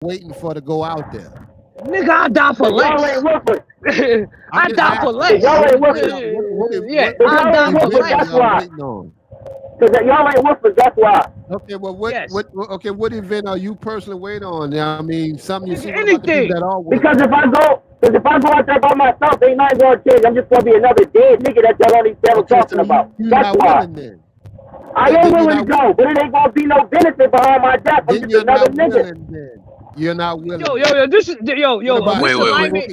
waiting for to go out there? Nigga, I die for Y'all ain't less. working. I die for less. Y'all ain't working. Yeah, I die for That's less. why. Because y'all ain't working. That's why. Okay, well, Yes. what event are you personally waiting on? I mean, something you Nigga, see with other people anything. that are working. Because if I go out there by myself, ain't nothing gonna change. I'm just gonna be another dead nigga that y'all only still Okay, talking so about. you're That's not why. willing then. I Then am you're willing to not go, but it ain't gonna be no benefit behind my death. I'm Then just you're another not nigga. willing then. You're not willing. Yo, this is What about Wait, wait, wait.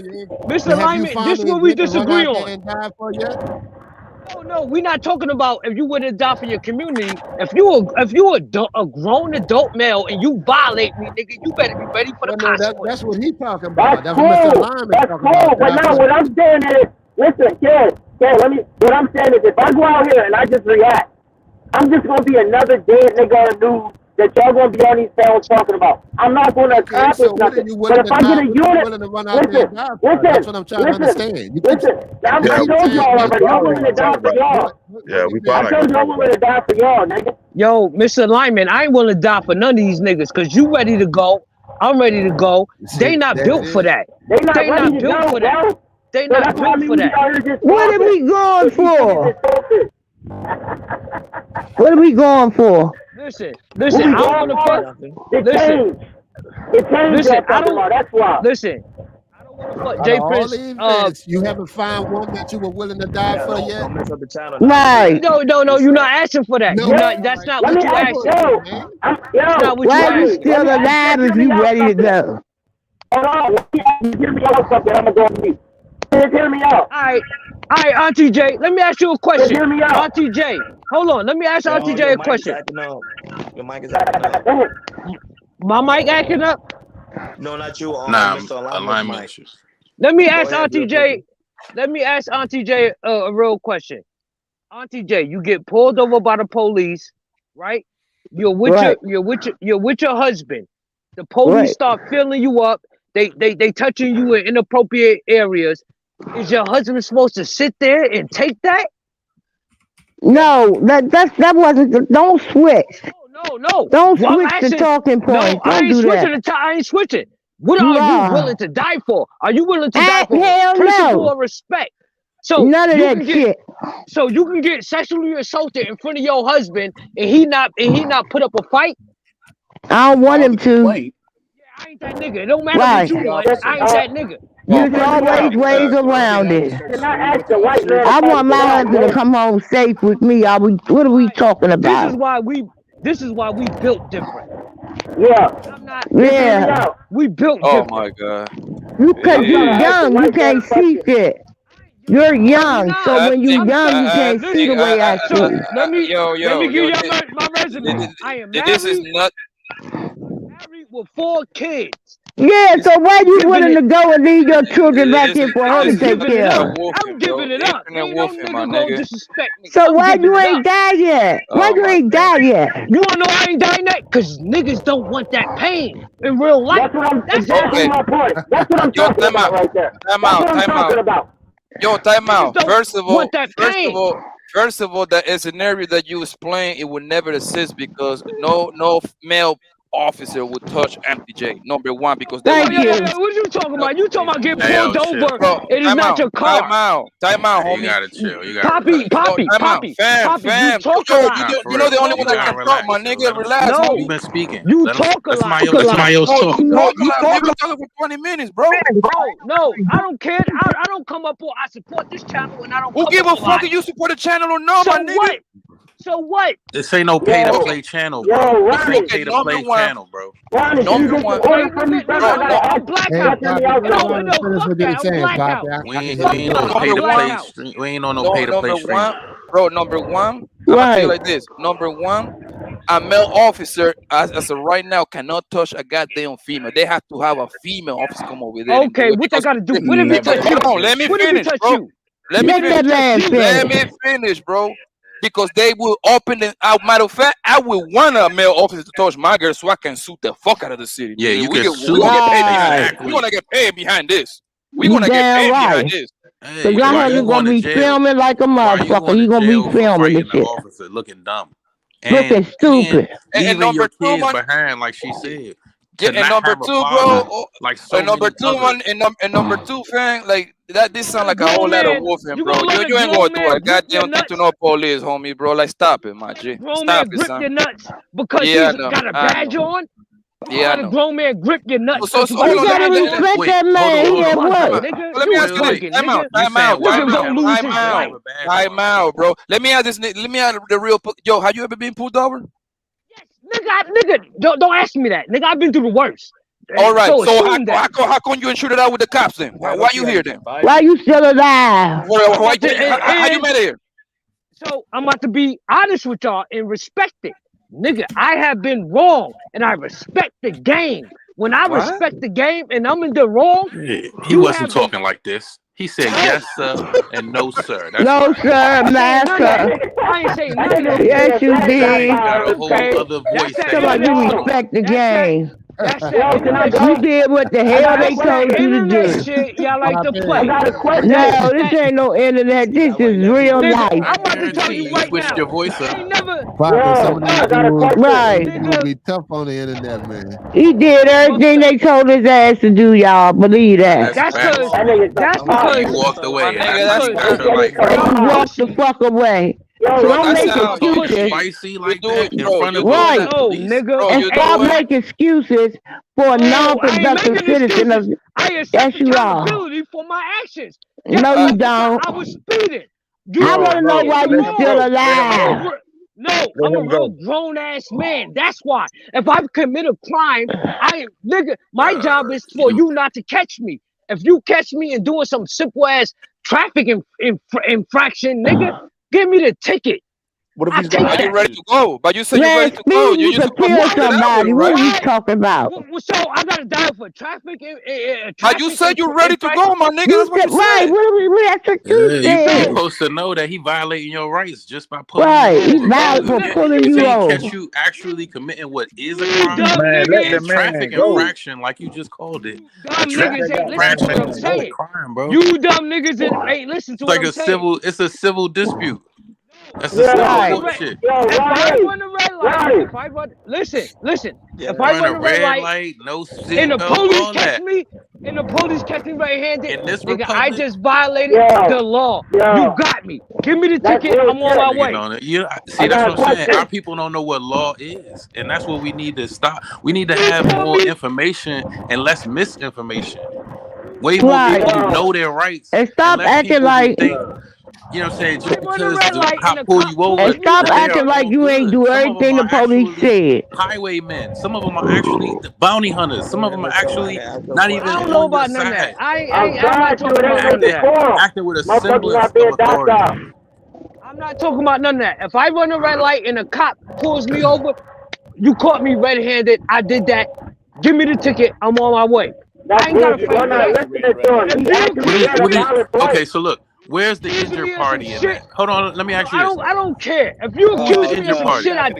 Have you misalignment. found This is an what we event to run disagree out there on. and die for yet? No, we're not talking about if you would have died for your community. If you a grown adult male and you violate me, nigga, you better be ready for the Well, no, that's consequences. what he's talking about. That's That's what Mr. cool. Lyman That's talking cool. about. But now what I'm saying is, listen, kid, what I'm saying is, if I go out here and I just react, I'm just gonna be another dead nigga on the news that y'all gonna be on these channels talking about. I'm not gonna Okay, accomplish so what are nothing. you But willing if to I die? get a What are you unit, willing to run out there and die for? That's what I'm trying to understand. You keep I Yeah, told we- y'all we already. I'm willing to probably die gonna for talk y'all. Yeah, we I probably told gonna you I'm talk willing to die for y'all, nigga. Yo, Mr. Lyman, I ain't willing to die for none of these niggas because you ready to go. I'm ready to go. They not there it built for is. that. They not They ready not to built go, for that. bro. They So not that's why I built mean for we that. out here just What are we going for? What are we going for? Listen, What I we don't going want to for? fuck. The Listen, change. The change listen, y'all talking about. That's why. listen. I don't want to fuck Out of Jay all Prince. the events, you haven't found one that you were willing to die Yeah, for yet? don't mess up the channel now. Right. No, you're not asking for that. No, You're not. all That's right. not Let what me you ask Bullshit, asking. yo. man. That's not what you Why are you asking. still alive if you ready to go? Hold on. Let me hear me out something. I'm gonna go on mute. Just hear me out. All right, Auntie J. Let me ask you a Just question. hear me out. Auntie J. Hold on. Let me ask Auntie J Your a mic is question. acting up. Your mic is acting up. Go ahead. My mic acting up. No, not you. Nah, Mr. Alignment's alignment mic. issues. Let me Go ask ahead, Auntie real J. quick. Let me ask Auntie J a real question. Auntie J, you get pulled over by the police, right? You're with Right. your husband. The police Right. start filling you up. They touching you in inappropriate areas. Is your husband supposed to sit there and take that? No, that wasn't. Don't switch. No. Don't Well, I'm switch the asking. talking No, points. I Don't ain't do switching that. I ain't switching. What You are you willing are. to die for? Are you willing to die for Hell principle no. or respect? So None of you that can get shit. sexually assaulted in front of your husband and he not put up a fight? I don't want File the him to. complaint. Yeah, I ain't that nigga. It don't matter what Right. you want. I ain't that nigga. There's Hear me always out. ways around Have it. discussions Can I with you ask with the the white man officer. a I want question? my husband to come home safe with me. What are we talking This is about? why we built different. Yeah. I'm not. Just hear me Yeah. out. We built Oh different. my god. Cause I'm you trying to Yeah. ask the young, you white man a can't see question. shit. You're No, you're young, so not. when you I'm young, you can't see the listen. way I So see. let me give Yo, y'all my resume. I am this is married not. with 4 kids. Yeah, This, so why you Giving willing it. to go and leave your children back this here is for her this to I'm is take giving it care internet up. of? I'm wolfing, bro. giving it up. Internet Ain't no wolfing, my nigga gonna nigga. disrespect me. So I'm why giving you it up. ain't died yet? Why Oh you my ain't god. died yet? You wanna know I ain't dying that? Cause niggas don't want that pain in real life. That's what I'm That's exactly why. Okay. my point. That's what I'm Yo, talking time about out. right there. Time That's out. what I'm Time out. talking about. Yo, time Niggas out. don't want that pain. First of all, that scenario that you explained, it would never exist because no male officer would touch MPJ. Number one, because they would Thank be you. What you talking no, about? You talking about getting Hey, yo, pulled chill. over? bro. It is Time not out. your car. Time out, Hey, you homie. gotta chill. You gotta relax. No, time out. You Fam. talk a Yo, lot. Nah, for you know real. the only You one that gotta can talk, my relax, yo. nigga. Relax, You've No, been speaking. you Let him talk a let lot. somebody else No, talk. you talk a lot. We've been talking for 20 minutes, bro. No, I don't care. I don't come up on. I support this channel and I don't Who come give up a a lot. fuck if you support the channel or not, my So nigga? what? So what? This ain't no pay to Yo, Okay, play channel, yo, bro. This Ronnie. ain't okay. pay to play channel, bro. Ronnie, can you Number get one, the order Okay, for me nigga, first? I nigga, gotta no, I'm ask. Hey, Just blackout. hear me Poppy, out let real No, quick. Ronnie no, finish fuck what that. he's I'm saying, Poppy. blackout. We Fuck ain't that. on no I'm pay to play. blackout. We ain't on no no. pay to play Number stream. one, bro. Number one, I'm gonna tell you Right. like this. Number one, a male officer, as of right now, cannot touch a goddamn female. They have to have a female officer come over there and Okay, do it what they because got to do? What if he because Never touch hold you? on, let me existed. What if he finish, touch bro. you? Let me What Let if he that finish. touch man you? Let finish. me finish, bro. Because they will open it out. Matter of fact, I will want a male officer to touch my girl so I can shoot the fuck out of the city. Yeah, you We can gonna sue. get paid behind Right. this. We're Exactly. gonna get paid behind this. We're You gonna get damn paid behind right. this. Cause Hey, your why you husband going gonna to be jail? filming like a Why you motherfucker. going He to gonna be jail for filming this fighting the shit. officer looking dumb Looking and stupid. And leaving number your two, kids man. behind? Like she said, Yeah, to and not number have a two, father bro. like so And number many two, others. man, and number two, fam, like that. This sound like a Grown whole lot of man, wolfing, you bro. gonna let a You ain't grown gonna do man a grip your goddamn thing to nuts? no police, homie, bro. Like, stop it, my G. Grown Stop man it, grip son. your nuts because Yeah, I he's know. got a I badge know. on? Yeah, I Or the know. grown man grip your nuts So, because so he hold You on. got a Let gotta me badge on? respect Wait, that hold man. on, He hold at on. time work. out. Nigga, So let me you ask you this. Wait, bugging, Time out. nigga. you Time saying out. white Nigga Time men gonna out. have a lose Time his white men out. have life. a badge Time on? out, bro. Let me ask this. Let me ask the real. Yo, have you ever been pulled over? Nigga, don't ask me that. Nigga, I've been through the worst. All right. So So assume that. how come you ain't shoot it out with the cops then? Why you here then? Why you still alive? How you met here? So I'm about to be honest with y'all and respect it. Nigga, I have been wrong and I respect the game. When I What? respect the game and I'm in the wrong, He you wasn't have been talking like this. He said no. yes, sir, and no, sir. That's No, right. sir, I ain't saying none of that. master. I ain't saying none of that. Yes, you did. You got a whole Okay, other voice that's that that Somebody you you internet shit. respect the That's that. game. That's Yo, that can I internet go? You shit. did what the I hell got a they That's that told you to internet do. shit y'all like to I play. got a question. No, That's this that. ain't no internet. This is real Nigga, life. I'm I about to tell guarantee you you right switched now. your voice I up. ain't never. Poppin', some Yo, of I these got a dudes, question. Right. dudes be tough on the internet, man. He did everything they told his ass to do, y'all. Believe that. That's That's facts. cause. That nigga's That's so because. You walked My away, and nigga, that's how you that's got your life And back. he Y'all walked the pussy. fuck away. Yo, So bro. don't That make sound Y'all Talking pussy. excuses. spicy you like do that it, in bro. front You of do the Right. it, No, police. nigga. bro. And You stop do it. making excuses for a No, I ain't non-productive making citizen of. excuses. I accept Yes, you are. accountability for my actions. No, Yes, you at the time don't. I was speeding. You I want got to me know in why the you wrong. still I'm alive. a I'm a real grown ass man. That's why. If I commit a crime, my job is for you not to catch me. If you catch me and doing some simple ass traffic infraction, nigga, give me the ticket. What if I he's got take Are you that. ready to go? But you said you're Man, ready to go. speeding, You you just could supposed to kill get it out with somebody. it, What right? are you talking about? So I gotta die for traffic. But you said you're ready to go, my nigga. You That's what said, you right, said. that's what you Yeah, you said. supposed to know that he violating your rights just by pulling Right, you he's over, bad brother. for Yeah, pulling if he you ain't over. catch you actually committing what is a You crime dumb niggas. and traffic infraction, like you just called it, You a dumb traffic niggas ain't listen to what infraction I'm is not a saying. crime, bro. You dumb niggas ain't listen to It's what like I'm saying. it's a civil dispute. That's If a I civil run a Right. court red, shit. yo, if I Ronnie, run a red light, Ronnie. if I run, listen, Yeah. if I Run run a a red red light light, no and the seatbelt, police all catch that. me, red-handed, In this nigga, I republic, just violated Yo, the law. You yo, got me. Give me the that's ticket. real I'm on my shit. nigga way. don't. You I see, that's got a what I'm saying. Our question. people don't know what law is, and that's what we need to stop. We need to You have tell more me. information and less misinformation. Way more Right. people who Yo, know their rights, And and stop less acting people who like think, you know what I'm saying, just I run a because red the light and cop the pull cop you over, and pulls me stop that they over. are acting like all you ain't good. do Some of them everything are the police actually said. highwaymen. Some of them are actually bounty hunters. Some of them are actually Ask a not I even don't know question. on your about none of that. side, I'm not outside, dude, talking it about ain't none of no that. decorum. acting with a Motherfuckers semblance not of being authority. docile. I'm not talking about none of that. If I run a red light and a cop pulls me over, you caught me red-handed. I did that. Give me the ticket. I'm on my way. That's I ain't gotta bullshit. fight You're for not that. listening to him. If He you actually accuse said a me, valid Okay, point. so look, where's the accuse injured me of some party in shit, that? Hold on, let me ask you this. I don't care. If you Who's the accuse me of injured some party? shit, I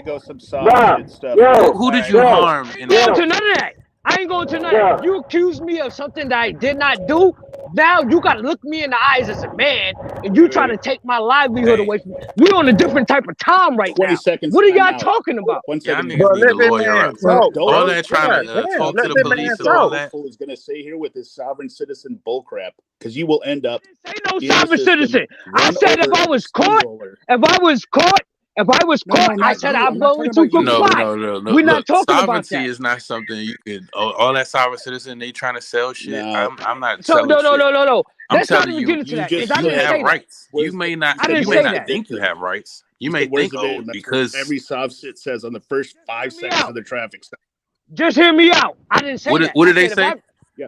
Bruh, yo, Who did you yo, harm ain't in that? going yo, to none of that. I ain't going to none of that. yo. If you accuse me of something that I did not do, now you gotta look me in the eyes as a man and you try to take my livelihood Hey, away from me. We on a different type of time right now. What are y'all talking about? y'all niggas need to lawyer up. So, All that trying to talk to the police and all that. I didn't say no sovereign citizen. I said if I was caught, I said I'm going to No, comply. no, no, no. We're not Look, talking about sovereignty that. is not something you can. All that sovereign citizen, they trying to sell shit. I'm not So selling shit. no. I'm Let's not telling even you, get into that because if I you didn't have say that. rights, you may not. I didn't You may say not that. think you have rights. You may think, oh, because Just hear me out. I didn't say that. what I did they said say?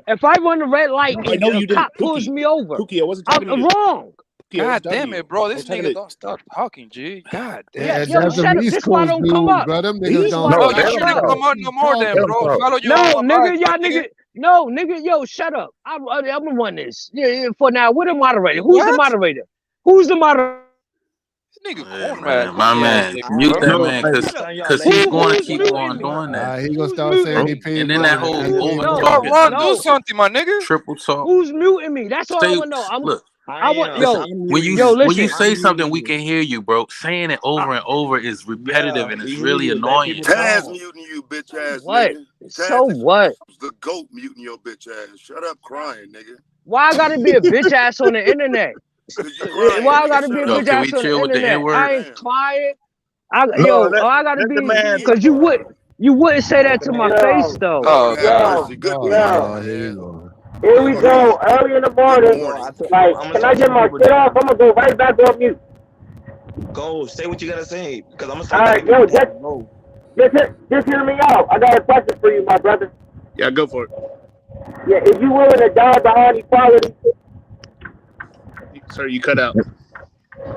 if I run the red light and a cop pulls me over, I'm wrong. God damn it, bro. This nigga don't stop talking, G. God yeah, damn. Yo, that's them shut up. East This why I Coast don't come dudes, up. bro. Them This niggas is don't why I Bro, don't you stop. come shouldn't up. come on no more then, bro. Follow you No, on my nigga, bike, y'all my nigga. nigga, yo, shut up. I'm gonna run this. Yeah, for now. What the moderator? Who's the What? moderator? Who's the moderator? This nigga Yeah, cornball, man, my corny ass man, nigga, mute bro. that man, cause he's going to Who's keep muting on me? doing that. He gonna Who's start saying muting he me? And paid then money that whole and he over ain't Bro, doing it. talking, run, do No. something, my nigga. triple talk. Who's muting me? That's all I Stay, wanna know. look, I want When you yo, when you listen. say something, we can hear you, bro. Saying it over and over is repetitive and it's really annoying. Taz muting you, bitch ass What? nigga. So what? The goat muting your bitch ass. Shut up crying, nigga. Why I gotta be a bitch ass on the internet? Why I gotta be a Yo, bitch can we ass on the chill with the internet? N-word? I ain't crying. I gotta let be the man- because you wouldn't say that to my face though. Oh, mercy. Good Oh, God, here you man. go. Here we go, early in the morning. Like, can I get my shit off? I'm gonna go right back on mute. Go, say what you gotta say. Because I'm gonna All right, yo, just hear me out. I got a question for you, my brother. Yeah, go for it. Yeah, if you willing to die behind equality, Sorry, you cut out.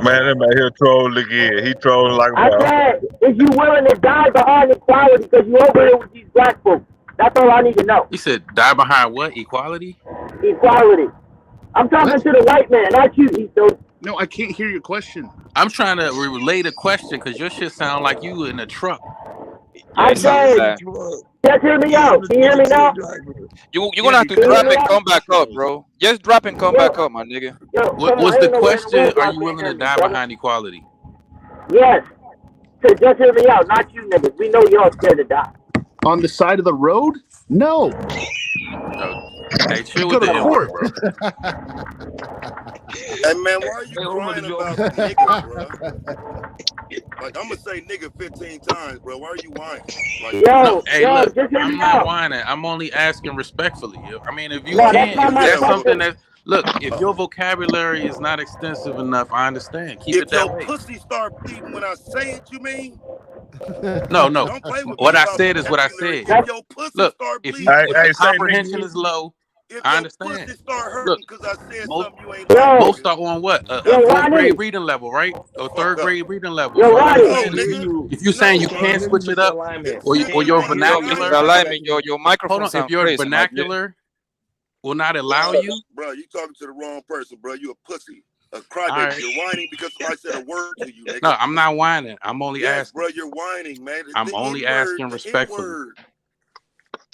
Man, that man here troll again. He trolling like I a said, if you willing to die behind equality because you over here with these black folks. That's all I need to know. He said, "Die behind what? Equality." Equality. I'm talking to the white man, not you, Ito. No, I can't hear your question. I'm trying to relay the question because your shit sound like you in a truck. I said, just hear me out. Can you hear me now? You're gonna have to drop and come back up, bro. Just drop and come back up, my nigga. What was the question? Are you willing to die behind equality? Yes. So just hear me out, not you niggas. We know y'all scared to die. On the side of the road? No. No. Hey, chill Go with to the court. N-word, bro. Hey, man, why are you crying about nigga, bro? Like, I'm gonna say nigga 15 times, bro. Why are you whining? Like, No, hey, look, just hear I'm me not out. whining. I'm only asking respectfully. I mean, if you No, can't, that's not if my that's question. something that, look, if your vocabulary is not extensive enough, I understand. Keep it if that your way. pussy start bleeding when I say it, you mean? No. Don't play with What me I about said is what I vocabulary. said. If your pussy Look, start if bleeding, you if the say comprehension nigga. is low, if I your understand. pussy start hurting Look, because I said most something you ain't like, most nigga. are on what? A Yo, fourth Ronnie. grade reading level, right? Or Fuck third up. grade reading level. Yo, So what I'm Ronnie. saying No, is, nigga. if you saying you No, can't bro. switch it up, This or shit your you ain't Yo, got vernacular, Mr. Alignment, your microphone hold on, if sounds your crazy, my G. vernacular will not allow you, Bro, you talking to the wrong person, bro. You a pussy. A all crybaby. right. You're whining because somebody said a word to you, nigga. No, I'm not whining. I'm only Yes, asking. bro, you're whining, man. I'm The only N-word, asking the respectfully. N-word.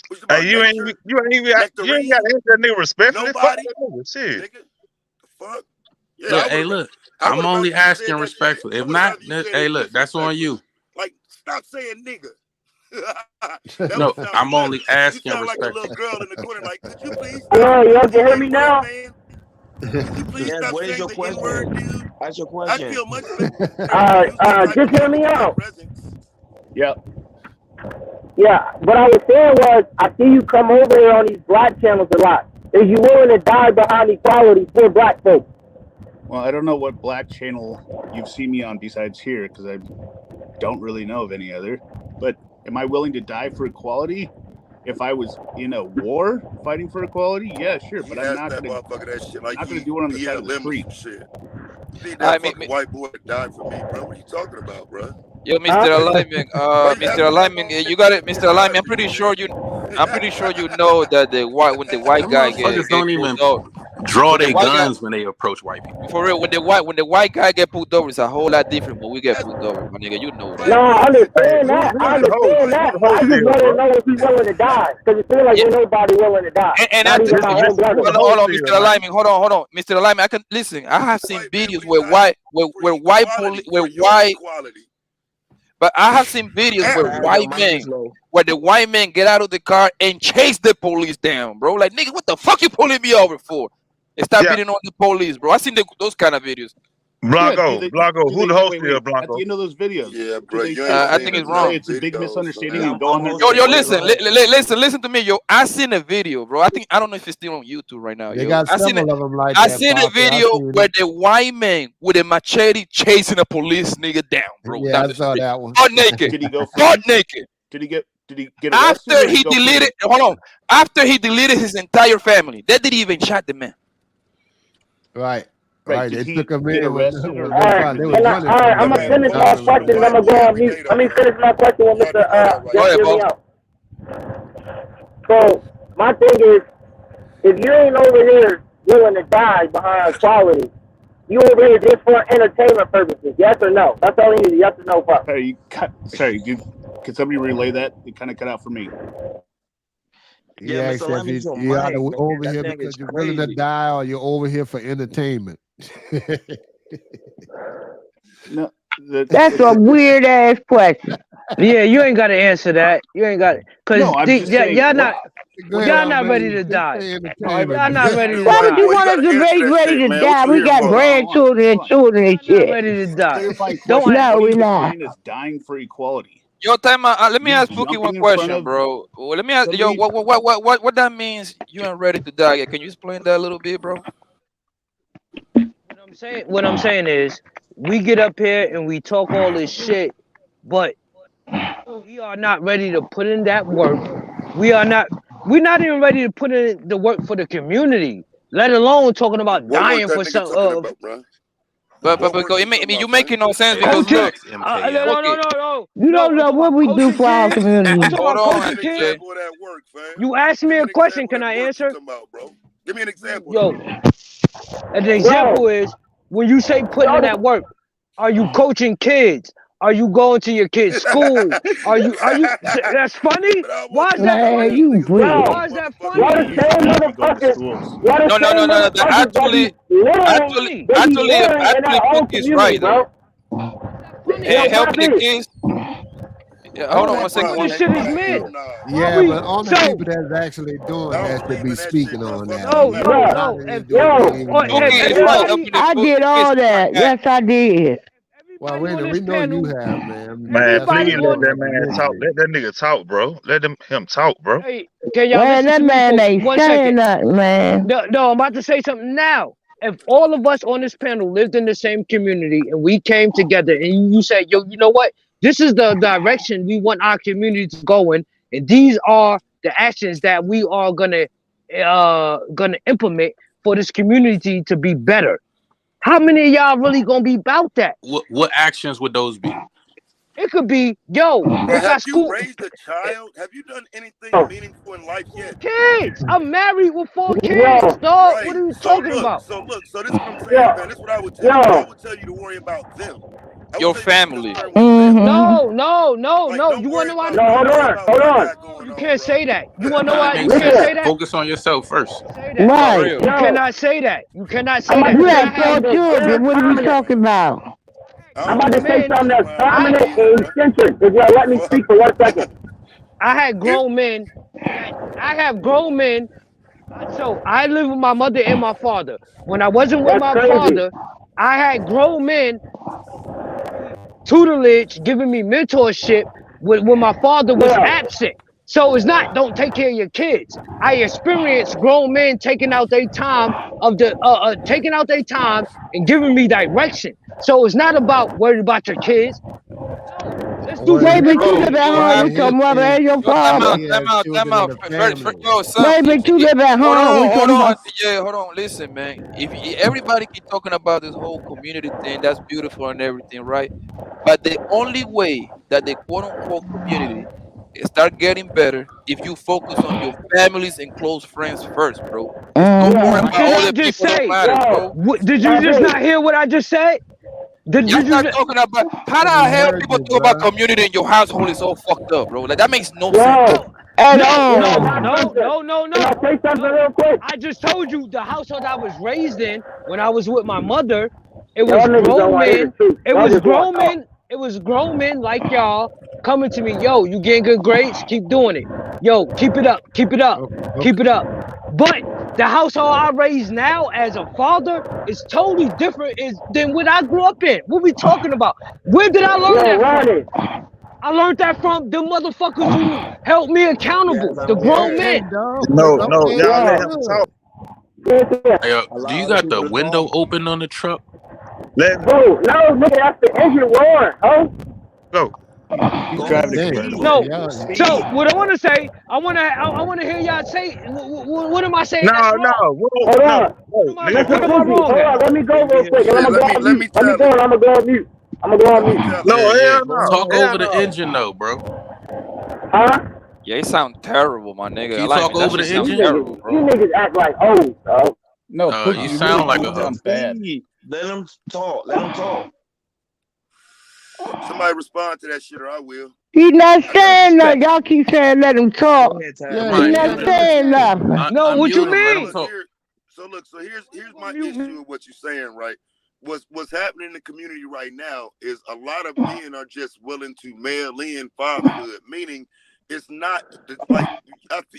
What's about Hey, you ain't nature? got to answer that nigga respectfully. Fuck Nobody? that nigga. Shit. Nigga, the fuck? Yeah, Look, I hey, would look, I I'm would only rather you asking said that shit. respectfully. I If would not, rather you said hey, it look, that's on disrespectfully. you. Like, stop saying nigga. That No, would sound I'm only better. You asking sound like a respectfully. little girl in the corner. Like, could you please Yo, stop y'all saying can the hear me now? N-word, man? Could you please Yes, stop what is saying your the N-word, question? dude? Ask your I question. feel much better when you use that type Just of hear me language in my out. presence. Yep. Yeah, what I was saying was, I see you come over here on these black channels a lot. Is you willing to die behind equality for black folks? Well, I don't know what black channel you've seen me on besides here because I don't really know of any other. But am I willing to die for equality? If I was in a war fighting for equality, yeah, sure. He But I'm asked not that gonna motherfucker that shit like do he it on the side of the BLM or street. some shit. You need I that mean, fucking white boy to die for me, bro. What are you talking about, bro? yo, Mr. Alignment, Mr. Alignment, you got it, Mr. Alignment. I'm pretty sure you know that when the white Them guy motherfuckers get don't pulled even over, draw when the their white guy, guns when they approach white people. for real, when the white guy get pulled over, it's a whole lot different when we get pulled over, my nigga. You know that. No, I Hey, understand who that. I in the hole? understand that. Who But I in the just hole want still, to bro? know if he's willing to die. Because it feels like Yeah, ain't nobody willing to die. and I Not even think, my own brother. Who in the hold hole on, Mr. still, man? Alignment, hold on, Mr. Alignment. I can listen. I have seen White man, videos we where white police, for your equality. but I have seen videos where Taz, your white mic men, is low. where the white men get out of the car and chase the police down, bro. Like, nigga, what the fuck you pulling me over for? And start Yeah, beating on the police, bro. I seen those kind of videos. Blanco. Do Who they the hole wait, still, at Blanco? the end of those videos? Yeah, Do bro, they you say, ain't I seen think it's enough say wrong. it's a big videos, misunderstanding Yeah, and go on there? I'm Yo, also listen to me, yo. I seen a video, bro. I don't know if it's still on YouTube right now, They yo. got I seen several of them like I that, seen a Parker. I video seen where it. the white man with a machete chasing a police nigga down, bro, Yeah, down I the saw street, that one. butt naked, Did he go free? butt naked. Did he get arrested After or did he he go free? deleted, hold on. After he deleted his entire family, they didn't even shot the man. Right. Right. Right. Did They he took him get in when arrested or they All right, found they was and running all right, from I'm him gonna at finish the my time. question. I'm gonna go on mute. Let me finish my question with Mr. Go Just ahead, hear me Paul. out. So my thing is, if you ain't over here willing to die behind equality, you over here just for entertainment purposes, yes or no? That's all you need, yes or no part. Sorry, can somebody relay that? It kind of cut out for me. He Yeah, asked Mr. if Lemon, you, your you either mic, man. over That here thing because is you're willing to crazy. die or you're over here for entertainment. No, That's a weird ass question. Yeah, you ain't gotta answer that. You ain't got cause no, I'm just saying. y'all What, not Go ahead, y'all on, not man. ready to Just die. say no, I, Y'all entertainment. not ready to Why would die. you Boy, you want us gotta to answer be that ready shit, to man. die? What you We here got for? hold on, grandchildren and hold on. children and Y'all not shit. ready to die. Clarify Don't question. No, What we are you not. defining as dying for equality? Yo, time out. Let me You ask Pookie one jumping in front question, of bro. Well, let me ask yo, somebody? what that means? You ain't ready to die yet. Can you explain that a little bit, bro? What I'm saying is we get up here and we talk all this shit, but we are not ready to put in that work. We're not even ready to put in the work for the community, let alone talking about What work dying that for nigga some talking about, bro? But What work because you talking you about, making no sense Hey, because coaching. look, MKM. okay, You don't I'm know talking what about we do coaching for our kids. I'm community. talking hold about on, Give me an coaching kids. MJ. example of that work, fam. You asked Give me me a an question. example Can of I that work you answer? talking about, bro. Give me an example of Yo, that. an example Yo, is when you say putting in yo, that work. Are you coaching kids? Are you going to your kids' school? Are you? That's funny. But I Why want is you to that know Man, these funny? you niggas weird. dying yo, Why for is that motherfucking y'all funny? the You same should equality. not be going to motherfuckers. schools. Y'all the No. same motherfuckers that be littering. Actually, They be actually, littering in actually, their own Pookie is community, right though. bro. That's funny. Yo, And helping the Poppy. kids. Yeah, That's hold None of on some one that second. shit, funny One shit second. is man. mid. Hell nah. Why Yeah, we but only so people that's actually doing I don't that should believe be in that shit, speaking bro. on Fuck that. all no that. A Bruh, lot no of these if dudes yo, don't every even or know if Pookie that. is right. yo, everybody Helping the I did kids. all that. Yeah. Yes, I did. Well, everybody on we this know you panel have, man. Man, That's everybody please why let you on that man talk. optimistic. Let that nigga talk, bro. Let him talk, bro. hey can y'all Man, listen that to me man for ain't 1 saying second? nothing, man. No, I'm about to say something now. If all of us on this panel lived in the same community and we came together and you said, yo, you know what? This is the direction we want our community to go in, and these are the actions that we are gonna implement for this community to be better. How many of y'all really gonna be about that? What actions would those be? It could be, yo, Bro, pick our have you school raised a child? Have you done anything meaningful in life yet? kids. I'm married with 4 kids, yo, dog. What Right. are you So talking look, about? so this is what I'm saying, yo, fam. This is what I would tell you. I yo, would tell you to worry about them. I would Your tell you to be family. concerned with them. Mm-hmm. No. Like, You don't wanna worry know why? about no, hold on, what hold I on. got going You on, can't bro. say that. You wanna know That why? makes You can't sense. say Listen, that. Focus on yourself first. Say that. For Right. real. You yo, cannot say that. You cannot I'm say about that to You because say have I 4 something that's children. very What are we prominent. talking about? I I'm don't about know to what say your men. something that's background I prominent is, and bro. eccentric. If y'all let me Fuck. speak for 1 second. I had It, grown men that I have grown men. So I live with my mother and my father. When I wasn't with That's my crazy. father, I had grown men tutelage, giving me mentorship when my father was Yeah, absent. So it's not don't take care of your kids. I experienced grown men taking out their time taking out their time and giving me direction. So it's not about worried about your kids. No, let's do Or some Maybe you Bro, live implementing. at you home have in with your his mother case, and your yo, time out, father. he has time children in out. the family. Yo, son, Maybe you live at hold home on, with your hold on. mother. Yeah, hold on. Listen, man. If everybody keep talking about this whole community thing, that's beautiful and everything, right? But the only way that the quote unquote community start getting better if you focus on your families and close friends first, bro. Don't worry yeah, Mm-hmm. about Can I other just people. Don't say, matter, yo, bro. did you just Poppy, not hear what I just said? Did Y'all you start just, talking about how And the he hell heard people you, talk about bro. community in your household is all fucked up, bro. Like that makes no sense. yo, no, At no, can I no, all. got no, something? no, no, Can I no, say something no. real quick? I just told you the household I was raised in when I was with my mother, it Y'all was niggas don't grown want to hear the men. truth. It Y'all was just want grown to talk. men. It was grown men like y'all coming to me, yo, you getting good grades? Keep doing it. Yo, keep it up. Keep it up. Okay. Keep it up. But the household I raised now as a father is totally different than what I grew up in. What we talking about? Where did I learn Yo, that from? Ronnie. I learned that from the motherfuckers who held me accountable, Yes, I the grown heard. Okay, men. dog. No, no, Okay, y'all that's let Yo, him good. talk. yeah. Hey, do you Allow other got the people to window talk. open on the truck? Let him Bro, no, nigga, that's the engine roaring, oh. go. He's Go driving a speed, Damn, convertible. man. So, bro. Y'all, so Speed. what I want to say, I want to hear y'all say. What am I saying that's No, no, wrong? whoa, Hold no, on. What no, am I nigga, Mr. what go. am I Pookie, wrong hold at? on, let me go Let me real hear quick, and I'm shit. gonna go on Let mute. me Let me tell go, it. and I'm gonna go on mute. I'm gonna go on Let me mute. tell it. No, Yeah, yeah. hell no, Talk hell over the no. engine though, bro. Huh? Yeah, it sound terrible, my nigga. Can I you like talk man. That over shit the sound engine? terrible, You bro. niggas act like old, dog. No, You Pookie, you really sound like do a sound bad. Speed. Let him talk. Let him talk. Somebody respond to that shit or I will. He not saying nothing. Y'all keep saying let him talk. Go ahead, Ty. Yeah, He Right. not saying nothing. No, what you Unmute him. Let him mean? talk. So here's my issue with what you're saying, right? What's happening in the community right now is a lot of men are just willing to mail in fatherhood, meaning it's not like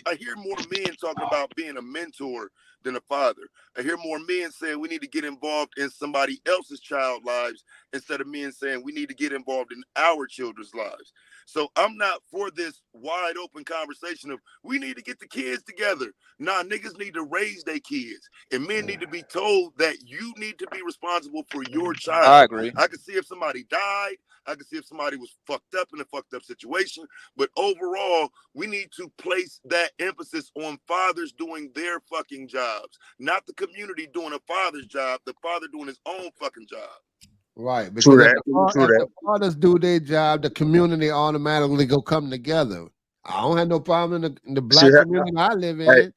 I hear more men talking about being a mentor than a father. I hear more men saying we need to get involved in somebody else's child lives instead of men saying we need to get involved in our children's lives. So I'm not for this wide open conversation of we need to get the kids together. Nah, niggas need to raise their kids. And men need to be told that you need to be responsible for your I child. agree. I can see if somebody died. I can see if somebody was fucked up in a fucked up situation. But overall, we need to place that emphasis on fathers doing their fucking jobs, not the community doing a father's job, the father doing his own fucking job. Right, because True if that. the True that. fathers do their job, the community automatically go come together. I don't have no problem in the black See that? community I live Hey, in.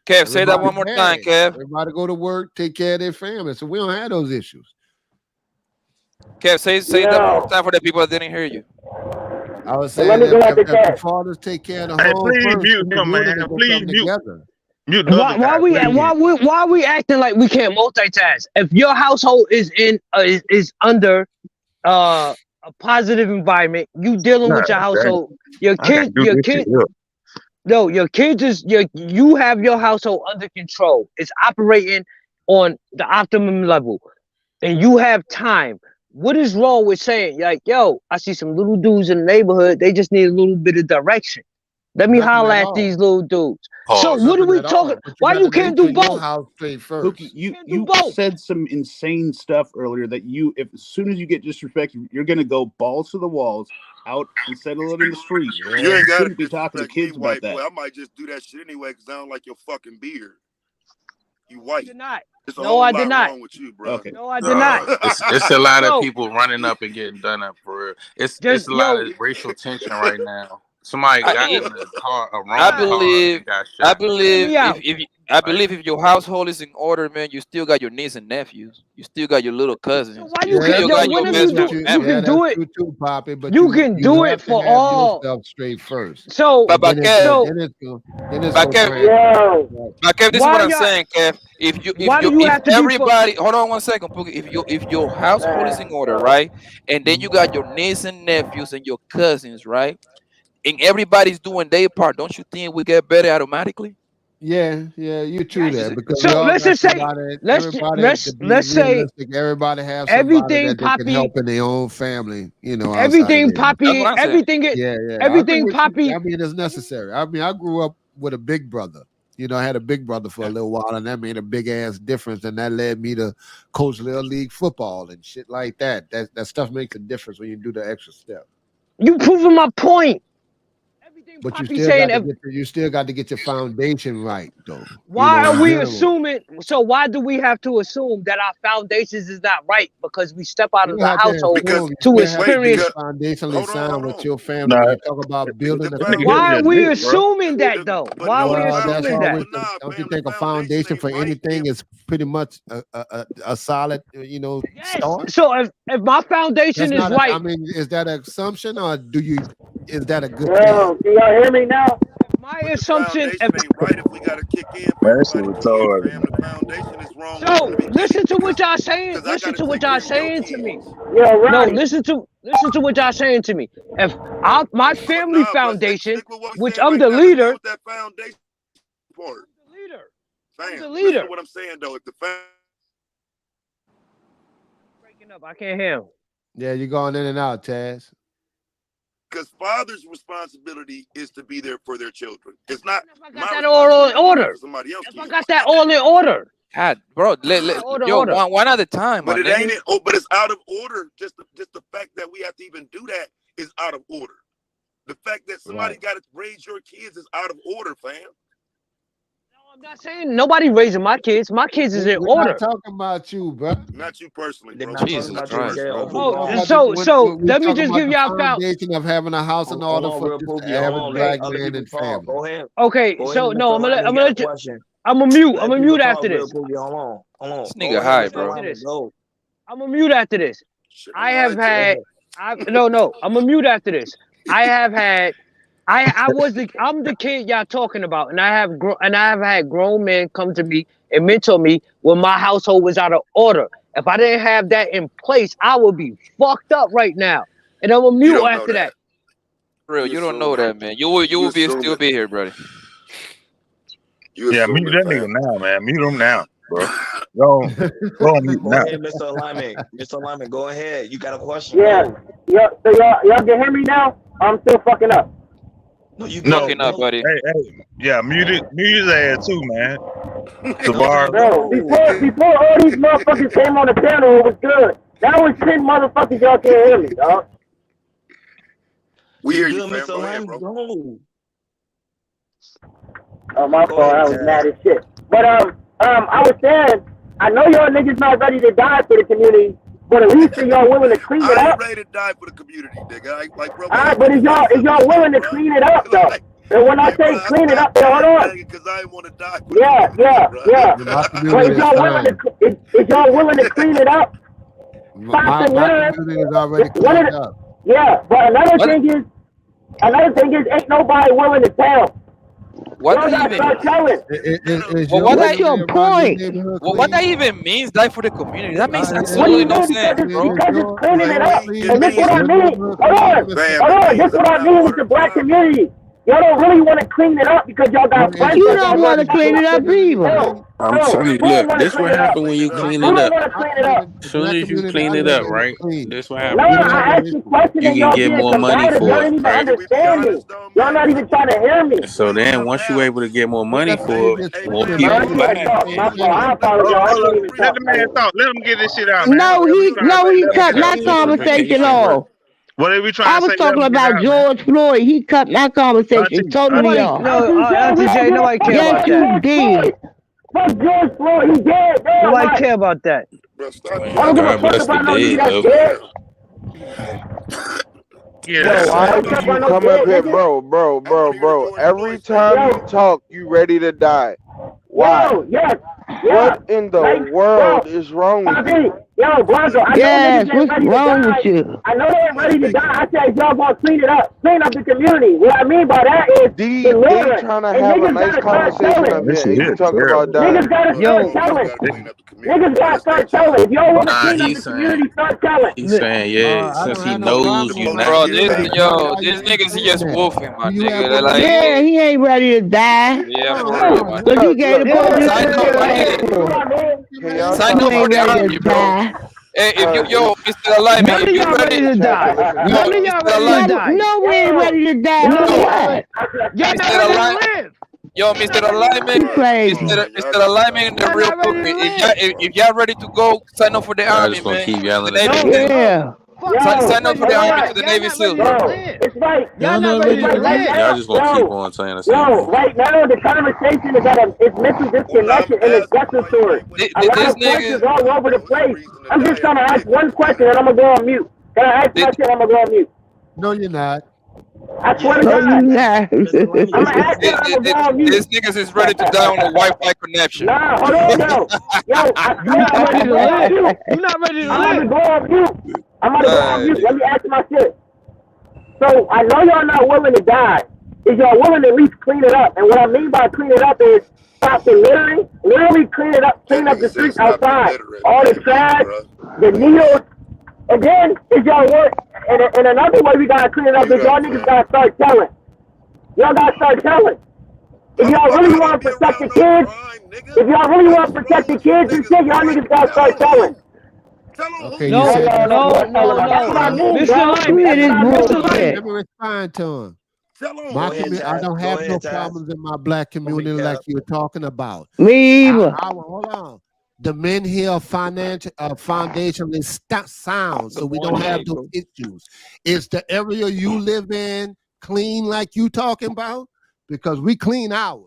Kev, say that Everybody one more time, married. Kev. Everybody go to work, take care of their family. So we don't have those issues. Kev, say that one more Yo, time for the people that didn't hear you. I was so let saying me go if after the Cat. fathers take care of the Hey, home please first, mute the him, man. community will Please come mute. together. Mute the other guy, please. Why we acting like we can't multitask? If your household is in is under a positive environment, you dealing Nah, with your dang. household, your I gotta kid, do this shit. Look. no, your kids is you have your household under control. It's operating on the optimum level, and you have time. What is wrong with saying like, yo, I see some little dudes in the neighborhood. They just need a little bit of direction. Let me Nothing holler at at all. these little dudes. So Pause. what are Nothing we at all. talking? But you Why got you to can't make do sure your both? house straight first. Pookie, you Can't do you both. said some insane stuff earlier that you, if as soon as you get disrespected, you're gonna go balls to the walls, out and settle it in the street. You Yeah. ain't You gotta shouldn't be talking to disrespect me, kids about white that. boy. I might just do that shit anyway because I don't like your fucking beard. You I white. did not. There's a No, whole I lot did not. wrong with you, bro. Okay. No, I did not. It's a lot of So people running up and getting done up for real. It's just a lot yo, of racial tension right now. Somebody I, got yo, in a car, a I wrong car, believe and got I shot. hear believe me out. I Like, believe if your household is in order, man, you still got your nieces and nephews. You still got your little So cousins. why You you Yeah, can't still that's yo? got true your Whenever too. best you But do, friend you, you family. yeah, can that's do it. true too, Poppy. But You can you do have it to for have all. yourself straight first, So But and then so it's but go Kev, granted. yo, Right. but Kev, this is why what I'm y'all? saying, Kev. Why do you If have to be for? everybody, hold on one second, Pookie. If your household is in man, order, yo. right, and then you got your nieces and nephews and your cousins, right, and everybody's doing their part, don't you think we get better automatically? Yeah, you true Yes. that because we So all let's got just say somebody. let's Everybody to be let's say realistic. Everybody have somebody everything that they can Poppy, help in their own family. You know, outside of everything their. That's what Poppy, I'm saying. everything it, Yeah. I agree everything with you. Poppy. I mean, it's necessary. I mean, I grew up with a big brother. You know, I had a big brother for a little while, and that made a big ass difference. And that led me to coach little league football and shit like that. That stuff makes a difference when you do the extra step. You proving my point. Everything But you Poppy still saying. got to you still got to get your foundation right, though. Why are in we general. assuming? So why do we have to assume that our foundations is not right because we step out You of don't the have to household Because assume. to You still have to be experience? foundationally hold on, sound hold with on. your family when you talk about building The a That nigga community. Why here are just we lit, bro. assuming that though? But Why are no, we the Well, that's assuming foundation. that? always. But nah, Don't you fam, think the a foundation foundation ain't for right anything if is pretty much a solid, Yes. start? So if my foundation That's is not. I right, mean, is that an assumption or is that a good thing? Yo, can y'all hear me now? my But the assumption, foundation ain't right if we got to kick in for Man, that shit everybody kids, retarded, fam. The man. foundation is wrong from so the beginning listen to what y'all saying. because I got Listen to to what take y'all care of your saying to kids. me. Yo, No, Ronnie. listen to what y'all saying to me. If my But family nah, but foundation, stick with what we which saying I'm right the now. Let's deal leader, with that foundation part. I'm the leader. I'm the Fam, listen leader. to what I'm saying though. If the Breaking up, I can't hear him. Yeah, you're going in and out, Taz. because father's responsibility is to be there for their children. It's not If I got my that all responsibility in to be there order, for somebody else. if I got that all in order, God, bro, order. one at a time, But my it nigga. ain't it. Oh, but it's out of order. Just the fact that we have to even do that is out of order. The fact that somebody got to raise your kids is out of order, fam. I'm not saying nobody raising my kids. My kids is in We're order. not talking about you, bro. Not you personally, They're bro. not Jesus talking about Christ, you, bro. Kev. Oh, so We let me talking just about give the y'all foundation of having a house in Hold order on, for real just Pookie. the Hold average on. black Let other man people and talk. family. Go ahead. Okay, Go ahead so and no, talk. I'm gonna And you let got a you. question. I'm gonna mute. Let I'm gonna people mute talk, after real this. Pookie. Hold on. This Go nigga ahead, high, Mr. bro. After Lyman. this, Go. I'm gonna mute after this. Shit, I I'm have high too. had. No. I'm gonna mute after this. I have had. I'm the kid y'all talking about, and I have had grown men come to me and mentor me when my household was out of order. If I didn't have that in place, I would be fucked up right now. And I'm a mute after that. Bro, you don't know that, man. You will still be here, brother. Yeah, mute that nigga now, man. Mute him now, bro. Go on mute Go now. ahead, Mr. Alignment. Mr. Alignment, go ahead. You got a question? Yeah. So y'all can hear me now? I'm still fucking up. No, you fucking up, buddy. Hey, yeah, mute his ass too, man. Sabar. Bro, before all these motherfuckers came on the panel, it was good. Now it's 10 motherfuckers y'all can't hear me, dog. We hear you, Good, fam. Mr. Go ahead, Alignment. bro. Go. Oh, my Go fault. ahead, I was Taz. mad as shit. But I was saying, I know y'all niggas not ready to die for the community, but at least y'all willing to clean it I ain't up. ready to die for the community, nigga. Like, bro. Alright, but is y'all willing to clean it up though? And when I say clean it up, hold on. Because I ain't want to die. Yeah. My But community is y'all willing to clean it up? my community is already cleaned up. Yeah, but another thing is, ain't nobody willing to tell. What Y'all that gotta even? start telling. What's your point? What that even means? Die for the community. That makes What do absolutely you no mean? sense, bro. Because it's cleaning it up. It And this means- what I mean. Hold on. This what I mean with the black community. Y'all don't really want to clean it up because y'all got friends. You don't want to clean it up either. I'm telling you, look, this what happen when you clean it up. As Soon as you clean it up, right? This what No, happens. I asked you questions You and can y'all get being more money combative. for Y'all it, didn't even right? understand me. Y'all not even trying to hear me. So then once you able to get more money for it, more My people fault. buy it. My fault. I apologize. I Hold didn't on. even Let the talk. man talk. Let him get this shit out, man. No, he cut my conversation off. What are we trying I to was say? talking about George Floyd. He cut my conversation totally off. Auntie J, nobody care Yes, about you that. did. Fuck George Floyd. He dead. Damn Nobody right. care about that. I don't give a God fuck bless the about no nigga dead, that's though. dead. Yeah. Why you come up here, bro? Every time you talk, you ready to die. Why? Yo, yes. What in the world is wrong with you? Yo, Blanco, I know Yes, niggas ain't what's ready to wrong die. with you? I know they ain't ready to die. I said y'all gonna clean it up. Clean up the community. What I mean by that is They deliverance. trying to And have a niggas nice gotta start conversation telling. up here, and you talking about Niggas dying. gotta start telling. Niggas gotta start telling. If y'all wanna Nah, clean up he's the community, saying, start telling. he's saying, yeah, I since don't he have no knows problem you with not Bro, getting back. this niggas is just wolfing, my You have nigga. one Like, Yeah, he ain't ready to die. yeah, for real, man. But he gave the police Sign a up, my chance. nigga. Can y'all Sign You up for ain't the ready army, to bro. die. Hey, if you, Mr. Alignment, None of if you y'all ready to die. yo, None of y'all Mr. ready to Alignment, die. No, we ain't ready to die No, for what? y'all not Mr. ready to Alignment, live. Mr. Alignment, You crazy. Mr. Alignment, the Y'all real not ready put me. to If y'all ready to go, sign up for the Y'all army, just gonna man. keep To yelling the at Navy me. SEAL. Yeah. Sign up for the army to the Navy SEAL. It's like Y'all not ready to live. Y'all just gonna keep on saying the same thing. right now the conversation is at it's mental disconnection and it's desultory. A lot This of questions nigga, all over the place. I'm just trying to ask one question and I'm gonna go on mute. Can I ask my shit? I'm gonna go on mute. No, you're not. I swear to No, God. you not. I'm gonna ask it. I'm gonna go on mute. this niggas is ready to die on a Wi-Fi connection. Nah, hold on, yo. I You not ready to live. You not ready to I'm live. gonna go on mute. I'm gonna go on mute. Let me ask my shit. So I know y'all not willing to die. Is y'all willing to at least clean it up? And what I mean by clean it up is stop the littering. Literally clean it up, clean up the streets outside. All the trash, the needles. And then is y'all work and another way we gotta clean it up is y'all niggas gotta start telling. Y'all gotta start telling. If y'all really want to protect the kids, if y'all really want to protect the kids and shit, y'all niggas gotta start telling. Okay, No, you said That's what I mean, Mr. bro. Alignment, That's what I mean. bullshit. Let me respond to him. Go ahead, I don't Taz. have Go no ahead, Taz. problems in my black community like you're talking about. Me either. Hold on. The Men Hill Foundation is sound, so we don't have those issues. Is the area you live in clean like you talking about? Because we clean ours.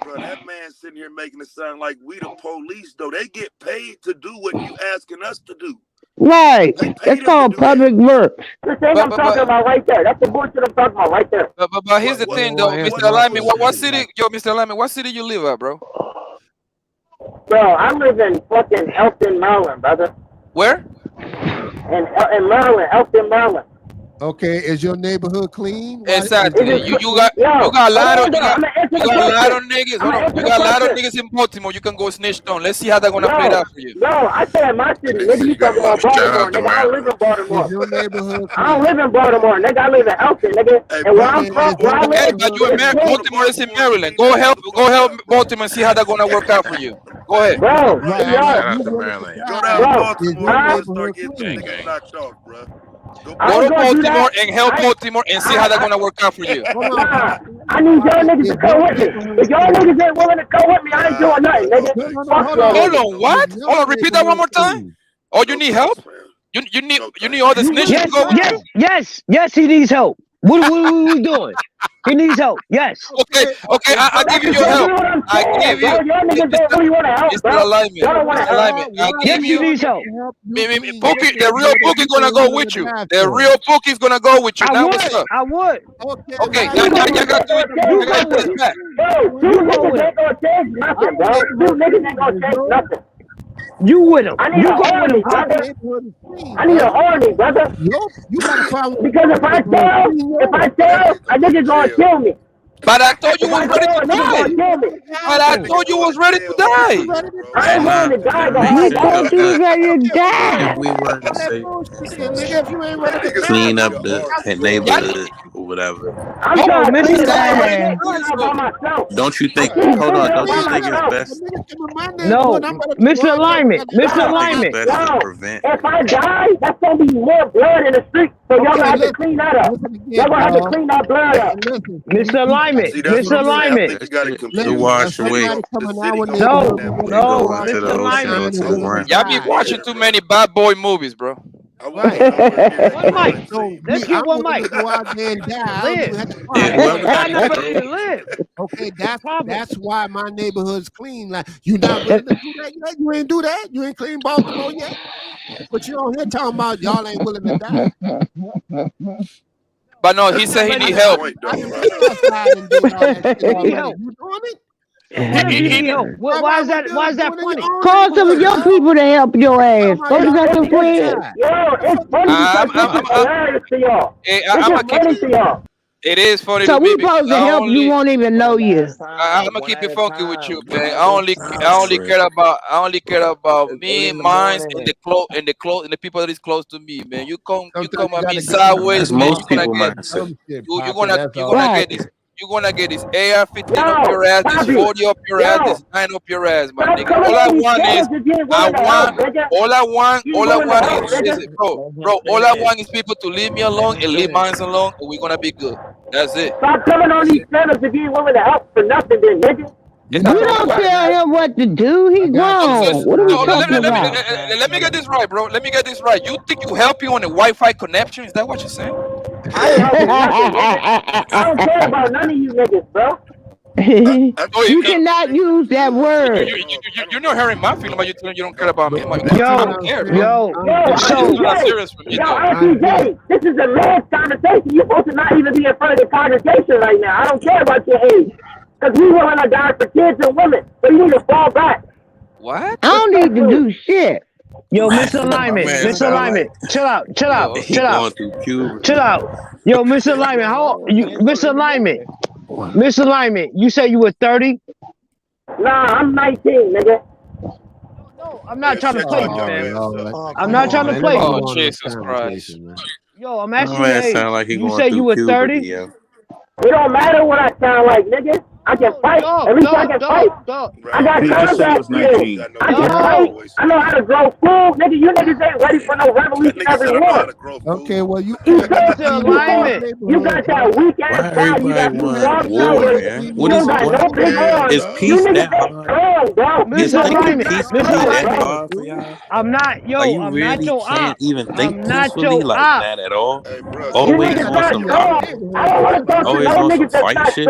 Bro, that man sitting here making it sound like we the police, though. They get paid to do what you asking us to do. Right. That's called public work. The thing I'm talking about right there. That's the bullshit I'm talking about right there. But here's the thing, though, Mr. Alignment. What city? Mr. Alignment, what city you live at, bro? Bro, I live in fucking Elkton, Maryland, brother. Where? In Maryland, Elkton, Maryland. Okay, is your neighborhood clean? Exactly. You got a lot of niggas. Hold on. You got a lot of niggas in Baltimore. You can go snitch on. Let's see how they're gonna play out for you. No, I said my city. Nigga, you talking about Baltimore. Nigga, I don't live in Baltimore. I don't live in Baltimore. Nigga, I live in Elton, nigga. And where I'm from, where I live, but you in Baltimore is in Maryland. Go help Baltimore and see how they're gonna work out for you. Go ahead. Bro, Go down to Baltimore and start getting niggas knocked off, bro. Go to Baltimore and help Baltimore and see how they're gonna work out for you. Nah, I need y'all niggas to come with me. If y'all niggas ain't willing to come with me, I ain't doing nothing, nigga. Hold on, what? Hold on, repeat that one more time. Oh, you need help? You need all the snitches to go with you? Yes, he needs help. What are we doing? He needs help. Yes. Okay. I'll give you your help. I give you. Mr. Alignment. I'll give you. He needs help. Bookie, the real Bookie's gonna go with you. The real Bookie's gonna go with you. Now what's up? I would. Okay, y'all got to do it. Two niggas ain't gonna change nothing, bro. Two niggas ain't gonna change nothing. You with him. I need a army, brother. I need an army, brother. You got a problem. Because if I tell, a nigga's gonna kill me. But I thought you was ready to die. But I thought you was ready to die. I ain't ready to die, though. You thought you was ready to die. We were to say clean up the neighborhood or whatever. Don't you think? Hold on. Don't you think it's best? No, Mr. Alignment. Mr. Alignment. If I die, that's gonna be more blood in the street. So y'all gonna have to clean that up. Y'all gonna have to clean that blood up. Mr. Alignment. Mr. Alignment. To wash away. No, Mr. Alignment. Y'all be watching too many bad boy movies, bro. One mic. Let's get one mic. Go out there and die. Live. Okay, that's why my neighborhood's clean. Like you not willing to do that yet? You ain't do that? You ain't clean Baltimore yet? But you on here talking about y'all ain't willing to die. But no, he said he need help. Why is that funny? Call some of your people to help your ass. Don't you got some friends? Yo, it's funny because it's hilarious to y'all. It's funny to y'all. It is funny So to me. we supposed to help you, won't even know you. I'm gonna keep it funky with you, man. I only care about me, mine, and the people that is close to me, man. You come at me sideways, man. You're gonna get this AR-15 up your ass, this 40 up your ass, this 9 up your ass, my nigga. All I want is people to leave me alone and leave mine alone, and we're gonna be good. That's it. Stop coming on these channels if you ain't willing to help for nothing, then, nigga. You don't tell him what to do. He grown. What are we talking about? Let me get this right, bro. Let me get this right. You think you help you on the Wi-Fi connection? Is that what you're saying? I don't care about none of you niggas, bro. You cannot use that word. You're not hurting my feeling, but you don't care about me. Yo, RPJ, this is a man's conversation. You're supposed to not even be in front of the congregation right now. I don't care about your age. Because we willing to die for kids and women. So you need to fall back. What? I don't need to do shit. Yo, Mr. Alignment, Mr. Alignment, chill out. Yo, Mr. Alignment, Mr. Alignment, you say you were 30? Nah, I'm 19, nigga. No, I'm not trying to play you, man. I'm not trying to play you. Oh, Jesus Christ. Yo, I'm asking you, sound like he you say you were 30? It don't matter what I sound like, nigga. I can fight. At least I can fight. I got combat skills. I can fight. I know how to grow food. Nigga, you niggas ain't ready for no revolutionary war. Okay, well, you got that weak ass body. You got two arms nowhere. You don't got no big arms. Is peace that hard? Mr. Alignment, I'm not your op. Can't even think I'm not peacefully your like op. that at all. Always on some fight shit.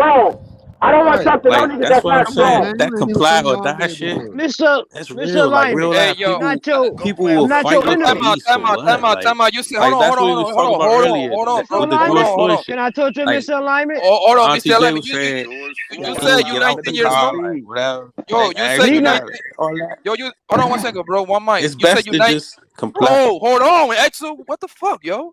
I don't want something like, that's what I'm saying. That comply or die shit. Mr. Like real life people will fight with Time out. You said, hold on. Can I touch you, Mr. Alignment? Hold on, Mr. Alignment. You said you're 19 years old. Yo, you said you're 19. Yo, hold on 1 second, bro. One mic. It's best to just comply. Bro, hold on, Exo. What the fuck, yo?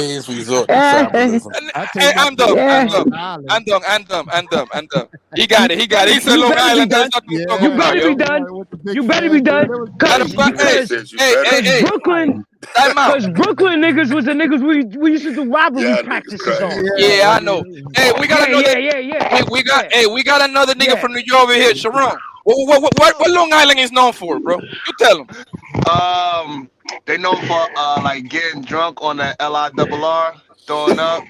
always resort to tribalism. Hey, I'm dumb. I'm dumb. He got it. He said Long Island. There's nothing to talk You about, better yo. be done. big You better fans, be done. man. It was Matter of big. fact, hey, Says you hey, better hey, be hey, Brooklyn, time out. because Brooklyn niggas was the niggas we used to do robbery Y'all niggas practices crazy. on. Yeah, I know. Hey, we got another. We got another nigga from New York over here, Sharon. What Long Island is known for, bro? You tell him. They known for like getting drunk on the LIRR, throwing up.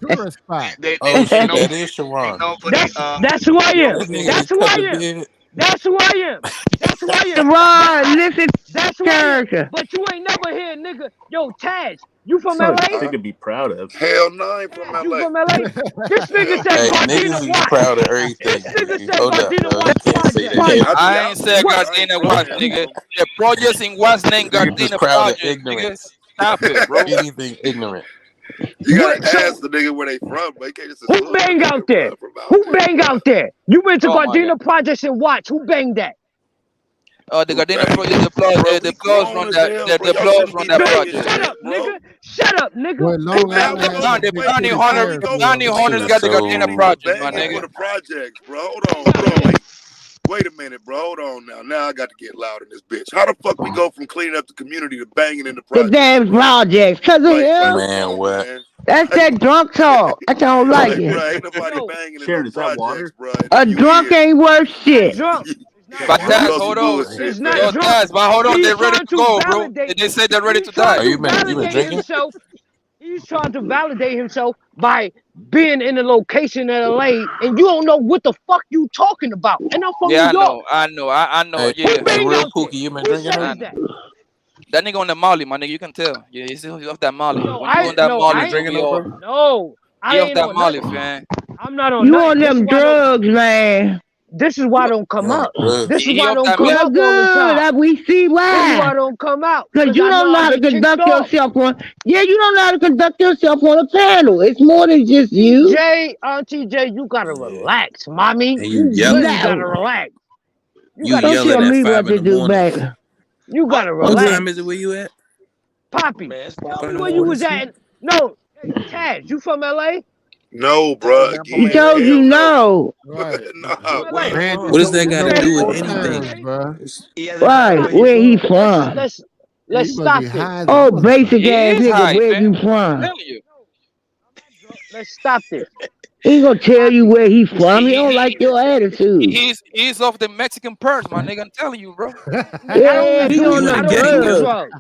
Tourist spot. They Oh shit, know, that is Sharon. known for That's who I am. That nigga That's who cut I the am. beard. That's who I am. That's who I am. Sharon, listen, That's who I am. character. But you ain't never hear, nigga. Yo, Taj, you from So LA? thing to be proud of. Hell no, I ain't from You LA. from LA? This nigga said Hey, Gardena niggas is Watch. proud of everything. This nigga said Hold up, Gardena bro. You Watch can't say Project. that. I ain't said Gardena Watch, nigga. The projects in Watch name Niggas is Gardena proud of Project, nigga. ignorance. Stop it, bro. Anything ignorant. You gotta ask the nigga where they from, but you can't just Who bang out there? Who bang out there? You went to Oh, my Gardena Projects and Watch. Who banged that? The Gardena Project, the applause from that, the applause from that project. Shut up, nigga. Shut up, nigga. Well, Long Island The has a big Bounty city Hunter, fair, Bounty so- Hunters got the Gardena Project, my Banging for nigga. the projects, bro. Hold on. Wait a minute, bro. Hold on now. Now I got to get loud in this bitch. How the fuck we go from cleaning up the community to banging in the The projects? damn projects. Cause of him. Man, what? That's that drunk talk. I don't like it. Bro, ain't nobody banging in Sharon, the is that projects, bro. A drunk ain't worth shit. Drunk. But Taz, hold on. It's Yo, not drunk. Taz, but hold on. He's They're ready trying to go, bro. validate- They said they're ready to He's trying die. you been validate drinking? himself. He's trying to validate himself by being in a location in LA, and you don't know what the fuck you talking about. And I'm from Yeah, New York. I know. Hey, Yeah. hey, real Pookie, you been Who drinking? says That? that? That nigga on the Molly, my nigga, you can tell. Yeah, he's off that Molly. No, When you on that Molly, I drinking we no, all, bro? No, I he off ain't that on Molly, nothing. fan. I'm not on You nothing. on them drugs, man. This is why I don't come up. This is He why I off don't that come Molly. up all Well, the good. time. That we see This is why I why. don't come out. Because you I don't know how to get kicked conduct off. yourself on. Yeah, you don't know how to conduct yourself on a panel. It's more than just you. Auntie J, you gotta relax, mommy. And you You yelling. really gotta relax. You Don't yelling tell at me 5 what to in the do, morning. baby. You gotta What relax. time is it where you at? Poppy, Man, it's tell fine. me where you was at. No, hey, Taz, you from LA? No, bro. He told you no. Right. No. Randy What does told that you got no to do four with anything? times, bro. Right, where he from? Let's You must stop be this. high as a Oh, motherfucker. basic He ass is nigga, high, where man. you I'm from? telling you. Let's stop this. He gonna tell you where he from. He don't like your attitude. He's off the Mexican purse, my nigga. I'm telling you, bro. Yeah, he on I the don't do drugs. drugs.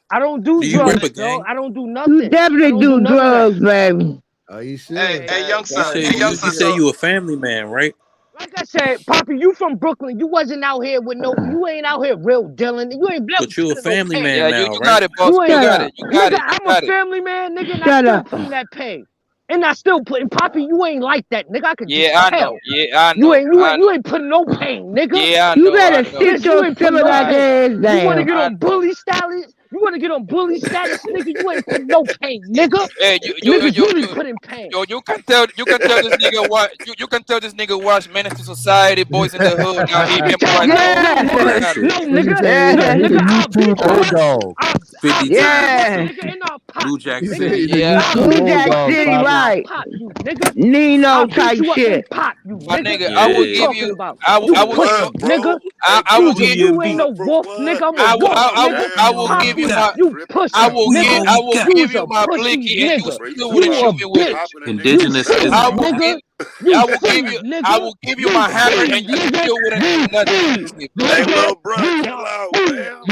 I don't do Do you rep a drugs, gang? dog. I don't do nothing. You definitely do none of that. drugs, baby. Oh, you should. Hey, young You son. say, Hey, young you son. say you a family man, right? Like I said, Poppy, you from Brooklyn. You wasn't out here with no. You ain't out here real dealing. You ain't never But you a putting no family pain. man Yeah, now, you right? got it, boss. You You ain't got it. You got nigga. it. You I'm a got it. family man, nigga, and Shut I still up. put in that pain. And I still putting Poppy. You ain't like that, nigga. I could Yeah, just I tell. know. Yeah, I know. You ain't putting no pain, nigga. Yeah, I You know. I better know. sit You your ain't putting no Similac pain. ass You want to down. get on bully status? You want to get on bully status, nigga? You ain't putting no pain, nigga. Hey, Niggas really put in pain. you can tell this nigga what you can tell this nigga watch Menace to Society, Boys in the Hood. Now he memorized Yeah. No, nigga. Yeah. He's a Nigga, I'll beat YouTube you old up. dog. I'll 50 beat you up, Yeah. nigga, and I'll pop Blue you, Jack He nigga. said City. he's a Yeah. YouTube Blue old Jack dog, City, Bobby. right. Pop you, nigga. Nino I'll beat type you up shit. and pop you, My nigga. nigga, I will What you Yeah. give talking you. about? I You will. pussy, nigga. I will give. You ain't no wolf, nigga. I'm a wolf, nigga. I will Pop give you you, my. you pussy, I will give. nigga. I will You give was you a my pussy, blicky, and you nigga. still You wouldn't a shoot me with it. bitch. Indigenous You I Islam. will nigga. give. You I will give silly, you. nigga. I will give you my hammer, and you nigga. still wouldn't do nothing against me, bro. Hey, little bro, chill out, fam.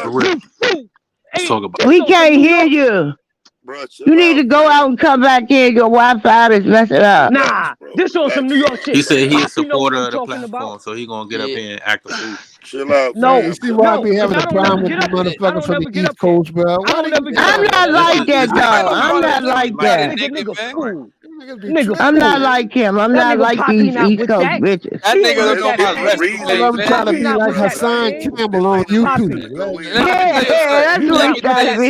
For real. Let's talk about We can't hear you. Bro, chill You need out, to go out and come back in. Your Wi-Fi is messing up. Nah, this on some New York shit. He said he a Poppy know what supporter I'm of the talking about. platform, so he gonna get up here and act a fool. Chill out, No, You see why I be having a I don't problem never with get you up here. I motherfuckers don't from never the get East up here. Coast, bro? I Why don't they never be get I'm up not here. like that, though. I'm not like that. Nigga fool. I'm not like him. I'm not like these East Coast bitches. That nigga Look look on at my that. resume, I'm trying to man. be like Hassan Campbell on YouTube. Yeah, that's what he got to be.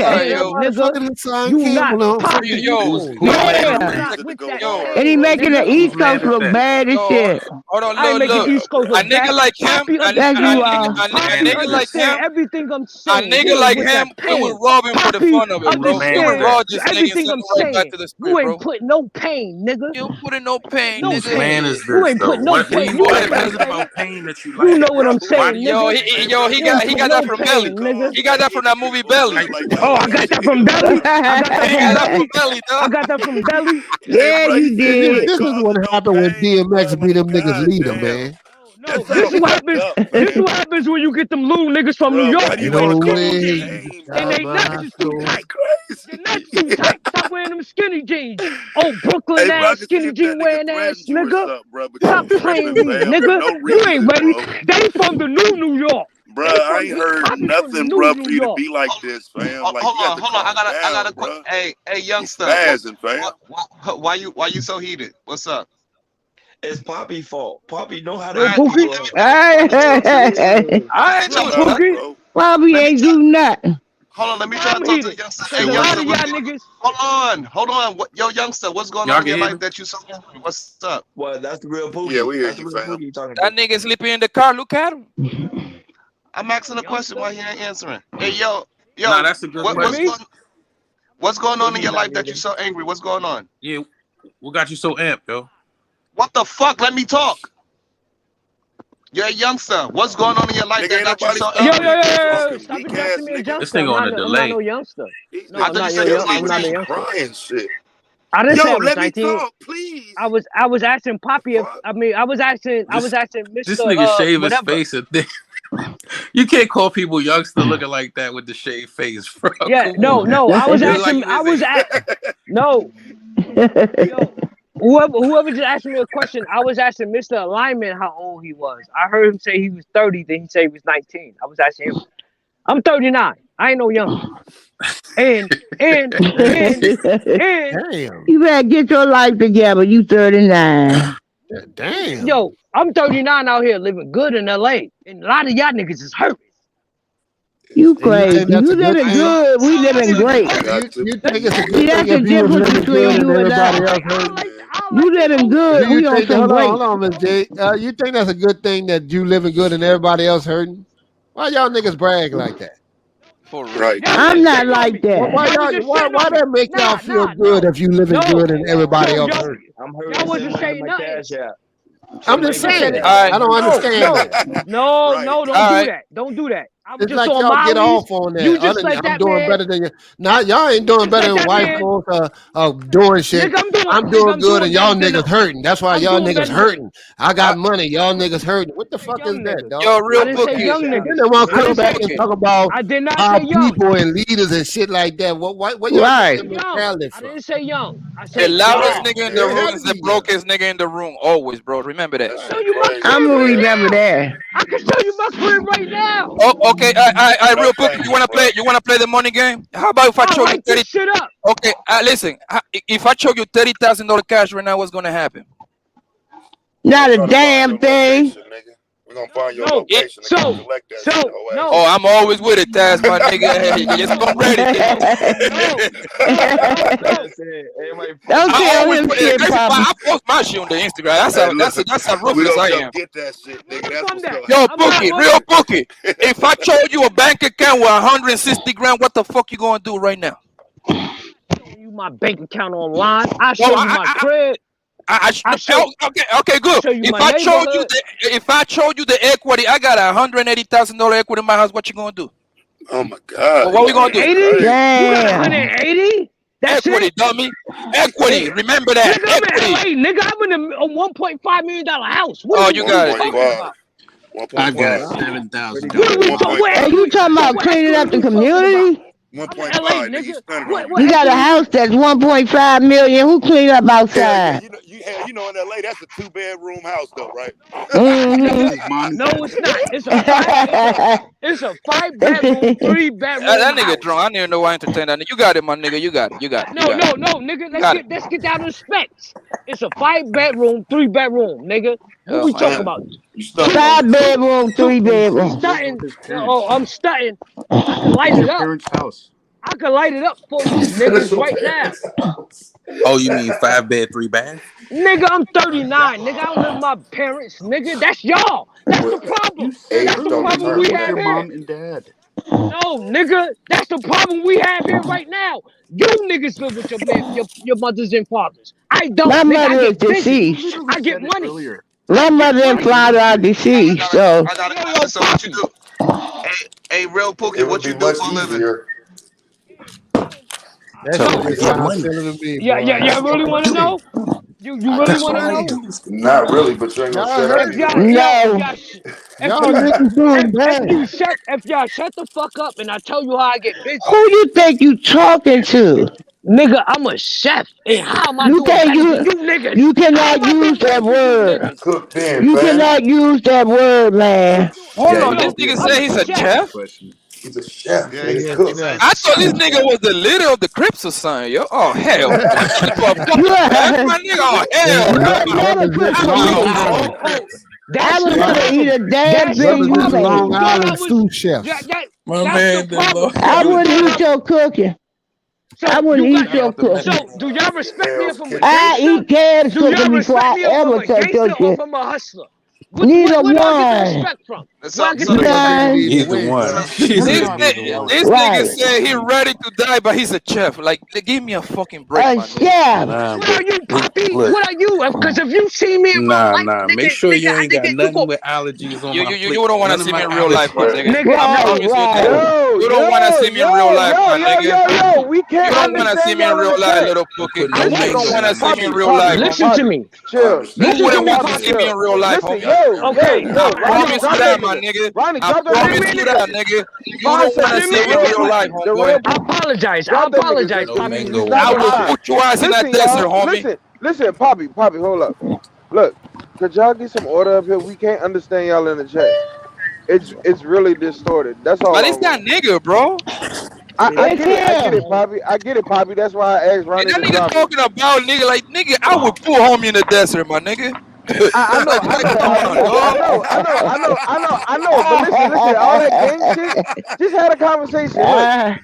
Motherfucking Hassan You Campbell not on Poppy. fucking Yo, YouTube. Yeah. And he making the East Coast look bad as shit. Hold on, I ain't making East Coast a look bad. nigga like him, Poppy That's you are. nigga like him, everything I'm a saying. nigga like him, we would rob him for the fun of it, bro. We would rob this nigga and everything send I'm him right back saying. to the You street, ain't bro. putting no pain pain, nigga. You don't put in no pain, No Whose nigga. man is You this ain't though? put no What pain. is You what ain't is put it pain. about pain that you You like? know what I'm Why saying, do Yo, nigga. he You got ain't put that no from pain, Belly. nigga. He got that from that movie Belly. Like Oh, y'all I ain't got that shit. from Belly. I got that He from got that from Belly. Belly, I dog. got that from Belly. Yeah, bro, you he said you did. ain't This is what causing no happened when pain, bro. DMX be Like, them niggas god leader, damn. man. That No, sound this is what fucked happens. up, This is fam. what happens when you get them little niggas from New Bro, why York. do you You want ain't to cool. cause way. pain, And bro? they nuts is too tight. Crazy. Your nuts too tight. Stop wearing them skinny jeans. Oh, Brooklyn Hey, bro, I ass can see skinny if jean that nigga wearing ass threatened you or nigga. something, bro. But Stop you playing tripping, me, fam, for nigga. no You ain't reason, ready. bro. They from the New York. Bro, They I from ain't heard Poppy from the nothing, bro, for New you to York. be like this, fam. Like, Hold you got on, to hold on. calm I got a down, quick. bro. Hey, You youngster. spazzing, fam. Why you so heated? What's up? It's Poppy fault. Poppy know how to Yo, hit Pookie. people up. I ain't Yo, doing Chill out, nothing. Pookie. bro. Bobby ain't do nothing. Hold on, let me Why try to I'm talk to the heated? youngster. Because Hey, a lot youngster, of y'all niggas. hold on. Yo, youngster, what's going Y'all on in can your hear life me? that you so angry? What's up? Well, that's the real Pookie. Yeah, we hear That's the you, real fam. Pookie you talking That to. nigga sleeping in the car. Look at him. I'm asking Yo, a question youngster. while he ain't answering. Hey, yo, Nah, that's a good what, With question. what's going on in Pookie your back, life that you nigga. so angry? What's going on? Yeah, what got you so amped, yo? What the fuck? Let me talk. You're a youngster. What's going on in your life Nigga, that ain't got you nobody so Yo, stopping angry? you from Stop talking, weak addressing ass me as nigga. This youngster. nigga on a I'm not no delay. youngster. These No, I I'm niggas thought you not said you was silly, I'm not a man, 19. youngster. crying shit. I didn't say Yo, I was let me 19. talk, please. I was asking Poppy if Fuck. I was asking This Mr. nigga shave his Whatever. face and think you can't call people youngster looking like that with the shaved face, bro. Yeah, Come on. no. I was You look like asking. you I was was at no. Yo, whoever just asked me a question, I was asking Mr. Alignment how old he was. I heard him say he was 30, then he said he was 19. I was asking him. I'm 39. I ain't no younger. And Damn. You better get your life together. You 39. Damn. yo, I'm 39 out here living good in LA, and a lot of y'all niggas is hurt. You And you crazy. think that's You a good living thing? good. We living great. Got to. You think it's a See, good that's thing the if you was difference living between good and you and everybody us. else hurting? You living Do good. you We on think that, some hold great. on, Miss J. You think that's a good thing that you living good and everybody else hurting? Why y'all niggas brag like that? For real. Right. I'm not like that. Why that make y'all feel good if you living good and everybody else hurting? I'm Y'all hurting. Send wasn't money to saying my nothing. cash app. I'm Y'all just wasn't saying. saying All right. I don't understand that. No, Right. don't All do right. that. Don't do that. I was It's just like on y'all get Molly's. off on You that. just let I'm that doing man. better than you. Now y'all ain't doing Just better let than that white man. folks doing shit. Nigga, I'm doing good doing and y'all better than niggas them. hurting. That's why I'm y'all doing niggas better than hurting. I Uh, got money. Y'all niggas hurting. What the fuck is young that, niggas. dog? yo, I real didn't say Pookie. young And niggas. then they want to I come didn't back say. and Pookie. talk about I did not our say young. people and leaders and shit like that. Where y'all Right. get that Young. mentality I from? didn't say young. I The said loudest y'all. nigga in You the ain't room have is to the be young. brokest nigga in the room. Always, bro. Remember that. I can show you my crib I'm gonna right remember now. that. I can show you my crib right now. Oh, okay. I No, real Pookie. thank You you, wanna bro. play the money game? How about if I I show you light 30? this shit up. Okay. Listen. If I show you $30,000 cash right now, what's gonna happen? We're Not gonna a try to find damn your thing. location, nigga. We're gonna find your No. It, location and come collect that shit, hoe ass oh, nigga. I'm always with it, Taz, my nigga. Hey, just come ready. That's it. Everybody Don't I tell always him put shit, it. Poppy. I post my shit on the Instagram. Hey, look, That's how we ruthless gonna I come am. get that shit, nigga. That's From what's that. gonna Yo, I'm not Pookie, real listen. Pookie. If I showed you a bank account with 160 grand, what the fuck you gonna do right now? Showing you my bank account online. I No, show you my crib. Okay, good. show you If my I showed you neighborhood. the equity, I got $180,000 equity in my house. What you gonna do? Oh my god, Well, what we gonna do? 180? You got Damn. 180? That's Equity, it? dummy. Equity. Remember that. Nigga, I'm Equity. in LA. Nigga, I'm in a $1.5 million house. What Oh, are you we got it. talking 1.5. about? I got 1.5. $7,000 What are we talking? 1.5. What And you equity? talking about What cleaning equity up the we talking about? community? I'm in LA, 1.5, nigga. You nigga. spending What on what You got a equity house that's 1.5 million. Who clean up hell yeah. outside? You know in LA that's a 2-bedroom house though, right? Mm-hmm. His mom and No, dad. it's not. It's a 5-bedroom, 3-bedroom That nigga house. drunk. I don't even know why I entertain that. You got it, my nigga. You got it. You got it. You No, got it. nigga. You got it. Let's get down to the specs. It's a 5-bedroom, 3-bedroom, nigga. What Oh we my talking god. about? You stumping on 5 us, nigga. bedroom, 3 bedroom. Lives with his Stunting. parents. Oh, I'm stunting. I can light It's it your up. parents' house. I can light it up for you niggas right now. Oh, you mean 5 bed, 3 bath? Nigga, I'm 39. Nigga, I don't live with my parents. Nigga, that's y'all. That's the You problem. said That's Age the don't earlier you problem live we determine, with have your nigga. here. mom and dad. No, nigga, that's the problem we have here right now. You niggas live with your mothers and fathers. I don't. My Nigga, I mother is get busy. deceased. I get money. My mother and father are deceased. So I got a question. So what you do? Hey, real Pookie, what you do for a living? That shit just sounds silly to me, Yeah, boy. yeah, really want to know? You really want to know? Not really, but you ain't gonna shut up. If y'all shut the fuck up and I tell you how I get busy. who you think you talking to? Nigga, I'm a chef. And how am I You doing better can't than use. you niggas? You cannot use that word. Cook then, You fam. cannot use that word, man. Hold on, this nigga say he's a chef? He's a chef. Yeah, He's a yeah, cook. I thought this nigga was the leader of the Crips or something, yo. Oh, hell. My nigga, oh, hell. I was gonna eat a damn thing you Brothers is made. Long Island sous chefs. My man, I wouldn't eat your cooking. I wouldn't eat your cooking. So, do y'all respect me if I'm a I gangster? eat Cam's Do y'all cooking before respect I me if I'm ever a touch your gangster or if shit. I'm a hustler? Neither Where do I get the one. respect from? So, Where I get so the respect? Either one. This nigga said he ready to die, but he's a chef. Like, give me a fucking break, A my nigga. chef. Nah, What are but you, Poppy? look, What are you? Because if you see me in real nah. life, Make nigga, sure you I ain't got think you nothing go. with allergies on my plate. You don't want to None of see me my in real life, my allergies. nigga. Nigga, I no, promise you, right. nigga. You don't want to see me in real life, my nigga. We You can't don't want to see understand me in y'all in real the life, chat. little Pookie. Put no You mango don't want to in see my me in food. real life, Listen homie. to me. Chill. You Listen to wouldn't me, want to Poppy. see me in real life, Listen, homie. Okay. I promise you that, my nigga. I promise you that, nigga. You don't want to see me in real life, homeboy. I apologize. I Drop that nigga, apologize, No Justin. Poppy. mango Not I on the will time. put your ass in that Listen, desert, y'all. homie. Listen, Poppy, hold up. Look, could y'all get some order up here? We can't understand y'all in the chat. It's really distorted. That's all But I it's that want. nigga, bro. I It's get him. it, Poppy. I get it, Poppy. That's why I asked And Ronnie that to nigga drop it. talking about nigga like nigga, I would put homie in the desert, my nigga. I know, Come on, dog. But listen, all that gang shit, just had a conversation.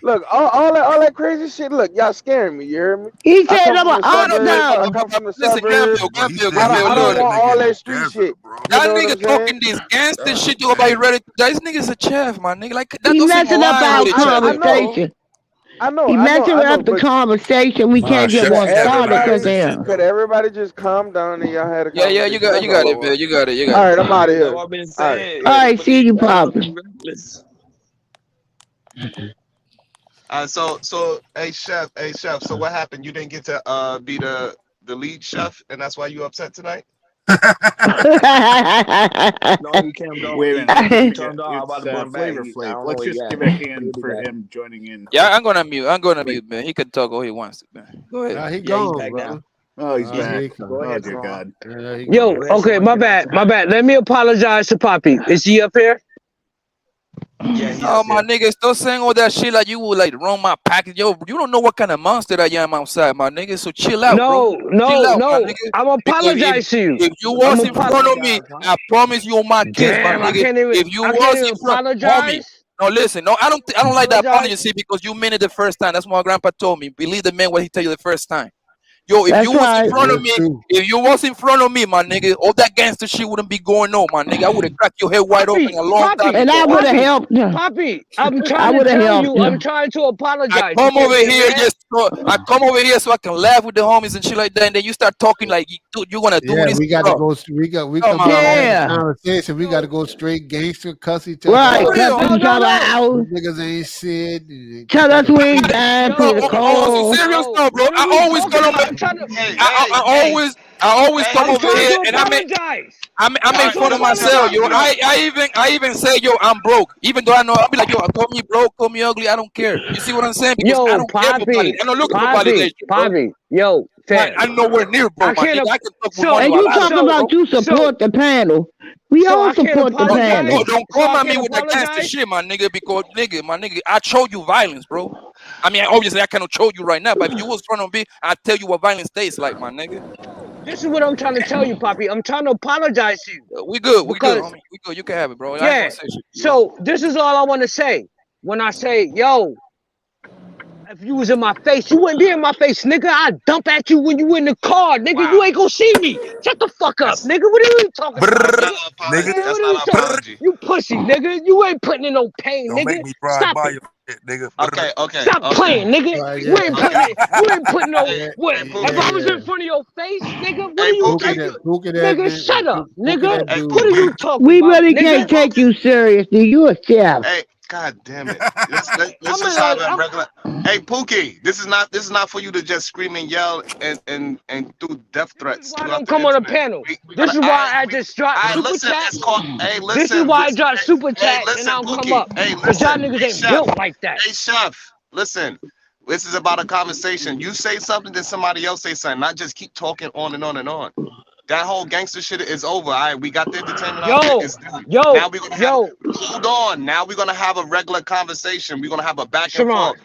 Look, all that crazy shit. Look, y'all scaring me. You hear me? He I said come I'm from an the suburbs. I underdog. come from the Listen, suburbs. I don't look. want all that street shit. You That know what nigga I'm saying? talking this gangster shit to about ready to die. This nigga's a chef, my nigga. Like that He doesn't messing up align our with each other, bro. conversation. He messing up the But conversation. We can't get could one started because of him. everybody just calm down and y'all had a Yeah, conversation? you got That's it, all I man. want. You got it. All right, I'm out of here. I've been All right. saying. All right, see you, Poppy. So hey chef, so what happened? You didn't get to be the lead chef, and that's why you upset tonight? No, he came down. Wait a He minute. turned on. I'm about It's to bring back. Flavor I Flav. don't know Let's where he just at. give a hand for him joining in. Yeah, I'm gonna mute, man. He can talk all he wants to, man. Go ahead. Nah, he Yeah, he's gone, back brother. now. Oh, he's Nah, back. he come. Go Oh, ahead, dear Sean. God. Yeah, he Yo, gone. okay, my bad. Let me apologize to Poppy. Is he up here? Yeah, he No, up my here. nigga, stop saying all that shit like you would like run my package. Yo, you don't know what kind of monster I am outside, my nigga. So chill out, bro. Chill out, my nigga. I'm Because apologize to you. if you was in front of me, I promise you on my kids, my Damn, I nigga. can't even. If you I was can't in even front, homie. apologize. No, listen. No, I don't like that apology, Apologize. see, because you meant it the first time. That's what my grandpa told me. Believe the man what he tell you the first time. Yo, if That's you was in right. front of me, my nigga, all that gangster shit wouldn't be going on, my nigga. I would have cracked your head wide open a long time And I ago. would have helped him. Poppy, I'm I trying to would have tell helped you. him. I'm trying to apologize. I come over here I come over here so I can laugh with the homies and shit like that, and then you start talking like you gonna do Yeah, this. we got to bro. go. We Come come here on, and have homie. a conversation. We got to go straight gangster, cuss each other Right, out. cuss each other out. These niggas ain't shit. Tell us we ain't dying to the On some cold. serious note, bro. I always come over. I always come over here and I make fun of myself, yo. I even say, yo, I'm broke. Even though I know, I'll be like, yo, call me broke, call me ugly. I don't care. You see what I'm saying? Because I don't care for validation. I don't look for validation, bro. Poppy, yo, fam. I'm nowhere near broke, my nigga. I can talk with money. And you talking about you support the panel. We all support the panel. Don't come at me with that gangster shit, my nigga, because my nigga, I showed you violence, bro. I mean, obviously I cannot show you right now, but if you was trying to be, I'd tell you what violence tastes like, my nigga. This is what I'm trying to tell you, Poppy. I'm trying to apologize to you. We good, Because- homie. We good. You can have it, bro. I ain't Yeah. gonna say shit. So this is all I want to say. When I say, yo, If you was in my face, you wouldn't be in my face, nigga. I'd dump at you when you in the car, nigga. You ain't gonna see me. Shut the fuck up, nigga. What are you talking about, nigga? That's What are not you an talking? apology. You pussy, nigga. You ain't putting in no pain, Don't nigga. make me drive Stop by it. your shit, nigga. Okay. Stop playing, nigga. Right, You ain't putting it. You ain't putting no. Hey, What? hey, If Pookie. I was in front of your face, nigga, what Hey, are you? Pookie. Pookie that Nigga, nigga. shut up, Pookie nigga. that Hey, dude. What are you Pookie. talking We about, really nigga? can't take you seriously. You a chef. Hey, god damn it. Let's I'm just in have a. a regular. Hey, Pookie, this is not for you to just scream and yell and do death This threats is why I throughout don't the come on a internet. panel. We This gonna. is why I just dropped I super listen. chat. It's called. Hey, listen. This is why I listen, dropped super hey, chat and listen, I don't come Pookie. up. Hey, Cause y'all listen. niggas Hey, ain't chef. built like that. Hey, chef. Listen. This is about a conversation. You say something, then somebody else say something. Not just keep talking on and on and on. That whole gangster shit is over. All right, we got the entertainment out there. It's done. Now we're gonna have. Hold on. Now we're gonna have a regular conversation. We're gonna have a back and Sharon. forth.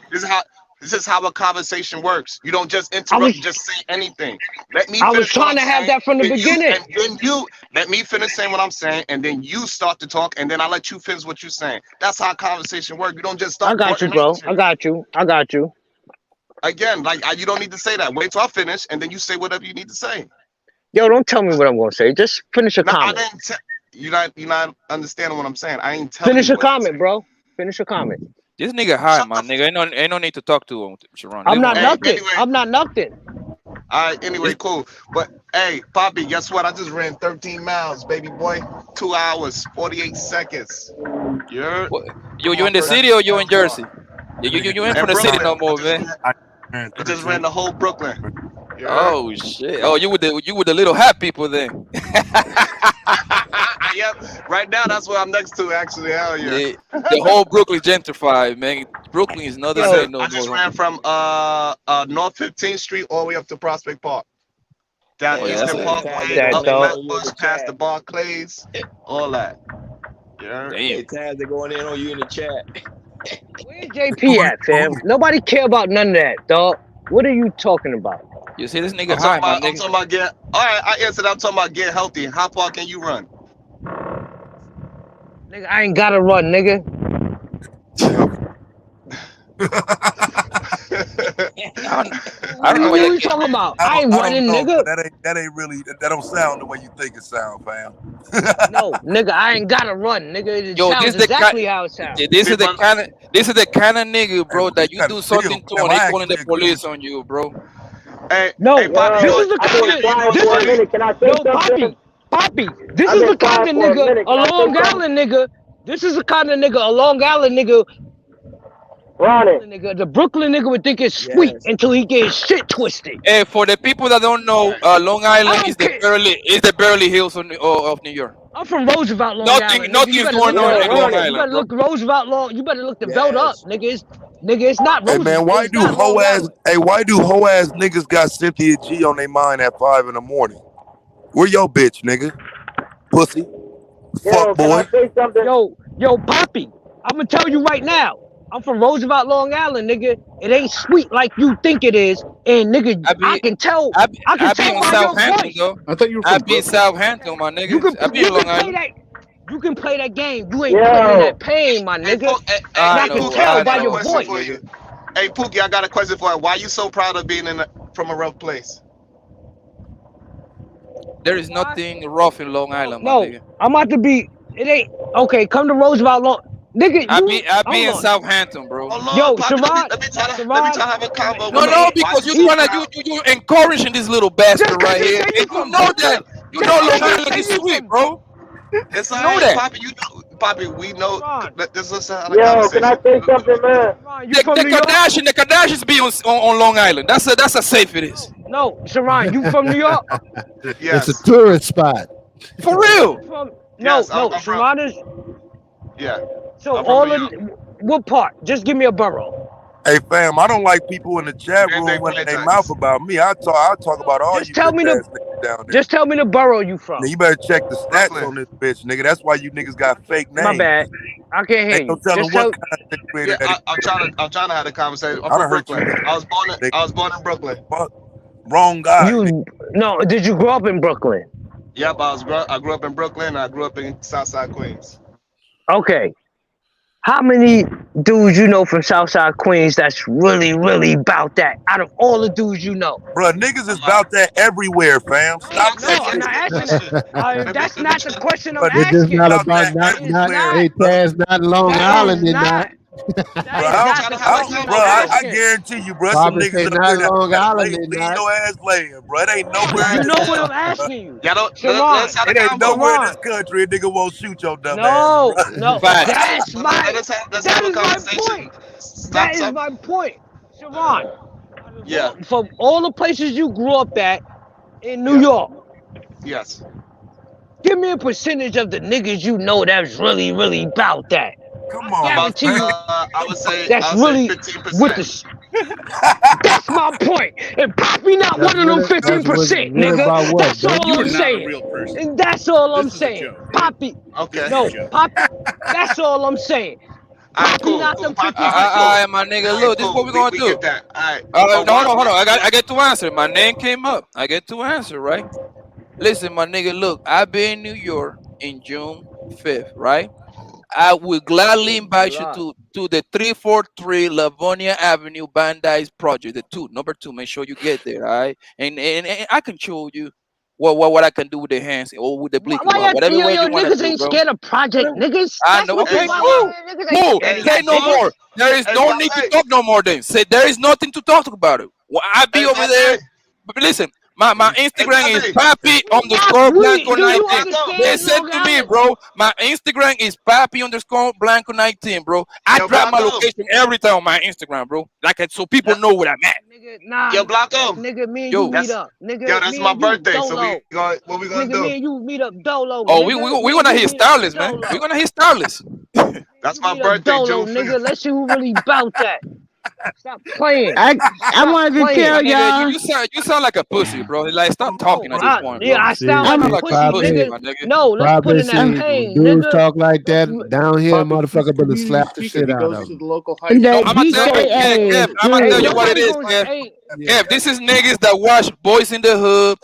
This is how a conversation works. You don't just interrupt. Just say anything. Let me. I was finish what trying I'm to have saying, that from the and beginning. and then you let me finish saying what I'm saying, and then you start to talk, and then I let you finish what you're saying. That's how conversation works. You don't just start. I got you, blurting bro. out shit. I got you. I got you. Again, like you don't need to say that. Wait till I finish, and then you say whatever you need to say. Yo, don't tell me what I'm gonna say. Just finish your No, I comment. didn't. You're not understanding what I'm saying. I ain't telling Finish you your what to comment, bro. Finish your comment. This nigga high, my nigga. Ain't no need to talk to him, Sharon. I'm Leave not him alone. nothing. I'm not nothing. All right, anyway, cool. But hey, Poppy, guess what? I just ran 13 miles, baby boy. 2 hours, 48 seconds. You're You in the city or you in Jersey? You ain't from the city no more, man. I just ran the whole Brooklyn. Oh shit! Oh, you with the little hat people then? Yep. Right now, that's what I'm next to. Actually, hell yeah. Yeah, the whole Brooklyn gentrified, man. Brooklyn is not the same no I just more. ran from North 15th Street all the way up to Prospect Park. Down Oh, yeah, Eastern that's Parkway, That up dog. Flatbush, past the Barclays, all that. Yeah. Hey, Taz, they're going in on you in the chat. Where's JP at, fam? Nobody care about none of that, dog. What are you talking about? You see this nigga I'm high, talking my about, I'm nigga. talking about get. All right, I answered. I'm talking about get healthy. How far can you run? Nigga, I ain't gotta run, nigga. I don't know What why are you talking about? I ain't I don't running, know, nigga. but that ain't really that don't sound the way you think it sound, fam. No, nigga, I ain't gotta run, nigga. It Yo, sounds exactly how it sounds. this is the kind of nigga, bro, that you do something to and they calling the police on you, bro. Hey, No, hey, Poppy, this is the I've kind been of quiet this for a is minute. Can I say yo, something? Poppy. This I've is been the kind quiet of for a nigga, minute. a Can I say Long something? Island nigga. This is the kind of nigga, a Long Island nigga. Ronnie. The Brooklyn nigga would think it's sweet until he gets shit twisted. Hey, for the people that don't know, Long Island is the Beverly Hills of New York. I'm from Roosevelt, Long Island. Nigga. You Nothing's better going look on at in Long You Island, better bro. look Roosevelt Long. You better look the belt up, nigga. It's not Hey Roosevelt. man, why It's do not hoe Long ass Island. niggas got Cynthia G on their mind at 5 in the morning? Where your bitch, nigga? Pussy. Fuck Can I boy. say something? Yo, Poppy. I'm gonna tell you right now. I'm from Roosevelt, Long Island, nigga. It ain't sweet like you think it is, and nigga, I can tell I be by in your Southampton, voice. though. I thought you were I from be in Brooklyn. Southampton, my You nigga. I be in Long can play Island. that. You can play that game. You ain't putting in that pain, my nigga. And I can Pookie, tell I by got a your question voice. for you. Hey, Pookie, I got a question for you. Why you so proud of being from a rough place? There is nothing rough in Long Island, my No, nigga. I'm about to be. It ain't okay. Come to Roosevelt, Long, nigga. I be in hold on. Southampton, bro. Yo, Poppy, Sherrod, let me try to have a convo No, with him. Why because you so proud? you encouraging this little bastard right here, and you know that Long Island is sweet, bro. It's You all know right, that. Poppy. Poppy, we know. Let's listen to the Yo, can I conversation. say something, man? The Kardashians be on Long Island. That's how safe it is. No, Sharon, you from New York? It's a tourist spot. For real. No, Yes, I'm from. Sharon is. Yeah. So I'm from all New of what part? Just give me a borough. Hey fam, I don't like people in the chat room running their mouth about me. I talk about all Just you tell bitch me ass niggas down there. Just tell me the borough you from. Now you better check the stats on this bitch, nigga. That's why you niggas got fake names. My bad. I can't hear Ain't no you. telling Just what tell. content creator Yeah, that I'm trying to have a conversation. I'm I from done hurt you Brooklyn. niggas. I was born in Brooklyn. Fuck. Wrong guy. No, did you grow up in Brooklyn? Yep, I grew up in Brooklyn. I grew up in Southside Queens. Okay. How many dudes you know from Southside Queens that's really, really about that? Out of all the dudes you know, Bro, niggas is about that everywhere, fam. Stop no, I'm not asking that. That's not the question I'm But It's just asking. not about about that not everywhere. hey Taz, not Long That Island is and not. not. Bro, That is not the question I'm I asking. guarantee you, bro, some Barbara say niggas up not there that Long Island leave and not. your ass laying, bro. It ain't nowhere You in know this what I'm country, bro. asking you, Y'all don't Sharon. let's have a It ain't combo. nowhere in this Sharon. country a nigga won't shoot your dumb No, ass, bro. no. Facts. That's my. Let's That have a is my conversation. point. Stop, That is stop. my point, Sharon. Yeah. From all the places you grew up at in New Yeah. York, Yes. give me a percentage of the niggas you know that's really, really about that. Come I on, guarantee you, I would say that's really 15%. with the. That's my point. And Poppy not That's one of them what 15%, what nigga. about what, That's all Dutch? You are I'm not a saying. real person. And that's all I'm This is a saying. joke. Poppy, Okay. no, joke. Poppy. That's all I'm saying. All right, Poppy cool. not Cool. them Poppy, 15%. cool. My nigga, All right, look, this is cool. what we're gonna We do. get that. All right. No, But hold why? on. I get to answer. My name came up. I get to answer, right? Listen, my nigga, look, I'll be in New York in June 5th, right? I will gladly invite you to the 343 Livonia Avenue Bandai's project, number two. Make sure you get there, all right? And I can show you what I can do with the hands or with the blicky Why bar, whatever way you want to niggas do, ain't bro. scared of Project niggas? I That's know. what Okay, why cool. niggas ain't Cool. scared of Say y'all no niggas. more. There is Hey, no bro, need to hey. talk no more. Then say there is nothing to talk about it. Well, I be Hey, over there. But listen, my Instagram is Pappy Doc, Blanco do you 19. They understand said Long to me, Island? bro, my Instagram is Pappy Blanco 19, bro. I Yo, drop my Blanco. location every time on my Instagram, bro. So people know where I'm at. Nigga, nah, Yo, Blanco. nigga, me and Yo. you meet up. Nigga, Yo, that's me my and you birthday. So dolo. what we gonna Nigga, do? me and you meet up dolo. Oh, Nigga, we me and gonna you hit meet up Starless, man. dolo. We gonna hit Starless. That's You my meet up birthday, dolo, June nigga. 5th. Let's see who really bout that. Stop playing. I Stop wanted to playing. tell My nigga, y'all. you sound like a pussy, bro. Like, stop talking at this point, Yeah, bro. I sound See, like You sound a like pussy, a pussy, nigga. my nigga. No, let's put Barbara in that see pain, dudes nigga. talk like that down here, Bobby, he's motherfucker, a better community slap the speaker. shit He out goes of to him. the local high The school. I'm gonna tell you, DKA I'm gonna tell you what it Nobody is, gonna Kev. ain't Kev, this is niggas that watch Boys in the Hood,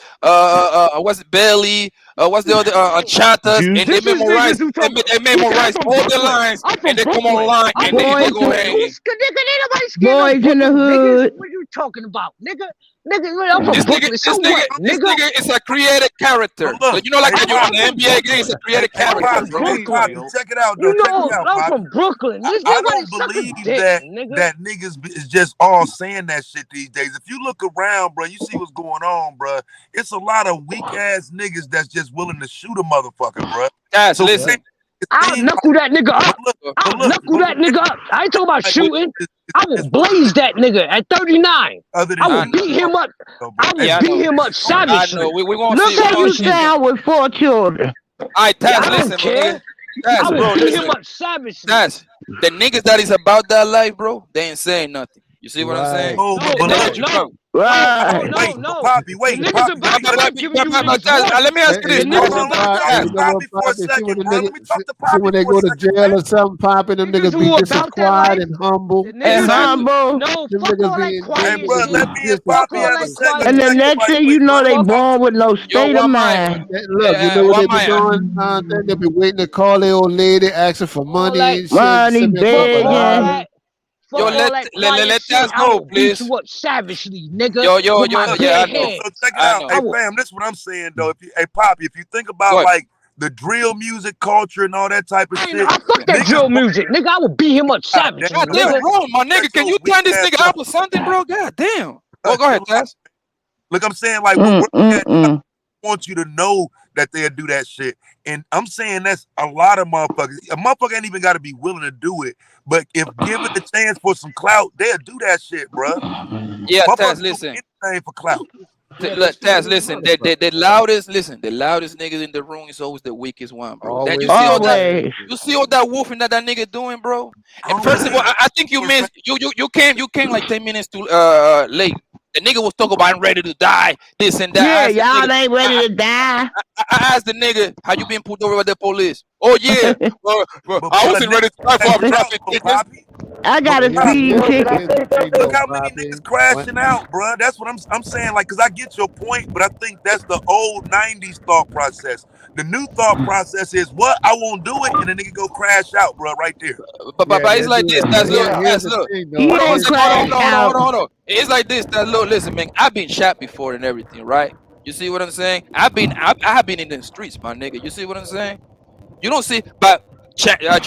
what's it, Belly, what's the other, Chatas, and they This is memorize, niggas who talk. they He said I'm memorize from all the Brooklyn. lines, I'm and from they come Brooklyn. online I'm and from they Boys Brooklyn. go, hey, Who's nigga? Ain't nobody scared Boys of in the Brooklyn, niggas. hood. What you talking about, nigga? Nigga, I'm from this Brooklyn. So what, nigga nigga? is a created character. But look, You know, like hey, when you're on Poppy, the NBA game, it's a created hey, I'm character, from Poppy, bro. hey, Poppy, Brooklyn. check it out, You though. Check me know out, I'm Poppy. from Brooklyn. This I nobody don't suck a believe dick, that nigga. niggas is just all saying that shit these days. If you look around, bro, you see what's going on, bro. It's a lot of weak ass niggas that's just willing to shoot a motherfucker, bro. Guys, So listen. I'll knuckle that nigga up. I'll knuckle that nigga up. I ain't talking about shooting. I will blaze that nigga at 39. Other I than will beat him up. I will Yeah, I beat know. him up I savagely. know. We gonna Look see. We how gonna you see. sound with 4 children. All right, Yeah, Taz, I don't listen, my care. nigga. Taz, I will bro, beat listen. him up savagely. Taz, the niggas that is about that life, bro, they ain't saying nothing. You see what I'm saying? Oh, No, but They look, let you know. Right. wait, no. Poppy, The wait, niggas Poppy, about let me, that giving you niggas Taz, warning. let me ask you this, The bro. hold niggas on, let me about talk that. to You know Poppy what, for a Poppy? See when second, the bro. Let nigga, me talk to see Poppy when they for a go to second, jail man. or something, Poppy, them Niggas niggas be who just as about that quiet life. and humble. The And niggas humble. no, Them fuck all niggas that be, quiet Hey, bro, shit. let me and Fuck Poppy all have a that segment. quiet And the Check shit. it next right thing quick, you know, bro. they Fuck all. born with no Yo, state of one mic. mind. look, you know what they One be mic. doing? They be waiting to call their old lady, asking for All money that. and shit. Money Send me a Fuck couple of all begging. dollars. that. Yo, Fuck all that quiet let shit. Taz I go, will beat please. you up savagely, nigga, Yo, with my yeah, I bare know. hands. So check it I out. know. I Hey, will. fam, this is what I'm saying, though. Hey, Poppy, if you think about, What? like, the drill music culture and all that type of shit, I fuck that niggas drill music, nigga. I will beat him up God damn, savagely, God damn, nigga. bro, my nigga, shut can your you weak turn this ass nigga up. up or something, bro? God damn. Go ahead, Chill out. Taz. Look, I'm saying, like, where we at, I Mm-mm-mm. want you to know that they'll do that shit. And I'm saying that's a lot of motherfuckers. A motherfucker ain't even got to be willing to do it. But if given the chance for some clout, they'll do that shit, bro. Yeah, Motherfuckers Taz, do listen. anything for clout. Look, Taz, listen. The loudest niggas in the room is always the weakest one, bro. That Always. Always. you see all that wolfing that nigga doing, bro. And first of all, I think you missed. You came like 10 minutes too late. The nigga was talking about I'm ready to die, this and that. Yeah, I asked the y'all nigga, ain't ready to die. I asked the nigga, how you been pulled over by the police? Oh yeah, But I a wasn't nigga ready to die for that a clout, traffic though, ticket. Poppy. I got a speeding ticket. Look how many niggas crashing out, bro. That's what I'm saying. Like, cause I get your point, but I think that's the old '90s thought process. The new thought process is what I won't do it, and the nigga go crash out, bro, right there. But it's like this. That's look. Hold on. It's like this. That look. Listen, man. I've been shot before and everything, right? You see what I'm saying? I have been in the streets, my nigga. You see what I'm saying? You don't see, but Sharon I've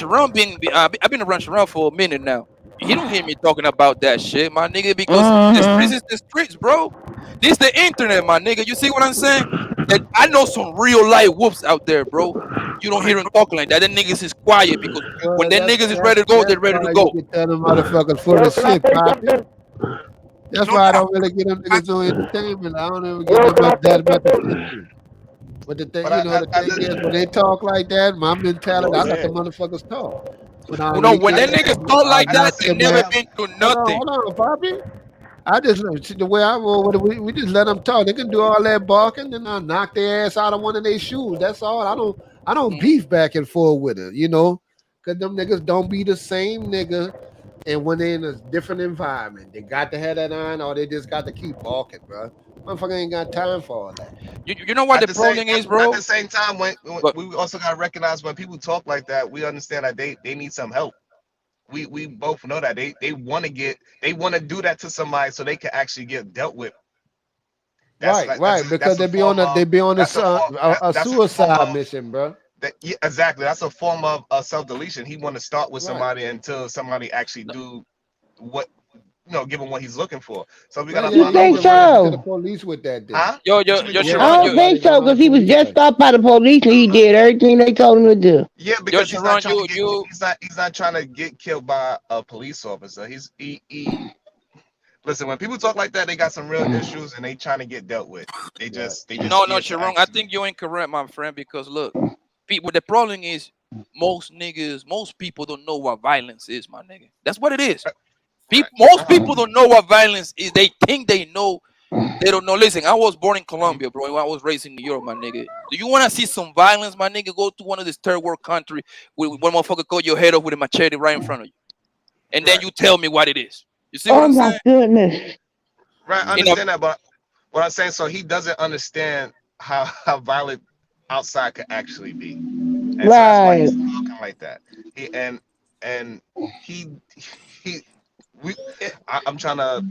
been around Sharon for a minute now. He don't hear me talking about that shit, my nigga, because this is the streets, bro. This the internet, my nigga. You see what I'm saying? That I know some real life whoops out there, bro. You don't hear him talking like that. That niggas is quiet because when that niggas is ready to go, they're ready to go. Tell them motherfuckers full of shit, Poppy. That's why I don't really get them niggas no entertainment. I don't ever get them about that about the But the thing, the thing is, when they talk like that, my mentality, I let the motherfuckers talk. When that niggas talk like that, they never been through nothing. Hold on, Poppy. I just the way I roll with it, we just let them talk. They can do all that barking, and I knock their ass out of one of their shoes. That's all. I don't beef back and forth with it, because them niggas don't be the same nigga. And when they're in a different environment, they got to have that on, or they just got to keep barking, bro. Motherfucker ain't got time for all that. You know what the problem is, bro? At the same time, when we also gotta recognize when people talk like that, we understand that they need some help. We both know that they want to do that to somebody so they can actually get dealt with. Right, because they be on a suicide mission, bro. Yeah, exactly. That's a form of self-deletion. He want to start with somebody until somebody actually do what, give him what he's looking for. So we gotta think so. The police with that. Huh? Yo, I don't think so, because he was just stopped by the police and he did everything they told him to do. Yeah, because he's not trying to get killed by a police officer. Listen, when people talk like that, they got some real issues and they trying to get dealt with. They just No, Sharon, I think you're incorrect, my friend, because look, people, the problem is most people don't know what violence is, my nigga. That's what it is. Most people don't know what violence is. They think they know. They don't know. Listen, I was born in Colombia, bro. I was raised in New York, my nigga. Do you want to see some violence, my nigga? Go to one of these third world country where one motherfucker cut your head off with a machete right in front of you. And then you tell me what it is. You see what I'm saying? Oh, my goodness. Right, I understand that, but what I'm saying, so he doesn't understand how violent outside could actually be. And so that's why he's talking like that. I'm trying to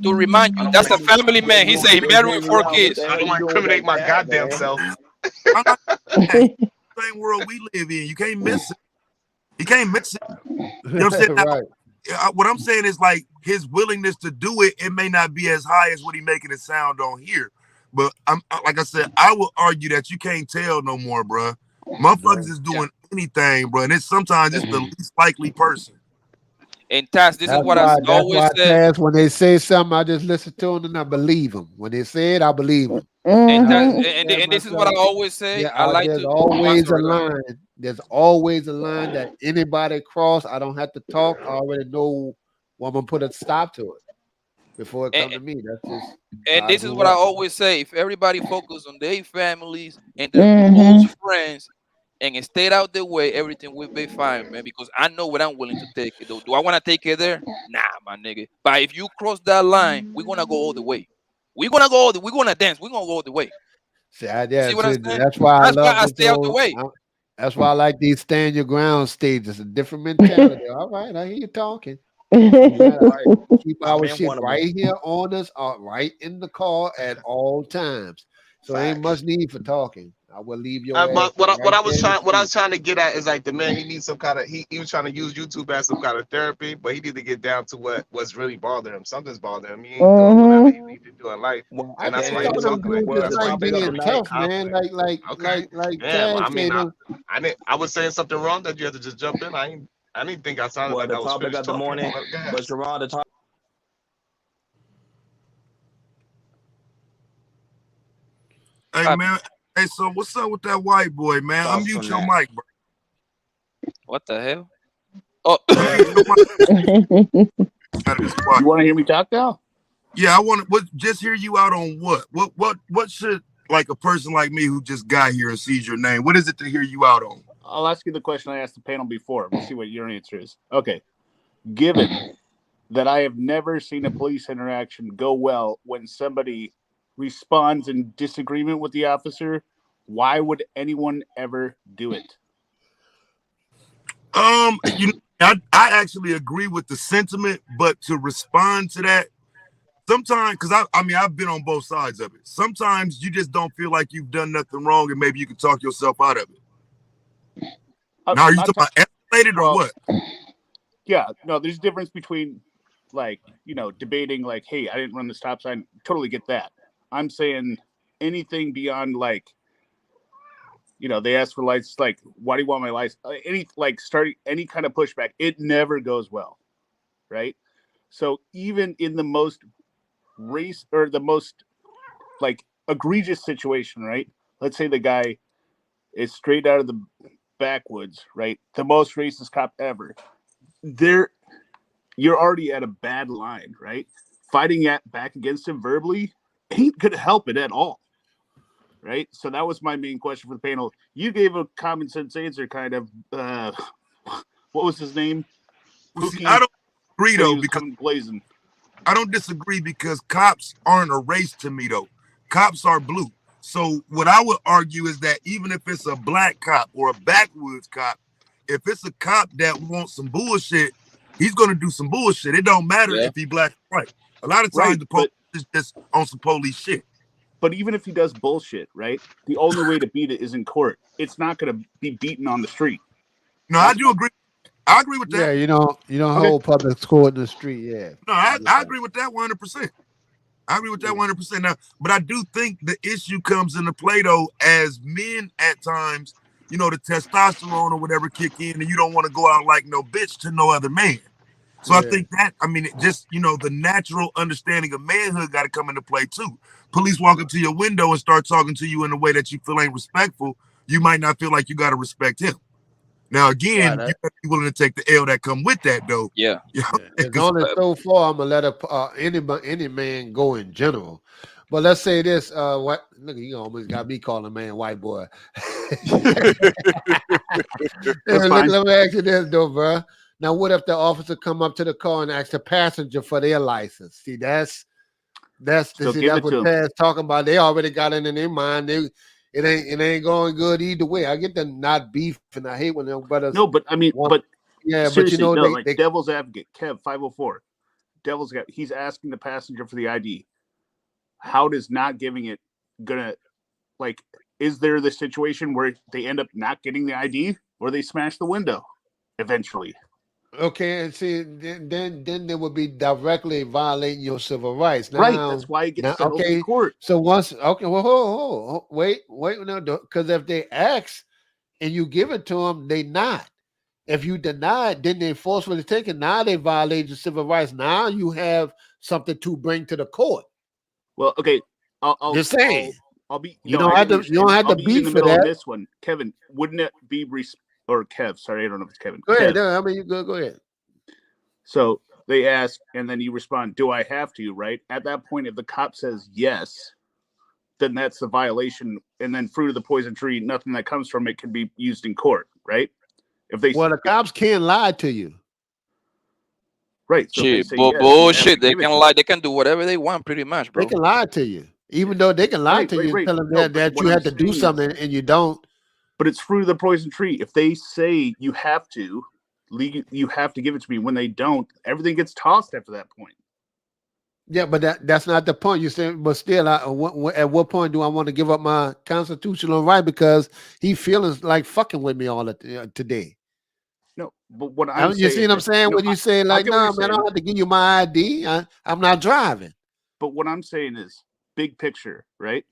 remind you, that's a family man. He said he married with 4 kids. I don't want to incriminate my goddamn self. Same world we live in. You can't miss it. You can't mix it. You know what I'm saying? Right. What I'm saying is like his willingness to do it. It may not be as high as what he making it sound on here, but like I said, I will argue that you can't tell no more, bro. Motherfuckers is doing anything, bro, and sometimes it's the least likely person. And Taz, this is what I always say. When they say something, I just listen to them and I believe them. When they say it, I believe them. And this is what I always say. There's always a line. There's always a line that anybody cross. I don't have to talk. I already know when I'm gonna put a stop to it before it comes to me. That's just. And this is what I always say: if everybody focus on their families and their close friends, and stay out their way, everything will be fine, man. Because I know what I'm willing to take it. Do I want to take it there? Nah, my nigga. But if you cross that line, we're gonna go all the way. We're gonna dance. We're gonna go all the way. See what I'm saying? That's why I stay out the way. That's why I like these stand your ground stages. A different mentality. All right, I hear you talking. Keep our shit right here on us, right in the car at all times. So ain't much need for talking. I will leave your. What I was trying to get at is like the man. He needs some kind of. He was trying to use YouTube as some kind of therapy, but he need to get down to what's really bothering him. Something's bothering him. He ain't doing whatever he needs to do in life, and that's why he's talking like being tough, man. Like. I was saying something wrong that you had to just jump in. I didn't think I sounded like I was finished talking. Morning, but Gerard, the top. Hey man, hey, so what's up with that white boy, man? Unmute your mic, bro. What the hell? Oh, you want to hear me talk now? Yeah, I want to just hear you out on what should like a person like me who just got here and sees your name. What is it to hear you out on? I'll ask you the question I asked the panel before. We'll see what your answer is. Okay. given that I have never seen a police interaction go well when somebody responds in disagreement with the officer, why would anyone ever do it? I actually agree with the sentiment, but to respond to that, sometimes, because I've been on both sides of it. Sometimes you just don't feel like you've done nothing wrong, and maybe you can talk yourself out of it. Now, are you talking about escalated or what? Yeah, no, there's a difference between, like, debating, like, hey, I didn't run the stop sign. Totally get that. I'm saying anything beyond, like, they ask for lights, like, why do you want my lights? Starting any kind of pushback, it never goes well, right? So even in the most like egregious situation, right? Let's say the guy is straight out of the backwoods, right? The most racist cop ever. You're already at a bad line, right? Fighting back against him verbally ain't gonna help it at all. Right? So that was my main question for the panel. You gave a common sense answer, kind of. What was his name? See, I don't agree though, because blazing. I don't disagree because cops aren't a race to me though. Cops are blue. So what I would argue is that even if it's a black cop or a backwoods cop, if it's a cop that wants some bullshit, he's gonna do some bullshit. It don't matter if he black or white. A lot of times the police is just on some police shit. But even if he does bullshit, right? The only way to beat it is in court. It's not going to be beaten on the street. No, I do agree. I agree with that. Yeah, you don't hold public school in the street. Yeah. No, I agree with that 100%. I agree with that 100%. Now, but I do think the issue comes into play though, as men at times, the testosterone or whatever kick in, and you don't want to go out like no bitch to no other man. So I think that, it just, the natural understanding of manhood got to come into play too. Police walk up to your window and start talking to you in a way that you feel ain't respectful. You might not feel like you got to respect him. Now, again, you got to be willing to take the L that come with that, though. Yeah. It's only so far I'm going to let any man go in general. But let's say this, look, you almost got me calling a man white boy. Let me ask you this, though, bro. Now, what if the officer come up to the car and ask the passenger for their license? See, that's what Tad's talking about. They already got it in their mind. It ain't going good either way. I get them not beef, and I hate when their brothers. No, but yeah, but devil's advocate, Kev 504, devil's advocate. He's asking the passenger for the ID. How does not giving it gonna Is there the situation where they end up not getting the ID, or they smash the window eventually? Okay, and see, then they would be directly violating your civil rights. Now, right, that's why it gets settled in court. So once, well, wait, no, because if they ask and you give it to them, they not. If you deny it, then they forcefully take it. Now they violate your civil rights. Now you have something to bring to the court. Well, okay, I'll saying. I'll be. You don't have to beat for that. This one, Kevin, wouldn't it be or Kev? Sorry, I don't know if it's Kevin. Go ahead. Kev. You go ahead. So they ask, and then you respond, "Do I have to?" Right at that point, if the cop says yes, then that's a violation, and then fruit of the poison tree, nothing that comes from it can be used in court, right? The cops can't lie to you. Right. So bullshit. They can lie. They can do whatever they want, pretty much, bro. They can lie to you, even though they can lie to you and tell them that you had to do something and you don't. But it's fruit of the poison tree. If they say you have to give it to me, when they don't, everything gets tossed after that point. Yeah, but that's not the point. You said, but still, at what point do I want to give up my constitutional right because he feeling like fucking with me all today? No, but what I'm saying, you see what I'm saying? When you say like, no, man, I don't have to give you my ID. I'm not driving. But what I'm saying is big picture, right?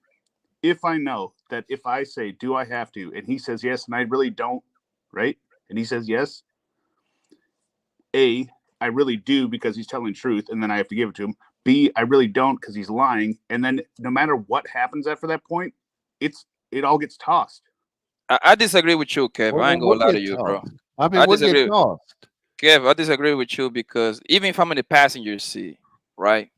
If I know that if I say, do I have to? And he says yes, and I really don't, right? And he says yes. A, I really do because he's telling truth, and then I have to give it to him. B, I really don't because he's lying. And then no matter what happens after that point, it all gets tossed. I disagree with you, Kev. I ain't gonna lie to you, bro. I disagree. Kev, I disagree with you because even if I'm in the passenger seat, right?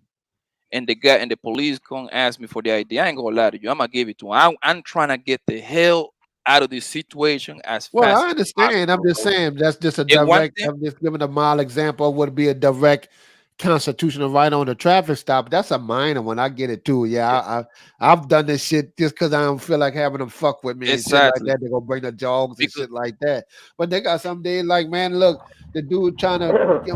And the guy and the police come ask me for the ID, I ain't gonna lie to you. I'm gonna give it to him. I'm trying to get the hell out of this situation as Well, fast I as understand. I'm possible. just saying that's just a And one direct. thing, I'm just giving a mild example of what would be a direct constitutional right on the traffic stop. That's a minor one. I get it too. Yeah, I've done this shit just because I don't feel like having them fuck with me and shit like exactly. that. They're gonna bring the jogs and Because shit like that. But they got some days like, man, look, the dude trying to,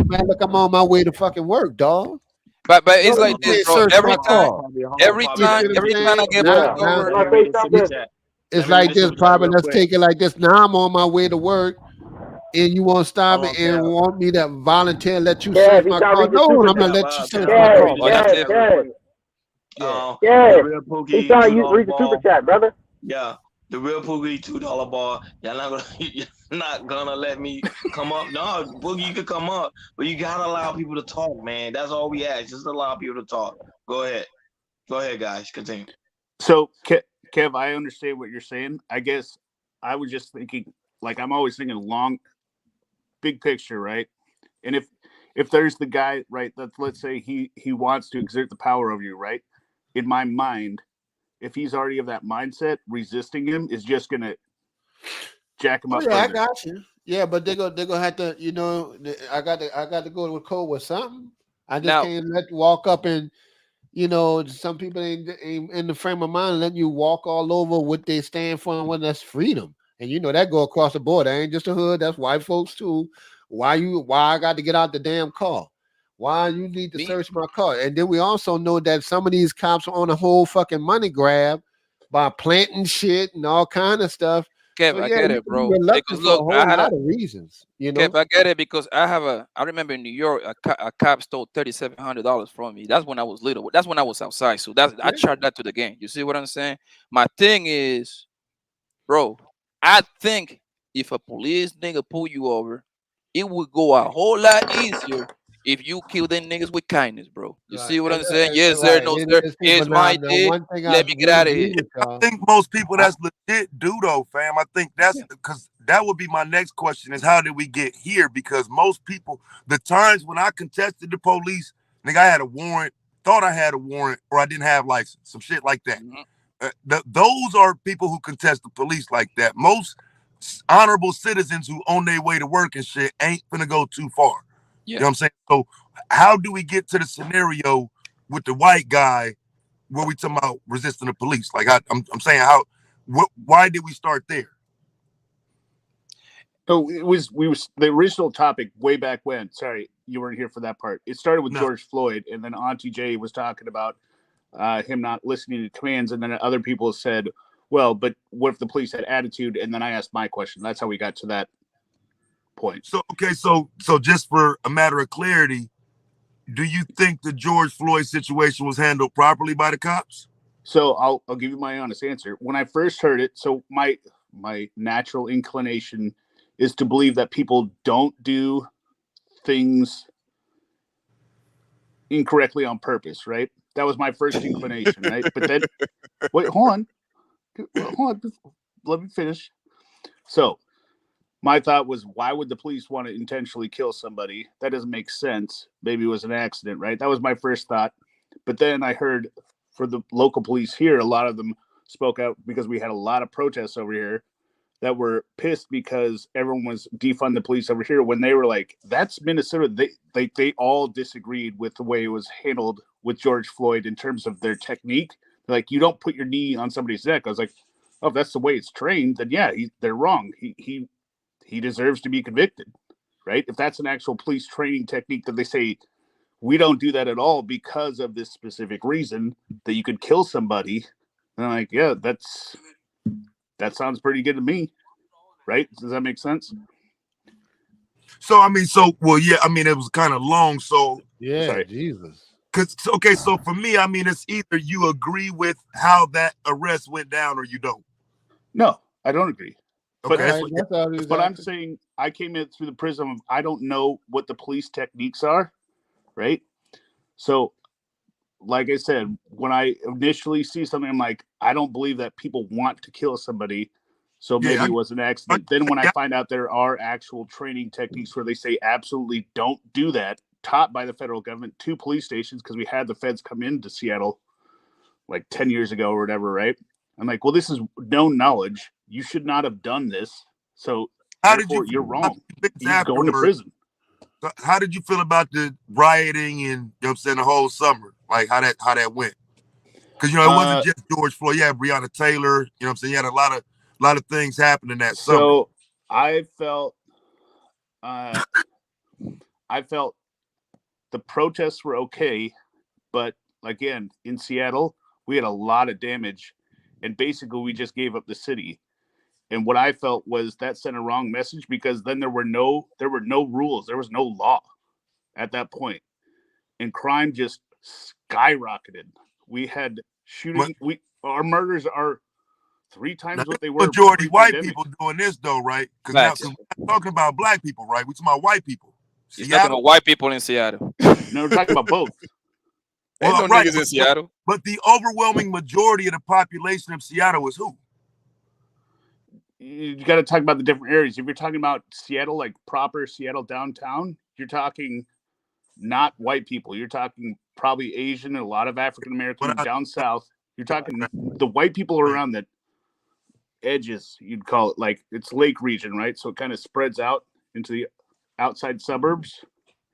man, look, I'm on my way to fucking work, dog. but No, it's you like this, can't bro. search Every my time, car. every You see time, what I'm every time I saying? get Now, pulled over, Can I say something? it's Let me read like the this. super chat Probably real let's quick. take it like this. Now I'm on my way to work, and you want to stop Hold me on, and Kev. want me to volunteer let you Kev, search he my trying to car? read the No, super I'm gonna chat. let you search Kev, my let me car. read Kev, the super Brother. chat real Kev, quick. Yeah. The Kev. real He Pookie trying to $2 read the super ball. chat, brother. Yeah, the real Pookie $2 ball. You're not gonna let me come up. No, Boogie, you could come up, but you gotta allow people to talk, man. That's all we ask. Just allow people to talk. Go ahead, guys. Continue. So, Kev, I understand what you're saying. I guess I was just thinking, like, I'm always thinking long, big picture, right? And if there's the guy, right, that let's say he wants to exert the power over you, right? In my mind, if he's already of that mindset, resisting him is just gonna jack him Oh up yeah, I further. got you. Yeah, but they're gonna have to, you know, I got to go with code with something. I just now, can't let walk up and, you know, some people ain't in the frame of mind letting you walk all over what they stand for and what that's freedom. And you know that go across the board. That ain't just a hood. That's white folks too. Why I got to get out the damn car? Why you need to me, search my car? And then we also know that some of these cops are on a whole fucking money grab by planting shit and all kind of stuff. So Kev, I yeah, get you it, can be bro. Because reluctant for a look, I whole had lot a of reasons, you Kev, know. I get it because I remember in New York, a cop stole $3,700 from me. That's when I was little. That's when I was outside. So I Yeah. charged that to the game. You see what I'm saying? My thing is, bro, I think if a police nigga pull you over, it would go a whole lot easier if you kill them niggas with kindness, bro. You Right. see what And, I'm saying? and Yes, sir. right. No, It sir. is people Here's now. my Now, dick. one thing I Let me get will out of agree here. with I y'all. think most people I, that's legit do though, fam. I think that's because that would be my next question is how did we get here? Because most people, the times when I contested the police, nigga, I had a warrant, thought I had a warrant, or I didn't have license, some shit like that. Those are people who contest the police like that. Most honorable citizens who on their way to work and shit ain't gonna go too far. You know what I'm saying? So how do we get to the scenario with the white guy where we talking about resisting the police? Like I'm saying, why did we start there? So we was the original topic way back when. Sorry, you weren't here for that part. It started with George Floyd, and then Auntie Jay was talking about him not listening to commands, and then other people said, "Well, but what if the police had attitude?" And then I asked my question. That's how we got to that point. So okay, so just for a matter of clarity, do you think the George Floyd situation was handled properly by the cops? So I'll give you my honest answer. When I first heard it, so my natural inclination is to believe that people don't do things incorrectly on purpose, right? That was my first inclination, right? But then, wait, hold on, let me finish. So my thought was, why would the police want to intentionally kill somebody? That doesn't make sense. Maybe it was an accident, right? That was my first thought. But then I heard for the local police here, a lot of them spoke out because we had a lot of protests over here that were pissed because everyone was defund the police over here when they were like, that's Minnesota. They all disagreed with the way it was handled with George Floyd in terms of their technique. Like, you don't put your knee on somebody's neck. I was like, oh, if that's the way it's trained, then yeah, they're wrong. He deserves to be convicted, right? If that's an actual police training technique that they say, we don't do that at all because of this specific reason that you could kill somebody. And I'm like, yeah, that sounds pretty good to me, right? Does that make sense? So I mean, well, yeah. I mean, it was kind of long. So yeah, sorry. Jesus. Okay, so for me, I mean, it's either you agree with how that arrest went down or you don't. No, I don't agree. But, Okay, but I'm saying I came in through the prism of I don't know what the police techniques are, right? So, like I said, when I initially see something, I'm like, I don't believe that people want to kill somebody. So maybe it was an accident. Then when I find out there are actual training techniques where they say absolutely don't do that, taught by the federal government to police stations, because we had the feds come into Seattle like 10 years ago or whatever, right? I'm like, well, this is known knowledge. you should not have done this. So How did you? you're wrong. You're going to prison. How did you feel about the rioting and, you know what I'm saying, the whole summer? Like how that went? Because, you know, it wasn't just George Floyd. You had Breonna Taylor. You know what I'm saying? You had a lot of things happening that summer. So I felt the protests were okay, but again, in Seattle, we had a lot of damage, and basically we just gave up the city. And what I felt was that sent a wrong message, because then there were no rules, there was no law at that point, and crime just skyrocketed. We had shooting. Our murders are 3 times what they were. Majority white people doing this though, right? Because we're not talking about black people, right? We're talking about white people. He's talking about white people in Seattle. No, we're talking about both. Ain't no niggas in Seattle. But the overwhelming majority of the population of Seattle is who? You got to talk about the different areas. If you're talking about Seattle, like proper Seattle downtown, you're talking not white people. You're talking probably Asian and a lot of African Americans down south. You're talking the white people are around the edges, you'd call it. Like it's lake region, right? So it kind of spreads out into the outside suburbs,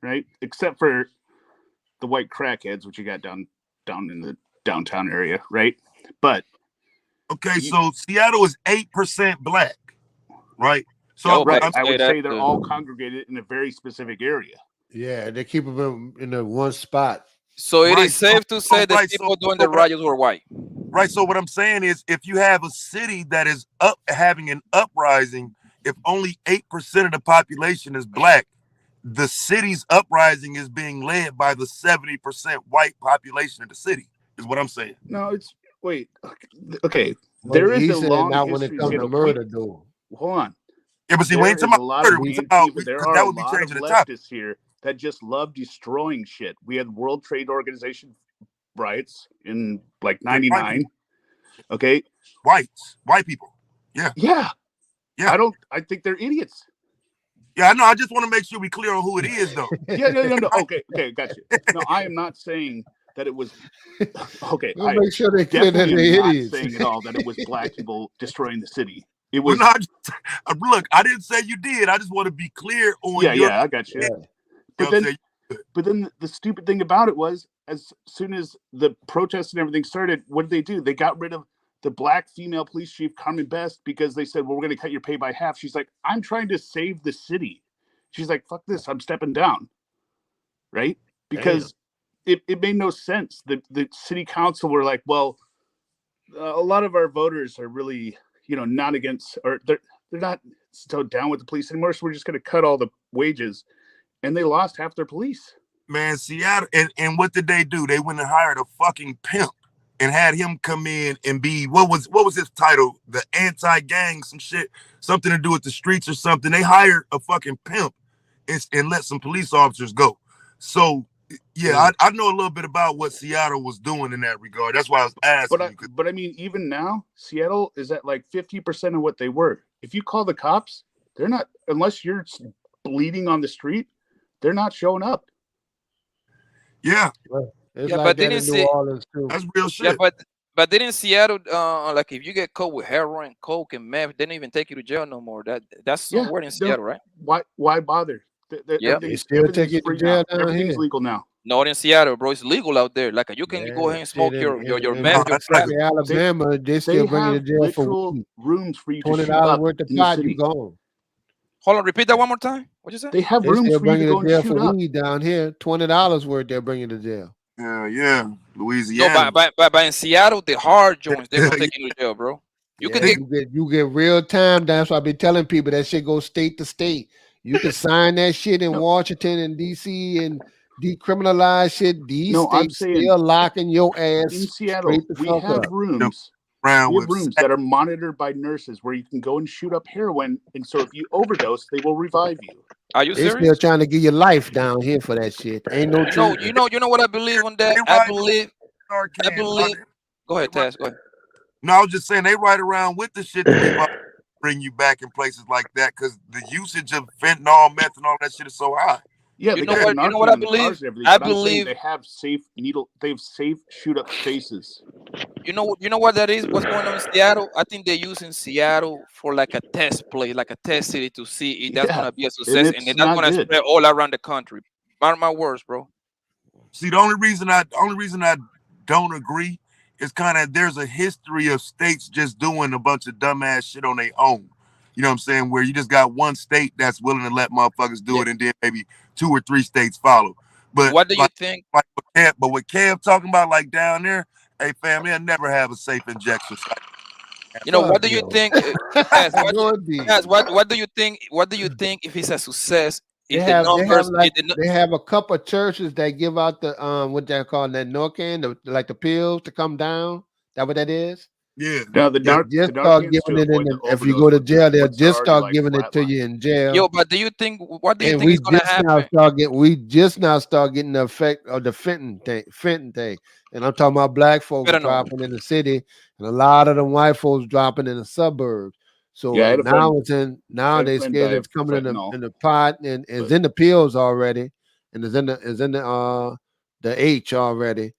right? Except for the white crackheads, which you got down in the downtown area, right? But okay, so Seattle is 8% black, right? So right, I would say they're all congregated in a very specific area. Yeah, they keep them in the one spot. So it is safe to say that people doing the riots were white. Right. So what I'm saying is, if you have a city that is having an uprising, if only 8% of the population is black, the city's uprising is being led by the 70% white population of the city, is what I'm saying. No, it's okay. There is a long not when history. it comes to murder, though. Hold on. Yeah, but see, we ain't talking about murder. That would be changing the topic here that just love destroying shit. We had World Trade Organization riots in like 99. Okay. White people. Yeah. I think they're idiots. Yeah, I know. I just want to make sure we clear on who it is, though. No. Okay, gotcha. No, I am not saying that it was okay. We'll make sure they clear that they're idiots. Not saying at all that it was black people destroying the city. It was look, I didn't say you did. I just want to be clear on I got you. But then the stupid thing about it was, as soon as the protests and everything started, what did they do? They got rid of the black female police chief, Carmen Best, because they said, well, we're going to cut your pay by half. She's like, I'm trying to save the city. She's like, fuck this, I'm stepping down. Right? Because it made no sense. The city council were like, well, a lot of our voters are really, not against, or they're not so down with the police anymore. So we're just going to cut all the wages. And they lost half their police. Man, Seattle, and what did they do? They went and hired a fucking pimp and had him come in and be, what was his title? The anti-gang, some shit, something to do with the streets or something. They hired a fucking pimp and let some police officers go. So, I know a little bit about what Seattle was doing in that regard. That's why I was asking. But I mean, even now, Seattle is at like 50% of what they were. If you call the cops, they're not, unless you're bleeding on the street, they're not showing up. Yeah. It's yeah, like but that didn't in New see. That's Orleans too. real shit. Yeah, but didn't Seattle like if you get caught with heroin, coke, and meth, they didn't even take you to jail no more. That's somewhere in Seattle, right? Why bother? They still take you to jail down Everything's here. legal now. Not in Seattle, bro. It's legal out there. Like you can go ahead and smoke your meth. In Alabama, they still bring you to jail for weed. Rooms for you to shoot $20 up worth of in the pot, city. you gone. Hold on, repeat that one more time. What you say? They have They rooms still for you bring to you go to jail and shoot for up. weed down here. $20 worth they'll bring you to jail. Yeah, Louisiana. No, but in Seattle, the hard joints, they're gonna take you to jail, bro. You can You get real time. That's why I be telling people that shit go state to state. You can sign that shit in Washington and DC and decriminalize shit. These states still locking your ass in Seattle. straight the We fuck have up. rooms. We have rooms that are monitored by nurses where you can go and shoot up heroin, and so if you overdose, they will revive you. Are you They serious? still trying to give you life down here for that shit. Ain't no No, truth. you know what I believe on that. I believe. Go ahead, Taz. Go ahead. No, I was just saying they ride around with the shit to bring you back in places like that because the usage of fentanyl, methanol, that shit is so high. Yeah, You they know got what? You know narcan what I in the believe? cars and everything. I But I'm saying believe. they have safe shoot up spaces. You know what that is? What's going on in Seattle? I think they're using Seattle for like a test place, like a test city to see if that's Yeah, gonna be a and success, and then it's that's not gonna good. spread all around the country. Mark my words, bro. See, the only reason I don't agree is kind of there's a history of states just doing a bunch of dumbass shit on their own. You know what I'm saying? Where you just got one state that's willing to let motherfuckers do it, and then maybe 2 or 3 states follow. But What do you think? what Kev talking about, like down there, hey fam, they'll never have a safe injection site. You know, what Fuck do you no. think? Go deep. What do you think? What do you think if it's a success? They If the have numbers, like they have a couple of churches that give out the what they call that Norcan, like the pills to come down. That what that is? Yeah. Now the Just Narcan's start to giving it in. avoid the If you overdose go to jail, they'll once they're just already start like giving it to flatlined. you in jail. Yo, but do you think? What do you And think we is gonna just now happen? start getting the effect of the fentanyl thing. And I'm talking about black folks Fentanyl. dropping in the city and a lot of the white folks dropping in the suburbs. So Yeah, I had a now friend- now I had a they friend scared die it's of coming fentanyl, in the pot and it's but- in the pills already, and it's in the H already.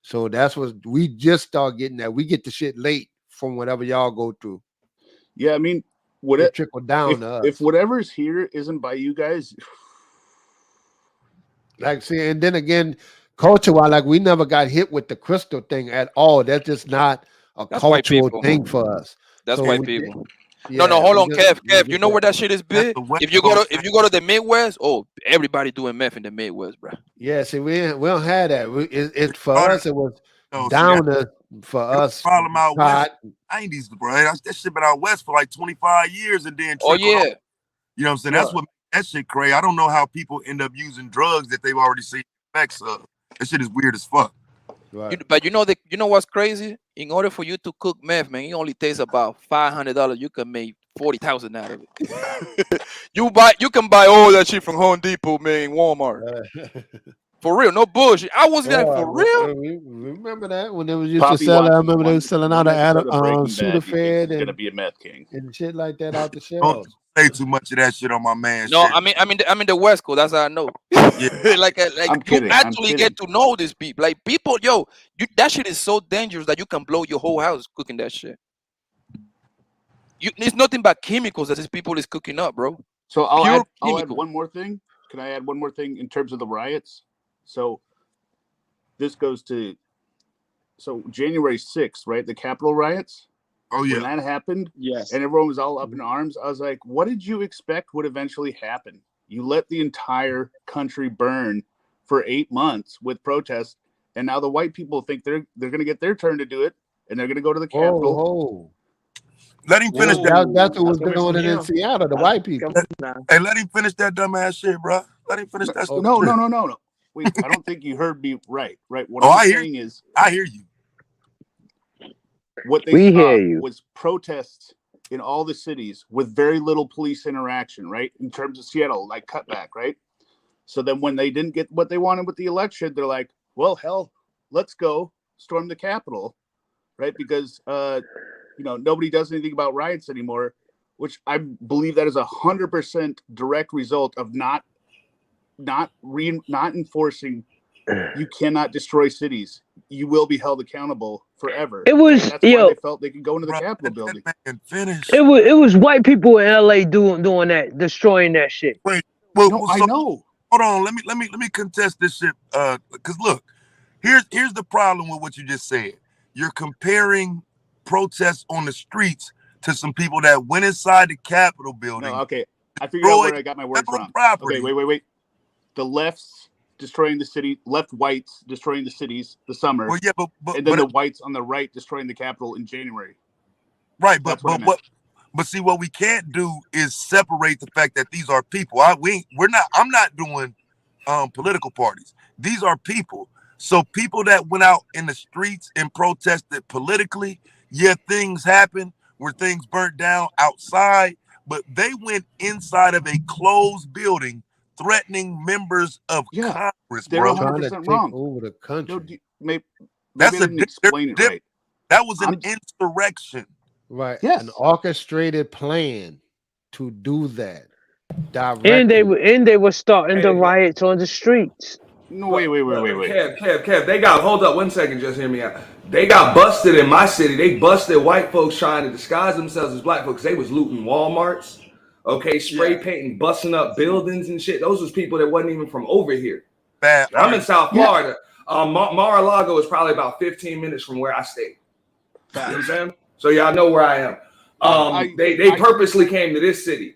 So that's what we just start getting that. We get the shit late from whatever y'all go through. Yeah, I mean, what It it trickle down to us. if whatever's here isn't by you guys, Like, see, and then again, culture-wise, like we never got hit with the crystal thing at all. That's just not a That's white cultural people. thing for us. That's So white we people. yeah, No, hold we on, just- Kev. we Kev, get you know where that shit is That's big? the West If you go Coast to the Midwest, oh, everybody doing meth in the Midwest, bro. Yeah, see, we don't have that. It for Butter. us, it was Oh, see, downer for us. problem out west. pot. 90s, bro. That shit been out west for like 25 years and then Oh trickled yeah. over. You know what I'm saying? That's what makes that shit crazy. I don't know how people end up using drugs that they've already seen effects of. That shit is weird as fuck. Right. But you know what's crazy? In order for you to cook meth, man, it only takes about $500. You can make 40,000 out of it. You can buy all that shit from Home Depot, man, in Walmart. For real, no bullshit. I was like, for real? Remember that when they was used Poppy to sell? I watches remember they was selling out one of episode of Breaking Bad, he thinks Sudafed he's gonna be a meth king. and shit like that out the Don't shelves. say too much of that shit on my man. No, shit. I mean the West Coast. That's how I know. like I'm you kidding, I'm actually kidding. get to know these people. Like people, yo, that shit is so dangerous that you can blow your whole house cooking that shit. It's nothing but chemicals that these people is cooking up, bro. So I'll Pure add chemical. one more thing. Can I add one more thing in terms of the riots? So this goes to January 6th, right? The Capitol riots. Oh yeah. When that happened, Yes. and everyone was all up in arms, I was like, what did you expect would eventually happen? You let the entire country burn for 8 months with protests, and now the white people think they're going to get their turn to do it, and they're going to go to the Capitol. Oh, Let him finish that. that's what was That's doing it in him. Seattle. The white people. Come on now. Hey, let him finish that dumbass shit, bro. Let him finish that. No. Wait, I don't think you heard me right. What Oh, I'm I hear saying is, I hear you. what they We saw hear you. was protests in all the cities with very little police interaction, right? In terms of Seattle, like cutback, right? So then when they didn't get what they wanted with the election, they're like, well, hell, let's go storm the Capitol, right? Because, nobody does anything about riots anymore, which I believe that is 100% direct result of not enforcing. You cannot destroy cities. You will be held accountable forever. It was- And that's why yo. they felt they could go into the Capitol building. And finish. It was white people in LA doing that, destroying that shit. Wait, well, No, I so- know. Hold on, let me contest this shit. Because look, here's the problem with what you just said. You're comparing protests on the streets to some people that went inside the Capitol building. No, okay. I figured out where I got my words federal wrong. property. Okay, wait. The lefts destroying the city, left whites destroying the cities the summer. Well, yeah, but and then but- the whites on the right destroying the Capitol in January. Right, but That's what I but meant. but see, what we can't do is separate the fact that these are people. I'm not doing political parties. These are people. So people that went out in the streets and protested politically, yeah, things happen where things burnt down outside, but they went inside of a closed building threatening members of Congress, They're bro. 100% wrong. Over the country. Maybe That's I a didn't explain it right. That was an insurrection. Right. Yes. An orchestrated plan to do that. directly. And they were starting the riots on the streets. No, wait. Kev, they got, hold up 1 second, just hear me out. They got busted in my city. They busted white folks trying to disguise themselves as black folks. They was looting Walmarts, okay, spray painting, busting up buildings and shit. Those was people that wasn't even from over here. I'm in South Florida. Mar-a-Lago is probably about 15 minutes from where I stay. You know what I'm saying? So y'all know where I am. They purposely came to this city.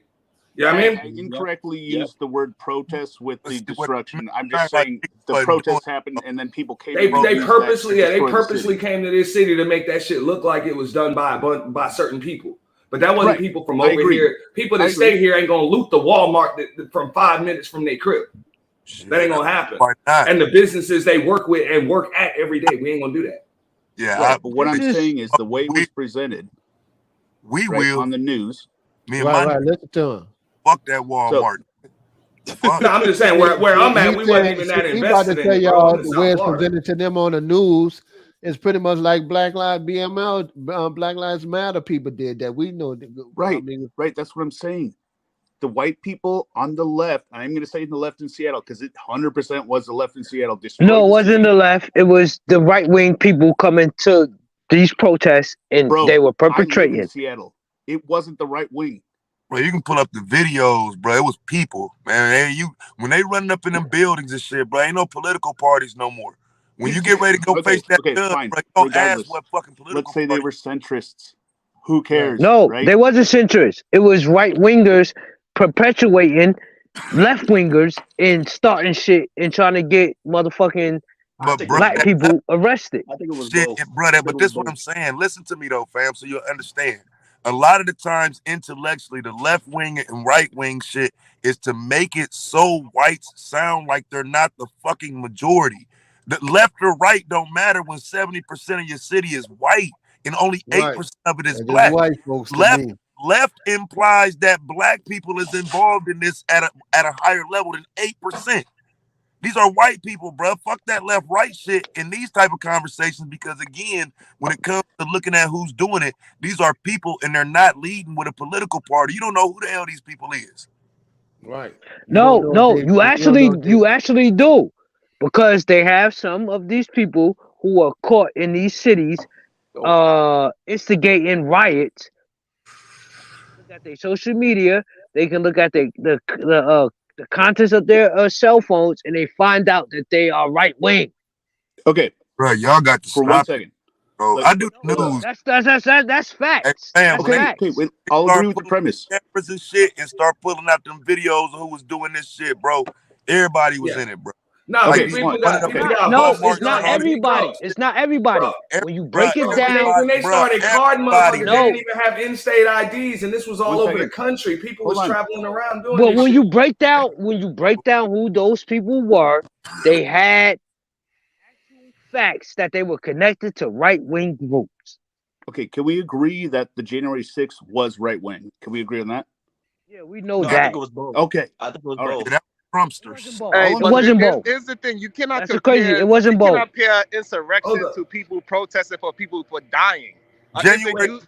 You know what I mean? I incorrectly used the word protest with the destruction. I'm just saying the protest happened and then people came. They purposely came to this city to make that shit look like it was done by certain people. But that wasn't people from over here. People that stay here ain't gonna loot the Walmart from 5 minutes from their crib. That ain't gonna happen. And the businesses they work with and work at every day, we ain't gonna do that. Yeah, but what I'm saying is the way it was presented. We will on the news. Me and my listen to him. Fuck that Walmart. No, I'm just saying where I'm at, we wasn't even that invested. He about to tell y'all the way it's presented to them on the news is pretty much like Black Lives Matter people did that. We know. Right. That's what I'm saying. The white people on the left, I'm going to say the left in Seattle because it 100% was the left in Seattle. No, it wasn't the left. It was the right wing people coming to these protests and they were perpetrating. I live in Seattle. It wasn't the right wing. Bro, you can pull up the videos, bro. It was people, man. When they running up in them buildings and shit, bro, ain't no political parties no more. When you get ready to go face that gun, bro, don't ask what fucking political. Let's say they were centrists. Who cares? No, right? they wasn't centrists. It was right wingers perpetuating left wingers and starting shit and trying to get motherfucking black people arrested. I think it was shit, brother. But this is what I'm saying. Listen to me though, fam, so you'll understand. A lot of the times, intellectually, the left wing and right wing shit is to make it so whites sound like they're not the fucking majority. The left or right don't matter when 70% of your city is white and only 8% of it is black. White folks Left implies that black people is involved in this at a higher level than 8%. These are white people, bro. Fuck that left-right shit in these type of conversations because, again, when it comes to looking at who's doing it, these are people and they're not leading with a political party. You don't know who the hell these people is. Right. No, you actually do. Because they have some of these people who are caught in these cities instigating riots. Look at their social media. They can look at the contents of their cell phones, and they find out that they are right wing. Okay, bro, y'all got to for stop 1 second. Bro, I do news. That's facts. I'll agree with the premise. Cameras and shit, and start pulling out them videos of who was doing this shit, bro. Everybody was in it, bro. No, it's not everybody. It's not everybody. When you break it down, when they started carding motherfuckers, they didn't even have in-state IDs, and this was all over the country. People was traveling around doing. But when you break down who those people were, they had actual facts that they were connected to right-wing groups. Okay, can we agree that the January 6th was right-wing? Can we agree on that? Yeah, we know that. I think it was both. Okay, I think it was all both. right. Trumpsters. Hey, It wasn't both. Here's the thing: you cannot That's compare. crazy. It wasn't you both. cannot compare insurrection to people protesting for people for dying.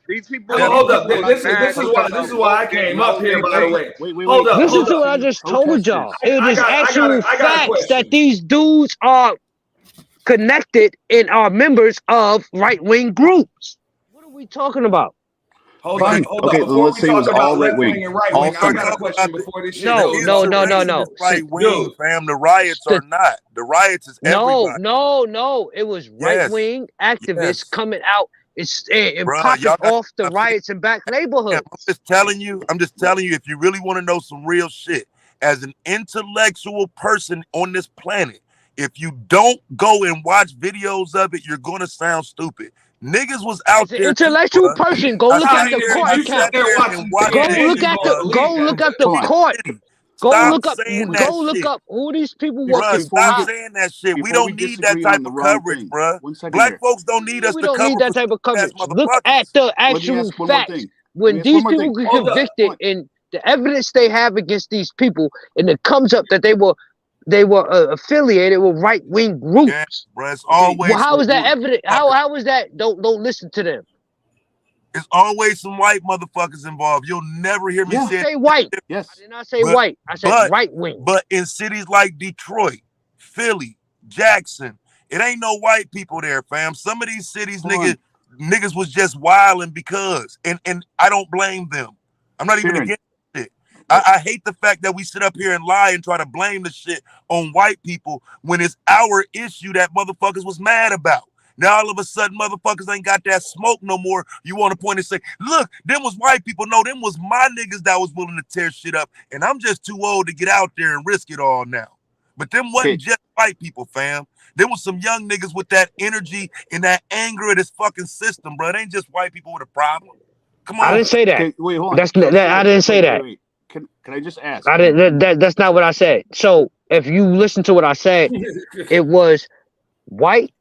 These people. Hold up. This is why I came up here. By the way, hold up. Listen to what I just told y'all. It is actual facts that these dudes are connected and are members of right-wing groups. What are we talking about? Hold on. Let's say it was all right wing. I got a question before this shit. No. Right wing, fam. The riots are not. The riots is everybody. No. It was right wing activists coming out and popping off the riots in black neighborhoods. I'm just telling you. If you really want to know some real shit, as an intellectual person on this planet, if you don't go and watch videos of it, you're gonna sound stupid. Niggas was out there. Intellectual person, go look at the court account. Go look at the court. Go look up who these people were. Stop saying that shit. We don't need that type of coverage, bro. Black folks don't need us to cover. We don't need that type of coverage. Look at the actual facts. When these people get convicted and the evidence they have against these people, and it comes up that they were affiliated with right-wing groups. Yeah, bro, it's always. Well, how is that evident? How is that? Don't listen to them. It's always some white motherfuckers involved. You'll never hear me say say white. Yes. I did not say white. I said right wing. But in cities like Detroit, Philly, Jackson, it ain't no white people there, fam. Some of these cities, niggas was just wilding because, and I don't blame them. I'm not even against it. I hate the fact that we sit up here and lie and try to blame the shit on white people when it's our issue that motherfuckers was mad about. Now all of a sudden motherfuckers ain't got that smoke no more. You want to point and say, look, them was white people. No, them was my niggas that was willing to tear shit up. And I'm just too old to get out there and risk it all now. But them wasn't just white people, fam. There was some young niggas with that energy and that anger at this fucking system, bro. It ain't just white people with a problem. Come on. I didn't say that. Okay, wait, hold on. I didn't say that. Wait. Can I just ask? I didn't. That's not what I said. So if you listen to what I said, it was right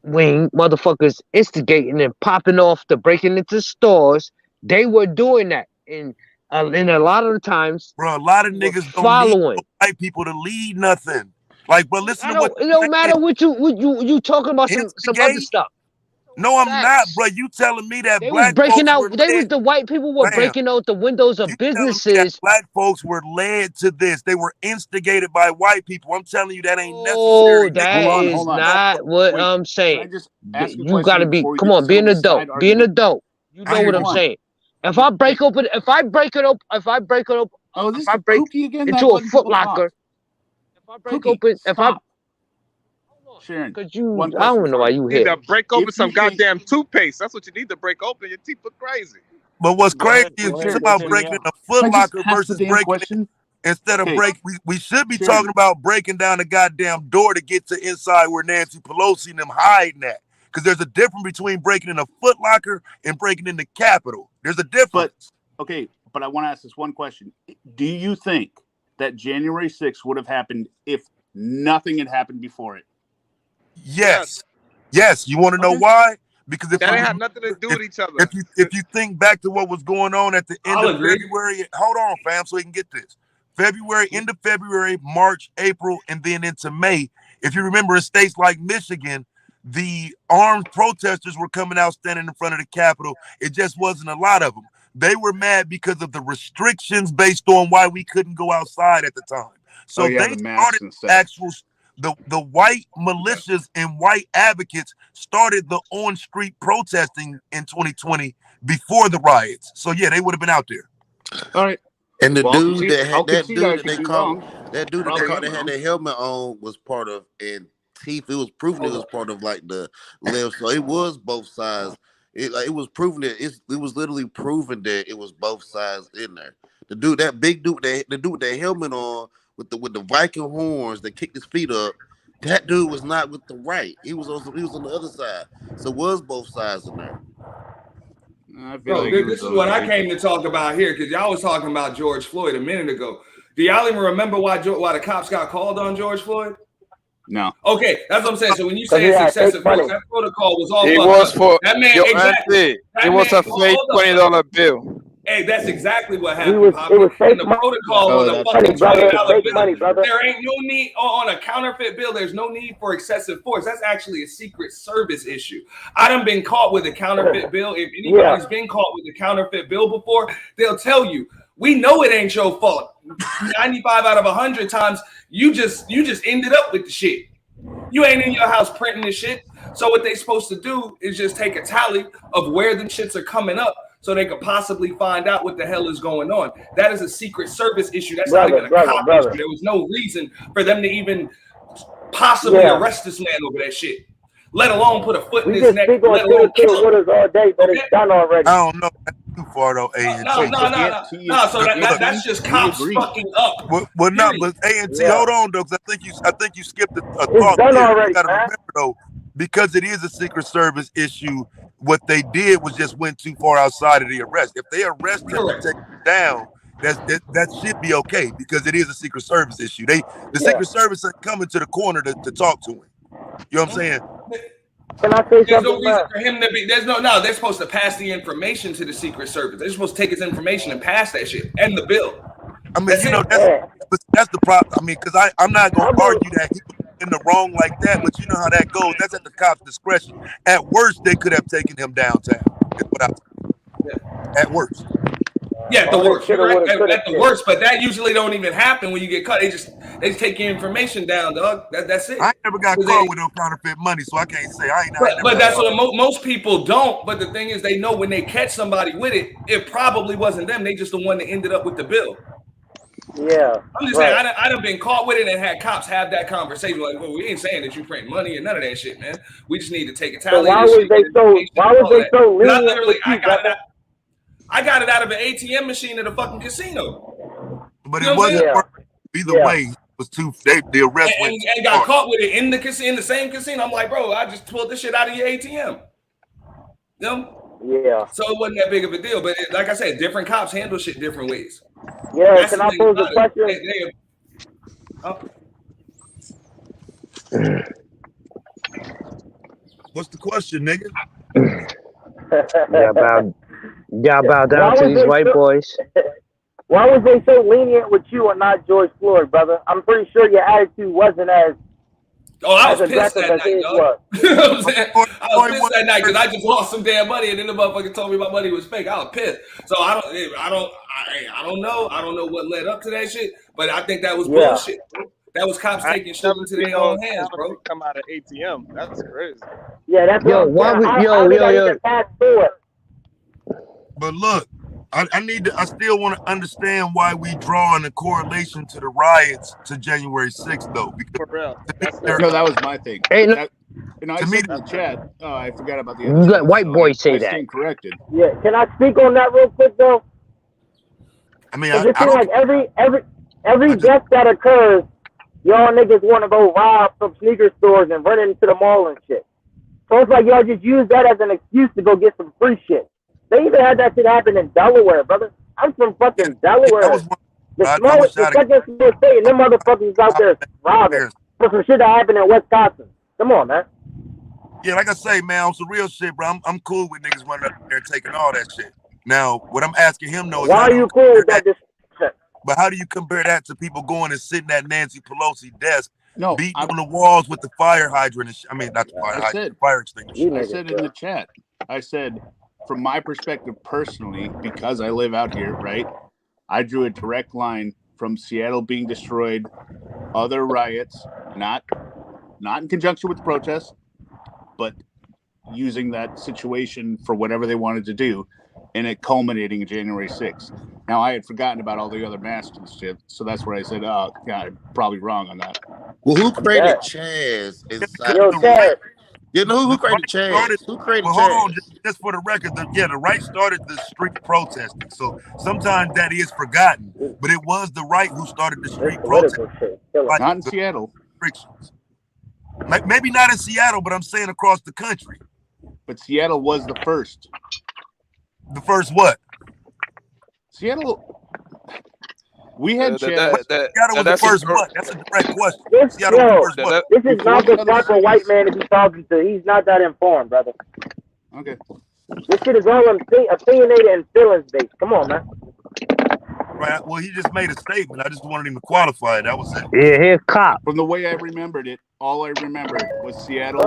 wing motherfuckers instigating and popping off to breaking into stores. They were doing that, and a lot of the times, bro, a lot of niggas don't need white people to lead nothing. Like, but listen to what it don't matter what you talking about some other stuff. No, I'm not, bro. You telling me that They black was breaking folks out. The white people were breaking out the windows of businesses. Black folks were led to this. They were instigated by white people. I'm telling you that ain't necessary. Oh, that is not what I'm saying. You gotta be. Come on, be an adult. Be an adult. You know what I'm saying. If I break it into a Foot Locker, Sharon, because I don't know why you need here. to break open some goddamn toothpaste. That's what you need to break open. Your teeth look crazy. But what's crazy is it's about breaking a Foot Locker versus breaking instead of we should be talking about breaking down the goddamn door to get to inside where Nancy Pelosi and them hiding at. Because there's a difference between breaking in a Foot Locker and breaking in the Capitol. There's a difference. But I want to ask this one question. Do you think that January 6th would have happened if nothing had happened before it? Yes. You want to know why? Because if that ain't have nothing to do with each other. If you think back to what was going on at the end of February, hold on, fam, so we can get this. End of February, March, April, and then into May. If you remember, in states like Michigan, the armed protesters were coming out standing in front of the Capitol. It just wasn't a lot of them. They were mad because of the restrictions based on why we couldn't go outside at the time. So they started the white militias and white advocates started the on-street protesting in 2020 before the riots. So yeah, they would have been out there. All right. And the dude that had the helmet on was part of, and Teeth, it was proven it was part of like the left. So it was both sides. It was proven that it was literally proven that it was both sides in there. The dude, that big dude, the dude with the helmet on with the Viking horns that kicked his feet up, that dude was not with the right. He was on the other side. So it was both sides in there. Bro, this is what I came to talk about here, because y'all was talking about George Floyd a minute ago. Do y'all even remember why the cops got called on George Floyd? No. Okay, that's what I'm saying. So when you say it's excessive force, that protocol was all it was for that man. Exactly. It was a fake $20 bill. Hey, that's exactly what happened. And the protocol was a fucking $20 bill. There ain't no need on a counterfeit bill. There's no need for excessive force. That's actually a Secret Service issue. I done been caught with a counterfeit bill. If anybody's been caught with a counterfeit bill before, they'll tell you, we know it ain't your fault. 95 out of 100 times, you just ended up with the shit. You ain't in your house printing the shit. So what they supposed to do is just take a tally of where them shits are coming up, so they could possibly find out what the hell is going on. That is a Secret Service issue. That's not even a cop issue. There was no reason for them to even possibly arrest this man over that shit, let alone put a foot in his neck, let alone kill him. All day, but it's done already. I don't know. That's too far though, A&T. No. So that's just cops fucking up. Well, no, but A&T, hold on though, because I think you skipped a thought. It's done already, you gotta remember though, because it is a Secret Service issue. What they did was just went too far outside of the arrest. If they arrest him and take him down, that should be okay, because it is a Secret Service issue. The Secret Service ain't coming to the corner to talk to him. You know what I'm saying? Can I say there's no reason for him to be. They're supposed to pass the information to the Secret Service. They're supposed to take his information and pass that shit and the bill. I mean, that's the problem. I mean, because I'm not gonna argue that he was in the wrong like that, but you know how that goes. That's at the cops' discretion. At worst, they could have taken him downtown. Is what at worst. Yeah, at the worst. Shoulda, You're woulda, right. coulda, At the shit. worst, but that usually don't even happen when you get caught. They just take your information down, dog. That's it. I never got 'Cause caught they- with no counterfeit money, so I can't say I ain't. But that's what most people don't. But the thing is, they know when they catch somebody with it, it probably wasn't them. They just the one that ended up with the bill. Yeah. I'm just saying, I done been caught with it and had cops have that conversation. Like, well, we ain't saying that you print money and none of that shit, man. We just need to take a tally. So why of this was shit, they get so information why and was all they that. so 'Cause lenient with you, I got it out of an ATM machine at a fucking casino. But You it know what I'm wasn't saying? either way. It was too. The arrest went and got caught with it in the casino, in the same casino. I'm like, bro, I just pulled this shit out of your ATM. You know? Yeah. So it wasn't that big of a deal. But like I said, different cops handle shit different ways. Yeah, That's can the I thing pose about a question? it. What's the question, nigga? Y'all bow down Why to was these they white so- boys. Why was they so lenient with you and not George Floyd, brother? I'm pretty sure your attitude wasn't as Oh, I was as pissed aggressive that as night, his dog. was. You know what I'm saying? I was pissed that night because I just lost some damn money, and then the motherfucker told me my money was fake. I was pissed. So I don't know. I don't know what led up to that shit, but I think that was Yeah. bullshit. That was cops I taking shit never into seen their no own hands, bro. counterfeit come out of ATM. That's crazy. Yeah, that's Yo, what why I'm would- saying. yo, How did yo, I yo. even pass through it? But look, I need to. I still want to understand why we drawing a correlation to the riots to January 6th, though. Because For real. No, that was my thing. Hey, no- That, I To said me- in the chat. Oh, I forgot about the You other let shit, white so boys say I that. stand corrected. Yeah, can I speak on that real quick though? I mean, Because it I seems don't. like every death that occurs, y'all niggas want to go rob some sneaker stores and run into the mall and shit. So it's like y'all just use that as an excuse to go get some free shit. They even had that shit happen in Delaware, brother. I'm from fucking Delaware. That was one. The I smallest, wish the I'd second smallest state, and them motherfuckers out there robbing for some shit that happened in Wisconsin. Come on, man. Yeah, like I say, man, on some real shit, bro. I'm cool with niggas running up there and taking all that shit. Now, what I'm asking him though is Why how are do you you cool with compare that? But how do you compare that to people going and sitting at Nancy Pelosi desk, No, beating on the walls with the fire hydrant? And I mean, not the fire I hydrant, said, the fire extinguisher. I said in the chat, I said, from my perspective personally, because I live out here, right? I drew a direct line from Seattle being destroyed, other riots, not in conjunction with the protests, but using that situation for whatever they wanted to do, and it culminating in January 6th. Now, I had forgotten about all the other masks and shit, so that's where I said, oh, God, I'm probably wrong on that. Well, who created Chaz inside? Yo, Chaz. You know who created Chaz? Who created Well, hold Chaz? on, just for the record, the right started the street protesting. So sometimes that is forgotten, but it was the right who started the street protesting. Not in Seattle. Restrictions. Maybe not in Seattle, but I'm saying across the country. But Seattle was the first. The first what? Seattle. We had Chaz. Seattle was the first what? That's a direct question. This, Seattle yo, was the first what? this is not the proper white man to be talking to. He's not that informed, brother. Okay. This shit is all opinionated and feelings based. Come on, man. Right. Well, he just made a statement. I just wanted him to qualify it. That was it. Yeah, here, cop. From the way I remembered it, all I remembered was Seattle,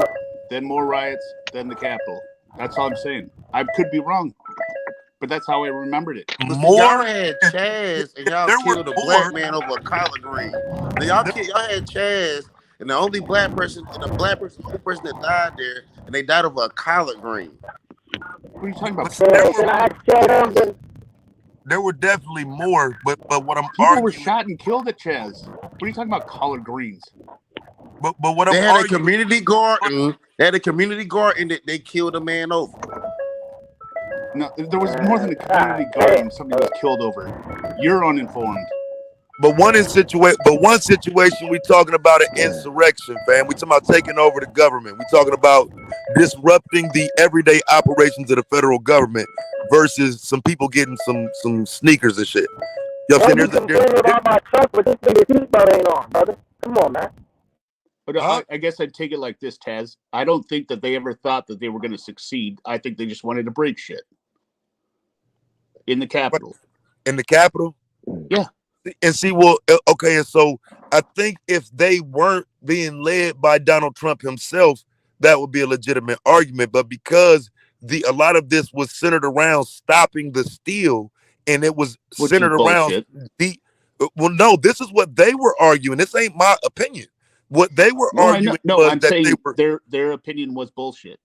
then more riots, then the Capitol. That's all I'm saying. I could be wrong, but that's how I remembered it. Y'all had Chaz and y'all killed a black man over a collard green. Now y'all had Chaz and the only black person, the only person that died there, and they died over a collard green. What are you talking about? There were definitely more, but what I'm People arguing were shot and killed at Chaz. What are you talking about, collard greens? But what They I'm had a arguing, community garden. They had a community garden that they killed a man over. No, there was more than a community garden somebody was killed over. You're uninformed. But one situation we talking about an insurrection, fam. We talking about taking over the government. We talking about disrupting the everyday operations of the federal government versus some people getting some sneakers and shit. You know what I'm saying? There's about my truck, but this nigga's seatbelt ain't on, brother. Come on, man. But I guess I'd take it like this, Taz. I don't think that they ever thought that they were going to succeed. I think they just wanted to break shit. In the Capitol. In the Capitol? Yeah. And see, well, okay, and so I think if they weren't being led by Donald Trump himself, that would be a legitimate argument. But because a lot of this was centered around stopping the steal, and it was centered around the. Well, no, this is what they were arguing. This ain't my opinion. What they were arguing was I'm that saying they were their opinion was bullshit.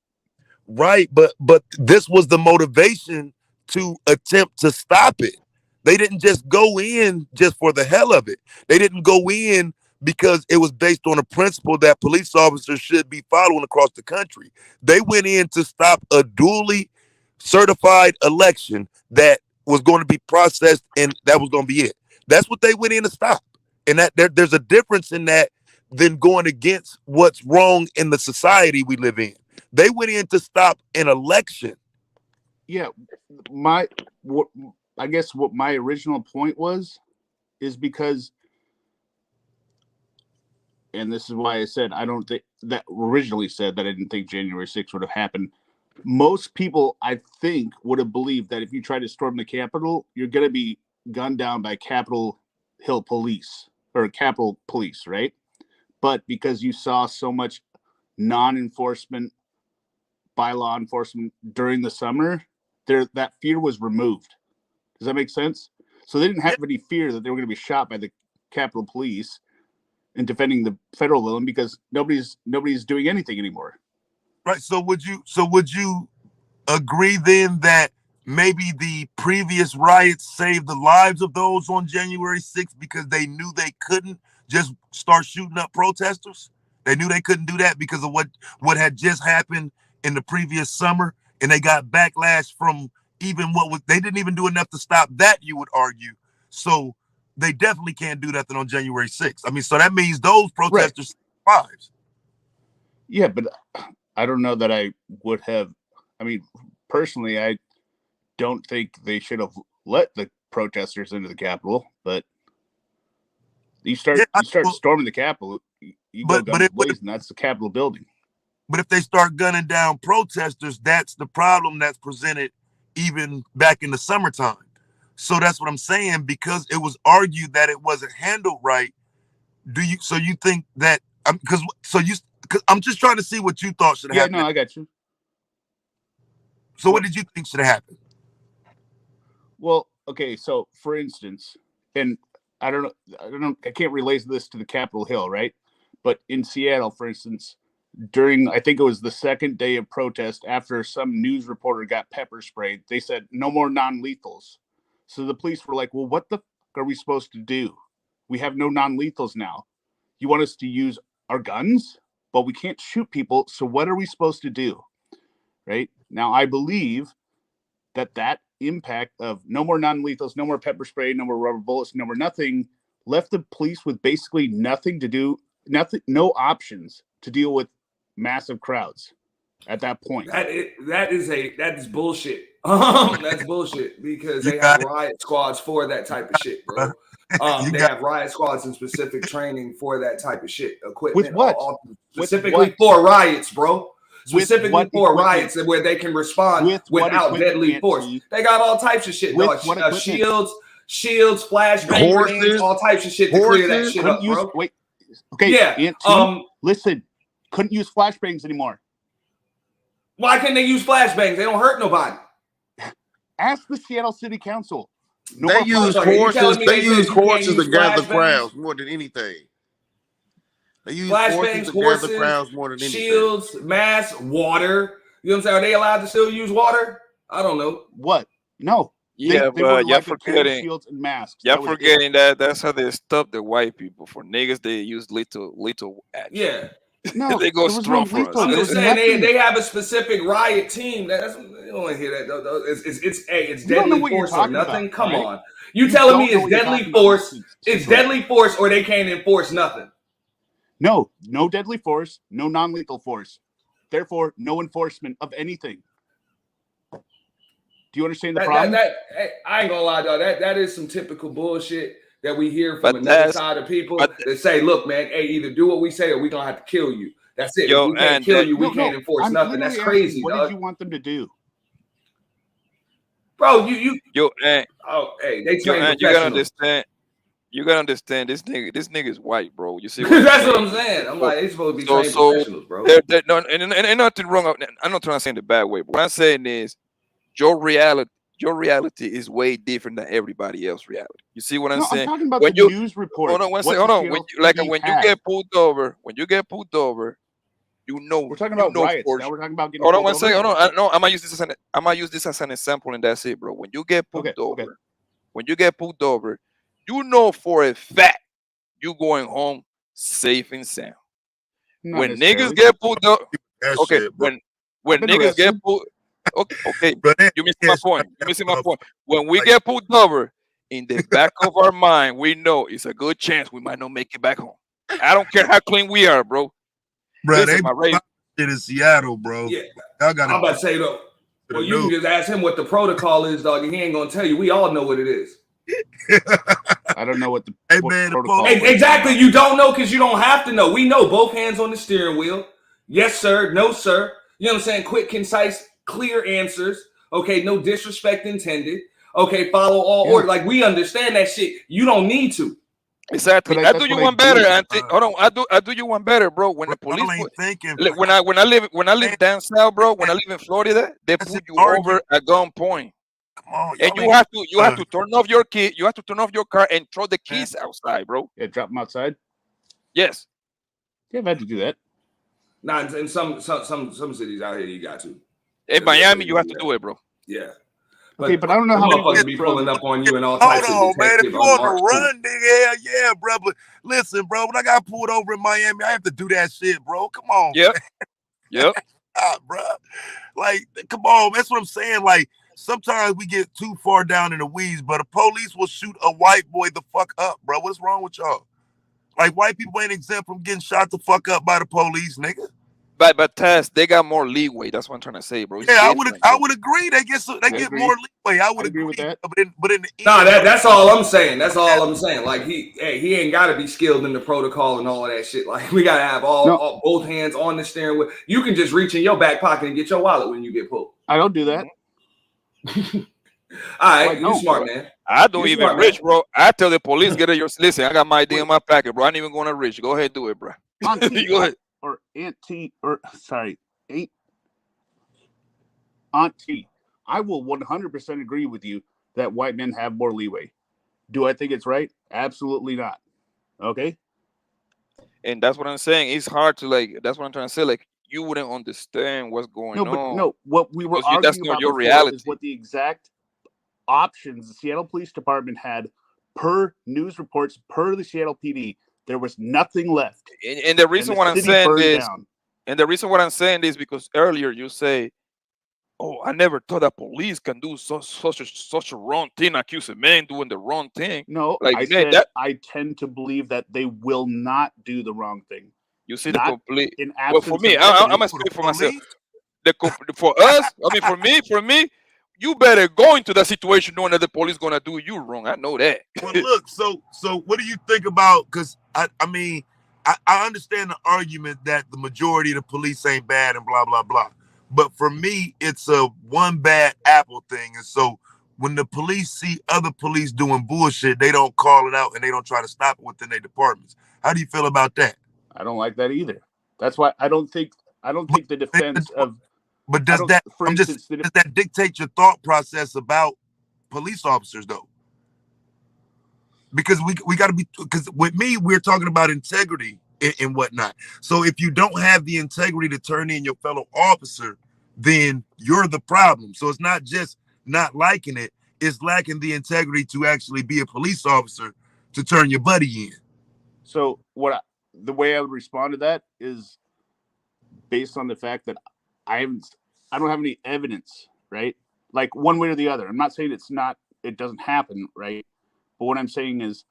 right, but this was the motivation to attempt to stop it. They didn't just go in just for the hell of it. They didn't go in because it was based on a principle that police officers should be following across the country. They went in to stop a duly certified election that was going to be processed, and that was going to be it. That's what they went in to stop. And that there's a difference in that than going against what's wrong in the society we live in. They went in to stop an election. Yeah, I guess what my original point is because, and this is why I said I don't think that originally said that I didn't think January 6th would have happened. Most people, I think, would have believed that if you try to storm the Capitol, you're going to be gunned down by Capitol Hill police or Capitol Police, right? But because you saw so much non-enforcement by law enforcement during the summer, that fear was removed. Does that make sense? So they didn't have any fear that they were going to be shot by the Capitol Police in defending the federal villain because nobody's doing anything anymore. Right. So would you agree then that maybe the previous riots saved the lives of those on January 6th because they knew they couldn't just start shooting up protesters? They knew they couldn't do that because of what had just happened in the previous summer, and they got backlash from even they didn't even do enough to stop that, you would argue. So they definitely can't do nothing on January 6th. I mean, so that means those protesters saved lives. Yeah, but I don't know that I would have. I mean, personally, I don't think they should have let the protesters into the Capitol. But you start storming the Capitol, you go guns blazing. That's the Capitol building. But if they start gunning down protesters, that's the problem that's presented even back in the summertime. So that's what I'm saying, because it was argued that it wasn't handled right. So you think that because I'm just trying to see what you thought should have happened. Yeah, no, I got you. So what did you think should have happened? Well, okay, so for instance, and I can't relate this to the Capitol Hill, right? But in Seattle, for instance, I think it was the second day of protest, after some news reporter got pepper sprayed, they said no more non-lethals. So the police were like, well, what the fuck are we supposed to do? We have no non-lethals now. You want us to use our guns? But we can't shoot people. So what are we supposed to do? Right? Now, I believe that impact of no more non-lethals, no more pepper spray, no more rubber bullets, no more nothing, left the police with basically nothing to do, no options to deal with massive crowds at that point. That is bullshit. That's bullshit, because they have riot squads for that type of shit, bro. They have riot squads and specific training for that type of shit. Equipment. With what? Specifically for riots, bro. Specifically for riots and where they can respond without deadly force. They got all types of shit, dog. Shields, flashbang grenades, all types of shit to clear that shit up, bro. Okay. Yeah. Listen, couldn't use flashbangs anymore. Why can't they use flashbangs? They don't hurt nobody. Ask the Seattle City Council. They use horses. They use horses to gather crowds more than anything. They use flashbangs, horses to gather crowds more than anything. Shields, masks, water. You know what I'm saying? Are they allowed to still use water? I don't know. What? No. Yeah, but y'all forgetting. Shields and masks. Y'all forgetting that's how they stop the white people. For niggas, they use lethal action. Yeah. No, they go strong for us. I'm just saying they have a specific riot team. You don't want to hear that. Though. It's deadly force or nothing. About, Come right? on, you telling me it's deadly force? It's deadly force, or they can't enforce nothing. No deadly force, no non-lethal force. Therefore, no enforcement of anything. Do you understand the problem? I ain't gonna lie, dog. That is some typical bullshit that we hear from another side of people that say, look, man, hey, either do what we say or we're going to have to kill you. That's it. If we can't kill you, we can't enforce nothing. That's crazy, what dog. Did you want them to do? Bro, hey, they train you gotta understand. You gotta understand this nigga. This nigga is white, bro. You see? That's what I'm saying. I'm like, they supposed to be trained professionals, bro. No, and nothing wrong. I'm not trying to say in the bad way, but what I'm saying is your reality is way different than everybody else's reality. You see what I'm saying? I'm talking about when the news report. Hold on one second. Hold on. When you get pulled over, you know. We're talking about riots. Now we're talking about getting. Hold on one second. Hold on. I'm gonna use this as an example, and that's it, bro. When you get pulled over, you know for a fact you going home safe and sound. When niggas get pulled over, okay. When niggas get pulled. Okay, you missed my point. When we get pulled over, in the back of our mind, we know it's a good chance we might not make it back home. I don't care how clean we are, bro. Bro, they shit in Seattle, bro. Yeah, y'all got. I'm about to say though. Well, you can just ask him what the protocol is, dog, and he ain't gonna tell you. We all know what it is. I don't know what the protocol is. Exactly. You don't know because you don't have to know. We know both hands on the steering wheel. Yes, sir. No, sir. You know what I'm saying? Quick, concise, clear answers. Okay, no disrespect intended. Okay, follow all order. Like we understand that shit. You don't need to. Exactly. I do you one better, Auntie. Hold on. I do you one better, bro. When the police when I live down south, bro, when I live in Florida, they put you over at gunpoint. And you have to turn off your key. You have to turn off your car and throw the keys outside, bro. Yeah, drop them outside. Yes. Yeah, I've had to do that. Nah, in some cities out here, you got to. In Miami, you have to do it, bro. Yeah. Okay, but I don't know how motherfuckers be pulling up on you and all types of Hold on, man. If detective you on the marks, run, nigga, hell yeah, bro. But listen, bro, when I got pulled over in Miami, I have to do that shit, bro. Come on. Yep. Yep. Bro. Like, come on. That's what I'm saying. Like, sometimes we get too far down in the weeds, but the police will shoot a white boy the fuck up, bro. What's wrong with y'all? Like, white people ain't exempt from getting shot the fuck up by the police, nigga. But Tess, they got more leeway. That's what I'm trying to say, bro. Yeah, I would agree. They get more leeway. I would agree with that. But in the end, that's all I'm saying. That's all I'm saying. Like he ain't got to be skilled in the protocol and all of that shit. Like we gotta have all both hands on the steering wheel. You can just reach in your back pocket and get your wallet when you get pulled. I don't do that. All right, you smart, man. I don't even reach, bro. I tell the police, get your listen. I got my ID in my pocket, bro. I ain't even going to reach. Go ahead, do it, bro. Auntie, go ahead. Auntie, I will 100% agree with you that white men have more leeway. Do I think it's right? Absolutely not. Okay. And that's what I'm saying. It's hard to that's what I'm trying to say. Like you wouldn't understand what's going on. No, what we were arguing that's not about your reality. Is what the exact options the Seattle Police Department had per news reports, per the Seattle PD. There was nothing left. And the reason what I'm saying is, and the reason what I'm saying is because earlier you say, "Oh, I never thought that police can do such a wrong thing, accuse a man doing the wrong thing." No, like I man, said I tend to believe that they will not do the wrong thing. You see the complete. Well, for me, I'm gonna speak for myself. For us, I mean, for me, you better go into that situation knowing that the police gonna do you wrong. I know that. Well, look, so what do you think about? Because I understand the argument that the majority of the police ain't bad and blah blah blah. But for me, it's a one bad apple thing. And so when the police see other police doing bullshit, they don't call it out and they don't try to stop it within their departments. How do you feel about that? I don't like that either. That's why I don't think the defense of. But does that dictate your thought process about police officers though? Because we got to be, because with me, we're talking about integrity and whatnot. So if you don't have the integrity to turn in your fellow officer, then you're the problem. So it's not just not liking it, it's lacking the integrity to actually be a police officer to turn your buddy in. So the way I would respond to that is based on the fact that I don't have any evidence, right? Like one way or the other. I'm not saying it doesn't happen, right? But what I'm saying is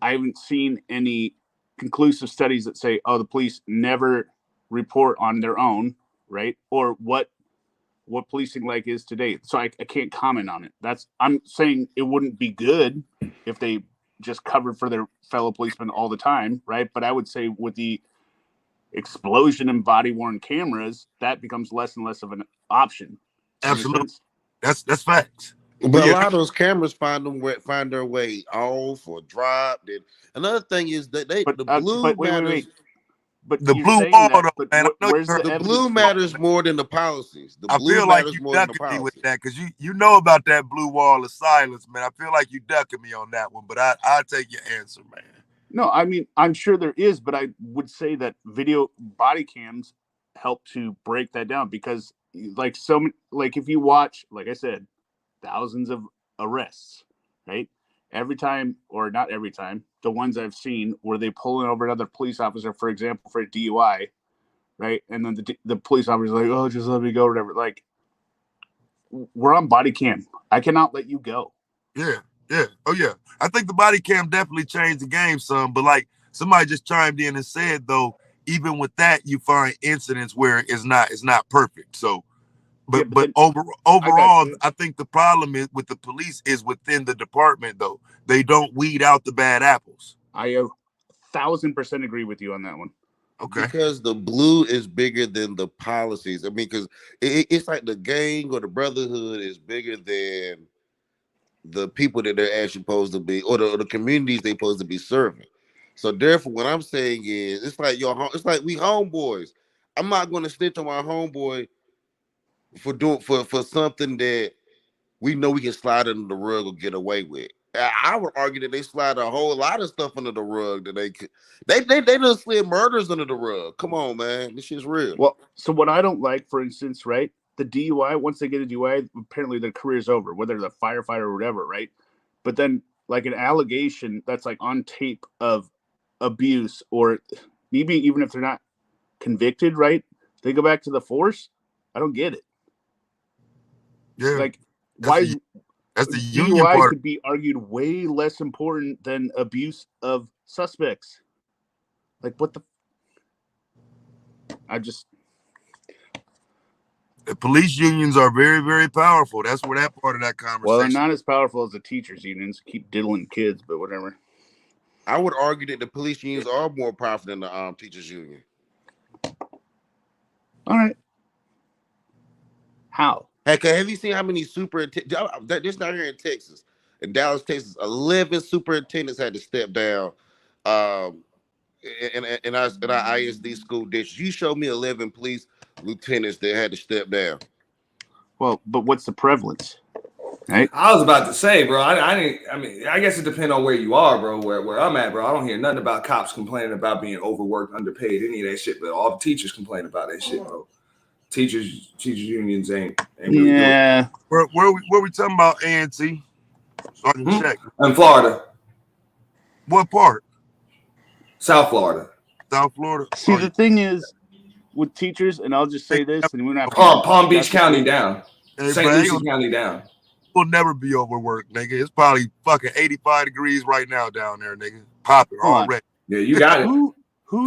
I haven't seen any conclusive studies that say, oh, the police never report on their own, right? Or what policing like is today. So I can't comment on it. I'm saying it wouldn't be good if they just covered for their fellow policemen all the time, right? But I would say with the explosion in body-worn cameras, that becomes less and less of an option. Absolutely. That's facts. But a lot of those cameras find their way off or dropped. And another thing is that the blue matters. But the you're blue saying wall, that, though, but man. where's the The evidence blue for matters more than the policies. The I blue feel like matters you more than the ducking me with policies. that because you know about that blue wall of silence, man. I feel like you ducking me on that one, but I'll take your answer, man. No, I mean, I'm sure there is, but I would say that video body cams help to break that down because, like, if you watch, like I said, thousands of arrests, right? Every time, or not every time, the ones I've seen where they pulling over another police officer, for example, for a DUI, right? And then the police officer's like, "Oh, just let me go," or whatever. Like, we're on body cam. I cannot let you go. Yeah. Oh yeah. I think the body cam definitely changed the game some, but like somebody just chimed in and said though, even with that, you find incidents where it's not perfect. So but overall, I think the problem is with the police is within the department though. They don't weed out the bad apples. I 1,000% agree with you on that one. Okay. Because the blue is bigger than the policies. I mean, because it's like the gang or the brotherhood is bigger than the people that they're actually supposed to be, or the communities they're supposed to be serving. So therefore, what I'm saying is, it's like it's like we homeboys. I'm not going to snitch on my homeboy for something that we know we can slide under the rug or get away with. I would argue that they slide a whole lot of stuff under the rug that they done slid murders under the rug. Come on, man, this shit's real. Well, so what I don't like, for instance, right? The DUI, once they get a DUI, apparently their career's over, whether they're a firefighter or whatever, right? But then, like an allegation that's like on tape of abuse, or maybe even if they're not convicted, right? They go back to the force. I don't get it. Yeah. Like, that's the union DUI part. could be argued way less important than abuse of suspects. Like, what the? The police unions are very, very powerful. That's where that part of that conversation. Well, they're not as powerful as the teachers' unions. Keep diddling kids, but whatever. I would argue that the police unions are more powerful than the teachers' union. All right. How? Heck, have you seen how many superintendents? This not here in Texas, in Dallas, Texas, 11 superintendents had to step down. In our ISD school district, you showed me 11 police lieutenants that had to step down. Well, but what's the prevalence? Right? I was about to say, bro. I guess it depends on where you are, bro. Where I'm at, bro. I don't hear nothing about cops complaining about being overworked, underpaid, any of that shit. But all the teachers complain about that shit, bro. Teachers unions ain't really yeah. Where we talking about, ANC? So I can check. In Florida. What part? South Florida. South Florida. See, the thing is, with teachers, and I'll just say this, and we don't have Palm Beach County down. Hey, St. bro, Lucie County down. We'll never be overworked, nigga. It's probably fucking 85 degrees right now down there, nigga. Popping already. Yeah, you got it. Who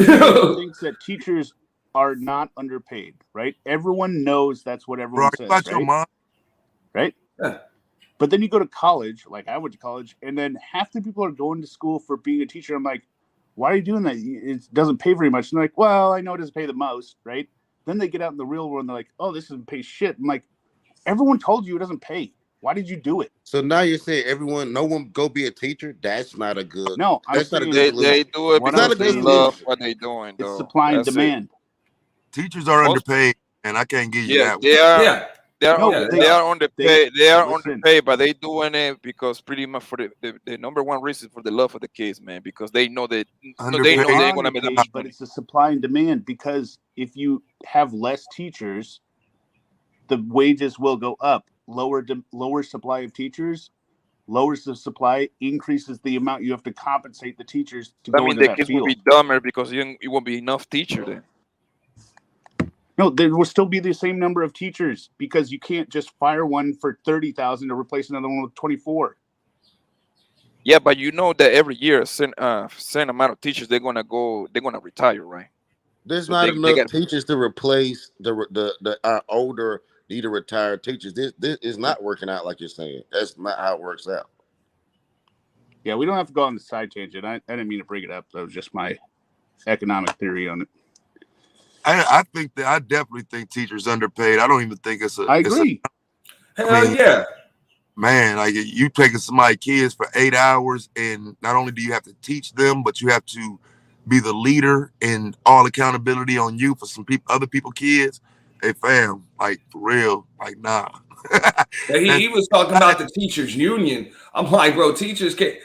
thinks that teachers are not underpaid, right? Everyone knows that's what everyone says, about right? your mom. Right? Yeah. But then you go to college, like I went to college, and then half the people are going to school for being a teacher. I'm like, why are you doing that? It doesn't pay very much. And they're like, well, I know it doesn't pay the most, right? Then they get out in the real world and they're like, oh, this doesn't pay shit. I'm like, everyone told you it doesn't pay. Why did you do it? So now you're saying no one go be a teacher? That's not a good. No, that's not a good They solution. do it It's because not a they good love solution. what they're doing, though. It's supply and That's it. demand. Teachers are underpaid, and I can't give you that. They are. Yeah. They are, No, they are underpaid. They are listen. underpaid, but they doing it because pretty much for the number one reason for the love of the kids, man. Because they know that they ain't gonna make that much But money. it's a supply and demand, because if you have less teachers, the wages will go up. Lower supply of teachers lowers the supply, increases the amount you have to compensate the teachers to I go mean, into the that kids field. will be dumber because it won't be enough teacher then. No, there will still be the same number of teachers, because you can't just fire one for 30,000 to replace another one with 24. Yeah, but you know that every year, certain amount of teachers they're gonna retire, right? There's So not they enough got- teachers to replace our older, need to retire teachers. This is not working out like you're saying. That's not how it works out. Yeah, we don't have to go on the side tangent. I didn't mean to bring it up. That was just my economic theory on it. I definitely think teachers underpaid. I don't even think it's a. I agree. Hell yeah. man, like you taking somebody's kids for 8 hours, and not only do you have to teach them, but you have to be the leader and all accountability on you for some people, other people, kids. Hey, fam, like for real, like nah. He was talking about the teachers union. I'm like, bro, teachers can't,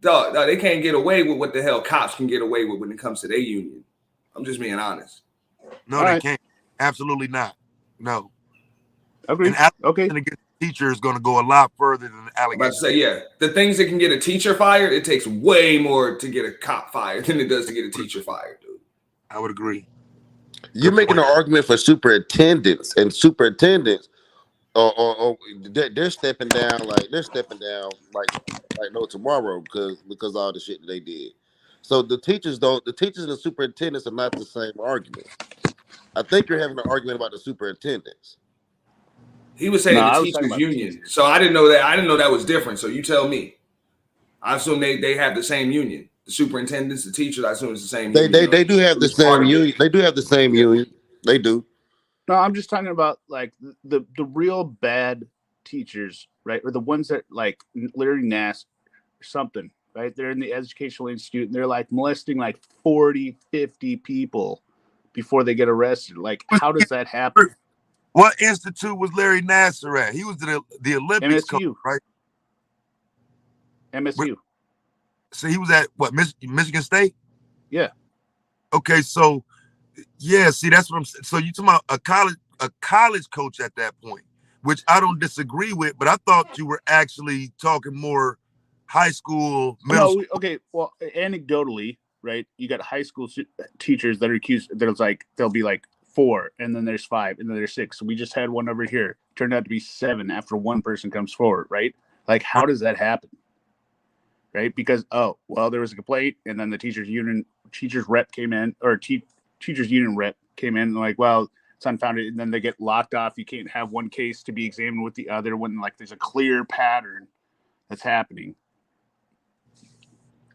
dog, they can't get away with what the hell cops can get away with when it comes to their union. I'm just being honest. No, they can't. Absolutely not. No. Agreed. Okay. Against teacher is going to go a lot further than the allegation. I'm about to say, yeah, the things that can get a teacher fired, it takes way more to get a cop fired than it does to get a teacher fired, dude. I would agree. You're making an argument for superintendents, and superintendents, they're stepping down like no tomorrow because of all the shit that they did. So the teachers and the superintendents are not the same argument. I think you're having an argument about the superintendents. He was saying the teachers union. So I didn't know that. I didn't know that was different. So you tell me. I assume they have the same union. The superintendents, the teachers, I assume it's the same union. They do have the same union. They do have the same union. They do. No, I'm just talking about like the real bad teachers, right? Or the ones that like Larry Nass or something, right? They're in the educational institute and they're like molesting like 40, 50 people before they get arrested. Like, how does that happen? What institute was Larry Nassar at? He was the Olympics coach, right? MSU. So he was at what, Michigan State? Yeah. Okay, so yeah, see, that's what I'm saying. So you talking about a college coach at that point, which I don't disagree with, but I thought you were actually talking more high school, middle school. Okay, well, anecdotally, right? You got high school teachers that are accused. There's like they'll be like 4, and then there's 5, and then there's 6. So we just had one over here. Turned out to be 7 after one person comes forward, right? Like, how does that happen? Right? Because there was a complaint, and then the teachers union rep came in, or teachers union rep came in, and like, well, it's unfounded, and then they get locked off. You can't have one case to be examined with the other when like there's a clear pattern that's happening.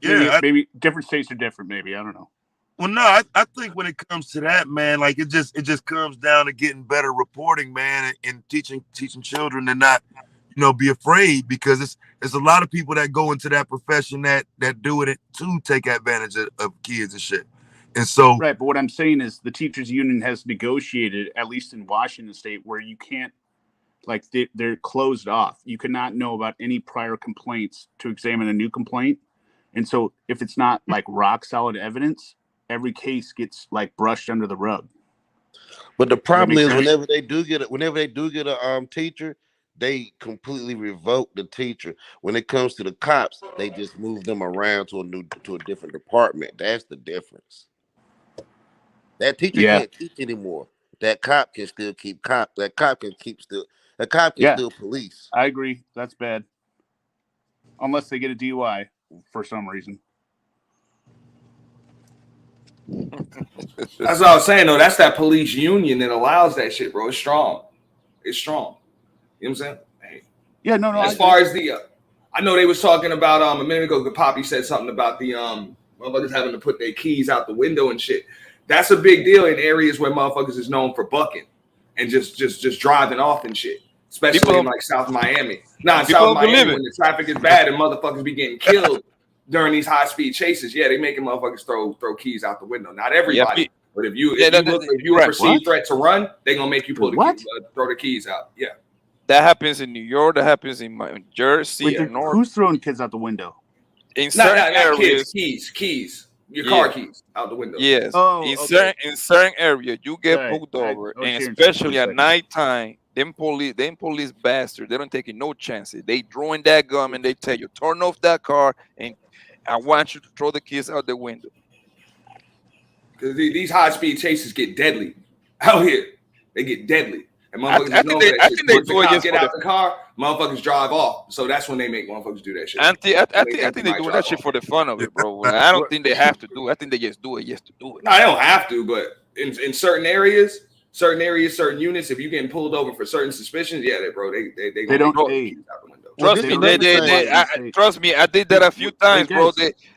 Yeah, maybe different states are different. Maybe, I don't know. Well, no, I think when it comes to that, man, like it just comes down to getting better reporting, man, and teaching children to not, be afraid, because it's a lot of people that go into that profession that do it to take advantage of kids and shit. And so, right, but what I'm saying is the teachers union has negotiated, at least in Washington State, where you can't, like, they're closed off. You cannot know about any prior complaints to examine a new complaint. And so if it's not like rock solid evidence, every case gets like brushed under the rug. But the problem is whenever they do get a teacher, they completely revoke the teacher. When it comes to the cops, they just move them around to a different department. That's the difference. That teacher can't teach anymore. That cop can still keep cop. That cop can still police. I agree. That's bad. Unless they get a DUI for some reason. That's what I was saying, though. That's that police union that allows that shit, bro. It's strong. It's strong. You know what I'm saying? Hey. Yeah, no. As far as the, I know they was talking about a minute ago. Poppy said something about the motherfuckers having to put their keys out the window and shit. That's a big deal in areas where motherfuckers is known for bucking and just driving off and shit. Especially in like South Miami. South Miami, when the traffic is bad and motherfuckers be getting killed during these high speed chases. Yeah, they making motherfuckers throw keys out the window. Not everybody, but if you a perceived threat to run, they gonna make you pull the keys, throw the keys out. Yeah, that happens in New York. That happens in Jersey. Who's throwing kids out the window? In certain areas, keys. Your car keys out the window. Yes. In certain areas, you get pulled over, and especially at nighttime. Them police bastards, they don't take no chances. They drawing that gun and they tell you, turn off that car and I want you to throw the kids out the window. Because these high-speed chases get deadly out here. They get deadly. And motherfuckers I think they do it just get out the car, motherfuckers drive off. So that's when they make motherfuckers do that shit. I think they do that shit for the fun of it, bro. I don't think they have to do it. I think they just do it just to do it. No, they don't have to, but in certain areas, certain units, if you're getting pulled over for certain suspicions, yeah, they don't out the window. Trust me, I did that a few times, bro.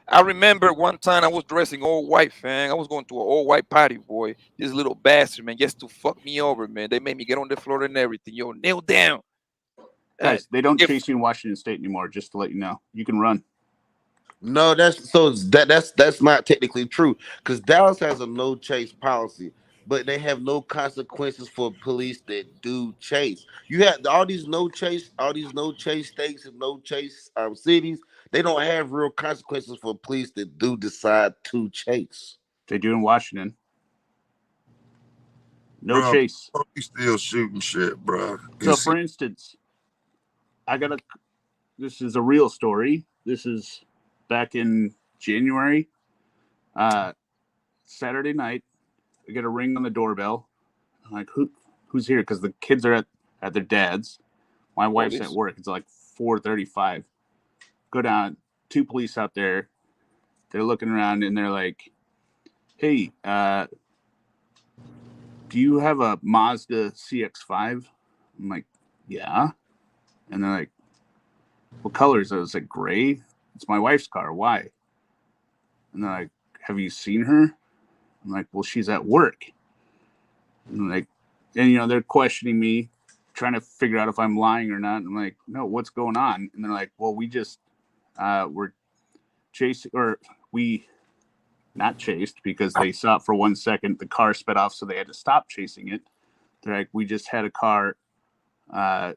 I remember one time I was dressing all white, fam. I was going to an all white party, boy. This little bastard, man, just to fuck me over, man. They made me get on the floor and everything. Yo, kneel down. Guys, they don't chase you in Washington State anymore. Just to let you know, you can run. No, that's not technically true because Dallas has a no chase policy, but they have no consequences for police that do chase. You have all these no chase states and no chase cities. They don't have real consequences for police that do decide to chase. They do in Washington. No Bro, chase. We still shooting shit, bro. So, for instance, this is a real story. This is back in January. Saturday night, I get a ring on the doorbell. I'm like, who's here? Because the kids are at their dad's. My wife's at work. It's like 4:35. Go down. 2 police out there. They're looking around and they're like, hey, do you have a Mazda CX-5? I'm like, yeah. And they're like, what color is it? I was like, gray. It's my wife's car. Why? And they're like, have you seen her? I'm like, well, she's at work. And like, and they're questioning me, trying to figure out if I'm lying or not. I'm like, no, what's going on? And they're like, well, we just were chasing, or we not chased because they saw it for 1 second. The car sped off, so they had to stop chasing it. They're like, we just had a car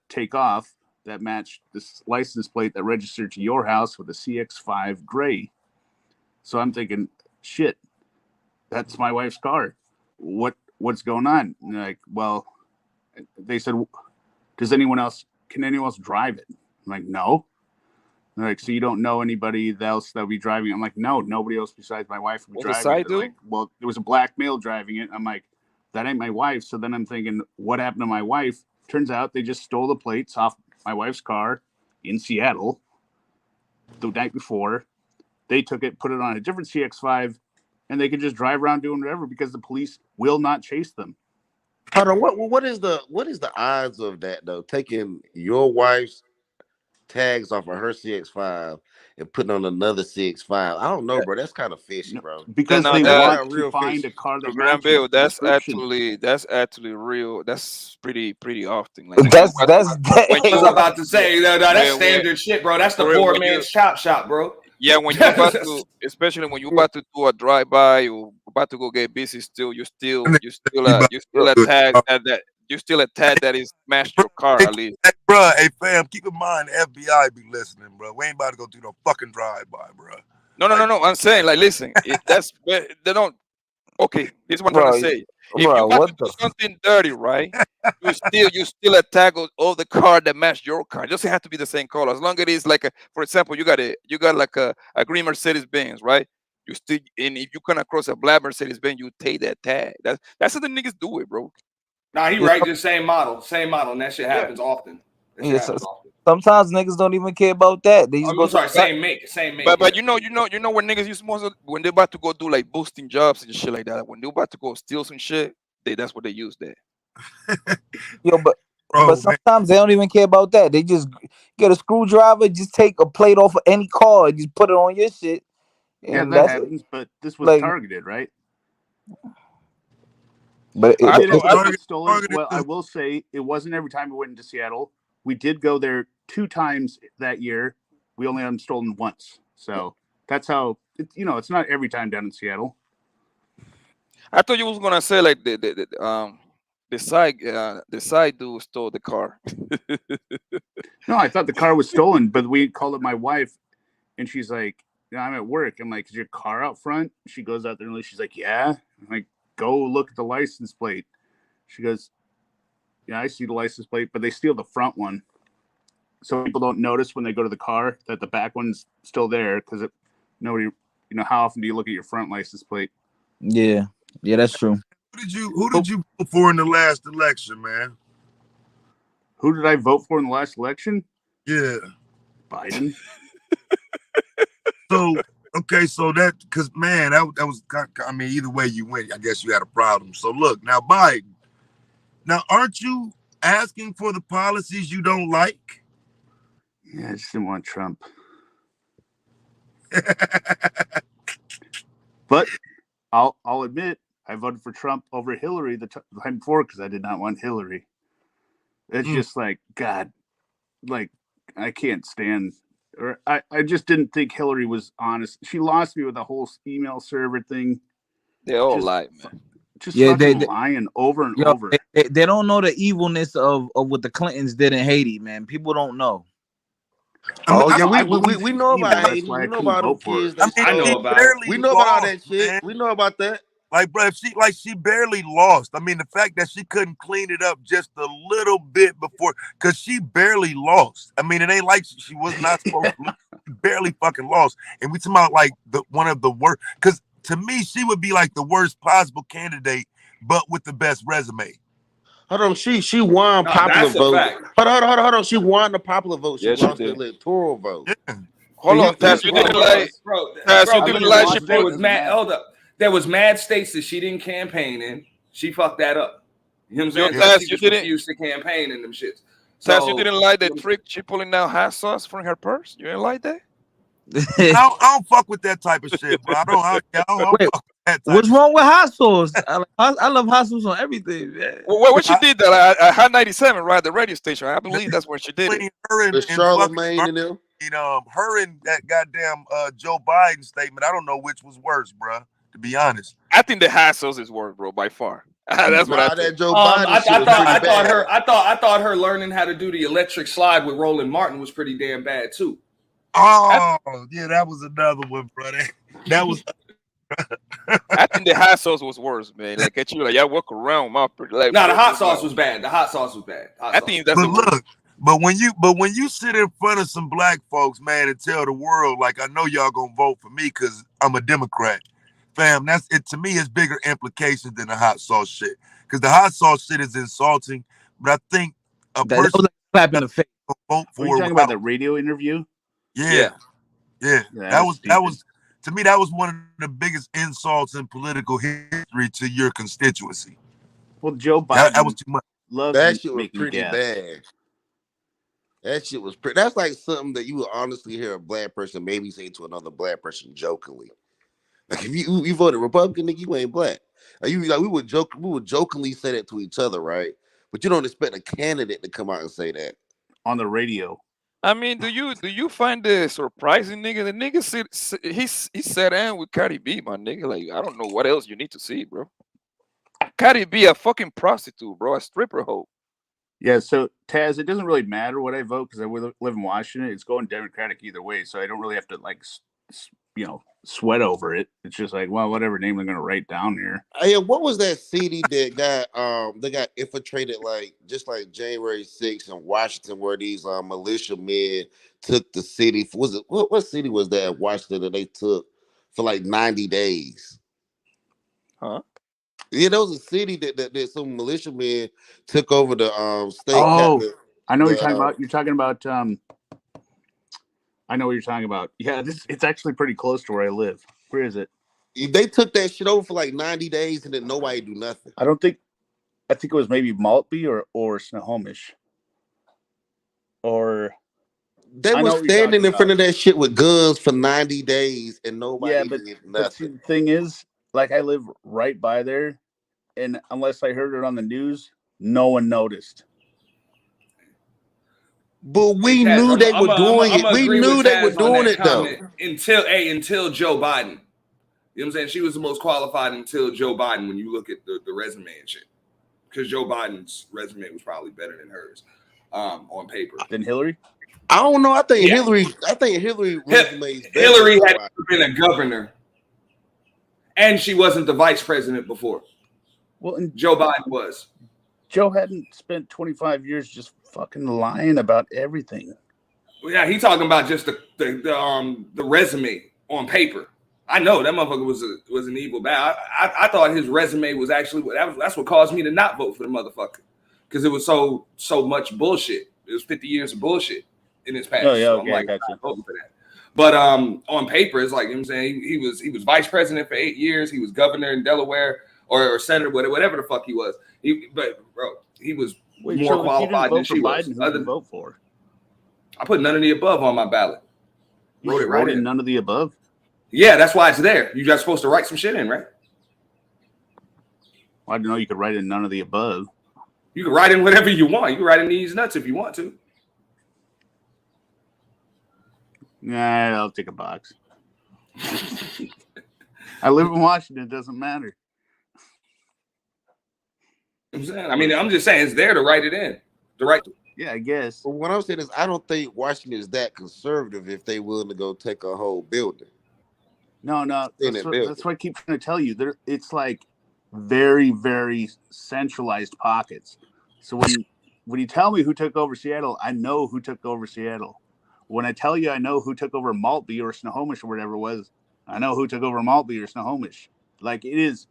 take off that matched this license plate that registered to your house with a CX-5 gray. So I'm thinking, shit, that's my wife's car. What's going on? And they're like, well, they said, can anyone else drive it? I'm like, no. They're like, so you don't know anybody else that'll be driving it? I'm like, no, nobody else besides my wife will be driving it. Like, well, there was a black male driving it. I'm like, that ain't my wife. So then I'm thinking, what happened to my wife? Turns out they just stole the plates off my wife's car in Seattle the night before. They took it, put it on a different CX-5, and they could just drive around doing whatever because the police will not chase them. Hold on, what is the odds of that though? Taking your wife's tags off of her CX-5 and putting on another CX-5. I don't know, bro. That's kind of fishy, bro. Because they want to find a car that Grand matches Bill, the that's description. actually real. That's pretty often. Like, I was about to say, no, that's standard shit, bro. That's the poor man's chop shop, bro. Yeah, when you're about to, especially when you're about to do a drive-by or about to go get busy, you still a tag that you still a tag that is matched your car at least. Hey, bro, hey fam, keep in mind the FBI be listening, bro. We ain't about to go through no fucking drive-by, bro. No. I'm saying, like, listen, that's where they don't. Okay, this is what I'm trying to say. If you want to do something dirty, right? you still a tag of the car that match your car. It doesn't have to be the same color. As long as it is like for example, you got like a green Mercedes Benz, right? You still, and if you come across a black Mercedes Benz, you take that tag. That's how the niggas do it, bro. Nah, he right. Just same model, and that shit happens often. Sometimes niggas don't even care about that. They just same make. But you know when niggas use when they're about to go do like boosting jobs and shit like that. When they're about to go steal some shit, that's what they use there. But sometimes they don't even care about that. They just get a screwdriver, just take a plate off of any car, and just put it on your shit. Yeah, that happens. But this was targeted, right? But I will say it wasn't every time we went into Seattle. We did go there 2 times that year. We only had them stolen once. So that's how it's not every time down in Seattle. I thought you was gonna say like the side dude stole the car. No, I thought the car was stolen, but we called up my wife, and she's like, I'm at work. I'm like, is your car out front? She goes out there and she's like, yeah. I'm like, go look at the license plate. She goes, yeah, I see the license plate, but they steal the front one. So people don't notice when they go to the car that the back one's still there because nobody, how often do you look at your front license plate? Yeah, that's true. Who did you vote for in the last election, man? Who did I vote for in the last election? Yeah. Biden. So that, because man, that was, I mean, either way you went, I guess you had a problem. So look, now Biden, aren't you asking for the policies you don't like? Yeah, I just didn't want Trump. But I'll admit, I voted for Trump over Hillary the time before because I did not want Hillary. It's just like, God, like I can't stand, or I just didn't think Hillary was honest. She lost me with the whole email server thing. They all Just lie, man. Just Yeah, fucking lying over and over. They don't know the evilness of what the Clintons did in Haiti, man. People don't know. Oh yeah, I we know about that's Haiti. why I We know couldn't about them vote for kids. it. That I know shit. about it. We know about all that lost, shit. man. We know about that. Like, bro, if she barely lost. I mean, the fact that she couldn't clean it up just a little bit before, because she barely lost. I mean, it ain't like she was not supposed to lose. She barely fucking lost. And we talking about like one of the worst. Because to me, she would be like the worst possible candidate, but with the best resume. Hold on, she won popular that's a vote. fact. Hold on. She won the popular vote. She Yes, she lost the did. electoral vote. Hold on, Taz. You didn't like. Taz, you didn't like. She There put. was mad. Hold up. There was mad states that she didn't campaign in. She fucked that up. You know what I'm saying? Taz, She you just didn't. refused to campaign in them shits. Taz, So, you didn't like the trick she pulling out hot sauce from her purse. You didn't like that. I don't fuck with that type of shit, bro. I don't Wait, fuck with that type what's of wrong with hot sauce? I love hot sauce on everything, man. Well, when she did that, I had 97, right? The radio station. I believe that's where she did it. her The Charlemagne and them. her and that goddamn Joe Biden statement. I don't know which was worse, bro. To be honest, I think the hot sauce is worse, bro, by far. That's what I think. That Joe Biden I shit was pretty bad. I thought her learning how to do the electric slide with Roland Martin was pretty damn bad too. Oh yeah, that was another one, brother. That was. I think the hot sauce was worse, man. Like at you, like y'all walk around my pretty. Like, No, the hot sauce was bad. The hot sauce was bad. I think that's. But look, but when you sit in front of some black folks, man, and tell the world, like, I know y'all gonna vote for me because I'm a Democrat, fam. That's it. To me, it's bigger implications than the hot sauce shit. Because the hot sauce shit is insulting, but I think a person was like slap in the face. Vote for. Are you talking about the radio interview? Yeah. That was to me, that was one of the biggest insults in political history to your constituency. Well, Joe Biden. That was too much. That shit was pretty bad. That shit was pretty. That's like something that you would honestly hear a black person maybe say to another black person jokingly. Like if you voted Republican, nigga, you ain't black. Like, we would jokingly say that to each other, right? But you don't expect a candidate to come out and say that on the radio. I mean, do you find this surprising, nigga? The nigga he sat down with Cardi B, my nigga. Like, I don't know what else you need to see, bro. Cardi B, a fucking prostitute, bro, a stripper hoe. Yeah, so Taz, it doesn't really matter what I vote because I live in Washington. It's going Democratic either way, so I don't really have to like, sweat over it. It's just like, well, whatever name I'm gonna write down here. Hey, what was that city that got infiltrated just like January 6th in Washington, where these militia men took the city? What city was that in Washington that they took for like 90 days? Huh? Yeah, there was a city that some militia men took over the state. Oh, I know what you're talking about. You're talking about I know what you're talking about. Yeah, it's actually pretty close to where I live. Where is it? They took that shit over for like 90 days and then nobody do nothing. I think it was maybe Maltby or Snohomish. Or they were standing in front of that shit with guns for 90 days and nobody did nothing. But see, the thing is, like, I live right by there, and unless I heard it on the news, no one noticed. But we knew they were doing it. We knew they were doing it though. Until Joe Biden. You know what I'm saying? She was the most qualified until Joe Biden when you look at the resume and shit. Because Joe Biden's resume was probably better than hers on paper. Than Hillary? I don't know. I think Hillary resume Hillary had been a governor. And she wasn't the vice president before. Well, and Joe Biden was. Joe hadn't spent 25 years just fucking lying about everything. Well, yeah, he talking about just the resume on paper. I know that motherfucker was an evil bad. I thought his resume was actually that's what caused me to not vote for the motherfucker, because it was so much bullshit. It was 50 years of bullshit in his past. Oh yeah, so okay, I'm I got you. voting for that. But on paper, it's like, you know what I'm saying, he was vice president for 8 years. He was governor in Delaware or senator, whatever the fuck he was. But bro, he was more qualified than she was. Biden, who did you vote for? I put none of the above on my ballot. Wrote it right in. None of the above. Yeah, that's why it's there. You're just supposed to write some shit in, right? Well, I didn't know you could write in none of the above. You can write in whatever you want. You can write in these nuts if you want to. Nah, I'll take a box. I live in Washington. It doesn't matter. I'm saying. I mean, I'm just saying it's there to write it in. To write. Yeah, I guess. But what I'm saying is, I don't think Washington is that conservative if they willing to go take a whole building. No. That's what I keep trying to tell you. It's like very, very centralized pockets. So when you tell me who took over Seattle, I know who took over Seattle. When I tell you I know who took over Maltby or Snohomish or whatever it was, I know who took over Maltby or Snohomish. Like it is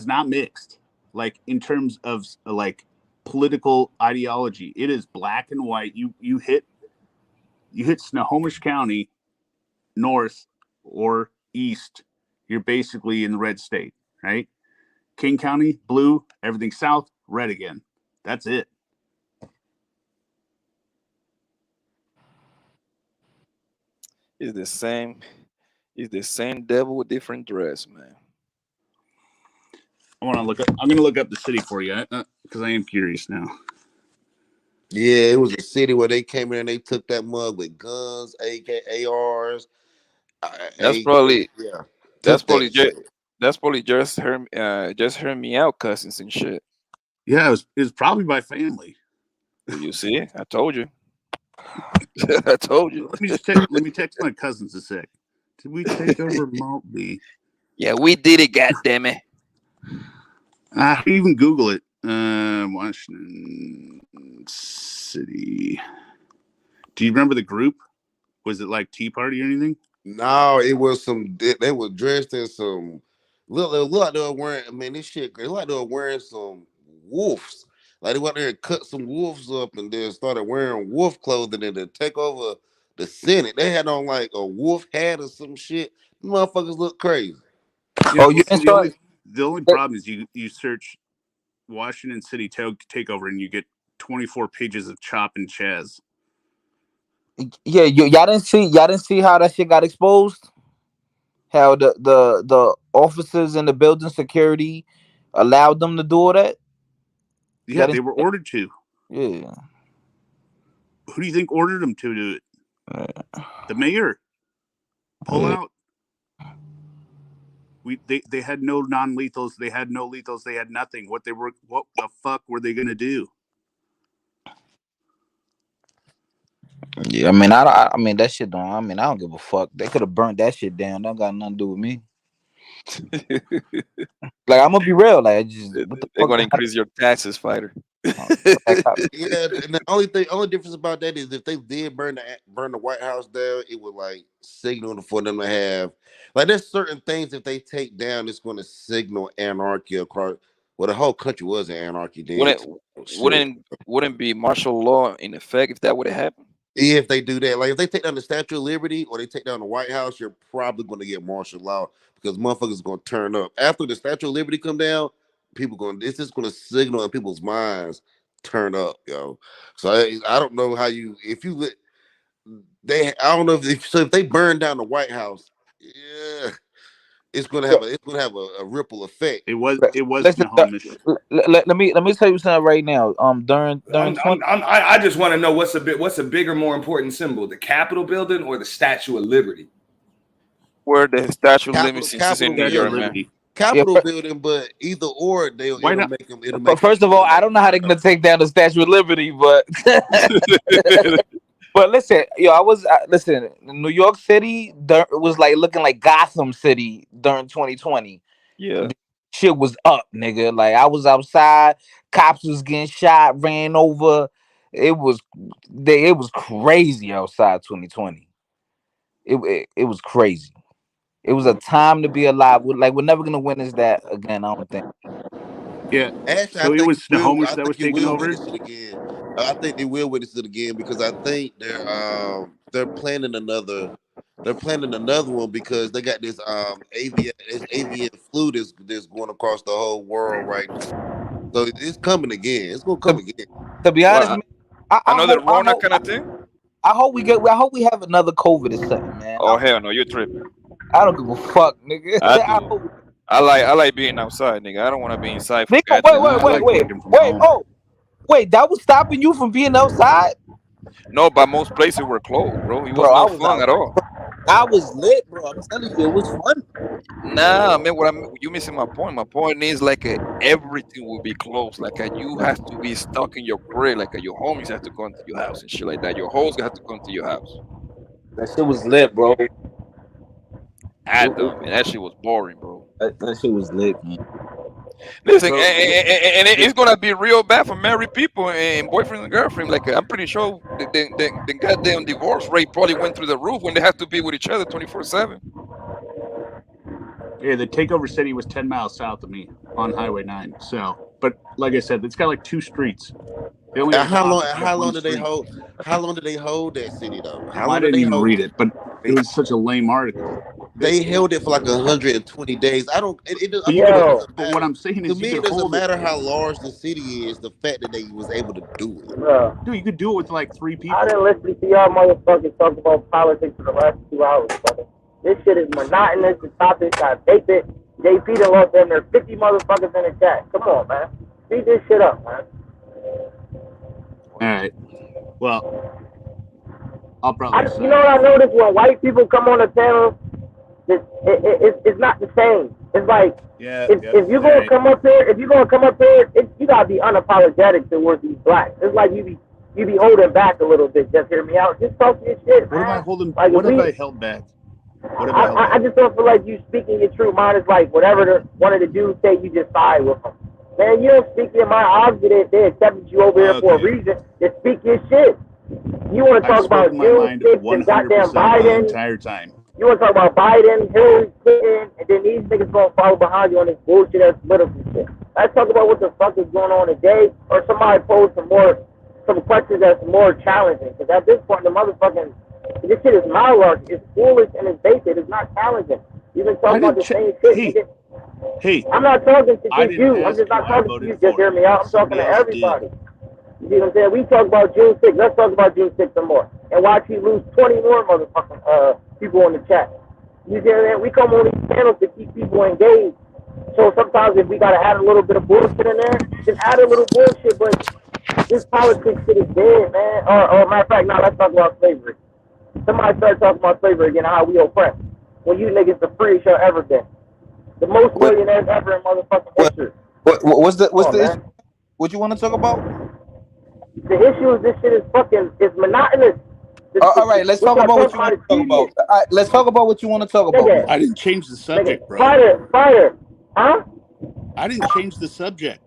not mixed. Like in terms of like political ideology, it is black and white. You hit Snohomish County north or east, you're basically in the red state, right? King County, blue, everything south, red again. That's it. It's the same devil with different dress, man. I'm gonna look up the city for you because I am curious now. Yeah, it was a city where they came in and they took that mug with guns, ARs. That's probably just heard me out cussing and shit. Yeah, it was probably by family. You see, I told you. I told you. Let me text my cousins a sec. Did we take over Maltby? Yeah, we did it. Goddammit. I even Google it. Washington City. Do you remember the group? Was it like Tea Party or anything? No, it was some. They were dressed in some. Look like they were wearing. I mean, this shit. It like they were wearing some wolves. Like they went there and cut some wolves up, and then started wearing wolf clothing and to take over the Senate. They had on like a wolf hat or some shit. The motherfuckers look crazy. Yeah, the only problem is you search Washington City takeover and you get 24 pages of Chop and Chaz. Yeah, y'all didn't see how that shit got exposed. How the officers in the building security allowed them to do all that. Yeah, they were ordered to. Yeah. Who do you think ordered them to do it? The mayor. Pull out. They had no non-lethals. They had no lethals. They had nothing. What the fuck were they gonna do? Yeah, I mean that shit don't. I mean, I don't give a fuck. They could have burnt that shit down. That got nothing to do with me. Like I'm gonna be real. Like they're gonna increase your taxes, fighter. Yeah, and the only difference about that is if they did burn the White House down, it would like signal for them to have like there's certain things if they take down, it's going to signal anarchy across. Well, the whole country was in anarchy then. Wouldn't be martial law in effect if that would have happened? Yeah, if they do that, like if they take down the Statue of Liberty or they take down the White House, you're probably going to get martial law because motherfuckers going to turn up after the Statue of Liberty come down. It's just going to signal in people's minds turn up, yo. So I don't know how I don't know if they burn down the White House, yeah, it's going to have a ripple effect. It was Snohomish. Let me tell you something right now. During I just want to know what's a bigger, more important symbol: the Capitol building or the Statue of Liberty? Where the Statue of Liberty is in New York, man. Capitol building, but either or it'll make them. But first of all, I don't know how they're gonna take down the Statue of Liberty, but but listen, listen. New York City was like looking like Gotham City during 2020. Yeah, shit was up, nigga. Like I was outside, cops was getting shot, ran over. It was crazy outside 2020. It was crazy. It was a time to be alive. Like we're never gonna witness that again. I don't think. Yeah. Actually, so it was Snohomish that was taking over. I think they will witness it again because I think they're planning another. They're planning another one because they got this avian flu that's going across the whole world right now. So it's coming again. It's gonna come again. To be honest, man, another Rona kind of thing. I hope we have another COVID or something, man. Oh hell no, you're tripping. I don't give a fuck, nigga. I like being outside, nigga. I don't want to be inside. Nigga, wait. That was stopping you from being outside? No, but most places were closed, bro. It was Bro, I no was fun out. at all. I was lit, bro. I'm telling you, it was fun. Nah, man, you missing my point. My point is like everything will be closed. Like you have to be stuck in your crib. Like your homies have to come to your house and shit like that. Your hoes have to come to your house. That shit was lit, bro. I don't, man. That shit was boring, bro. That shit was lit, man. Listen, and it's gonna be real bad for married people and boyfriend and girlfriend. Like I'm pretty sure the goddamn divorce rate probably went through the roof when they have to be with each other 24/7. Yeah, the takeover city was 10 miles south of me on Highway 9. So, but like I said, it's got like 2 streets. They only have How long? offices How on long one did they street. hold? How long did they hold that city though? How I long did didn't they even hold read it? it, but it was such a lame article. They held it for like 120 days. I don't. I But mean, you it could, doesn't but what matter. I'm saying To is, you me, could it doesn't hold it. matter how large the city is. The fact that they was able to do it. Dude, you could do it with like 3 people. I didn't listen to y'all motherfuckers talk about politics for the last 2 hours, brother. This shit is monotonous. The topic got vapid. JP done lost them. There's 50 motherfuckers in the chat. Come on, man. Speed this shit up, man. All right. Well, I'll probably. You know what I noticed when white people come on the panel? It's not the same. It's like if you're gonna come up here, you gotta be unapologetic towards these blacks. It's like you be holding back a little bit. Just hear me out. Just talk your shit, man. What am I holding? Like, what have I held back? What have I held I back? just don't feel like you speaking your true mind. It's like whatever one of the dudes say, you just side with them. Man, you don't speak your mind. Obviously, they accepted you over here for a reason. Just speak your shit. You want to talk about June 6th and goddamn 100% the Biden? entire time. You want to talk about Biden, Hillary Clinton, and then these niggas gonna follow behind you on this bullshit ass political shit. Let's talk about what the fuck is going on today, or somebody pose some questions that's more challenging. Because at this point, the motherfucking this shit is malware. It's foolish and it's basic. It's not challenging. You've been talking about the same shit. Hey, I'm not talking to I just didn't you. I'm ask just not you. I talking to voted you. for Just hear me out. I'm talking Somebody to else everybody. You see what I'm saying? We talk about June 6th. Let's talk about June 6th some more. And watch you lose 20 more motherfucking people in the chat. You see what I'm saying? We come on these panels to keep people engaged. So sometimes if we gotta add a little bit of bullshit in there, just add a little bullshit. But this politics shit is dead, man. Or matter of fact, now let's talk about slavery. Somebody started talking about slavery again, how we oppressed. When you niggas the freest y'all ever been. The most millionaires ever in motherfucking history. What's the man. issue? What you want to talk about? The issue is this shit is fucking monotonous. All right, let's talk about what you want to talk about. All right, let's talk about what you want to talk about. Nigga. I didn't change the subject, bro. Fire. Huh? I didn't change the subject.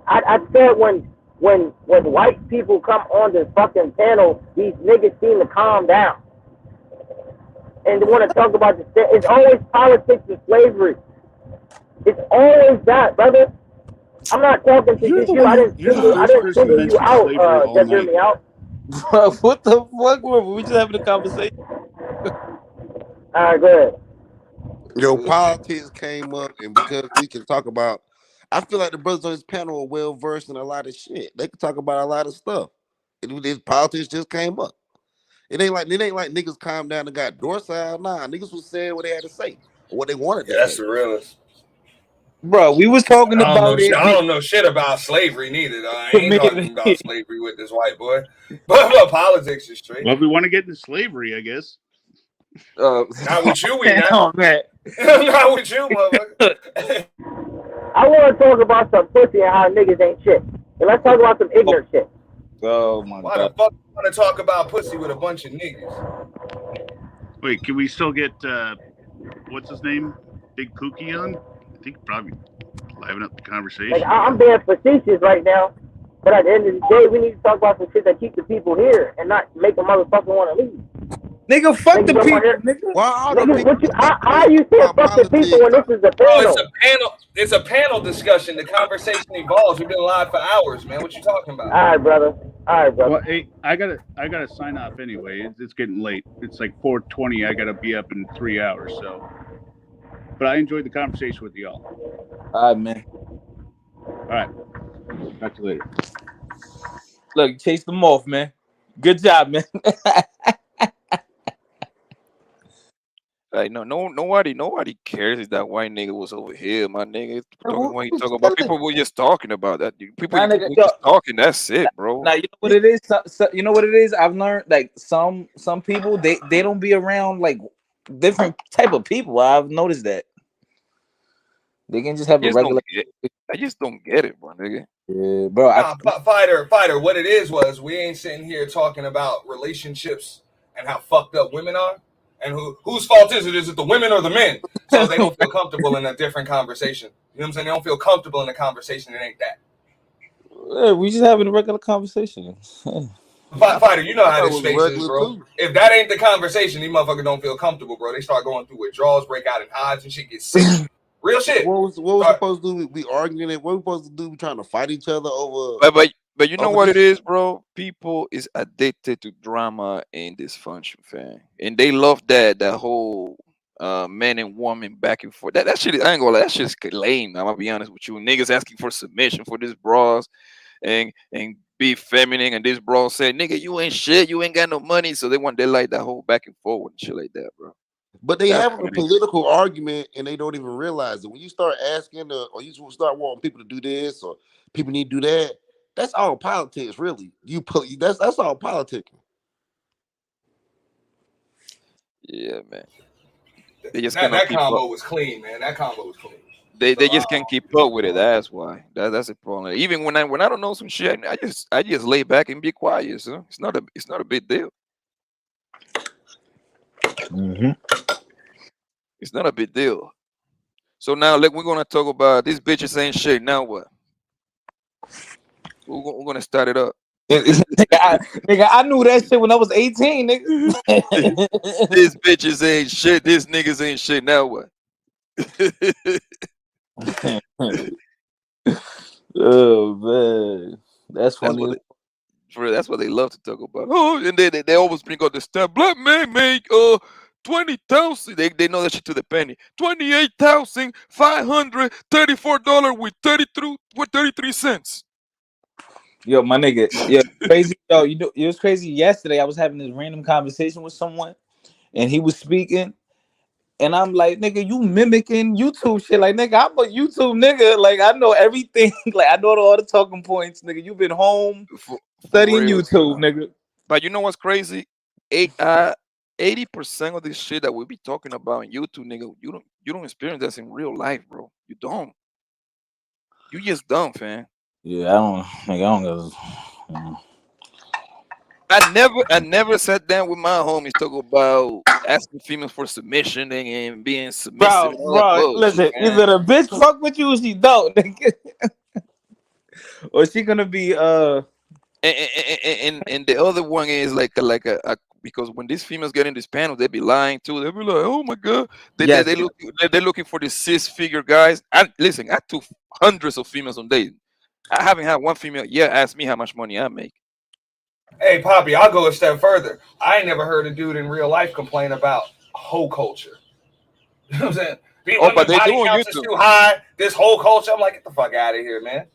I said when white people come on this fucking panel, these niggas seem to calm down. And they want to talk about it's always politics and slavery. It's always that, brother. I'm not talking to you. I didn't single you out. Just hear me out. What the fuck? We just having a conversation. All right, go ahead. Yo, politics came up, and because we can talk about, I feel like the brothers on this panel are well versed in a lot of shit. They can talk about a lot of stuff. Politics just came up. It ain't like niggas calmed down and got dorsal. Nah, niggas was saying what they had to say, or what they wanted to say. That's the realest. Bro, we was talking about it. I don't know shit about slavery neither, though. I ain't talking about slavery with this white boy. But politics is straight. Well, if we want to get into slavery, I guess. Not with you, we not. Oh, man. Not with you, motherfucker. I want to talk about some pussy and how niggas ain't shit. And let's talk about some ignorant shit. Oh my Why god. the fuck you want to talk about pussy with a bunch of niggas? Wait, can we still get what's his name? Big Pookie on? I think probably liven up the conversation. Like, I'm being facetious right now, but at the end of the day, we need to talk about some shit that keep the people here and not make a motherfucker want to leave. Nigga, fuck the people. Nigga, how you say fuck the people when this is a panel? It's a panel discussion. The conversation evolves. We've been live for hours, man. What you talking about? All right, brother. Well, hey, I gotta sign off anyway. It's getting late. It's like 4:20. I gotta be up in 3 hours. So, but I enjoyed the conversation with y'all. All right, man. All right. Talk to you later. Look, chase them off, man. Good job, man. Like nobody cares if that white nigga was over here, my nigga. Who- When you who's talk about telling? people, were just talking about that. People, Nah, nigga, people yo, just talking. That's it, bro. now you know what it is. You know what it is. I've learned like some people they don't be around like different type of people. I've noticed that they can just have a regular. I just don't get it, bro, nigga. Yeah, bro. Fighter. What it is was we ain't sitting here talking about relationships and how fucked up women are, and whose fault is it? Is it the women or the men? So they don't feel comfortable in a different conversation. You know what I'm saying? They don't feel comfortable in a conversation. It ain't that. Yeah, we just having a regular conversation. Fighter, you know how That this was space is, regular bro. too. If that ain't the conversation, these motherfuckers don't feel comfortable, bro. They start going through withdrawals, break out in hives, and shit gets sick. Real shit. What was supposed to do? We arguing it. What we supposed to do? We trying to fight each other over. But you know over what this it is, bro? People is addicted to drama and dysfunction, fam. And they love that whole man and woman back and forth. That shit, I ain't gonna lie, that shit's lame. I'm gonna be honest with you. Niggas asking for submission for this bras and be feminine, and this bra said, nigga, you ain't shit, you ain't got no money. So they like that whole back and forward and shit like that, bro. But they That's having a funny. political argument and they don't even realize it. When you start asking or you start wanting people to do this or people need to do that, that's all politics, really. That's all politicking. Yeah, man. They just That cannot keep combo up. was clean, man. That combo was clean. They just can't keep up with it. That's why. That's the problem. Even when I don't know some shit, I just lay back and be quiet. So it's not a big deal. Mm-hmm. It's not a big deal. So now we're gonna talk about these bitches ain't shit. Now what? We're gonna start it up. nigga, I knew that shit when I was 18, nigga. These bitches ain't shit. These niggas ain't shit. Now what? Oh man, that's funny. That's what they love to talk about. Oh, and they always bring out the stat. Black man make 20,000. They know that shit to the penny. $28,534 with 33 cents. Yo, my nigga, yo, crazy. Yo, you know, it was crazy. Yesterday, I was having this random conversation with someone, and he was speaking, and I'm like, nigga, you mimicking YouTube shit. Like, nigga, I'm a YouTube nigga. Like, I know everything. Like, I know all the talking points, nigga. You been home studying real, YouTube, nigga. But you know what's crazy? 80% of this shit that we be talking about on YouTube, nigga, you don't experience that in real life, bro. You don't. You just don't, fam. Yeah, I don't go. I never sat down with my homies talk about asking females for submission and being submissive. Bro, listen, either the bitch fuck with you or she don't, nigga. Or she gonna be and the other one is like a because when these females get in this panel, they be lying too. They be like, oh my god, they're looking for the 6-figure guys. Listen, I took hundreds of females on dates. I haven't had one female yet ask me how much money I make. Hey, Poppy, I'll go a step further. I ain't never heard a dude in real life complain about hoe culture. You know what I'm saying? But they body do on counts is YouTube. too high. This whole culture, I'm like, get the fuck out of here, man.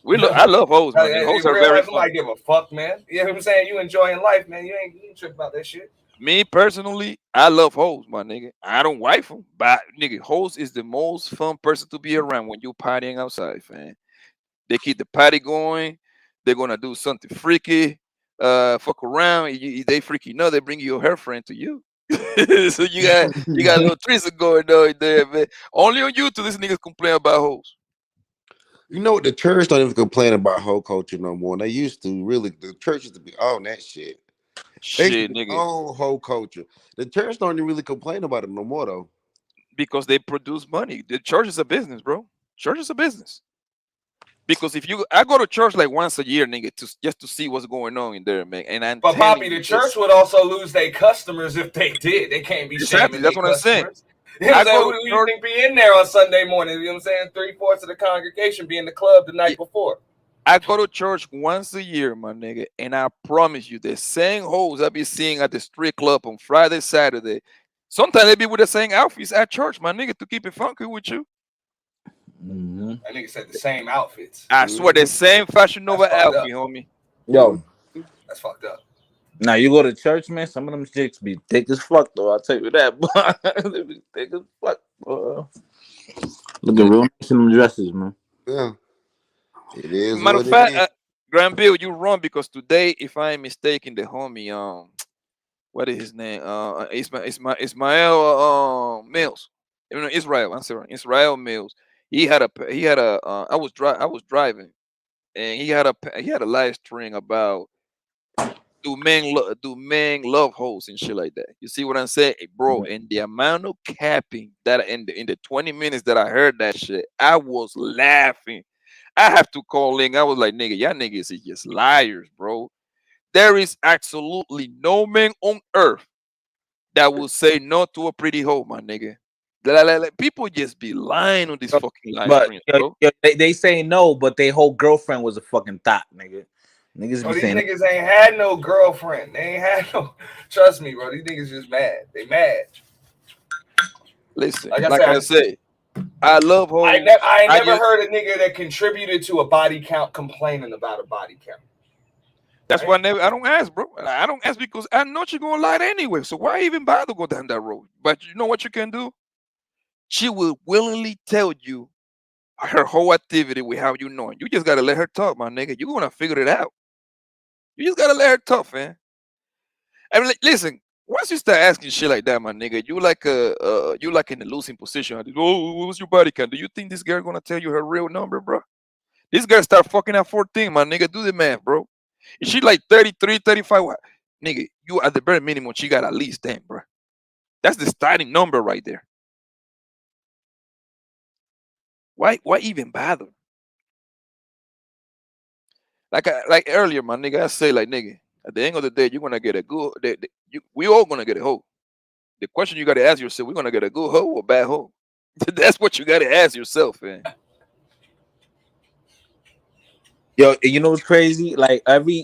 I love hoes, man. In Hoes are real very life, fun. somebody give a fuck, man. You know what I'm saying? You enjoying life, man. You ain't tripping about that shit. Me personally, I love hoes, my nigga. I don't wife them, but nigga, hoes is the most fun person to be around when you partying outside, fam. They keep the party going. They're gonna do something freaky, fuck around. They freaky, they bring your girlfriend to you. So you got a little threesome going on there, man. Only on YouTube, these niggas complain about hoes. You know what? The church don't even complain about hoe culture no more. They used to. Really, the church used to be on that shit. Shit, nigga. On hoe culture. The church don't even really complain about it no more though. Because they produce money. The church is a business, bro. Church is a business. Because I go to church like once a year, nigga, just to see what's going on in there, man. And But Poppy, the church would also lose their customers if they did. They can't be exactly. shaming That's their what I'm saying. customers. You know what I'm saying? Who do you think be in there on Sunday morning? You know what I'm saying? 3/4 of the congregation be in the club the night before. I go to church once a year, my nigga, and I promise you, the same hoes I be seeing at the street club on Friday, Saturday. Sometimes they be with the same outfits at church, my nigga, to keep it funky with you. Mm-hmm. That nigga said the same outfits. I swear, the same Fashion Nova outfit, homie. Yo, that's fucked up. Now you go to church, man. Some of them chicks be thick as fuck, though. I'll tell you that. They be thick as fuck. Looking real nice in them dresses, man. Yeah, it is Matter of what it fact, is. Grand Bill, you wrong because today, if I am mistaken, the homie, what is his name? Ismael Mills. Israel. I'm sorry, Israel Mills. I was driving, and he had a live stream about do men love hoes and shit like that. You see what I'm saying, bro? And the amount of capping that in the 20 minutes that I heard that shit, I was laughing. I have to call in. I was like, nigga, y'all niggas is just liars, bro. There is absolutely no man on earth that will say no to a pretty hoe, my nigga. People just be lying on this fucking live But stream, bro. they say no, but their whole girlfriend was a fucking thought, nigga. Niggas Bro, be these saying niggas ain't had no girlfriend. They ain't had no. Trust me, bro. These niggas just mad. They mad. Listen, Like like I said, I love hoes. I ain't never just- heard a nigga that contributed to a body count complaining about a body count. That's why I don't ask, bro. I don't ask because I know you're gonna lie anyway. So why even bother go down that road? But you know what you can do? She will willingly tell you her whole activity with how you know it. You just gotta let her talk, my nigga. You're gonna figure it out. You just gotta let her talk, man. I mean, listen. Once you start asking shit like that, my nigga, you like in a losing position. Oh, what's your body count? Do you think this girl gonna tell you her real number, bro? This girl start fucking at 14, my nigga. Do the math, bro. If she like 33, 35, nigga, you at the bare minimum, she got at least 10, bro. That's the starting number right there. Why even bother? Like earlier, my nigga, I say like, nigga, at the end of the day, you're gonna get a good. We all gonna get a hoe. The question you gotta ask yourself: we're gonna get a good hoe or a bad hoe? That's what you gotta ask yourself, man. yo, you know what's crazy? Like every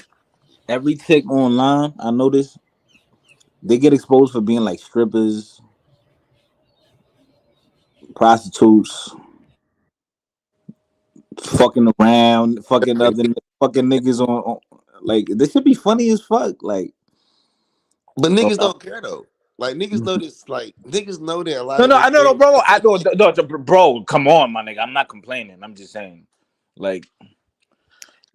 chick online, I notice they get exposed for being like strippers, prostitutes, fucking around, fucking other fucking niggas on like this should be funny as fuck. Like, But niggas don't care though. Like niggas know this. Like niggas know that a lot. no, of I know, this bro. I know, bro. Come on, my nigga. I'm not complaining. I'm just saying, like,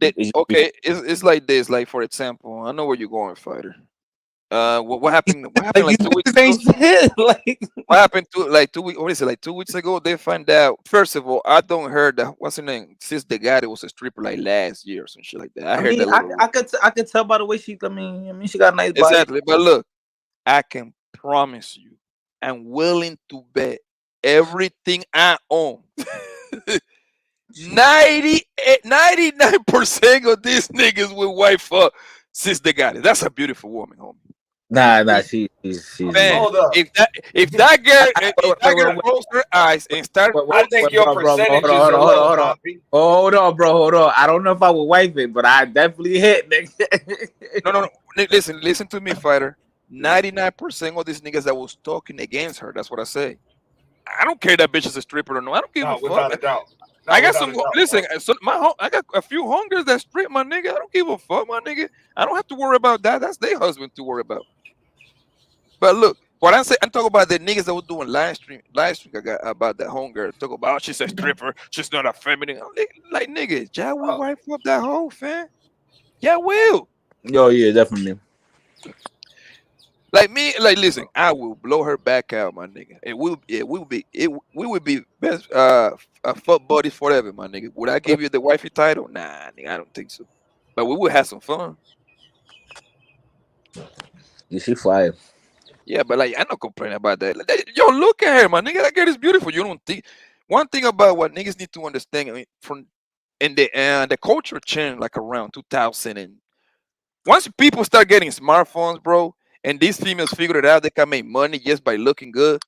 Okay, it's like this. Like for example, I know where you're going, fighter. What happened? What happened like 2 weeks ago? What happened to like 2 weeks? What is it? Like 2 weeks ago, they find out. First of all, I don't heard that. What's her name? Sis the guy that was a stripper like last year or some shit like that. I heard mean, that. I could tell by the way she. I mean, she got a nice body. Exactly. But look, I can promise you, I'm willing to bet everything I own. 99% of these niggas will wife up since they got it. That's a beautiful woman, homie. Nah, she's Man, if that girl close her eyes and start, I think your percentages are low, Poppy. Hold on, bro. Hold on. I don't know if I would wife it, but I definitely hit, nigga. No. Listen to me, fighter. 99% of these niggas that was talking against her. That's what I say. I don't care that bitch is a stripper or no. I don't give a Without fuck. a doubt. I got some. Listen, I got a few hungers that strip, my nigga. I don't give a fuck, my nigga. I don't have to worry about that. That's their husband to worry about. But look, what I'm saying, I'm talking about the niggas that were doing live stream. I got about that hunger. Talk about she's a stripper. She's not a feminine. Like nigga, y'all will wipe up that whole fan. Yeah, will. Yo, yeah, definitely. Like me, like listen, I will blow her back out, my nigga. And we would be best fuck buddies forever, my nigga. Would I give you the wifey title? Nah, nigga, I don't think so. But we would have some fun. Yeah, she fire. Yeah, but like I'm not complaining about that. Yo, look at her, my nigga. That girl is beautiful. You don't think one thing about what niggas need to understand, I mean, from in the culture changed like around 2000, and once people start getting smartphones, bro, and these females figured it out, they can make money just by looking good,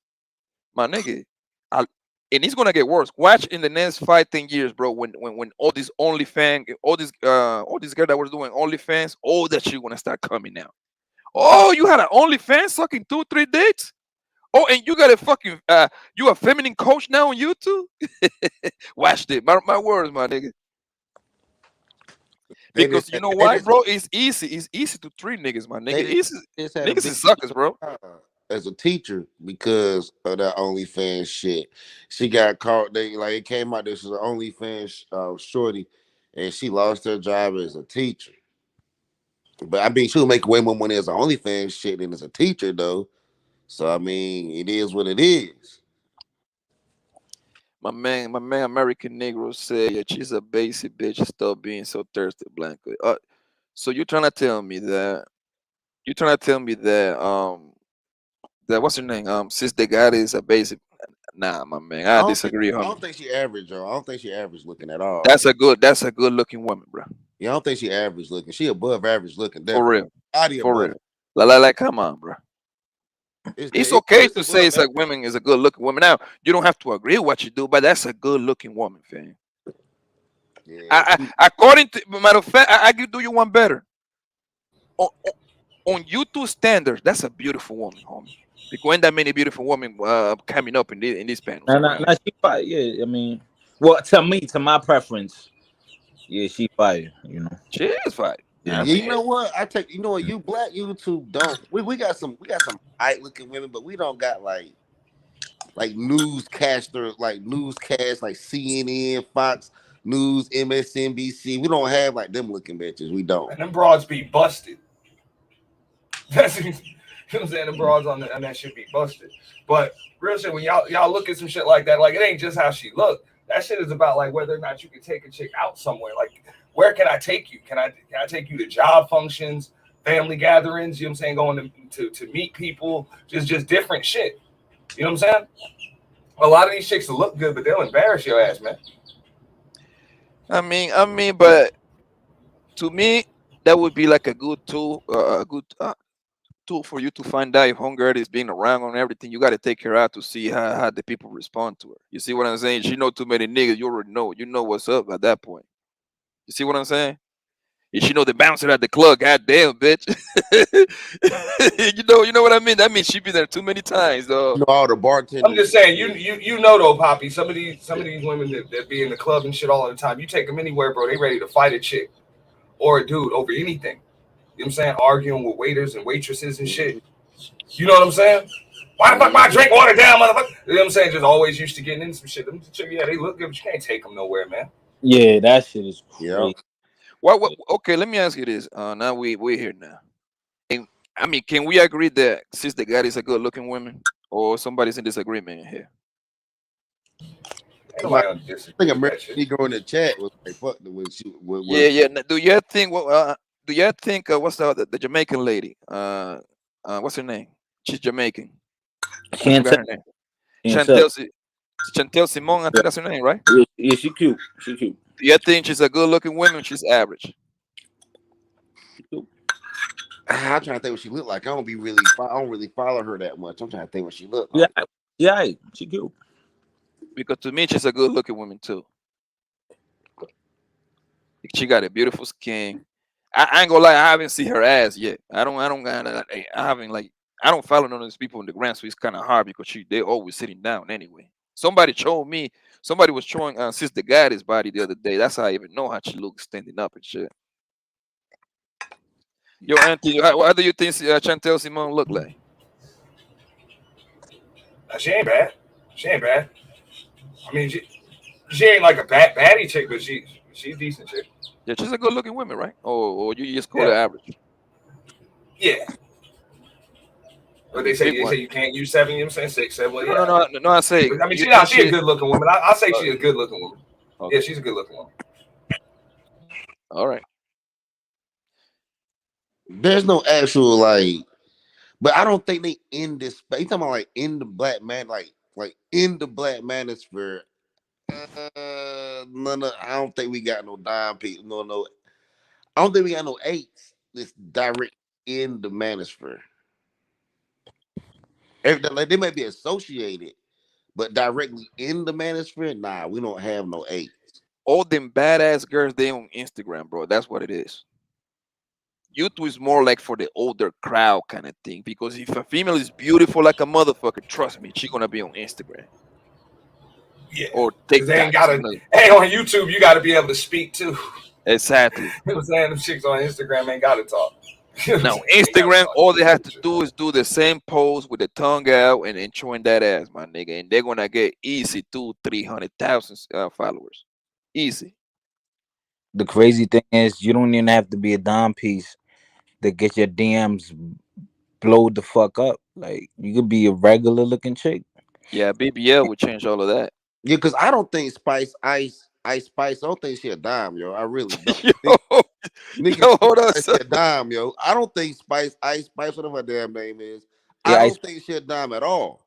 my nigga. And it's gonna get worse. Watch in the next 5-10 years, bro. When all these OnlyFans, all these girls that were doing OnlyFans, all that shit gonna start coming out. Oh, you had an OnlyFans sucking 2-3 dates? Oh, and you got a fucking you a feminine coach now on YouTube? Watch it. My words, my nigga. Because you know why, bro? It's easy. It's easy to treat niggas, my nigga. Niggas is suckers, bro. As a teacher, because of that OnlyFans shit, she got caught. It came out this was an OnlyFans shorty, and she lost her job as a teacher. But I mean, she'll make way more money as an OnlyFans shit than as a teacher, though. So I mean, it is what it is. My man, American Negro said, yeah, she's a basic bitch. Stop being so thirsty, Blanco. So you're trying to tell me that that what's her name? Sis De Gotti is a basic. Nah, my man, I disagree. I don't think she average, though. I don't think she average looking at all. That's a good looking woman, bro. Yeah, I don't think she average looking. She above average looking. For real. For real. Like, come on, bro. It's okay to say it's like women is a good looking woman. Now you don't have to agree with what you do, but that's a good looking woman, fam. Yeah. According to matter of fact, I can do you one better. On YouTube standards, that's a beautiful woman, homie. Because ain't that many beautiful women coming up in this panel. She fire. Yeah, I mean, well, to my preference, yeah, she fire. You know, she is fire. Yeah, you know what? You know what? You black YouTube don't. We got some white looking women, but we don't got like newscasters, like CNN, Fox News, MSNBC. We don't have like them looking bitches. We don't. And them broads be busted. That's you know what I'm saying. The broads on that shit be busted. But real shit, when y'all look at some shit like that, like it ain't just how she look. That shit is about like whether or not you can take a chick out somewhere. Like, where can I take you? Can I take you to job functions, family gatherings? You know what I'm saying? Going to meet people, just different shit. You know what I'm saying? A lot of these chicks will look good, but they'll embarrass your ass, man. I mean, but to me, that would be like a good tool, tool for you to find out if homegirl is being around on everything. You got to take her out to see how the people respond to her. You see what I'm saying? She know too many niggas. You already know. You know what's up at that point. You see what I'm saying? If she know the bouncer at the club, goddamn, bitch. you know what I mean? That means she been there too many times, though. You know, all the bartenders. I'm just saying, you know though, Poppy. Some of these women that be in the club and shit all the time. You take them anywhere, bro. They ready to fight a chick or a dude over anything. You know what I'm saying? Arguing with waiters and waitresses and shit. You know what I'm saying? Why the fuck my drink watered down, motherfucker? You know what I'm saying? Just always used to getting into some shit. Them chicks, yeah, they look good, but you can't take them nowhere, man. Yeah, that shit is crazy. Yeah. What? Okay, let me ask you this. Now we're here now. And, I mean, can we agree that Sis De Gotti is a good-looking woman, or somebody's in disagreement here? I think American Negro in the chat was like, "Fuck the when she." Yeah. Do you think? What's the Jamaican lady? What's her name? She's Jamaican. Chantel Simone, I think that's her name, right? Yeah, she cute. She cute. Do you think she's a good-looking woman? She's average. I'm trying to think what she look like. I don't really follow her that much. I'm trying to think what she look like. Yeah, she cute. Because to me, she's a good-looking woman too. She got a beautiful skin. I ain't gonna lie, I haven't seen her ass yet. I don't follow none of these people in the gram, so it's kind of hard because they're always sitting down anyway. Somebody was showing Sis De Gotti's body the other day. That's how I even know how she looks standing up and shit. Yo, Anthony, what do you think Chantel Simone look like? She ain't bad. I mean, she ain't like a baddie chick, but she's decent chick. Yeah, she's a good looking woman, right? Or you just call her average? Yeah. But they say you can't use 7. You know what I'm saying? 6, 7. Well, yeah. No. I say. I mean, she's a good looking woman. I say she's a good looking woman. Okay. Yeah, she's a good looking woman. All right. There's no actual but I don't think they in this space. You talking about like in the black man, like in the black manosphere. I don't think we got no dime people. No. I don't think we got no 8s that's direct in the manosphere. They may be associated, but directly in the manosphere, nah, we don't have no 8s. All them badass girls, they on Instagram, bro. That's what it is. YouTube is more like for the older crowd kind of thing. Because if a female is beautiful like a motherfucker, trust me, she's gonna be on Instagram. Yeah. Or TikTok. Hey, on YouTube, you gotta be able to speak too. Exactly. It was saying them chicks on Instagram ain't gotta talk. Now Instagram, all they have to do is do the same pose with the tongue out and showing that ass, my nigga, and they're gonna get easy 200,000-300,000 followers, easy. The crazy thing is, you don't even have to be a dime piece to get your DMs blow the fuck up. Like, you could be a regular looking chick. Yeah, BBL would change all of that. Yeah, because I don't think Ice Spice, I don't think she a dime, yo. I really don't. Yo, hold on, She a dime, yo. I don't think Ice Spice, whatever her damn name is, Yeah, I Ice- don't think she a dime at all.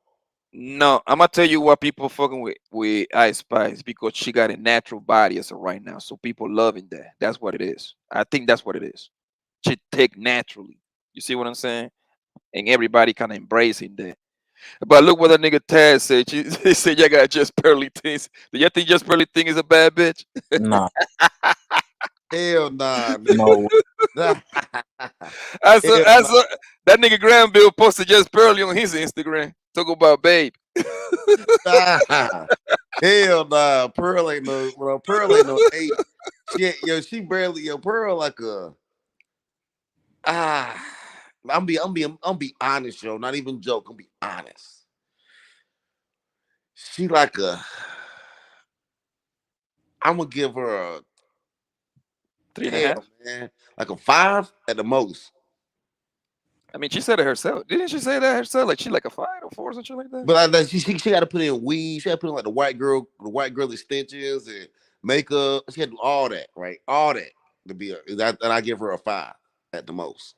No, I'm gonna tell you what people fucking with Ice Spice because she got a natural body as of right now, so people loving that. That's what it is. I think that's what it is. She take naturally. You see what I'm saying? And everybody kind of embracing that. But look what that nigga Taz said. He said, "You got just barely things. Do you think just barely thing is a bad bitch?" Nah. Hell nah. No. I saw that nigga Granville posted just barely on his Instagram. Talk about babe. Hell nah. Pearl ain't no 8. She barely Pearl like a I'm be honest, yo. Not even joke. I'm be honest. She like I'm gonna give her a 3.5, man, like a 5 at the most. I mean, she said it herself. Didn't she say that herself? Like she like a 5 or 4 or something like that. But she got to put in weave. She had to put in like the white girl extensions and makeup. She had to do all that, right? All that to be and I give her a 5 at the most.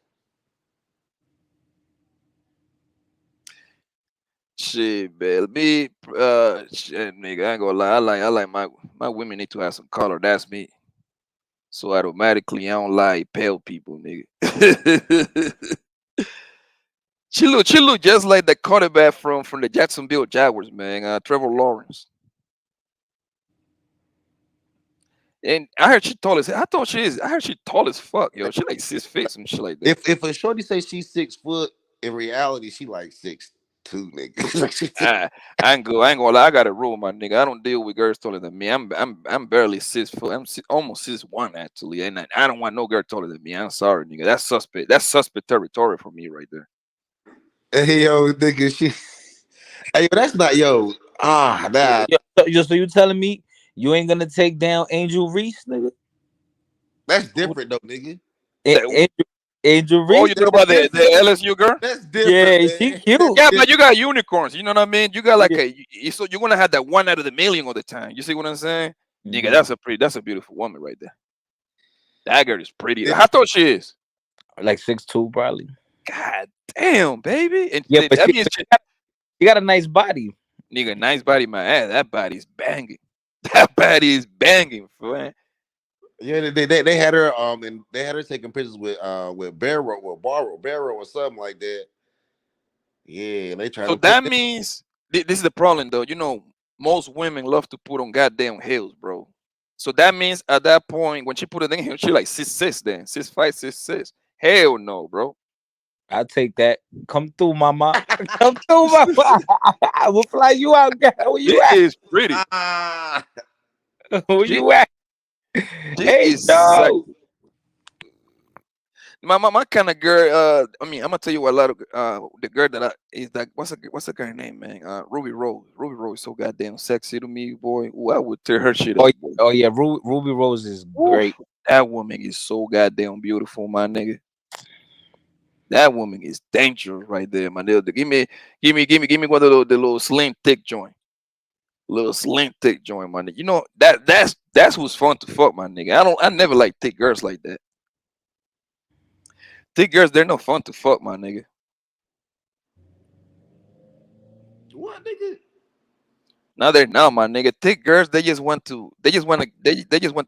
Shit, man. Me, shit, nigga, I ain't gonna lie. I like my women need to have some color. That's me. So automatically, I don't like pale people, nigga. She look just like the quarterback from the Jacksonville Jaguars, man. Trevor Lawrence. And I heard she tall as I heard she tall as fuck, yo. She like 6 feet and shit like that. If a shorty say she's 6 foot, in reality she like 6'2", nigga. I ain't gonna lie. I got a rule, my nigga. I don't deal with girls taller than me. I'm barely 6 foot. Almost 6'1" actually, and I don't want no girl taller than me. I'm sorry, nigga. That's suspect. That's suspect territory for me right there. Hey yo, nigga, hey yo, that's not nah. So you telling me you ain't gonna take down Angel Reese, nigga? That's different though, nigga. Angel Reese. Oh, you know about the LSU girl? That's different. Yeah, she cute. Yeah, but you got unicorns. You know what I mean? You got like so you're gonna have that 1 out of the million all the time. You see what I'm saying? Nigga, that's a beautiful woman right there. That girl is pretty. How tall she is? Like 6'2", probably. God damn, baby. And Yeah, but that she means got a nice body. Nigga, nice body, my ass. That body's banging. That body is banging, man. Yeah, they had her and they had her taking pictures with Barrow or something like that. Yeah, they try So to. that means this is the problem, though. You know, most women love to put on goddamn heels, bro. So that means at that point when she put it in here, she like 6'6", then 6'5", 6'6". Hell no, bro. I'll take that. Come through, mama. Come through, mama. I will fly you out, girl. Where you at? She is pretty. Where you at? Hey, is no. My kind of girl. I mean, I'm gonna tell you what a lot of the girl that is like. What's the girl name, man? Ruby Rose. Ruby Rose is so goddamn sexy to me, boy. Ooh, I would tear her shit up. Oh yeah, Ruby Rose is great. That woman is so goddamn beautiful, my nigga. That woman is dangerous right there, my nigga. Give me one of the little slim thick joint. Little slim thick joint, my nigga. You know that's who's fun to fuck, my nigga. I never like thick girls like that. Thick girls, they're no fun to fuck, my nigga. What, nigga? No, my nigga. Thick girls, they just want to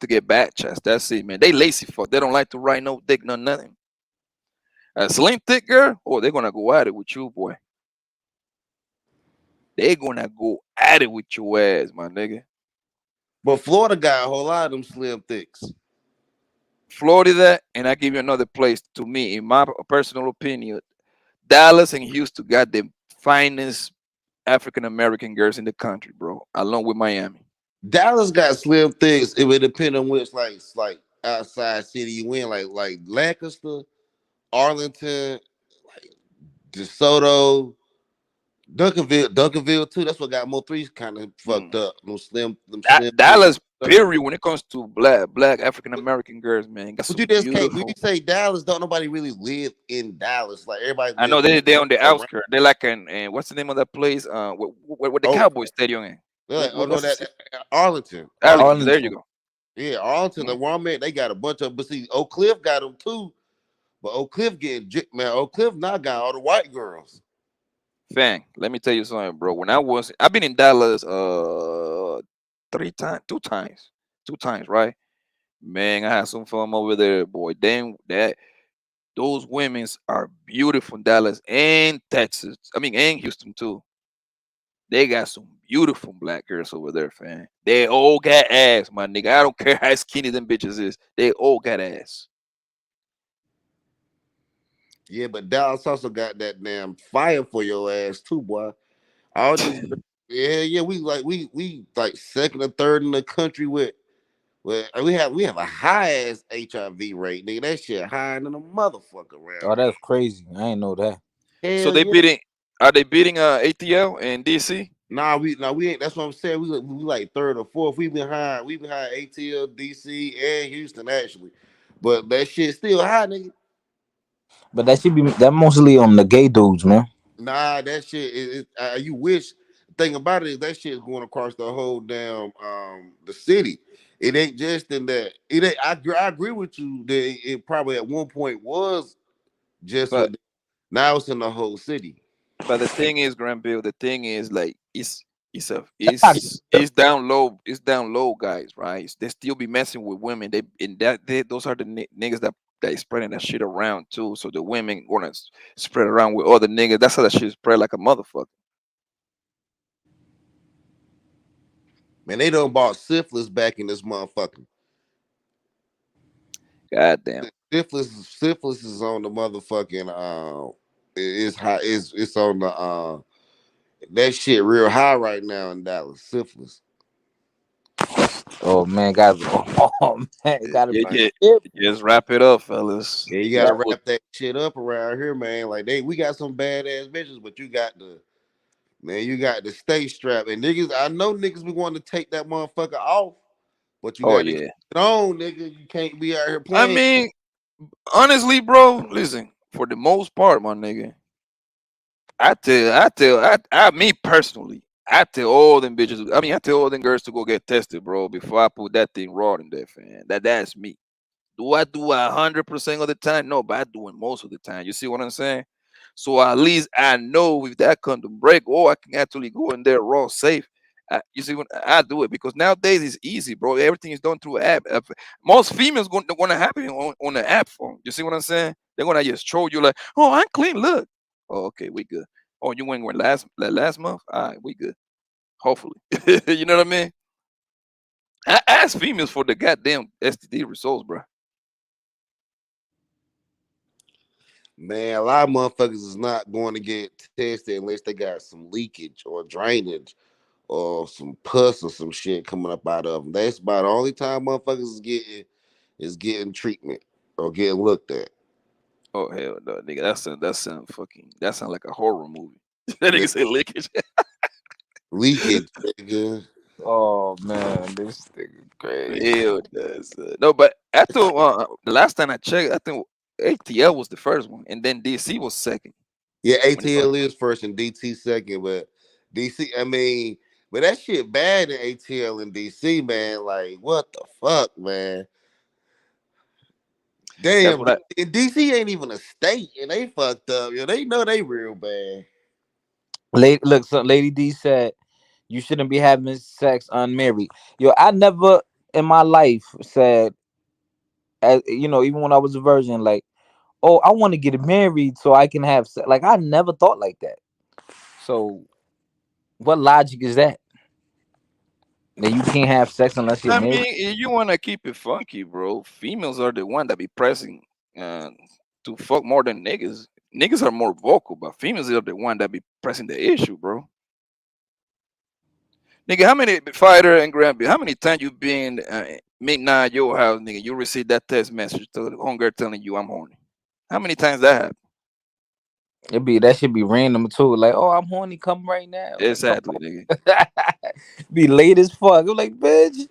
get back chest. That's it, man. They lazy fuck. They don't like to ride no dick, no nothing. A slim thick girl, oh, they're gonna go at it with you, boy. They're gonna go at it with your ass, my nigga. But Florida got a whole lot of them slim thicks. Florida, and I give you another place. To me, in my personal opinion, Dallas and Houston got the finest African American girls in the country, bro, along with Miami. Dallas got slim thicks. It would depend on which like outside city you in, like Lancaster, Arlington, like DeSoto, Duncanville too. That's what got more threes kind of fucked up. Them slim. Dallas, period. When it comes to black African American girls, man, got But some you just can't. When beautiful. you say Dallas, don't nobody really live in Dallas. Like everybody. I know live they on the around. outskirts. They're like in what's the name of that place? What the Cowboys Stadium in? They're like, What's the that Arlington. Arlington. There you go. Yeah, Arlington. The wrong man. They got a bunch of. But see, Oak Cliff got them too. But Oak Cliff man. Oak Cliff now got all the white girls. Fang, let me tell you something, bro. I've been in Dallas two times, right? Man, I had some fun over there, boy. Those women's are beautiful in Dallas and Texas. I mean, and Houston too. They got some beautiful black girls over there, fam. They all got ass, my nigga. I don't care how skinny them bitches is. They all got ass. Yeah, but Dallas also got that damn fire for your ass too, boy. Yeah, we like second or third in the country with we have a high ass HIV rate, nigga. That shit higher than a motherfucker around. Oh, that's crazy. I ain't know that. So they beating? Are they beating ATL and DC? Nah, we ain't. That's what I'm saying. We like third or fourth. We behind ATL, DC, and Houston actually, but that shit still high, nigga. But that mostly on the gay dudes, man. Nah, that shit you wish. The thing about it is that shit is going across the whole damn the city. It ain't just in that. It ain't. I agree with you that it probably at one point was just. Now it's in the whole city. But the thing is, Granville. The thing is, like, it's down low. It's down low, guys. Right? They still be messing with women. Those are the niggas that is spreading that shit around too. So the women gonna spread around with other niggas. That's how that shit spread like a motherfucker. Man, they done bought syphilis back in this motherfucker. God damn. Syphilis is on the motherfucking it's high. It's on the that shit real high right now in Dallas. Syphilis. Oh man, guys. Oh man, gotta just wrap it up, fellas. Yeah, you gotta wrap that shit up around here, man. Like we got some badass bitches, but you got to stay strapped. And niggas, I know niggas be wanting to take that motherfucker off, but you gotta keep it on, nigga. You can't be out here playing. I mean, honestly, bro, listen, for the most part, my nigga, me personally, I tell all them bitches, I tell all them girls to go get tested, bro, before I put that thing raw in there, fan. That's me. Do I do 100% of the time? No, but I do it most of the time. You see what I'm saying? So at least I know if that condom break, I can actually go in there raw safe. You see what I do it, because nowadays it's easy, bro. Everything is done through app. Most females gonna have it on the app phone. You see what I'm saying? They're gonna just show you like, oh, I'm clean. Look. Oh, okay, we good. Oh, you went last month? All right, we good. Hopefully. You know what I mean? I ask females for the goddamn STD results, bro. Man, a lot of motherfuckers is not going to get tested unless they got some leakage or drainage or some pus or some shit coming up out of them. That's about the only time motherfuckers is getting treatment or getting looked at. Oh hell no, nigga! That sound like a horror movie. That nigga say leakage. Leakage, nigga. Oh man, this nigga crazy. Hell does. No, but after the last time I checked, I think ATL was the first one, and then DC was second. Yeah, ATL is first and DT second, but DC, but that shit bad in ATL and DC, man. Like, what the fuck, man? Damn, DC ain't even a state, and they fucked up. Yo, they know they real bad. Lady D said you shouldn't be having sex unmarried. Yo, I never in my life said, even when I was a virgin, like, oh, I want to get married so I can have sex. Like, I never thought like that. So, what logic is that? That you can't have sex unless you're married? If you want to keep it funky, bro, females are the one that be pressing to fuck more than niggas. Niggas are more vocal, but females are the one that be pressing the issue, bro. Nigga, how many fighter and Granby? How many times you been midnight your house, nigga, you receive that text message to the homegirl telling you I'm horny. How many times that happened? That should be random too. Like, oh, I'm horny, come right now. Like, Exactly, nigga. be late as fuck. I'm like, bitch.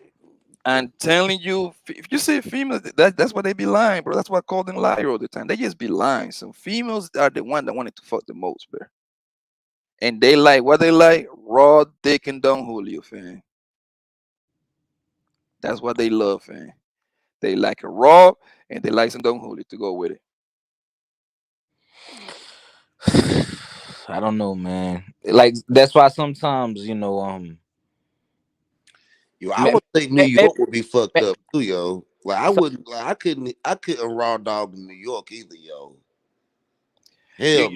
I'm telling you, if you say females, that's why they be lying, bro. That's why I call them liar all the time. They just be lying. So females are the one that wanted to fuck the most, bro. And they like what they like, raw dick and Don Julio, fam. That's what they love, fam. They like it raw and they like some Don Julio to go with it. I don't know, man. Like that's why sometimes, Yo, I would think New York would be fucked up too, yo. Like I wouldn't, like I couldn't raw dog in New York either, yo. Hell,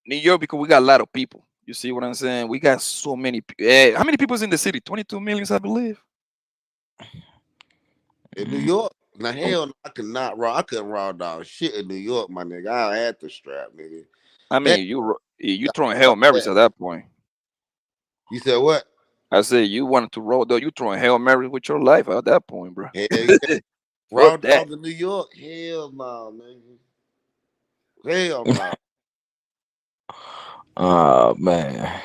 New York, because we got a lot of people. You see what I'm saying? We got so many. How many people's in the city? 22 million, I believe. In New York, now hell, I couldn't raw dog shit in New York, my nigga. I had to strap, nigga. I mean, you throwing Hail Marys at that point. You said what? I said you wanted to roll though. You throwing Hail Mary with your life at that point, bro. Hell yeah. Raw dog in New York? Hell no, nigga. Hell no. Oh man.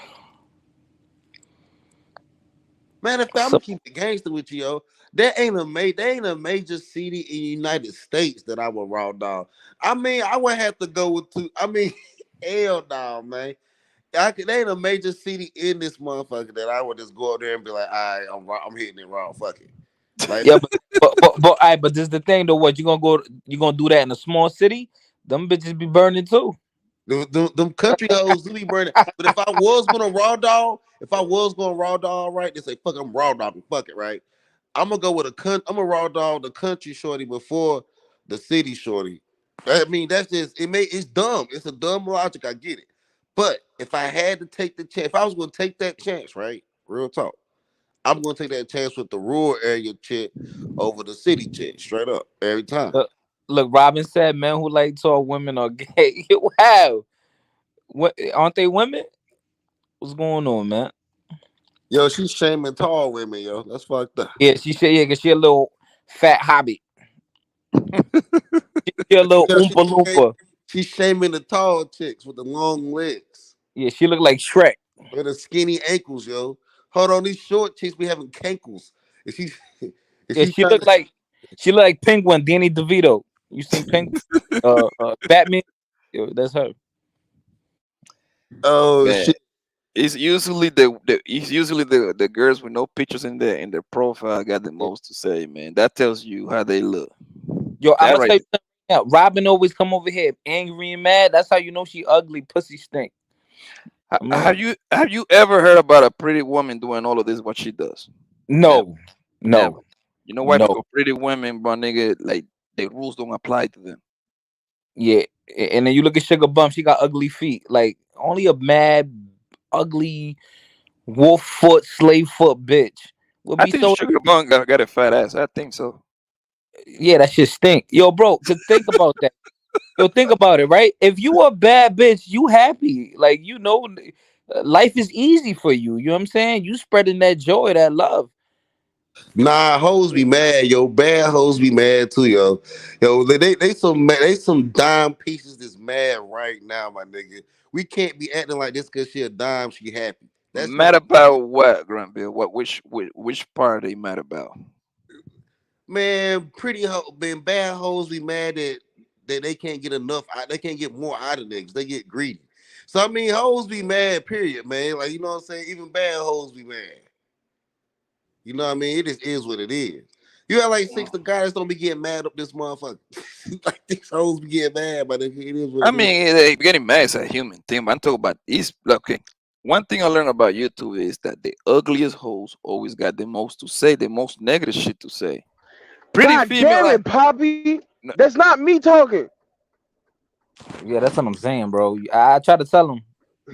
Man, if I'm gonna keep it gangster with you, yo, there ain't a major city in the United States that I would raw dog. I mean, I would have to go with two. I mean, hell no, man. There ain't a major city in this motherfucker that I would just go up there and be like, all right, I'm hitting it wrong. Fuck it. Like, yeah, but this is the thing though. What you gonna do that in a small city? Them bitches be burning too. Them country hoes do be burning. But if I was gonna raw dog, right, they say fuck, I'm raw dogging. Fuck it, right? I'm gonna go with I'm gonna raw dog the country shorty before the city shorty. I mean, that's just it's dumb. It's a dumb logic. I get it. But if I had to take the chance, if I was gonna take that chance, right? Real talk. I'm gonna take that chance with the rural area chick over the city chick, straight up, every time. Look, Robin said men who like tall women are gay. Wow. What aren't they women? What's going on, man? Yo, she's shaming tall women, yo. That's fucked up. Yeah, she said, yeah, because she a little fat hobby. She a little oompa loompa. She's shaming the tall chicks with the long legs. Yeah, she look like Shrek. With the skinny ankles, yo. Hold on, these short chicks be having cankles. She look like Penguin, Danny DeVito. You seen Penguin? Batman. Yo, that's her. Oh man. Shit! It's usually the girls with no pictures in their profile got the most to say, man. That tells you how they look. Yo, I'm gonna say something now. Robin always come over here angry and mad. That's how you know she ugly. Pussy stink. Have you ever heard about a pretty woman doing all of this? What she does? No. Never. You know why? No. Because pretty women, bro, nigga, like the rules don't apply to them. Yeah, and then you look at Sugar Bump. She got ugly feet. Like only a mad, ugly, wolf foot, slave foot bitch. I think Sugar Bump got a fat ass. I think so. Yeah, that shit stink. Yo, bro, think about that. Yo, think about it, right? If you a bad bitch, you happy. Like, life is easy for you. You know what I'm saying? You spreading that joy, that love. Nah, hoes be mad, yo. Bad hoes be mad too, yo. Yo, they some dime pieces that's mad right now, my nigga. We can't be acting like this because she a dime, she happy. That's mad about what, Gruntbill? Which part are they mad about? Man, bad hoes be mad that they can't get enough. They can't get more out of niggas. They get greedy. So I mean, hoes be mad. Period, man. Like, you know what I'm saying. Even bad hoes be mad. You know what I mean? It just is what it is. You got like 6 the guys don't be getting mad up this motherfucker. Like these hoes be getting mad, but it is what I mean, they getting mad is a human thing. But I'm talking about okay. One thing I learned about YouTube is that the ugliest hoes always got the most to say, the most negative shit to say. Pretty God female, damn it, Poppy. No. That's not me talking. Yeah, that's what I'm saying, bro. I try to tell him.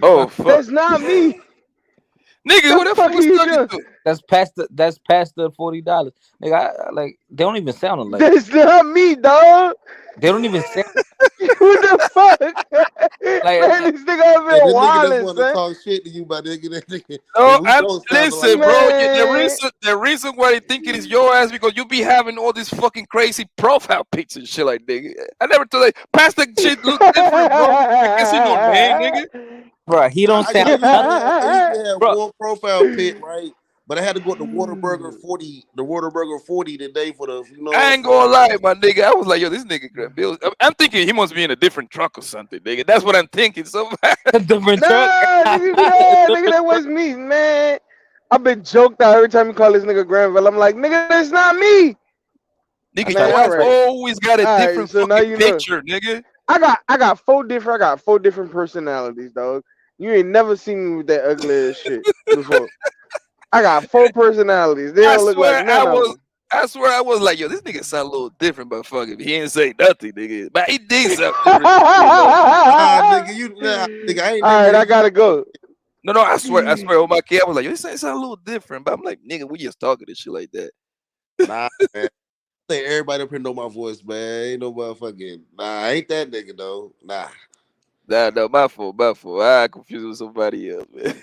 Oh, fuck. That's not me. Nigga, who the fuck was talking to? That's past the $40. Nigga, they don't even sound alike. That's not me, dog. They don't even sound. What the fuck? Man, this nigga over Hey, here the nigga that's wildin', want to son. talk shit to you, my nigga. That nigga. No, And we I'm don't sound listen, like bro. Man. The reason why they think it is your ass because you be having all these fucking crazy profile pics and shit like nigga. I never told you. Past that shit look different, bro. I can see no name, nigga. Bro, he don't I sound used to nothing. have Bro, one profile pic, right? But I had to go to Waterburger 40, the Waterburger 40 today for the, you know what I I'm ain't gonna lie, saying? my nigga. I was like, yo, this nigga grab bills. I'm thinking he must be in a different truck or something, nigga. That's what I'm thinking. So different Nah, truck. nigga, that was me, man. I've been joked out every time you call this nigga Granville. I'm like, nigga, that's not me. nigga, Man, your all ass right. always got a All right, different so now fucking you know. picture, nigga. I got four different personalities, dog. You ain't never seen me with that ugly ass shit before. I got 4 personalities. They I don't look like swear none of them. I was like, yo, this nigga sound a little different, but fuck it. He ain't say nothing, nigga. But he did sound different. Nigga, I ain't All never right, I gotta go. No, I swear, oh my kid, I was like, yo, this sound a little different. But I'm like, nigga, we just talking and shit like that. Nah, man. I think everybody up here know my voice, man. Ain't no motherfucking. Nah, I ain't that nigga, though. Nah. Nah, no, my fault. I confused with somebody else, man.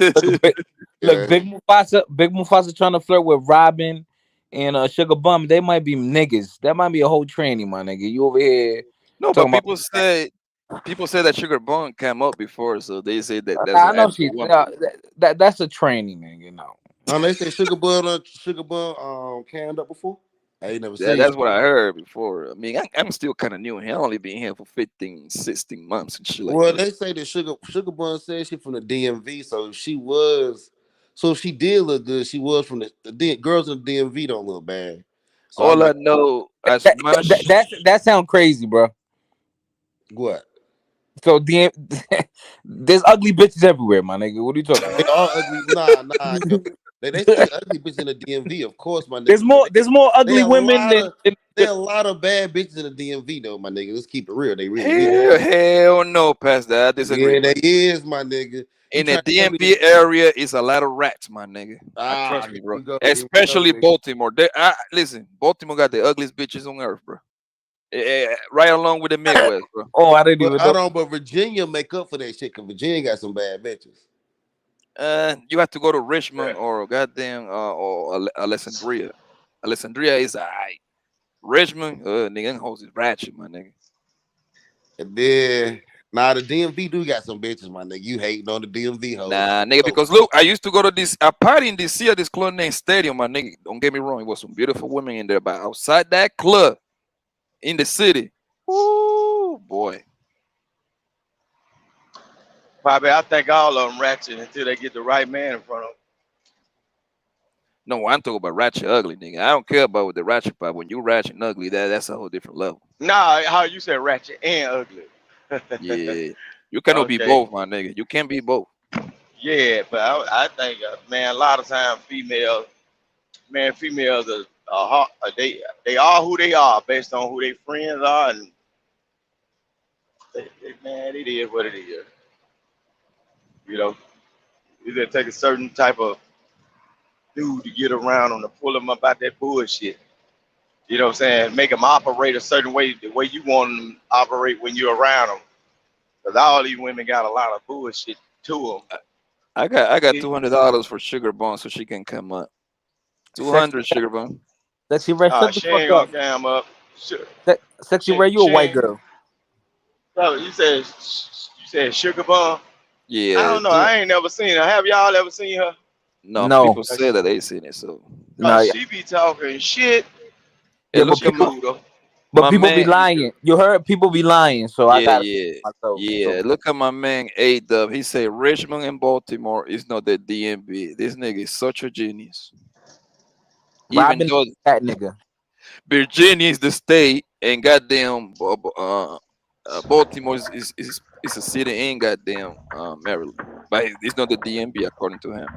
Look, Big Mufasa trying to flirt with Robin and Sugar Bum. They might be niggas. That might be a whole tranny, my nigga. You over here No, but talking people say that Sugar Bone came up before, so they say that about. that's I an know actual she. woman. That's a tranny, nigga. No. They say Sugar Bun canned up before. I ain't never seen. That's what I heard before. I mean, I'm still kind of new here. I only been here for 15, 16 months and shit like Well, that. they say that Sugar Bun said she from the DMV, so she was. So if she did look good, she was from the girls in the DMV don't look bad. So All I know, That sound crazy, bro. What? So there's ugly bitches everywhere, my nigga. What are you talking about? They all ugly. Nah. Yo. They see ugly bitches in the DMV, of course, my nigga. There's more ugly women than there are a lot of bad bitches in the DMV, though, my nigga. Let's keep it real. They really hell no, Pastor. I disagree. Yeah, they is, my nigga. In the DMV area, is a lot of rats, my nigga. Trust me, bro. Especially Baltimore. Listen, Baltimore got the ugliest bitches on earth, bro. Right along with the Midwest, bro. Oh, I didn't even know. But Virginia make up for that shit, because Virginia got some bad bitches. You have to go to Richmond or goddamn or Alexandria. Alexandria is alright. Richmond, nigga, them hoes is ratchet, my nigga. And then, the DMV do got some bitches, my nigga. You hating on the DMV hoes. Nah, nigga, because look, I used to go to a party in DC at this club named Stadium, my nigga. Don't get me wrong, it was some beautiful women in there, but outside that club in the city, oh boy. Probably, I think all of them ratchet until they get the right man in front of them. No, I'm talking about ratchet ugly, nigga. I don't care about the ratchet part. When you ratchet and ugly, that's a whole different level. Nah, how you said ratchet and ugly. Yeah, you cannot be both, my nigga. You can't be both. Yeah, but I think, man, a lot of times females are they are who they are based on who their friends are, and man, it is what it is. You know, you gotta take a certain type of dude to get around them to pull them up out that bullshit. You know what I'm saying? Make them operate a certain way, the way you want them to operate when you're around them. Because all these women got a lot of bullshit to them. I got $200 for Sugar Bone so she can come up. 200 Sugar Bone. Sexy Red, shut the She fuck ain't up. gonna come up. Sexy Red, you a white girl. Bro, you said Sugar Bun? Yeah. I don't know. I ain't never seen her. Have y'all ever seen her? No. People say that they seen it, so. She be talking shit. Hey, look She at cool though. But people be lying. You heard people be lying, so I got myself. Yeah. Look at my man A-Dub. He said Richmond and Baltimore is not the DMV. This nigga is such a genius. Robin, Even though that nigga. Virginia is the state, and goddamn Baltimore is a city in goddamn Maryland, but it's not the DMV according to him.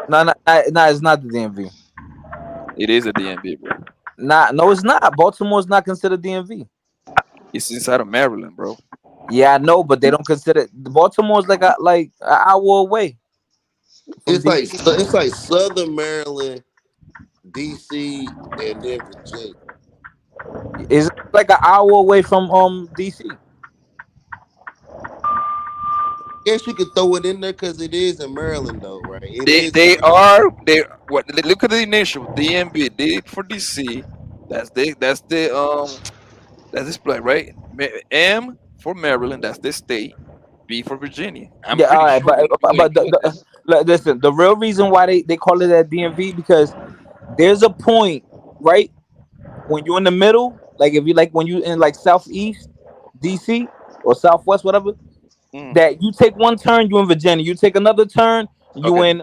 No, it's not the DMV. It is a DMV, bro. No, it's not. Baltimore's not considered DMV. It's inside of Maryland, bro. Yeah, I know, but they don't consider Baltimore's like an hour away. It's like Southern Maryland, DC, and then Virginia. It's like an hour away from DC. guess you could throw it in there because it is in Maryland, though, right? It They is. they are they what look at the initial DMV, D for DC. That's that's this play, right? M for Maryland, that's the state. B for Virginia. I'm Yeah, all pretty right, sure they do it. listen, the real reason why they call it that DMV because there's a point, right, when you're in the middle, like if you like when you in like southeast DC or southwest, whatever, that you take one turn, you in Virginia, you take another turn, you in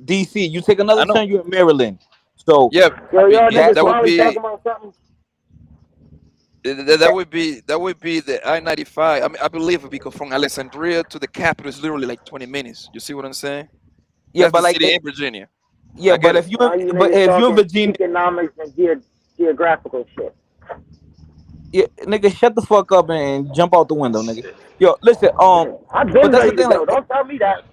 DC, you take another turn, you in Maryland. So Yeah, Yo, y'all niggas that would finally be talking about something? that would be the I-95. I mean, I believe because from Alexandria to the capital is literally like 20 minutes. You see what I'm saying? yeah, That's but the like city in Virginia. yeah, I but get if it. you Now you but niggas if you're in talking Virginia, economics and geographical shit. yeah, nigga, shut the fuck up and jump out the window, nigga. Yo, listen, I've but been that's the ready to thing, go. like, Don't tell me that.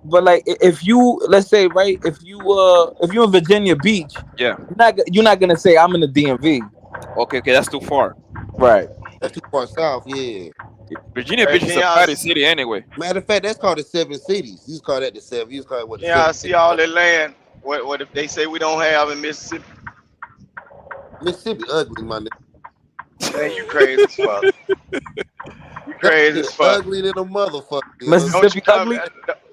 but like if you let's say right, if you're in Virginia Beach, Yeah. you're not gonna say I'm in the DMV, Okay, that's too far. right? That's too far south, yeah. Virginia Hey, Beach is a party city anyway. Matter of fact, that's called the Seven Cities. You just call that the Seven. You just call it what the Yeah, I Seven see Cities. all that land. What if they say we don't have in Mississippi? Mississippi ugly, my nigga. Man, you crazy as fuck. You crazy as fuck. Ugly than a motherfucker. Don't you come?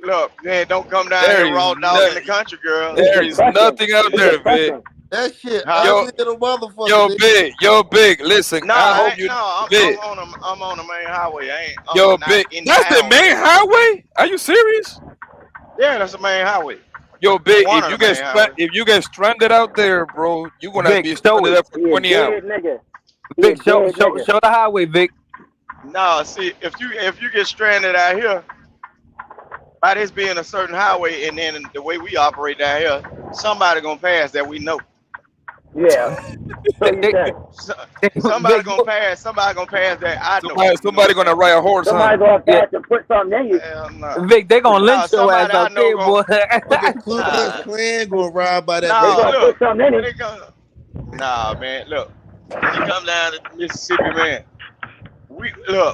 Look, man, don't come down There here raw is dog in the country, girl. There is nothing out there, big. That shit Huh? ugly than a motherfucker. Yo, big. Listen, No, I hope you big. I'm on the main highway. I ain't. I'm Yo, not big. in That's the town. main highway? Are you serious? Yeah, that's the main highway. Yo, big. One If of you the get main highways. if you get stranded out there, bro, you're gonna Vic, be show stranded it. there for 20 hours. Nigga. Vic, show the highway, Vic. No, see, if you get stranded out here, by this being a certain highway, and then the way we operate down here, somebody gonna pass that we know. Yeah. Somebody gonna pass. Somebody gonna pass that I know. Somebody gonna ride a horse. Somebody Huh? gonna pass and put something in you. Vic, they gonna lynch your ass somebody I out know there, boy. The Ku Klux Klan gonna ride by that. Nah, nigga. look. Put something in When it. it come- Nah, man, look. When you come down to Mississippi, man,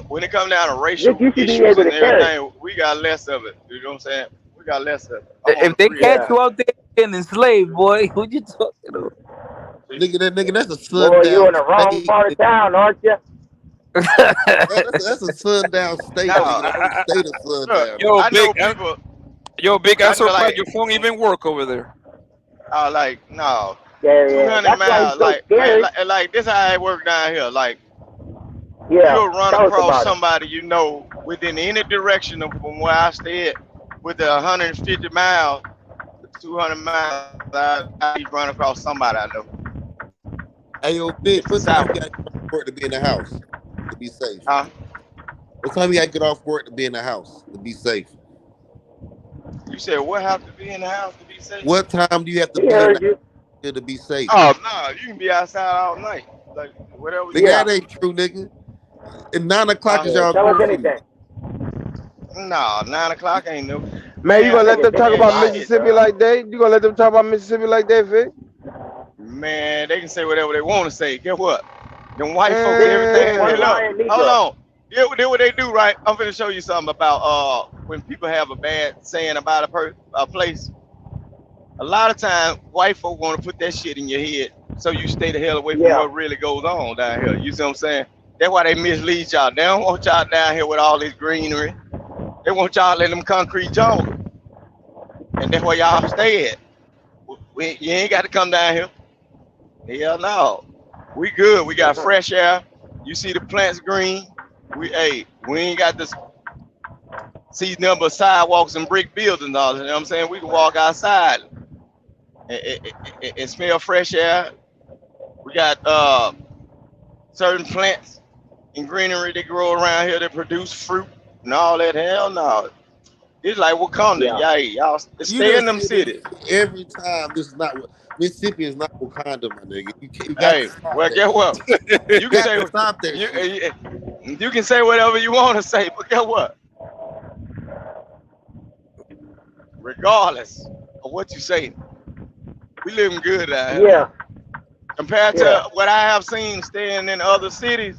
when it come down to racial Look, you should be issues able and to carry. everything, we got less of it. You know what I'm saying? We got less of it. If they catch you out there getting enslaved, boy, what you talking about? Nigga, that's a Boy, you in sundown the wrong state. part of town, aren't you? That's a sundown state. No, nigga. The whole state of sundown. Yo, I know big. people. Yo, big. I I'm know, surprised like- your phone even work over there. Like, no. Yeah, 200 That's why miles. he's so Like, scared. like this how it work down here. Like, Yeah. you'll run Tell us across about it. somebody you know within any direction of from where I stay at, with 150 miles, 200 miles, I run across somebody I know. Hey, yo, big. What time you gotta get off work to be in the house to be safe? Huh? What time you gotta get off work to be in the house to be safe? You said what have to be in the house to be safe? What time do you have to He be in heard the you. house to be safe? Oh no, you can be outside all night, like whatever. Nigga, You that ain't true, nigga. At 9 o'clock is y'all Tell us curfew. anything. No, 9 o'clock ain't no. Man, you gonna let them talk about Light, Mississippi bro. like that? You gonna let them talk about Mississippi like that, Vic? Man, they can say whatever they want to say. Guess what? Them white folks, Man. everything. One Hey, lion look, Negro. hold on. Yeah, what they do, right? I'm finna show you something about when people have a bad saying about a place. A lot of times, white folk want to put that shit in your head so you stay the hell away from Yeah. what really goes on down here. You see what I'm saying? That's why they mislead y'all. They don't want y'all down here with all this greenery. They want y'all in them concrete jungles. And that's where y'all stay at. You ain't got to come down here. Hell no. We good. We got fresh air. You see the plants green. We ain't got this see number of sidewalks and brick buildings and all. You know what I'm saying? We can walk outside and smell fresh air. We got certain plants and greenery that grow around here that produce fruit and all that. Hell no. It's like Wakanda. Yeah. Y'all You stay in done them said cities. this every time. This is not what Mississippi is not Wakanda, my nigga. You got Hey, to stop well, that. guess what? You You can got say to stop that shit. you can say whatever you want to say, but guess what? Regardless of what you say, we living good out here. Yeah. Compared Yeah. to what I have seen staying in other cities,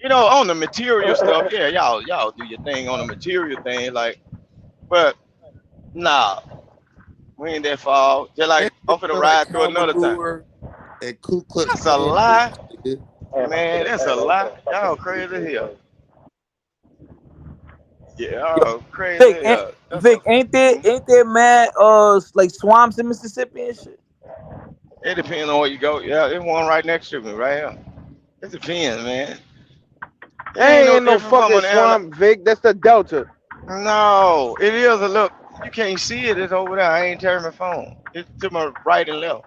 You know, on the material stuff, yeah, y'all do your thing on the material thing, like, but nah, we ain't that far. Just like I'm finna ride through another time. And Ku Klux That's a lie, man. That's a lie. Y'all crazy here. Yeah, y'all crazy Vic, here. Vic, ain't there mad like swamps in Mississippi and shit? It depends on where you go. Yeah, there's one right next to me, right here. It depends, man. Ain't no fucking swamp, Vic. That's the Delta. No, it is a look. You can't see it. It's over there. I ain't turning my phone. It's to my right and left.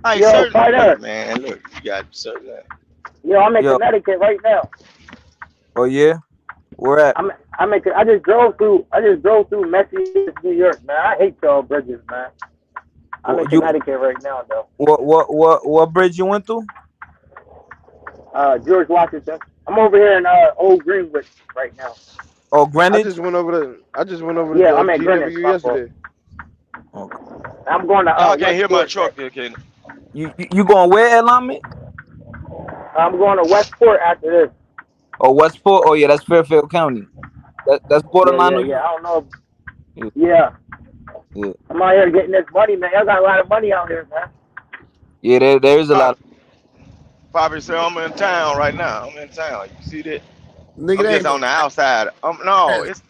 I ain't Yo, certain, Spider. man. Look, you got certain that. Yo, I'm in Yo. Connecticut right now. Oh yeah, where at? I just drove through messy New York, man. I hate y'all bridges, man. I'm in Connecticut right now, though. What bridge you went through? George Washington. I'm over here in Old Greenwich right now. Oh, Greenwich. I just went over to Yeah, I'm at GW Greenwich yesterday. I'm going to. I can't hear my Westport. truck here, Ken. You going where, Elami? I'm going to Westport after this. Oh, Westport. Oh yeah, that's Fairfield County. That's borderline. Yeah, I don't know. Yeah. I'm out here getting this money, man. Y'all got a lot of money out here, man. Yeah, there is a lot. Probably say I'm in town right now. I'm in town. You see that? Nigga, I'm that just ain't on the outside. No, it's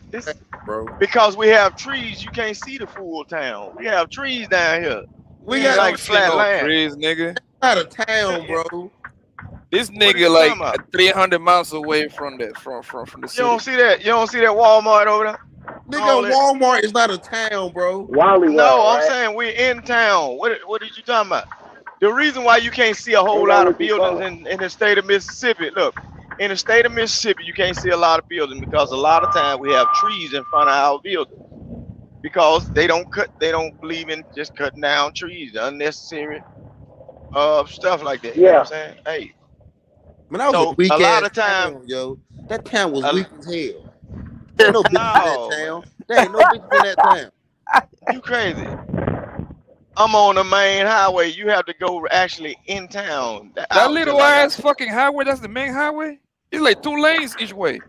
bro. because we have trees. You can't see the full town. We have trees down here. We got got like flat no land. trees, nigga. Out of town, bro. This are nigga you like talking about? 300 miles away from the from the You city. don't see that? You don't see that Walmart over there? All Nigga, that- Walmart is not a town, bro. No, I'm saying we're in town. What did you talking about? The reason why you can't see a whole lot of buildings in the state of Mississippi, look, in the state of Mississippi, you can't see a lot of buildings because a lot of times we have trees in front of our buildings because they don't believe in just cutting down trees, unnecessary stuff like that. You know what I'm saying? Hey, Man, that was so a weak a lot ass of time, town, yo. That town was weak as hell. There ain't no bitches in that town. There ain't no bitches in that town. You crazy. I'm on the main highway. You have to go actually in town. That little ass fucking highway, that's the main highway? It's like 2 lanes each way.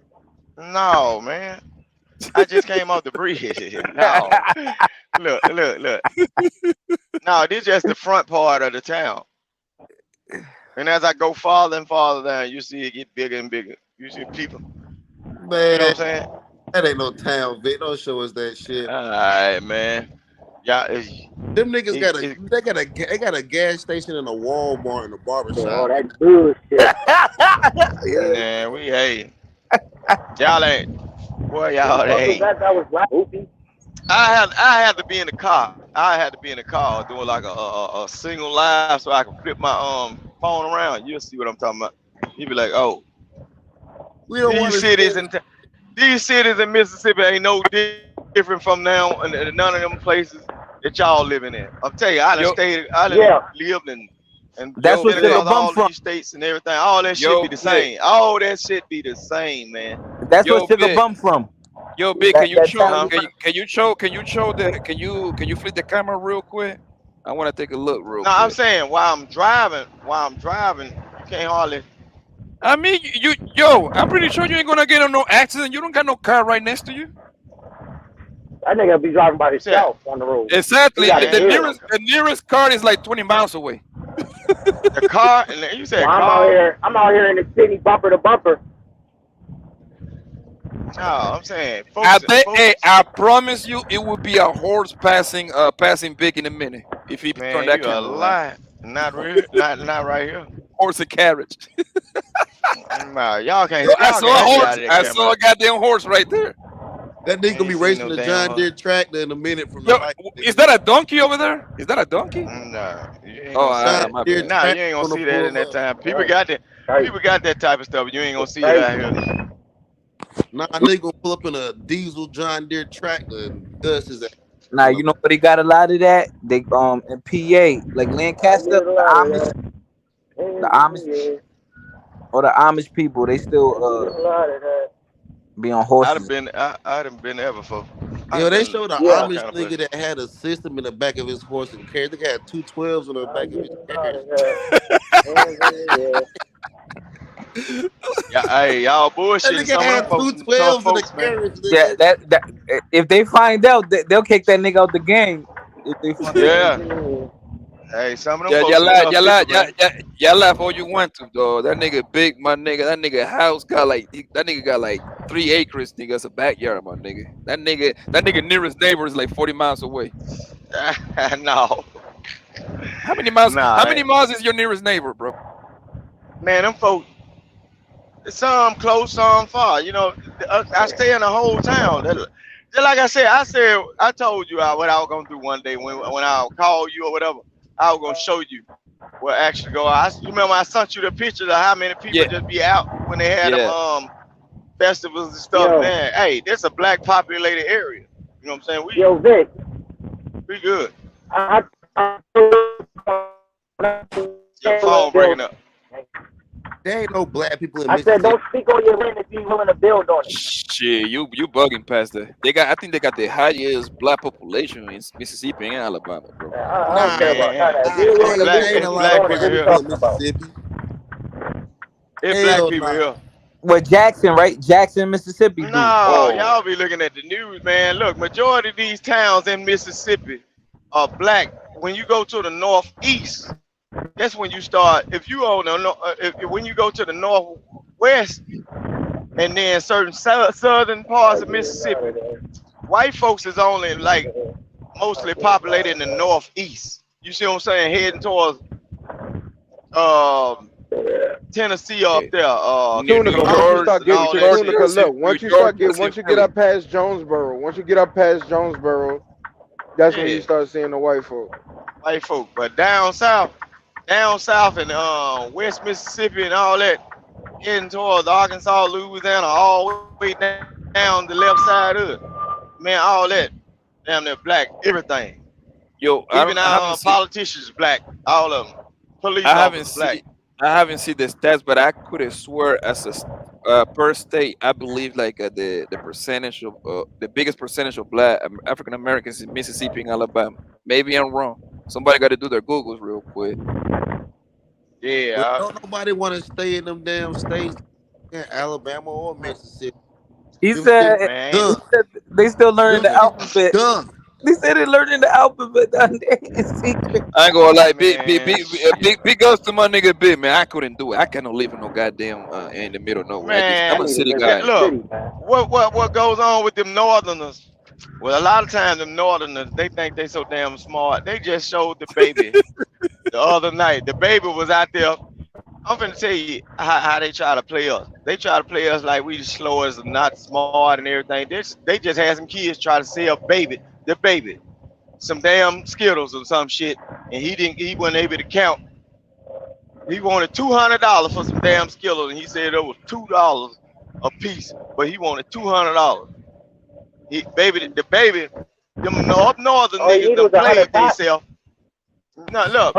No, man. I just came off the bridge. No. Look. No, this is just the front part of the town. And as I go farther and farther down, you see it get bigger and bigger. You see people. Man, you know what I'm saying? That ain't no town, Vic. Don't show us that shit. All right, man. Yeah, them niggas got a gas station and a Walmart and a barbershop. Oh, that bullshit. Man, we hate. Y'all ain't. Boy, y'all hate. I had to be in the car. I had to be in the car doing like a single live so I can flip my phone around. You'll see what I'm talking about. You be like, oh, we don't want these cities in Mississippi ain't no different from now and none of them places that y'all living in. I'm telling you, I done lived and that's what been across Sugar all Bum from. these states and everything. All that shit be the same. All that shit be the same, man. That's where Sugar Bum from. Yo, Big, Can you flip the camera real quick? I want to take a look real No, quick. I'm saying while I'm driving, you can't hardly. I mean, I'm pretty sure you ain't gonna get in no accident. You don't got no car right next to you. That nigga be driving by himself on the road. Exactly. The nearest car is like 20 miles away. The car, and you said well, I'm out here in the city, bumper to bumper. No, I'm saying. I promise you, it will be a horse passing Big in a minute if he turn that camera lie. Not really, not right here. Horse and carriage. Nah, y'all can't. I saw a horse. I saw a goddamn horse right there. That nigga gonna be racing the John Deere tractor in a minute from Yo, is that a donkey over there? Is that a donkey? No. You ain't My you bad. ain't gonna see that in that time. People got that. People got that type of stuff. You ain't gonna see it out here. Nah, nigga gonna pull up in a diesel John Deere tractor and dust his ass. Now you know, but they got a lot of that. They in PA, like Lancaster, the Amish, or the Amish people, they still be on horses. I done been there before. Yo, they showed the Amish nigga that had a system in the back of his horse and carriage. They had 212s on the back of his carriage. Yeah, hey, y'all That bullshitting nigga some of had them folks, two some 12s tough in the folks, man. carriage, Yeah, nigga. that if they find out, they'll kick that nigga out the game. If they find Yeah. Hey, some of them Yeah, folks some tough liquor, man. y'all laugh all you want to, though. That nigga big, my nigga. That nigga house got like that nigga got like 3 acres, nigga. It's a backyard, my nigga. That nigga nearest neighbor is like 40 miles away. No. How many miles? Nah, How many miles is your nearest neighbor, bro? man, them folks, some close, some far. You know, I stay in the whole town. Just like I said, I told you what I was gonna do one day when I'll call you or whatever. I was gonna show you what actually go on. You remember I sent you the picture of how many people just be out when they had them festivals and stuff. Yo. Man, hey, this a black populated area. You know what I'm saying? Yo, Vic. We good. Your phone breaking up. There ain't no black people in I said, Mississippi. don't speak on your land if you willing to build on it. Shit, you bugging past that. I think they got the highest black population in Mississippi and Alabama, bro. I don't care about none of that. You willing to Ain't a build lot of on it, black what we people in talking about? Mississippi. It's Hell black people nah. here. Well, Jackson, right? Jackson, Mississippi. Dude. No, y'all be looking at the news, man. Look, majority of these towns in Mississippi are black. When you go to the northeast, that's when you start. If you on the when you go to the northwest, and then certain southern parts of Mississippi, white folks is only like mostly populated in the northeast. You see what I'm saying? Heading towards Tennessee up there. Tunica, once you start getting all that Tunica, shit. look, once you get up past Jonesboro, that's when you start seeing the white folk. White folk, but down south and West Mississippi and all that, heading towards Arkansas, Louisiana, all the way down the left side of it. Man, all that, damn, they're black, everything. Yo, Even our politicians black, all of them. Police officers black. I haven't seen the stats, but I could have swear as a per state, I believe like the percentage of the biggest percentage of black African Americans in Mississippi and Alabama. Maybe I'm wrong. Somebody got to do their Googles real quick. Yeah. But don't nobody want to stay in them damn states in Alabama or Mississippi. He said they still learning the alphabet. They said they're learning the alphabet down there in secret. I ain't gonna lie, big ups to my nigga Big, man. I couldn't do it. I cannot live in no goddamn in the middle of nowhere. I'm a city guy. Look, what goes on with them northerners? Well, a lot of times them northerners, they think they so damn smart. They just showed the baby the other night. The baby was out there. I'm finna tell you how they try to play us. They try to play us like we the slowest and not smart and everything. They just had some kids try to sell the baby, some damn Skittles or some shit, and he wasn't able to count. He wanted $200 for some damn Skittles, and he said it was $2 a piece, but he wanted $200. The baby, them up northern niggas done played theyself. No, look,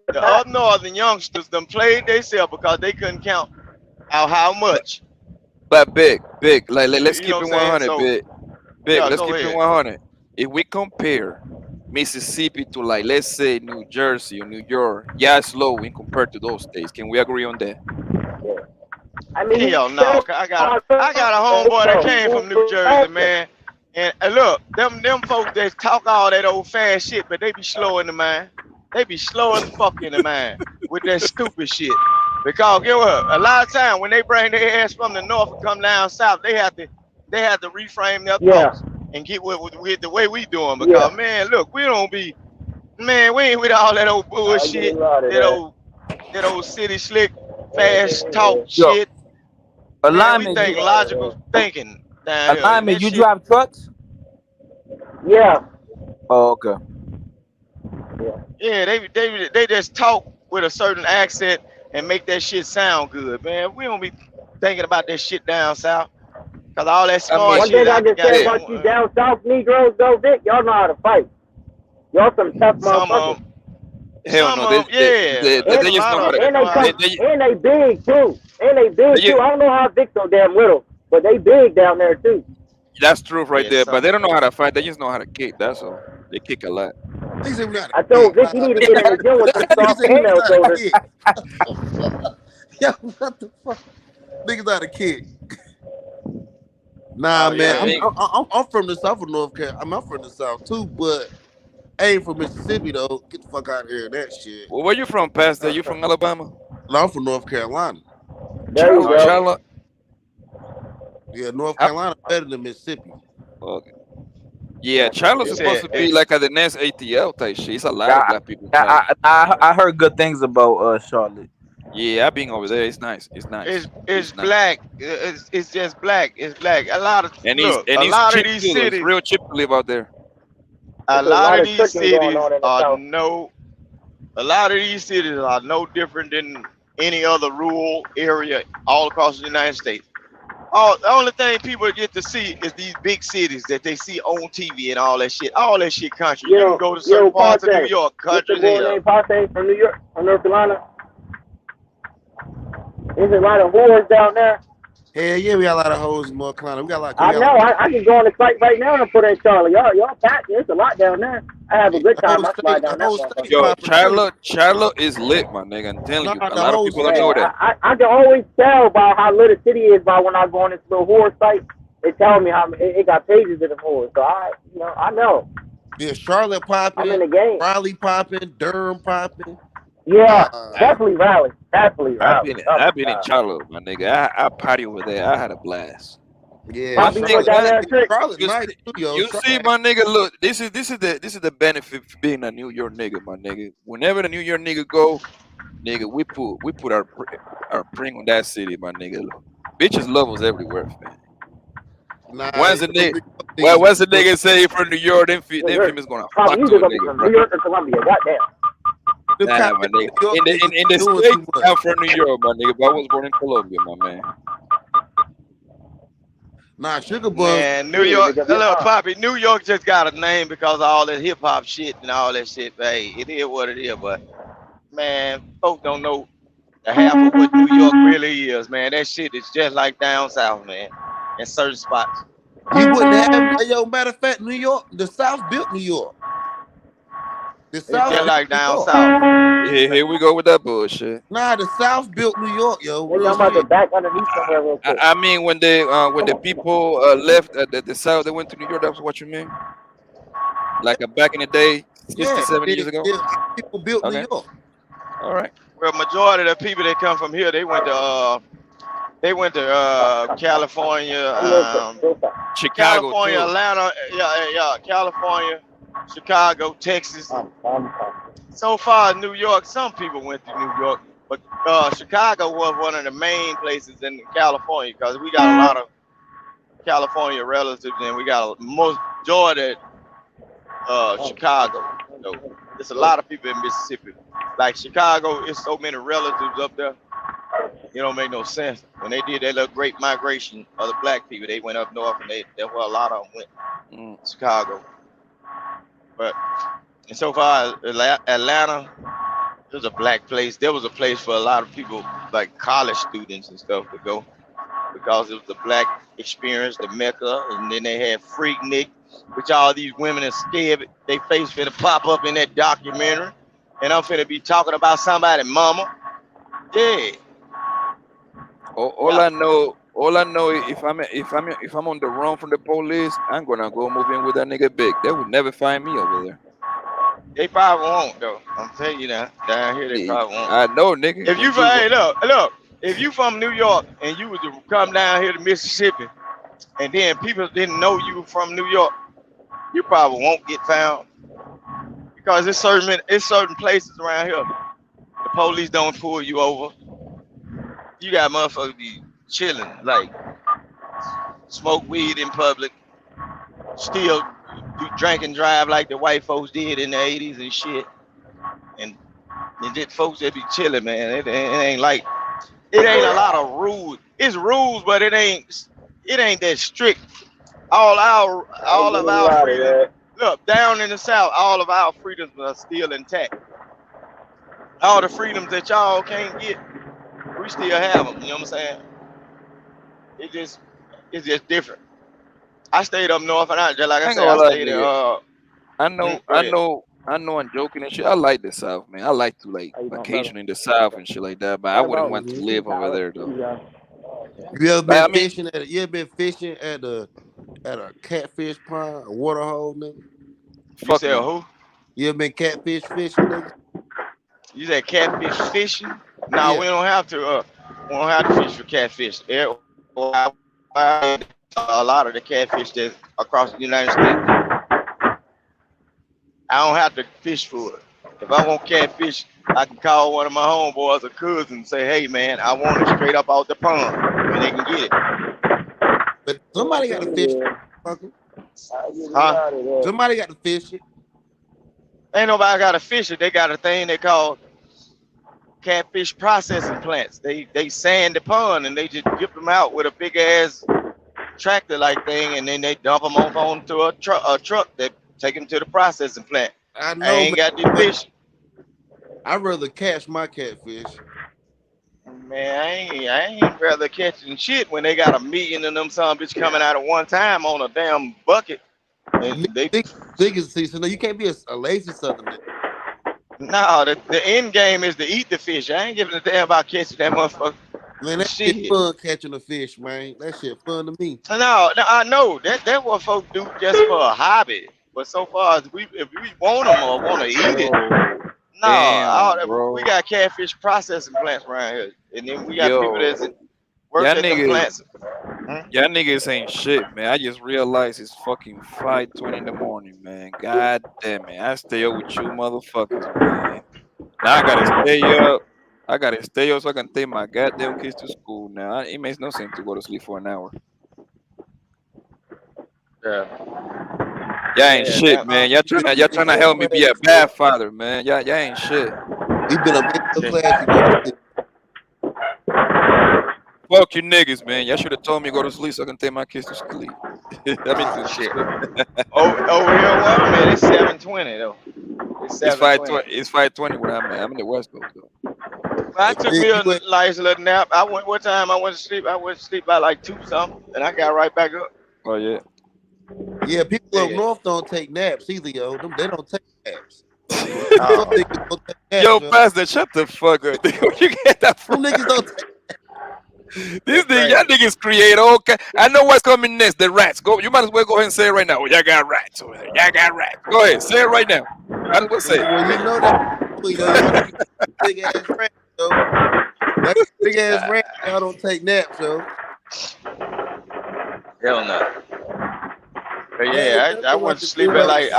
the up northern youngsters done played theyself because they couldn't count out how much. But big, like let's keep know it what I'm 100, saying? big. Yeah, Let's go keep ahead. it 100. If we compare Mississippi to like let's say New Jersey or New York, yeah, it's low in compared to those states. Can we agree on that? I mean, hell no. I got a homeboy that came from New Jersey, man. And look, them folks that talk all that old fast shit, but they be slow in the mind. They be slow as fuck in the mind with that stupid shit. Because you know, a lot of time when they bring their ass from the north and come down south, they have to reframe their thoughts and get with the way we doing. Because man, look, we ain't with all that old bullshit, that old city slick, fast talk shit. Man, we think logical thinking down here. Alignment, you drive trucks? Yeah. Oh, okay. Yeah, they just talk with a certain accent and make that shit sound good, man. We don't be thinking about that shit down south. Cause all that smart one shit. thing I can say about you down south Negroes though, Vic, y'all know how to fight. Y'all some tough motherfuckers. Hell no, they just know how to. And they big too. I don't know how Vic so damn little, but they big down there too. That's true right there, but they don't know how to fight. They just know how to kick. That's all. They kick a lot. I told Vic you need to get in the gym with some soft female shoulders. Yo, what the fuck? Niggas out of kick. Nah, man, I'm from the South of North Carolina. I'm from the South too, but I ain't from Mississippi though. Get the fuck out of here, that shit. Well, where you from, Pastor? You from Alabama? No, I'm from North Carolina. There you go. Charlotte. Yeah, North Carolina better than Mississippi. Okay. Yeah, Charlotte's supposed to be like the next ATL type shit. It's a lot of black people. I heard good things about Charlotte. Yeah, I've been over there. It's nice. It's nice. It's black. It's just black. It's black. A lot of and look, it's a lot of cheap these too. It's cities. real cheap to live out there. A lot of these cities are no different than any other rural area all across the United States. The only thing people get to see is these big cities that they see on TV and all that shit. All that shit country. You can go to certain parts of New York, country. What's the boy named Pate from New York, from North Carolina? There's a lot of whores down there. Hell yeah, we got a lot of hoes in North Carolina. We got a lot. I know. I can go on the site right now and put in Charlotte. Y'all packed. There's a lot down there. I have a good time. I fly down there. Yo, Charlotte is lit, my nigga. I'm telling you, a lot of people don't know that. I can always tell by how lit a city is by when I go on this little whore site. They tell me how it got pages of the whores. So I know. Yeah, Charlotte popping. I'm in the game. Raleigh popping. Durham popping. Yeah, definitely Raleigh. Definitely Raleigh. I've been in Charlotte, my nigga. I party over there. I had a blast. Yeah, you see, my nigga. Look, this is the benefit of being a New York nigga, my nigga. Whenever the New York nigga go, nigga, we put our print on that city, my nigga. Look, bitches love us everywhere, man. What's the nigga say from New York? Them females gonna fuck to a nigga, bro. New York or Columbia, goddamn. Nah, my nigga. In the States, I'm from New York, my nigga, but I was born in Colombia, my man. Nah, Sugar Bug. Man, New York, little Poppy, New York just got a name because of all that hip hop shit and all that shit. But hey, it is what it is. But man, folks don't know the half of what New York really is, man. That shit is just like down south, man, in certain spots. You wouldn't have, yo, matter of fact, New York, the South built New York. The South just like down south. Yeah, here we go with that bullshit. Nah, the South built New York, yo. I'm about to back underneath somewhere real quick. I mean, when the people left the South, they went to New York. That's what you mean? Like back in the day, 67 years ago. Yeah, people built New York. All right. Well, majority of the people that come from here, they went to California, Chicago, California, too. Atlanta, yeah, California, Chicago, Texas. So far, New York, some people went to New York, but Chicago was one of the main places in California because we got a lot of California relatives and we got a majority Chicago. So there's a lot of people in Mississippi. Like Chicago, it's so many relatives up there. It don't make no sense. When they did that little great migration of the black people, they went up north and that's where a lot of them went. Chicago. But and so far, Atlanta, it was a black place. There was a place for a lot of people, like college students and stuff, to go because it was the black experience, the Mecca, and then they had Freaknik, which all these women are scared. They face finna pop up in that documentary, and I'm finna be talking about somebody, mama. Yeah. All I know, if I'm on the run from the police, I'm gonna go move in with that nigga Big. They would never find me over there. They probably won't though. I'm telling you that down here they probably won't. I know, nigga. If you look, if you from New York and you was to come down here to Mississippi, and then people didn't know you from New York, you probably won't get found because it's certain places around here. The police don't pull you over. You got motherfuckers be chilling, like smoke weed in public, still do drink and drive like the white folks did in the 80s and shit. And just folks that be chilling, man. It ain't like, it ain't a lot of rules. It's rules, but it ain't that strict. All of our freedoms. Look, down in the South, all of our freedoms are still intact. All the freedoms that y'all can't get, we still have them. You know what I'm saying? It's just different. I stayed up north, and I stayed there. I know. I'm joking and shit. I like the South, man. I like to vacation in the South and shit like that, but I wouldn't want to live over there though. You ever Like, been I mean, fishing at? You ever been fishing at a catfish pond, a water hole, nigga? You fuck said no. who? You ever been catfish fishing, nigga? You said catfish fishing? No, Yeah. we don't have to. We don't have to fish for catfish. A lot of the catfish that's across the United States. I don't have to fish for it. If I want catfish, I can call one of my homeboys or cousins and say, "Hey, man, I want it straight up out the pond," and they can get it. But somebody got to fish it, motherfucker. Huh? Somebody got to fish it. Ain't nobody got to fish it. They got a thing they call catfish processing plants. They sand the pond and they just dip them out with a big ass tractor like thing, and then they dump them off onto a truck that take them to the processing plant. I know, I ain't got the fish. I'd rather catch my catfish. Man, I ain't rather catching shit when they got 1 million of them son bitch coming out at one time on a damn bucket. And they Niggas see, so no, you can't be a lazy southerner. no, the end game is to eat the fish. I ain't giving a damn about catching that motherfucker. Man, that shit fun catching a fish, man. That shit fun to me. No, I know that what folks do just for a hobby. But so far as if we want them or want to eat it, no, we got catfish processing plants around here, and then we got people that's work at the plants. Y'all niggas ain't shit, man. I just realized it's fucking 5:20 in the morning, man. God damn it. I stay up with you motherfuckers, man. Now I gotta stay up. I gotta stay up so I can take my goddamn kids to school now. It makes no sense to go to sleep for an hour. Yeah. Y'all ain't shit, man. Y'all trying to help me be a bad father, man. Y'all ain't shit. You been a middle class. Fuck you niggas, man. Y'all should have told me to go to sleep so I can take my kids to sleep. I mean, shit. Over here, what, man? It's 7:20 though. It's 7:20. It's 5:20 when I'm at. I'm in the West Coast though. I took me a nice little nap. What time I went to sleep? I went to sleep by like 2 something, and I got right back up. Oh yeah. Yeah, people up north don't take naps either, yo. They don't take naps. Yo, Pastor, shut the fuck up. Where you get that from? Them niggas don't take These niggas, y'all niggas create okay. I know what's coming next. The rats. Go. You might as well go ahead and say it right now. Oh, y'all got rats over there. Y'all got rats. Go ahead, say it right now. Might as well say it. Well, you know that big ass rat, yo. That big ass rat, y'all don't take naps, yo. Hell no. But yeah, I went to sleep at like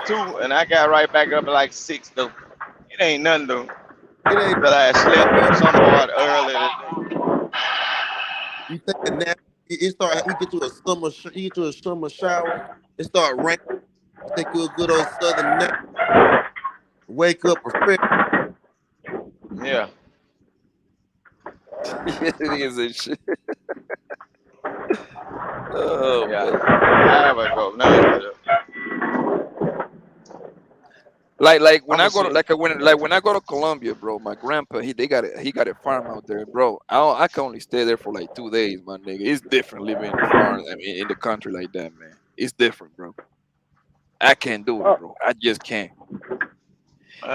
2, and I got right back up at like 6 though. It ain't nothing though. It ain't that I slept somewhat early. You take a nap. It start. We get to a summer. You get to a summer shower. It start raining. Take you a good old southern nap. Wake up refreshed. Yeah. Niggas ain't shit. Oh yeah. I have a go now. Like when I go to when I go to Colombia, bro, my grandpa he got a farm out there, bro. I can only stay there for like 2 days, my nigga. It's different living in the farm. I mean, in the country like that, man. It's different, bro. I can't do it, bro. I just can't.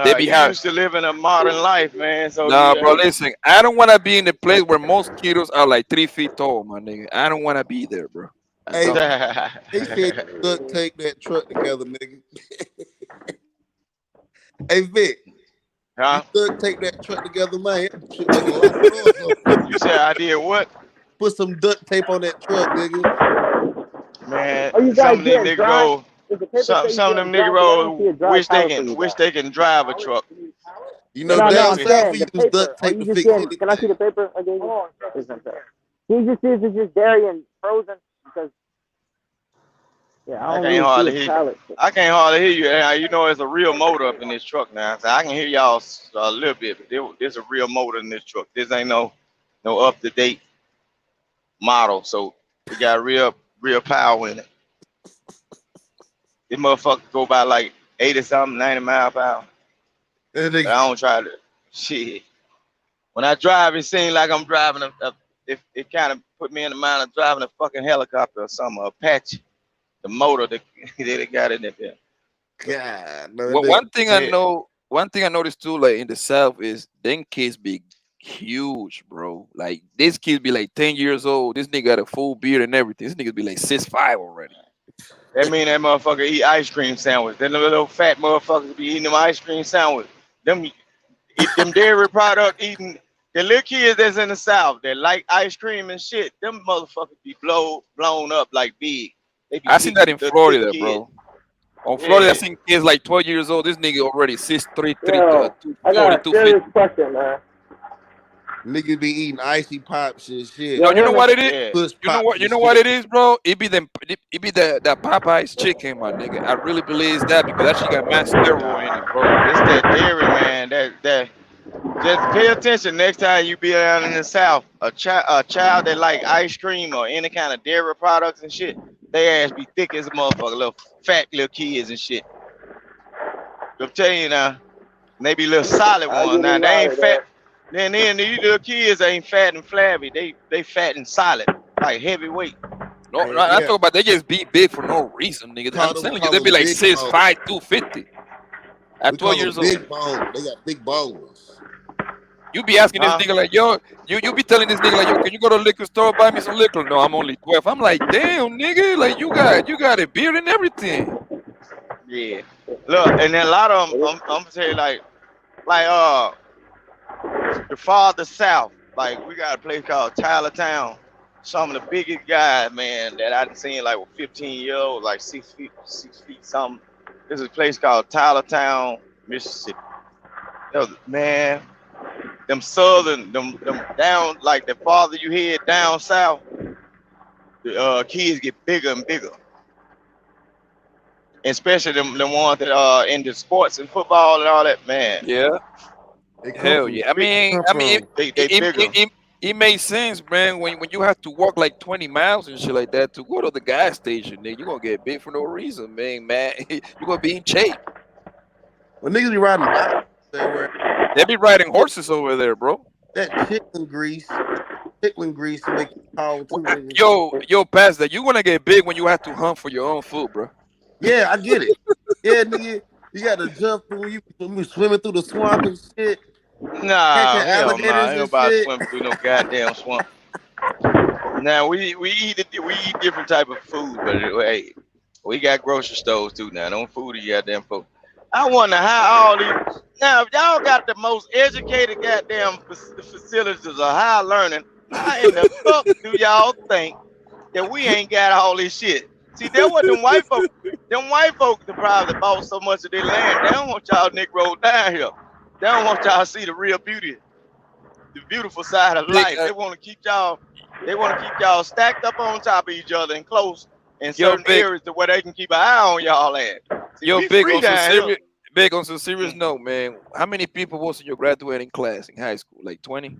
They be used to live in a modern life, man. So nah, bro, listen. I don't want to be in the place where mosquitoes are like 3 feet tall, my nigga. I don't want to be there, bro. Hey, they said you take that truck together, nigga. Hey Vic, huh? You take that truck together, man. Shit make a lot of noise. You said I did what? Put some duct tape on that truck, nigga. Man, some of them niggas wish they can drive a truck. You know, down south we use duct tape to fix anything. Can I see the paper again? Can you just see if it's just dairy and frozen? Because I can't hardly hear you. You know, it's a real motor up in this truck now. So I can hear y'all a little bit, but there's a real motor in this truck. This ain't no up to date model, so we got real power in it. This motherfucker go by like 80 something, 90 miles per hour. I don't try to shit. When I drive, it seems like I'm driving it kind of put me in the mind of driving a fucking helicopter or something, Apache. The motor that they got in there. God, one thing I noticed too, like in the South, is them kids be huge, bro. Like this kid be like 10 years old. This nigga got a full beard and everything. This nigga be like 6'5" already. That mean that motherfucker eat ice cream sandwich. Them little fat motherfuckers be eating them ice cream sandwich. Them dairy product eating. The little kids that's in the South that like ice cream and shit, them motherfuckers be blown up like big. They be I seen that in the Florida, kids. bro. On Florida, I Yeah. seen kids like 12 years old. This nigga already 6'3", Yo, I got a 240, serious 250. question, man. Niggas be eating icy pops and shit. No, you know what it is? Push You know pops what? You and know what shit. it is, bro? It be the Popeyes chicken, my nigga. I really believe it's that because that shit got mad steroid in it, bro. It's that dairy, man. That just pay attention next time you be down in the South. A child that like ice cream or any kind of dairy products and shit, they ass be thick as a motherfucker, little fat little kids and shit. I'm telling you now, and they be little solid I ones. get Now it they ain't right, fat. Then these little kids ain't fat and flabby. They fat and solid, like heavyweight. No, I talk about they just be big for no reason, nigga. I'm telling you, they be like 6'5", 250. At We call 12 years them old. big bones. They got big bones. You be asking this nigga like, yo, you be telling this nigga like, yo, can you go to the liquor store buy me some liquor? No, I'm only 12. I'm like, damn, nigga, like you got a beard and everything. Yeah. Look, and then a lot of them, I'm gonna tell you like the farther south, like we got a place called Tyler Town. Some of the biggest guys, man, that I done seen like with 15 years old, like 6 feet something. This is a place called Tyler Town, Mississippi. Yo, man, them southern, them down, like the farther you head down south, the kids get bigger and bigger. Especially them ones that are into sports and football and all that, man. Yeah. Hell yeah. I mean, they bigger. it makes sense, man. When you have to walk like 20 miles and shit like that to go to the gas station, nigga, you're gonna get big for no reason, man. You're gonna be in shape. When niggas be riding bikes, They be riding horses over there, bro. that chicken grease to make you tall too. nigga. Yo, Pastor, you gonna get big when you have to hunt for your own food, bro. Yeah, I get it. Yeah, nigga, you got to jump through. You be swimming through the swamp and shit. Nah, Catching hell alligators nah. Ain't and nobody shit. swimming through no goddamn swamp. Now we eat different type of food, but hey, we got grocery stores too now. Don't fool the goddamn folks. I wonder how all these now if y'all got the most educated goddamn facilities of higher learning, how in the fuck do y'all think that we ain't got all this shit? See, that what them white folks that probably bought so much of their land. They don't want y'all Negro down here. They don't want y'all to see the real beauty, the beautiful side of life. They want to keep y'all stacked up on top of each other and close in certain areas to where they can keep an eye on y'all at. See, Yo, we big free on some down here. serious, big on some serious note, man. How many people was in your graduating class in high school? Like 20?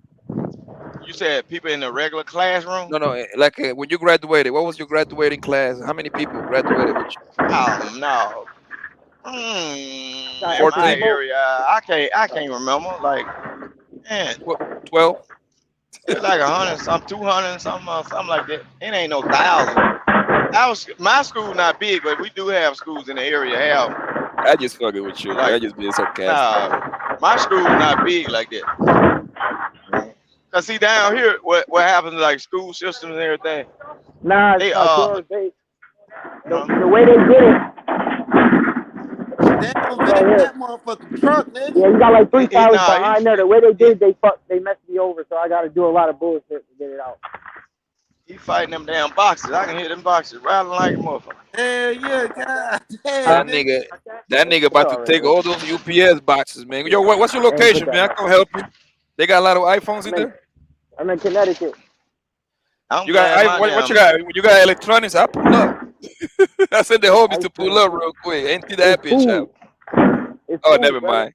You said people in the regular classroom? No. Like when you graduated, what was your graduating class? How many people graduated with you? Oh no. In 14? my area, I can't remember. Like, man, 12? it's like 100 something, 200 something like that. It ain't no thousand. My school not big, but we do have schools in the area. I just fucking with you. I just being sarcastic. Nah, my school not big like that. Cause see down here, what happens like school systems and everything. Nah, They George, the way they did it. That motherfucking truck, nigga. Yeah, you got like 3 towers nah, behind there. The way they did, they messed me over, so I got to do a lot of bullshit to get it out. He fighting them damn boxes. I can hear them boxes rattling like a motherfucker. Hell yeah, God damn. That nigga about to take all those UPS boxes, man. Yo, what's your location, man? I can help you. They got a lot of iPhones in there. I'm in Connecticut. You got what you got? You got electronics? I pull up. I said the homies to pull up real quick. Empty that bitch out. Oh, never mind.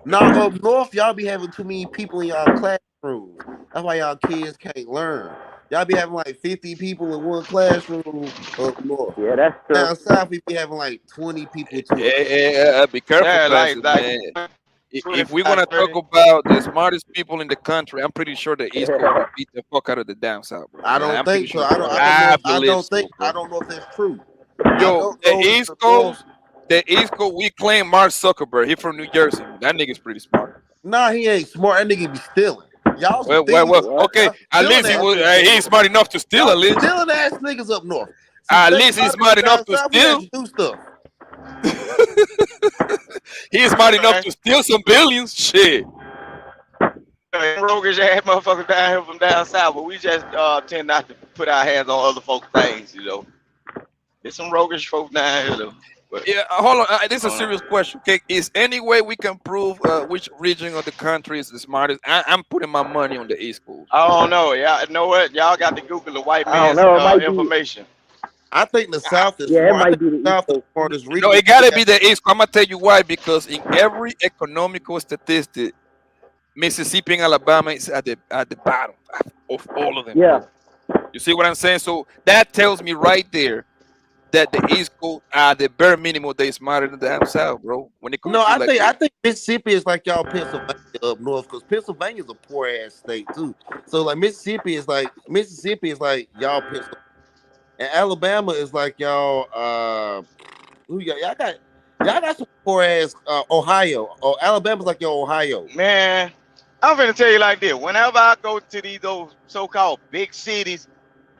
Now up north, y'all be having too many people in y'all classroom. That's why y'all kids can't learn. Y'all be having like 50 people in one classroom up north. Yeah, that's true. Down south, we be having like 20 people too. Yeah, be careful, Yeah, man. If we're gonna talk about the smartest people in the country, I'm pretty sure the East Coast will beat the fuck out of the down south, bro. I don't I'm think pretty so. sure, I bro. don't know if that's true. Yo, the East Coast, we claim Mark Zuckerberg. He from New Jersey. That nigga's pretty smart. Nah, he ain't smart. That nigga be stealing. Y'all some Well, thieves. okay. Y'all At stealing least he ass was. niggas. He's smart enough to steal. Y'all At least. stealing ass niggas up north. At Think least he's about smart it, enough down to south, we steal. actually do stuff. He's smart enough to steal some billions. Shit. Roguish ass motherfuckers down here from down south, but we just tend not to put our hands on other folks' things, you know. There's some roguish folks down here though. But, Yeah, hold on. This is a serious question. Okay, is any way we can prove which region of the country is the smartest? I'm putting my money on the East Coast. I don't know. Y'all know what? Y'all got to Google the white I don't man's know. It might be. information. I think the South is Yeah, it smart. I might think be the the East South is Coast. the smartest region. No, it gotta be the East. I'm gonna tell you why. Because in every economical statistic, Mississippi and Alabama is at the bottom of all of them. Yeah. You see what I'm saying? So that tells me right there that the East Coast are the bare minimum they smarter than the damn South, bro. When it comes No, to I like think this. I think Mississippi is like y'all Pennsylvania up north, because Pennsylvania is a poor ass state too. So like Mississippi is like y'all Pennsylvania, and Alabama is like y'all who y'all got some poor ass Ohio. Or Alabama's like your Ohio. Man, I'm finna tell you like this. Whenever I go to those so-called big cities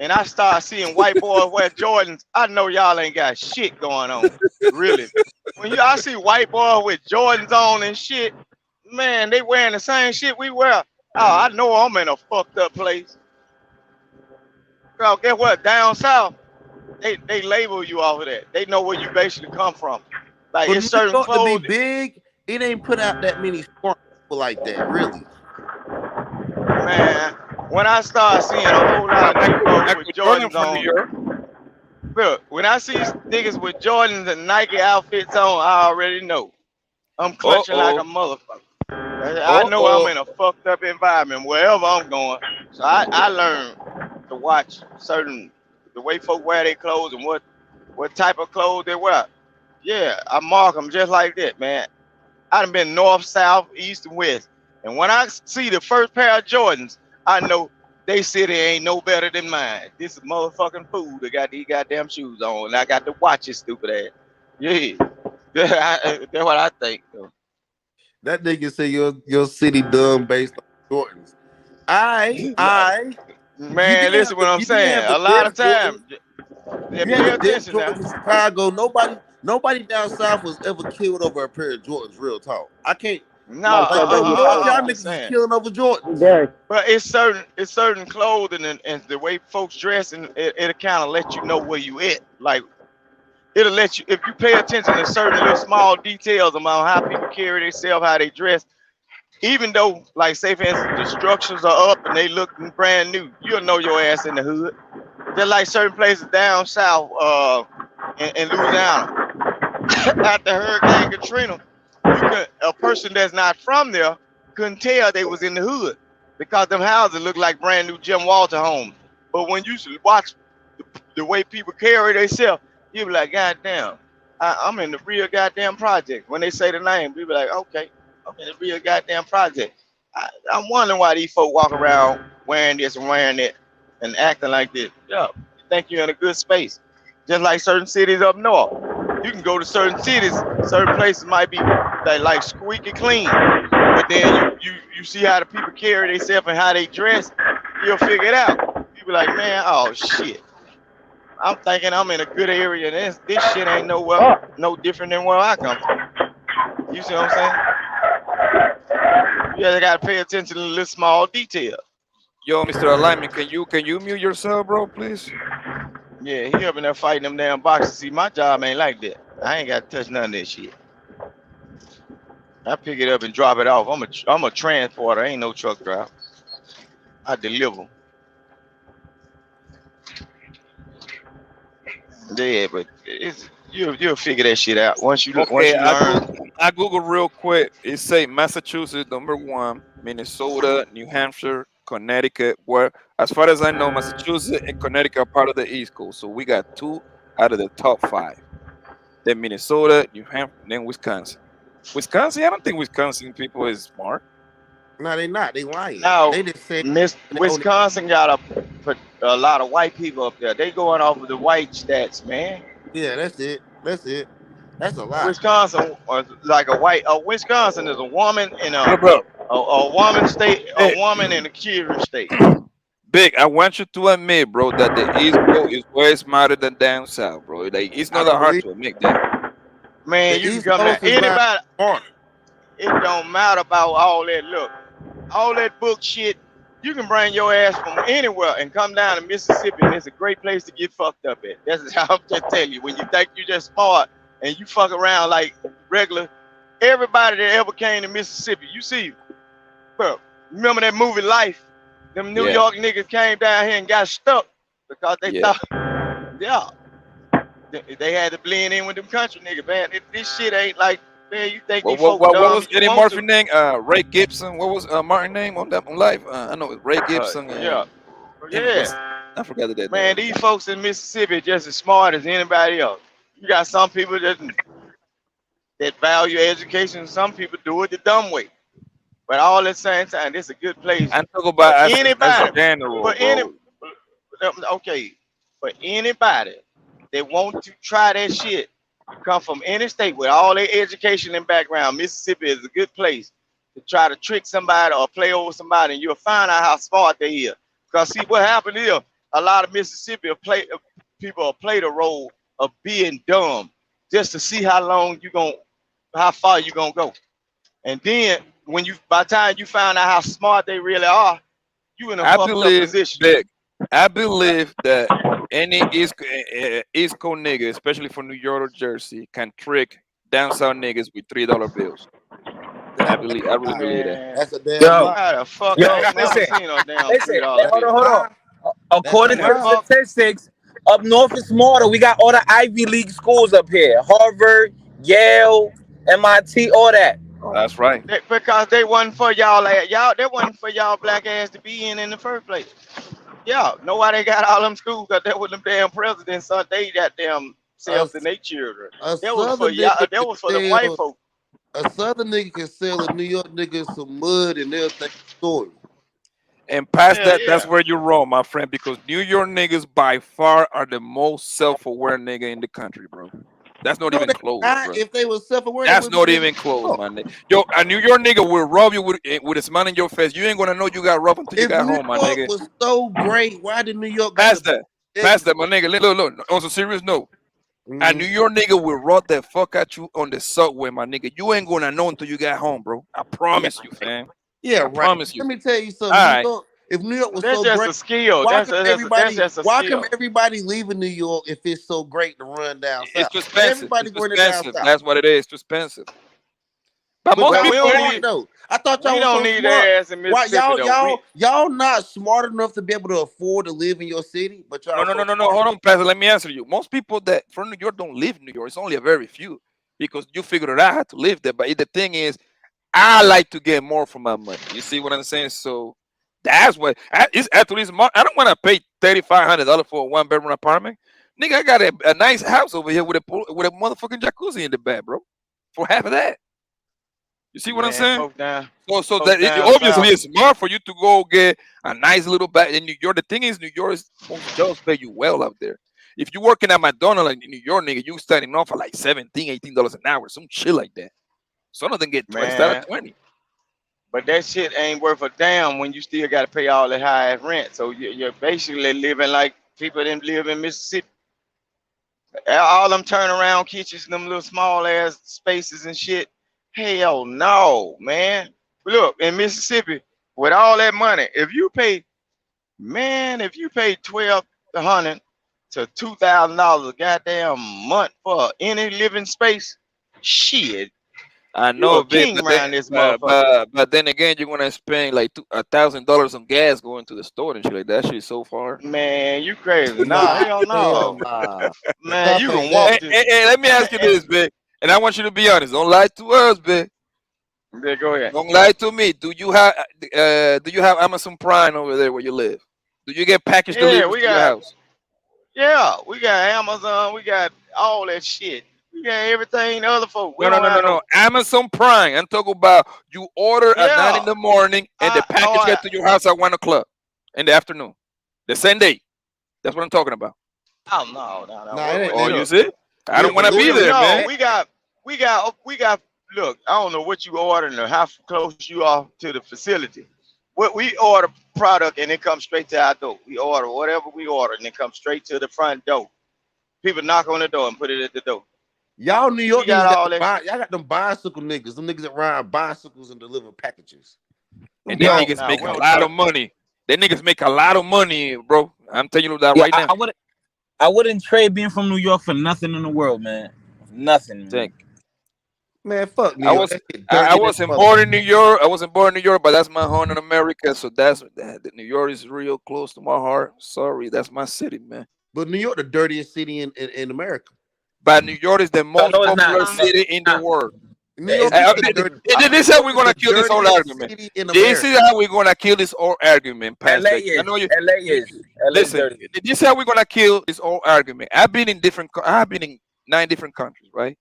and I start seeing white boys wear Jordans, I know y'all ain't got shit going on. Really. When I see white boys with Jordans on and shit, man, they wearing the same shit we wear. Oh, I know I'm in a fucked up place. Girl, guess what? Down south, they label you off of that. They know where you basically come from. Like For it's New certain York to clothes. be big, it ain't put out that many smart people like that, really. Man, when I start seeing a whole lot of niggas with Jordans on, look, when I see niggas with Jordans and Nike outfits on, I already know. I'm clutching like a motherfucker. I know I'm in a fucked up environment wherever I'm going. So I learned to watch the way folk wear their clothes and what type of clothes they wear. Yeah, I mark them just like that, man. I done been north, south, east, and west. And when I see the first pair of Jordans, I know they city ain't no better than mine. This is motherfucking fool that got these goddamn shoes on. And I got to watch his stupid ass. Yeah. That's what I think. Though. That nigga say your city dumb based on Jordans. Man, listen what I'm saying. A lot of times. You had the Jordans in Chicago. Nobody down south was ever killed over a pair of Jordans. Real talk. I can't. No, y'all niggas is killing over Jordans. But it's certain clothing and the way folks dress, and it'll kind of let you know where you at. Like it'll let you, if you pay attention to certain little small details about how people carry themselves, how they dress. Even though, like, say for instance, the structures are up and they look brand new, you'll know your ass in the hood. They're like certain places down south, in Louisiana. After Hurricane Katrina, a person that's not from there couldn't tell they was in the hood because them houses look like brand new Jim Walter homes. But when you watch the way people carry themselves, you be like, God damn, I'm in the real goddamn project. When they say the name, you be like, okay, I'm in the real goddamn project. I'm wondering why these folk walk around wearing this and wearing that and acting like this. Yeah, you think you're in a good space. Just like certain cities up north. You can go to certain cities, certain places might be like squeaky clean. But then you see how the people carry themselves and how they dress, you'll figure it out. You be like, man, oh shit. I'm thinking I'm in a good area and this shit ain't no different than where I come from. You see what I'm saying? You just gotta pay attention to the little small details. Yo, Mr. Alignment, can you mute yourself, bro, please? Yeah, he up in there fighting them damn boxes. See, my job ain't like that. I ain't got to touch none of that shit. I pick it up and drop it off. I'm a transporter. I ain't no truck driver. I deliver. Yeah, but you'll figure that shit out once you learn. I Google real quick. It say Massachusetts #1, Minnesota, New Hampshire, Connecticut. Where, as far as I know, Massachusetts and Connecticut are part of the East Coast. So we got 2 out of the top 5. Then Minnesota, New Hampshire, then Wisconsin. Wisconsin, I don't think Wisconsin people is smart. No, they not. They lying. Now, They just said Wisconsin got a lot of white people up there. They going off of the white stats, man. Yeah, that's it. That's a lot. Wisconsin, like Wisconsin is a woman in Bro, bro. a woman state, Hey, a woman in a children state. Big, I want you to admit, bro, that the East Coast is way smarter than down south, bro. Like it's not that hard to admit that. Man, The you can East come Coast there. is not Anybody, smart. it don't matter about all that. Look, all that book shit. You can bring your ass from anywhere and come down to Mississippi, and it's a great place to get fucked up at. That's how I'm just telling you. When you think you just smart and you fuck around like regular, everybody that ever came to Mississippi, you see, bro. Remember that movie Life? Them New Yeah. York niggas came down here and got stuck because they Yeah. thought, they had to blend in with them country niggas, man. This shit ain't like, man, you think these What folks dumb was as you Eddie want to. Murphy name? Ray Gibson. What was Martin name on that on Life? I know it's Ray Gibson. Yeah. I forgot that. Man, these folks in Mississippi just as smart as anybody else. You got some people that value education. Some people do it the dumb way. But all at the same time, this is a good place. I'm talking about as anybody. a general, For any, bro. okay, for anybody that want to try that shit, come from any state with all their education and background, Mississippi is a good place to try to trick somebody or play over somebody, and you'll find out how smart they are. Because see, what happened here, a lot of Mississippi people will play the role of being dumb just to see how far you gonna go. And then by the time you find out how smart they really are, you in a fucked up position. I believe that any East Coast nigga, especially from New York or Jersey, can trick down south niggas with $3 bills. I really believe that. That's a damn Listen, hold on. According to statistics, up north is smarter. We got all the Ivy League schools up here: Harvard, Yale, MIT, all that. That's right. Because they wasn't for y'all. That wasn't for y'all black ass to be in the first place. Yeah, nobody got all them schools because that was them damn presidents. So they got them selves and their children. That was for y'all. That was for the white folks. A southern nigga can sell a New York nigga some mud and they'll think the story. And past that, that's where you're wrong, my friend, because New York niggas by far are the most self-aware nigga in the country, bro. That's not even close, bro. If they were self-aware, that's not even close, my nigga. Yo, a New York nigga will rob you with a smile in your face. You ain't gonna know you got robbed until you got home, my nigga. If New York was so great, why did New York Past that, my nigga. Look. On some serious note, a New York nigga will rob the fuck at you on the subway, my nigga. You ain't gonna know until you got home, bro. I promise you, fam. Yeah, I promise you. Let me tell you something. All right. If New York was That's so just great, a skill. why That's come a everybody leaving New York if it's so great to run down south? It's too expensive. Everybody It's too running down expensive. south. That's what it is. It's too expensive. But But most y'all people smart though. I thought y'all we was don't so need smart. their ass in Why Mississippi, y'all not smart enough to be able to afford to live in your city? But y'all No. Hold on, Pastor. Let me answer you. Most people that from New York don't live in New York. It's only a very few because you figured it out how to live there. But the thing is, I like to get more for my money. You see what I'm saying? So that's what it's actually smart. I don't want to pay $3,500 for a 1-bedroom apartment. Nigga, I got a nice house over here with a motherfucking jacuzzi in the back, bro. For half of that. You see what I'm saying? So that it obviously it's smart for you to go get a nice little back in New York. The thing is, New York is jobs pay you well out there. If you're working at McDonald's in New York, nigga, you starting off at like $17, $18 an hour, some shit like that. Some of them get 20, start at 20. But that shit ain't worth a damn when you still got to pay all that high ass rent. So you're basically living like people that live in Mississippi. All them turnaround kitchens, them little small ass spaces and shit. Hell no, man. Look, in Mississippi, with all that money, if you pay $1,200 to $2,000 a goddamn month for any living space, shit. I know, but then again, you're gonna spend like $1,000 on gas going to the store and shit like that. Shit so far. Man, you crazy? Nah, hell no. Man, you can walk. Hey, let me ask you this, man. And I want you to be honest. Don't lie to us, man. Yeah, go ahead. Don't lie to me. Do you have Amazon Prime over there where you live? Do you get package delivery to your house? Yeah, we got Amazon. We got all that shit. We got everything the other folks. No. Amazon Prime. I'm talking about you order at 9 in the morning and the package gets to your house at 1 o'clock in the afternoon. The same day. That's what I'm talking about. Oh, no. Oh, you see? I don't want to be there, man. We got. Look, I don't know what you ordering or how close you are to the facility. What we order product and it comes straight to our door. We order whatever we order and it comes straight to the front door. People knock on the door and put it at the door. Y'all New York We got niggas all y'all got them bicycle niggas. Them niggas that ride bicycles and deliver packages. And them niggas make a lot of money. Them niggas make a lot of money, bro. I'm telling you that right now. I wouldn't trade being from New York for nothing in the world, man. Nothing. Man, fuck New I York. wasn't born in New York. I wasn't born in New York, but that's my home in America. So New York is real close to my heart. Sorry, that's my city, man. But New York, the dirtiest city in America. But New York is the most popular city in the world. This is how we're gonna kill this whole argument. This is how we're gonna kill this whole argument, Pastor. Listen, this is how we're gonna kill this whole argument. I've been in 9 different countries, right?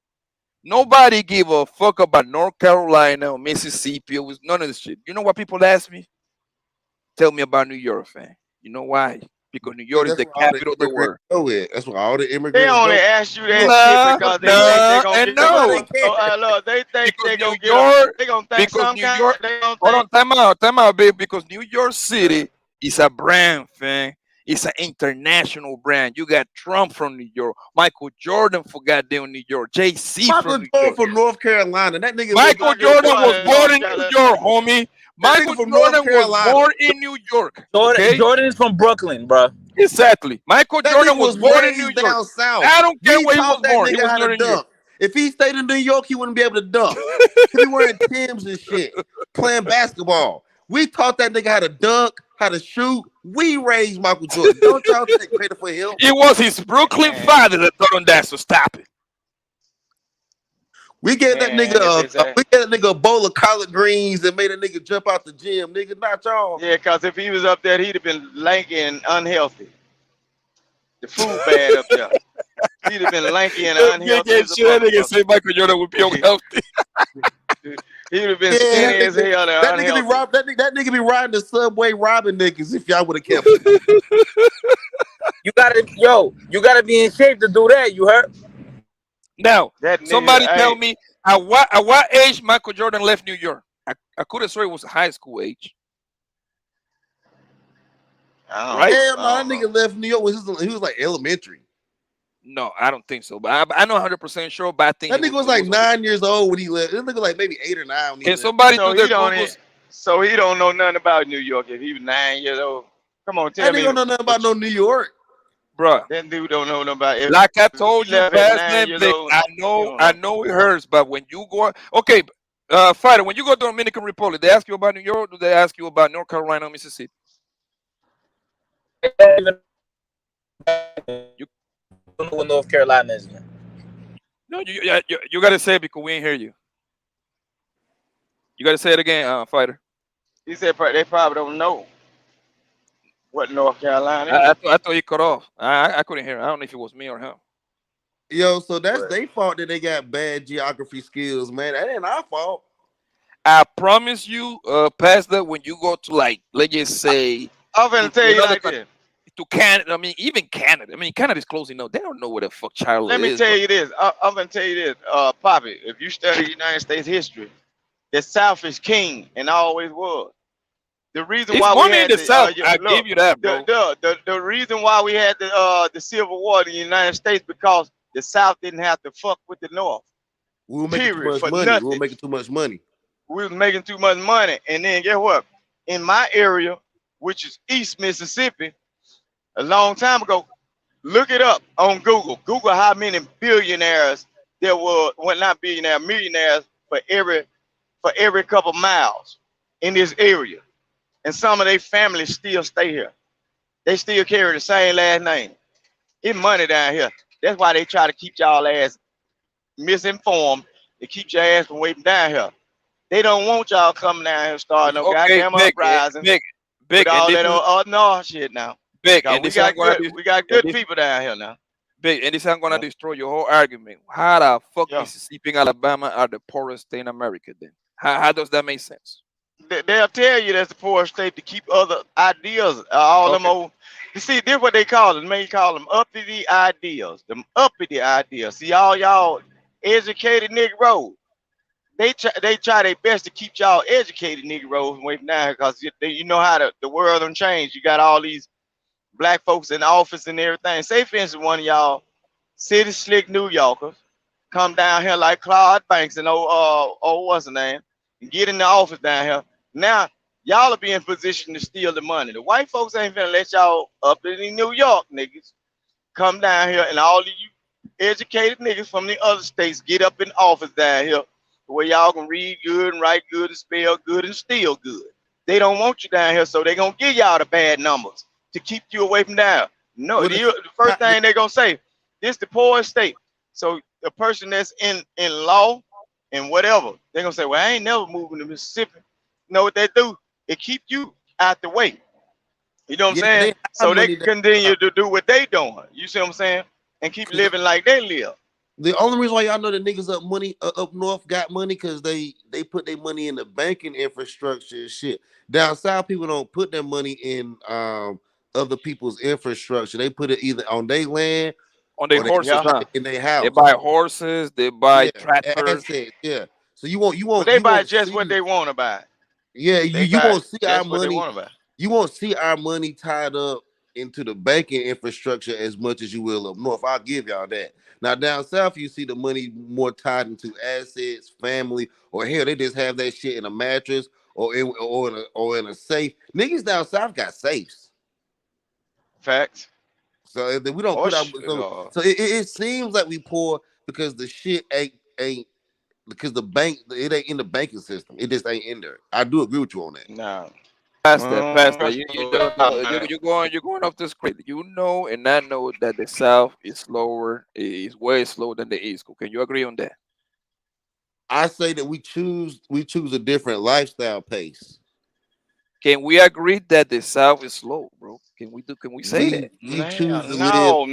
Nobody give a fuck about North Carolina or Mississippi or none of this shit. You know what people ask me? Tell me about New York, fam. You know why? Because New York is the capital of the world. That's where all the immigrants They only go. ask you that shit because they think they gonna think some kind. Hold on, time out, babe. Because New York City is a brand, fam. It's an international brand. You got Trump from New York, Michael Jordan for goddamn New York, JC Michael Jordan from North Carolina. That nigga. Michael Jordan was born in New York, homie. Michael Jordan was born in New York. Jordan is from Brooklyn, bro. Exactly. Michael Jordan was born in New down York. south. I don't care where he taught was that born. He nigga was how born to in New York. dunk. If he stayed in New York, he wouldn't be able to dunk. He'd be wearing Timbs and shit, playing basketball. We taught that nigga how to dunk, how to shoot. We raised Michael Jordan. Don't y'all take credit for him? It was his Brooklyn father that taught him that, so stop it. We gave that nigga a bowl of collard greens and made a nigga jump out the gym. Nigga, not y'all. Yeah, because if he was up there, he'd have been lanky and unhealthy. The food bad up there. He'd have been lanky and unhealthy. That nigga say Michael Jordan would be unhealthy. He would have been skinny as hell. That nigga be riding the subway robbing niggas if y'all would have kept him. You gotta be in shape to do that. You heard? Now, somebody tell me at what age Michael Jordan left New York? I could have sworn it was high school age. Right? Hell no, that nigga left New York. He was like elementary. No, I don't think so. But I know 100% sure. But I think that nigga was like 9 years old when he left. This nigga like maybe 8 or 9. When he left. Somebody so do he their don't Googles. So he don't know nothing about New York if he was 9 years old. Come on, tell me. He don't know nothing about no New York. Bruh. That dude don't know nothing about it. Like I told you, Nine years Vic, old, I know it hurts, but when you go, okay, Fighter, when you go to Dominican Republic, they ask you about New York, or do they ask you about North Carolina or Mississippi? You don't know what North Carolina is, man. No, you got to say it because we ain't hear you. You got to say it again, Fighter. He said they probably don't know what North Carolina is. I thought he cut off. I couldn't hear. I don't know if it was me or him. Yo, so that's their fault that they got bad geography skills, man. That ain't our fault. I promise you, Pastor, when you go to like, let's just say, I'm gonna tell you like this. To Canada, I mean, even Canada. I mean, Canada's close enough. They don't know where the fuck Charlotte is. Let me tell you this. I'm gonna tell you this, Poppy. If you study United States history, the South is king and always was. The reason It's why we money had in the South. I give you that, bro. The reason why we had the Civil War in the United States because the South didn't have to fuck with the North. We were making too much money. We were making too much money. We was making too much money, and then guess what? In my area, which is East Mississippi, a long time ago, look it up on Google. Google how many billionaires there were, well, not billionaires, millionaires for every couple miles in this area. And some of their families still stay here. They still carry the same last name. It's money down here. That's why they try to keep y'all ass misinformed. They keep your ass from waiting down here. They don't want y'all coming down here starting no goddamn uprising. Big, all that no shit now. Big, and we got good people down here now. Big, and this is gonna destroy your whole argument. How the fuck Mississippi and Alabama are the poorest state in America then? How does that make sense? They'll tell you that's the poorest state to keep other ideas, all them old You see, this what they call them. They call them uppity ideals. Them uppity ideals. See, all y'all educated Negroes, they try their best to keep y'all educated Negroes away from down here because you know how the world done changed. You got all these black folks in the office and everything. Say, for instance, one of y'all city slick New Yorkers come down here like Claude Banks and what's the name, and get in the office down here. Now, y'all will be in position to steal the money. The white folks ain't finna let y'all up in New York niggas come down here and all of you educated niggas from the other states get up in office down here where y'all can read good and write good and spell good and steal good. They don't want you down here, so they gonna give y'all the bad numbers to keep you away from down. No, the first thing they gonna say, this the poorest state. So the person that's in law and whatever, they gonna say, well, I ain't never moving to Mississippi. You know what they do? It keep you out the way. You know what I'm saying? So they can continue to do what they doing. You see what I'm saying? And keep living like they live. The only reason why y'all know the niggas up north got money because they put their money in the banking infrastructure and shit. Down south, people don't put their money in other people's infrastructure. They put it either on their land, on their horses, in their house. They buy horses, they buy tractors. Assets, yeah. So you won't. Well, they buy just what they want to buy. Yeah, you won't see our money. Buy. You won't see our money tied up into the banking infrastructure as much as you will up north. I'll give y'all that. Now down south, you see the money more tied into assets, family, or hell, they just have that shit in a mattress or in a safe. Niggas down south got safes. Facts. So we don't put out. So it seems like we poor because the shit ain't because the bank it ain't in the banking system. It just ain't in there. I do agree with you on that. No. Pastor, you're going off the script. You know, and I know that the South is slower, is way slower than the East. Can you agree on that? I say that we choose a different lifestyle pace. Can we agree that the South is slow, bro? Can we say that? We choose to no,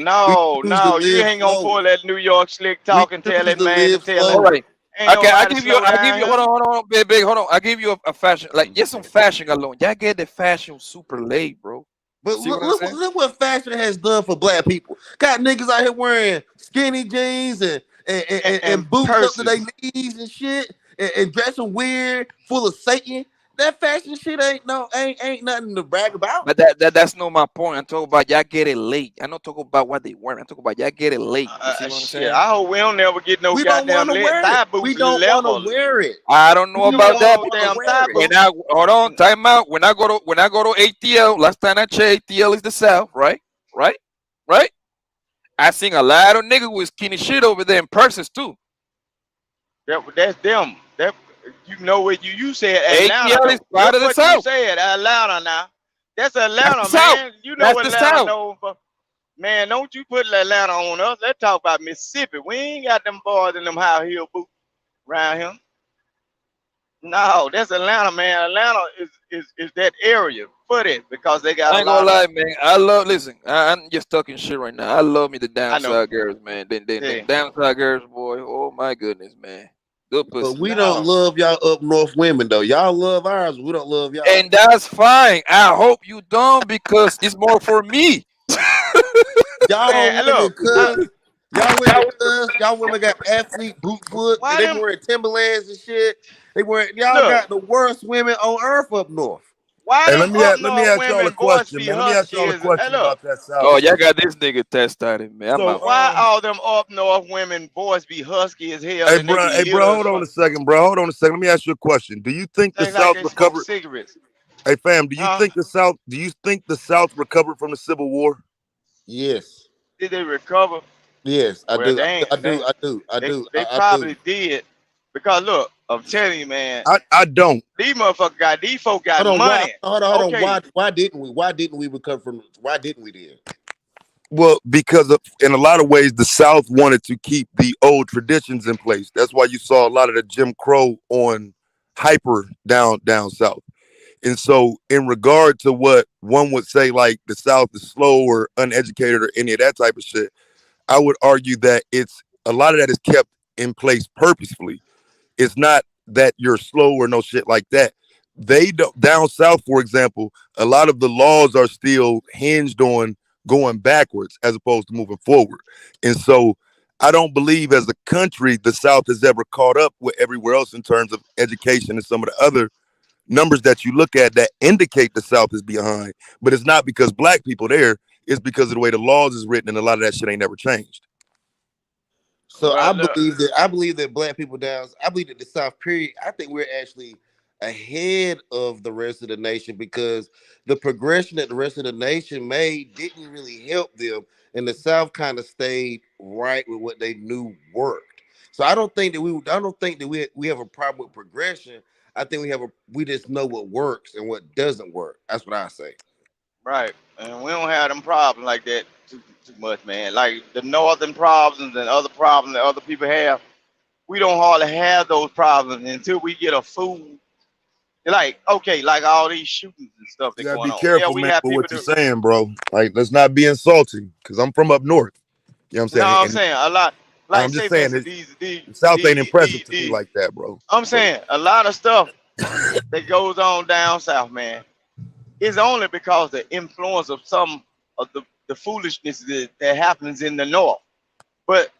you ain't gonna pull that New York slick talk and tell that man to tell it. All right. Okay, I give you. Hold on, big. Hold on. I give you a fashion, like just some fashion alone. Y'all get the fashion super late, bro. But look what fashion has done for black people. Got niggas out here wearing skinny jeans and boots up to their knees and shit, and dressing weird, full of Satan. That fashion shit ain't nothing to brag about. But that's not my point. I'm talking about y'all get it late. I'm not talking about what they wear. I'm talking about y'all get it late. You see what I'm saying? I hope we don't never get no goddamn thigh boots. We don't want to wear it. I don't know about that. Hold on, time out. When I go to ATL, last time I checked, ATL is the South, right? I seen a lot of niggas with skinny shit over there in purses too. That's them. You know what you said Atlanta. ATL is part of the South. You said Atlanta now. That's Atlanta, man. You know what Atlanta known for. Man, don't you put Atlanta on us. Let's talk about Mississippi. We ain't got them boys in them high heel boots around here. No, that's Atlanta, man. Atlanta is that area for it because they got. I ain't gonna lie, man. I'm just talking shit right now. I love me the down south girls, man. The down south girls, boy. Oh my goodness, man. Good pussy. But we don't love y'all up north women though. Y'all love ours. We don't love y'all. And that's fine. I hope you don't because it's more for me. Y'all women got athlete boot foot. They wearing Timberlands and shit. Y'all got the worst women on earth up north. Hey, let me ask y'all a question, man. Let me ask y'all a question about that South. Oh, y'all got this nigga test started, man. So why all them up north women boys be husky as hell? Hey, bro, hold on a second, bro. Let me ask you a question. Do you think the South recovered? Hey, fam, do you think the South recovered from the Civil War? Yes. Did they recover? Yes, I do. They probably did. Because look, I'm telling you, man. I don't. These motherfuckers got these folk got money. Hold on. Why didn't we recover from? Why didn't we then? Well, because in a lot of ways, the South wanted to keep the old traditions in place. That's why you saw a lot of the Jim Crow on hyper down south. And so, in regard to what one would say, like the South is slow or uneducated or any of that type of shit, I would argue that a lot of that is kept in place purposefully. It's not that you're slow or no shit like that. they don't, down south, for example, a lot of the laws are still hinged on going backwards as opposed to moving forward. And so I don't believe as a country the South has ever caught up with everywhere else in terms of education and some of the other numbers that you look at that indicate the South is behind. But it's not because black people there, it's because of the way the laws is written, and a lot of that shit ain't never changed. So Well, look, I believe that black people down, I believe that the South period, I think we're actually ahead of the rest of the nation because the progression that the rest of the nation made didn't really help them. And the South kind of stayed right with what they knew worked. So I don't think that we have a problem with progression. I think we just know what works and what doesn't work. That's what I say. right, and we don't have them problems like that too much, man. Like the northern problems and other problems that other people have, we don't hardly have those problems until we get a fool. Like, okay, like all these shootings and stuff You that gotta going be on. Yeah, careful, we man, have with people what you're that. saying, bro. Like, let's not be insulting because I'm from up north. You know what I'm No, saying? I'm And saying a lot. Like, I'm say just for saying instance, it, the South ain't impressive to me these. like that, bro. I'm So saying a lot of stuff that goes on down south, man, is only because the influence of some of the foolishness that happens in the north. But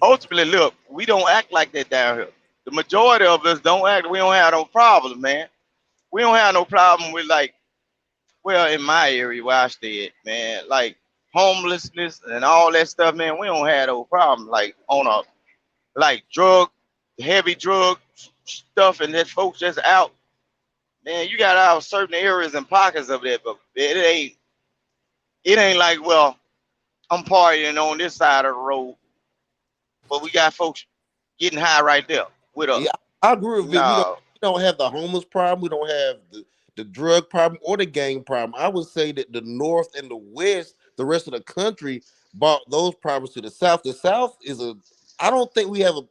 ultimately, look, we don't act like that down here. The majority of us don't act. We don't have no problem, man. We don't have no problem with like, well, in my area where I stay at, man, like homelessness and all that stuff, man. We don't have no problem like on a like heavy drug stuff, and that folks just out. Man, you got out certain areas and pockets of that, but it ain't like, well, I'm partying on this side of the road, but we got folks getting high right there with us. Yeah, I agree with Vic. No, We don't have the homeless problem. We don't have the drug problem or the gang problem. I would say that the North and the West, the rest of the country, brought those problems to the South. The South is I don't think we have a.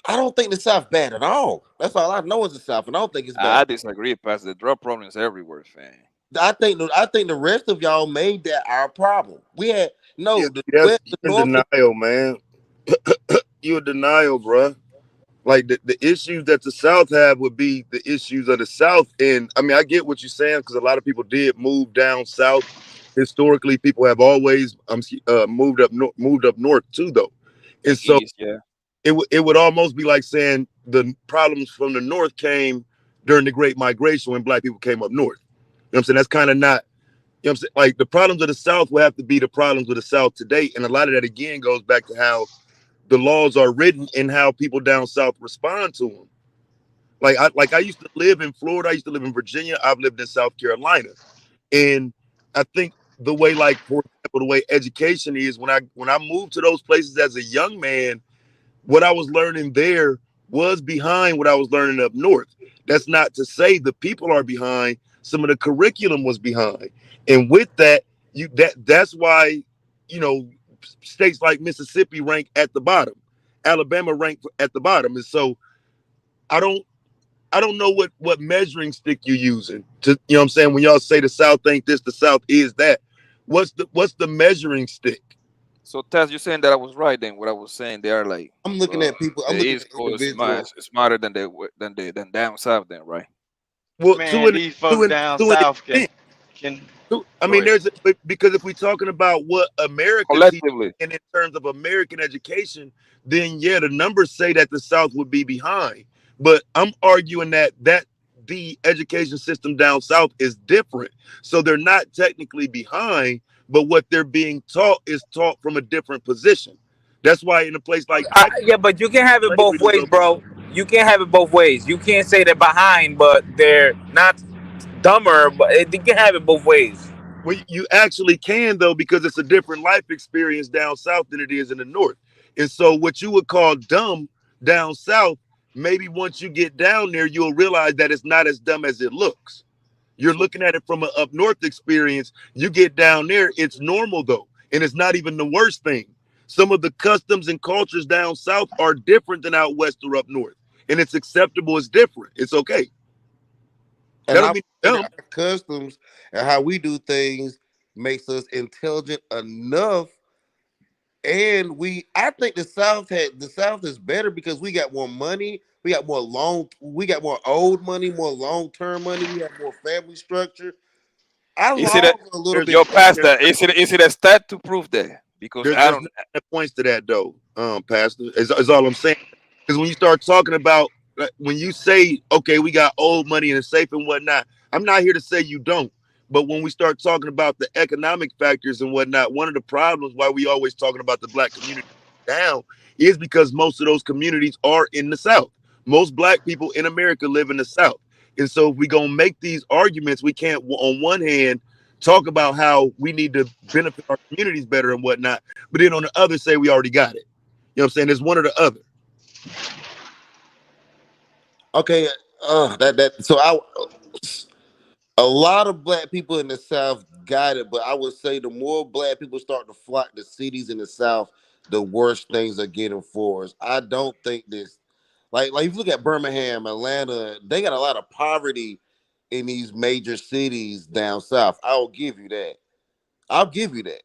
I don't think the South bad at all. That's all I know is the South, and I don't think it's I bad. disagree, Pastor. The drug problem is everywhere, fam. I think the rest of y'all made that our problem. We had yeah, the that's West, the you're North. in denial, man. You're in denial, bro. Like the issues that the South have would be the issues of the South. And I mean, I get what you're saying because a lot of people did move down south. Historically, people have always moved up north too, though. And And so east, yeah. it would almost be like saying the problems from the north came during the Great Migration when black people came up north. You know what I'm saying? That's kind of not. You know what I'm saying? Like the problems of the South will have to be the problems of the South today. And a lot of that again goes back to how the laws are written and how people down south respond to them. I used to live in Florida, I used to live in Virginia, I've lived in South Carolina. And I think the way, like, for example, the way education is, when I moved to those places as a young man, what I was learning there was behind what I was learning up north. That's not to say the people are behind. Some of the curriculum was behind. And with that, that's why, you know, states like Mississippi rank at the bottom. Alabama rank at the bottom. And so I don't know what measuring stick you're using to, you know what I'm saying, when y'all say the South ain't this, the South is that. What's the measuring stick? So Taz, you're saying that I was right then. What I was saying, they are like I'm looking at people. I'm the looking East at Coast individuals. smarter than than down south then, right? Well, man, these folks down to an south extent. can I go mean, ahead. because if we're talking about what America sees Collectively. in terms of American education, then yeah, the numbers say that the South would be behind. But I'm arguing that the education system down south is different. So they're not technically behind, but what they're being taught is taught from a different position. That's why in a place like Texas, Yeah, but you can have it both slavery was ways, okay. bro. You can have it both ways. You can't say they're behind, but they're not dumber. But you can have it both ways. Well, you actually can though, because it's a different life experience down south than it is in the north. And so what you would call dumb down south, maybe once you get down there, you'll realize that it's not as dumb as it looks. You're looking at it from an up north experience. You get down there, it's normal though. And it's not even the worst thing. Some of the customs and cultures down south are different than out west or up north. And it's acceptable, it's different. It's okay. That And don't I mean think dumb. our customs and how we do things makes us intelligent enough And I think the South is better because we got more money, we got more old money, more long-term money, we have more family structure. Our Is it a, laws are a little bit your better. pastor? Is it a stat to prove that? Because I There's don't. nothing that points to that though, Pastor. Is all I'm saying. Because when you start talking about when you say, okay, we got old money and it's safe and whatnot, I'm not here to say you don't. But when we start talking about the economic factors and whatnot, one of the problems why we always talking about the black community now is because most of those communities are in the South. Most black people in America live in the South. And so if we gonna make these arguments, we can't on one hand talk about how we need to benefit our communities better and whatnot, but then on the other say we already got it. You know what I'm saying? There's one or the other. Okay, a lot of black people in the South got it, but I would say the more black people start to flock to cities in the South, the worse things are getting for us. I don't think this, like if you look at Birmingham, Atlanta, they got a lot of poverty in these major cities down south. I'll give you that. I'll give you that.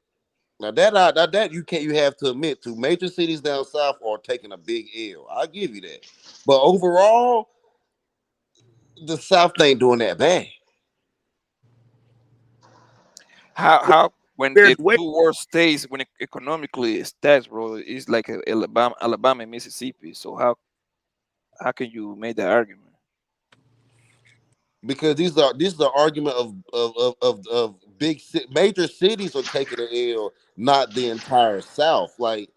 Now that you have to admit to major cities down south are taking a big L. I'll give you that. But overall, the South ain't doing that bad. How when There's the way two worst states when economically stats, bro, is like Alabama and Mississippi. So how can you make that argument? Because this is the argument of major cities are taking an L, not the entire South. Like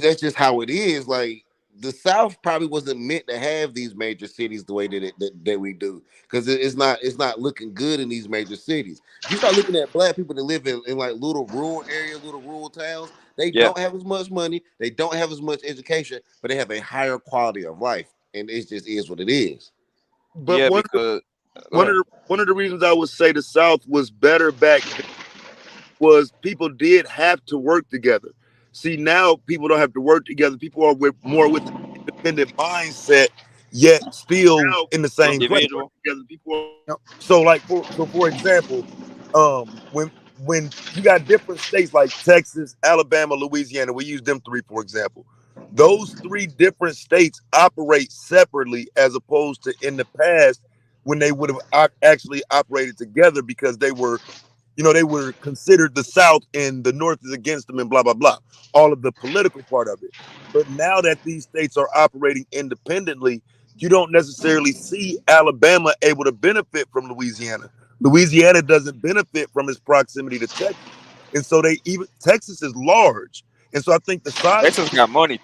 that's just how it is. Like the South probably wasn't meant to have these major cities the way that we do, because it's not looking good in these major cities. If you start looking at black people that live in like little rural areas, little rural towns, they Yeah. don't have as much money, they don't have as much education, but they have a higher quality of life, and it just is what it is. but Yeah, one because one of the reasons I would say the South was better back then was people did have to work together. See, now people don't have to work together. People are more with the independent mindset, yet still in the same place. individual. So, like for example, when you got different states like Texas, Alabama, Louisiana, we use them three for example. Those three different states operate separately as opposed to in the past when they would have actually operated together because they were considered the South and the North is against them and blah, blah, blah. All of the political part of it. But now that these states are operating independently, you don't necessarily see Alabama able to benefit from Louisiana. Louisiana doesn't benefit from its proximity to Texas. And so Texas is large. And so I think the size Texas got money,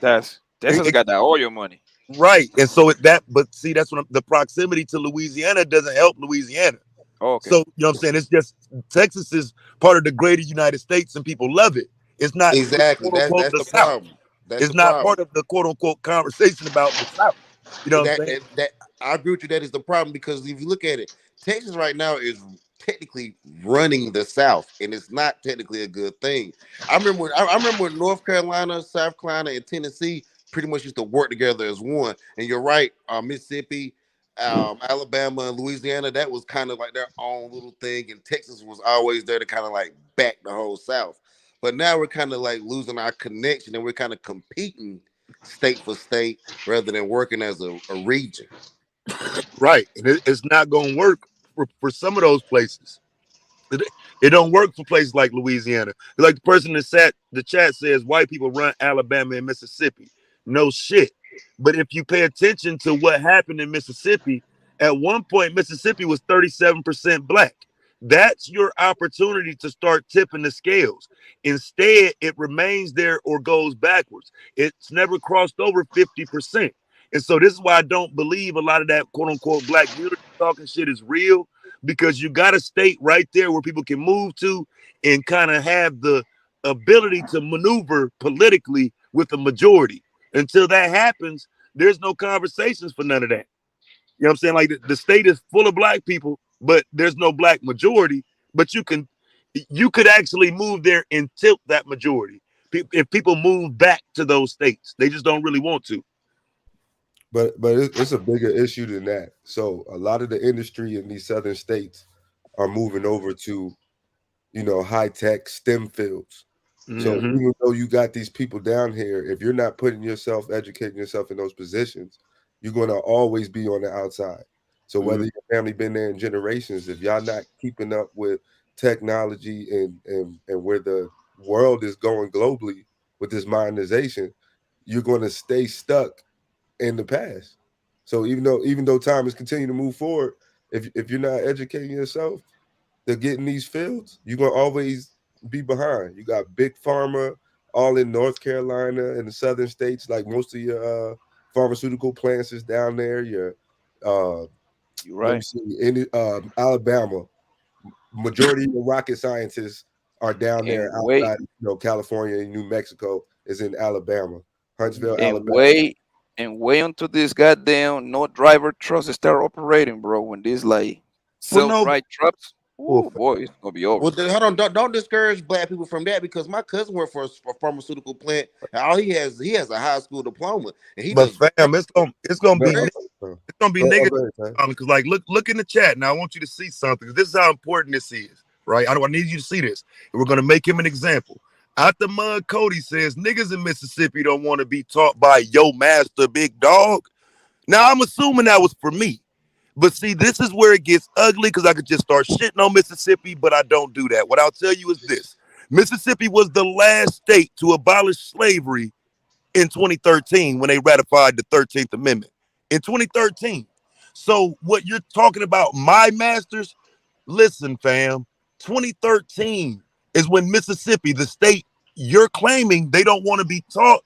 Texas got that oil money. right. And so but see, that's what the proximity to Louisiana doesn't help Louisiana. Oh, okay. So, you know what I'm saying? It's just Texas is part of the greater United States and people love it. It's not Exactly. quote unquote That's the the South. problem. That's It's the not problem. part of the quote unquote conversation about the South. You know what I'm saying? That I agree with you. That is the problem, because if you look at it, Texas right now is technically running the South, and it's not technically a good thing. I remember when North Carolina, South Carolina, and Tennessee pretty much used to work together as one. And you're right, Mississippi, Alabama, and Louisiana, that was kind of like their own little thing, and Texas was always there to kind of like back the whole South. But now we're kind of like losing our connection, and we're kind of competing state for state rather than working as a region. Right. And it's not going to work for some of those places. It don't work for places like Louisiana. Like the person in the chat says white people run Alabama and Mississippi. No shit. But if you pay attention to what happened in Mississippi, at one point Mississippi was 37% black. That's your opportunity to start tipping the scales. Instead, it remains there or goes backwards. It's never crossed over 50%. And so this is why I don't believe a lot of that quote unquote black unity talking shit is real, because you got a state right there where people can move to and kind of have the ability to maneuver politically with the majority. Until that happens, there's no conversations for none of that. You know what I'm saying? Like the state is full of black people, but there's no black majority. But you could actually move there and tilt that majority if people move back to those states. They just don't really want to. But it's a bigger issue than that. So a lot of the industry in these southern states are moving over to, high tech STEM fields. So Mhm. even though you got these people down here, if you're not putting yourself, educating yourself in those positions, you're going to always be on the outside. So whether Mhm. your family been there in generations, if y'all not keeping up with technology and where the world is going globally with this modernization, you're going to stay stuck in the past. So even though time is continuing to move forward, if you're not educating yourself to get in these fields, you're gonna always be behind. You got big pharma all in North Carolina and the southern states, like most of your pharmaceutical plants is down there. Your You're let me right. see, in Alabama, majority of the rocket scientists are down there And way outside, California and New Mexico is in Alabama, Huntsville, and Alabama. way until this goddamn no driver trucks start operating, bro. When these like Well, no. self-ride trucks, Well, oh boy, it's gonna be over. Well, hold on. Don't discourage black people from that, because my cousin worked for a pharmaceutical plant. And all he has a high school diploma, and he but does fam, it's gonna be great. niggas. Because like look in the chat now. I want you to see something. This is how important this is, right? I need you to see this. And we're gonna make him an example. Out the mud, Cody says niggas in Mississippi don't want to be taught by yo master, big dog. Now I'm assuming that was for me. But see, this is where it gets ugly, because I could just start shitting on Mississippi, but I don't do that. What I'll tell you is this. Mississippi was the last state to abolish slavery in 2013 when they ratified the 13th Amendment. In 2013. So what you're talking about, my masters, listen, fam, 2013 is when Mississippi, the state you're claiming they don't want to be taught,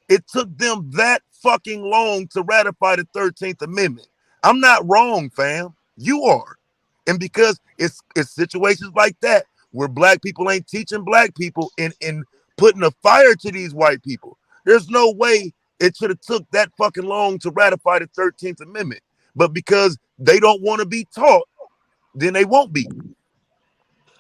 it took them that fucking long to ratify the 13th Amendment. I'm not wrong, fam. You are. And because it's situations like that where black people ain't teaching black people and putting a fire to these white people. There's no way it should have took that fucking long to ratify the 13th Amendment. But because they don't want to be taught, then they won't be.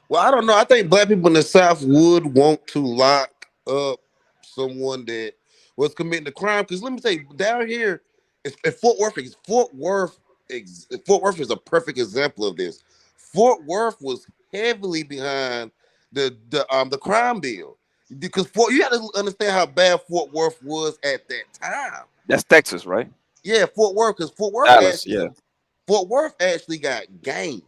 Well, I don't know. I think black people in the South would want to lock up someone that was committing a crime. Because let me tell you, down here, Fort Worth is a perfect example of this. Fort Worth was heavily behind the crime bill, because you got to understand how bad Fort Worth was at that time. That's Texas, right? Yeah, Fort Worth, because Dallas, yeah. Fort Worth actually got gangs.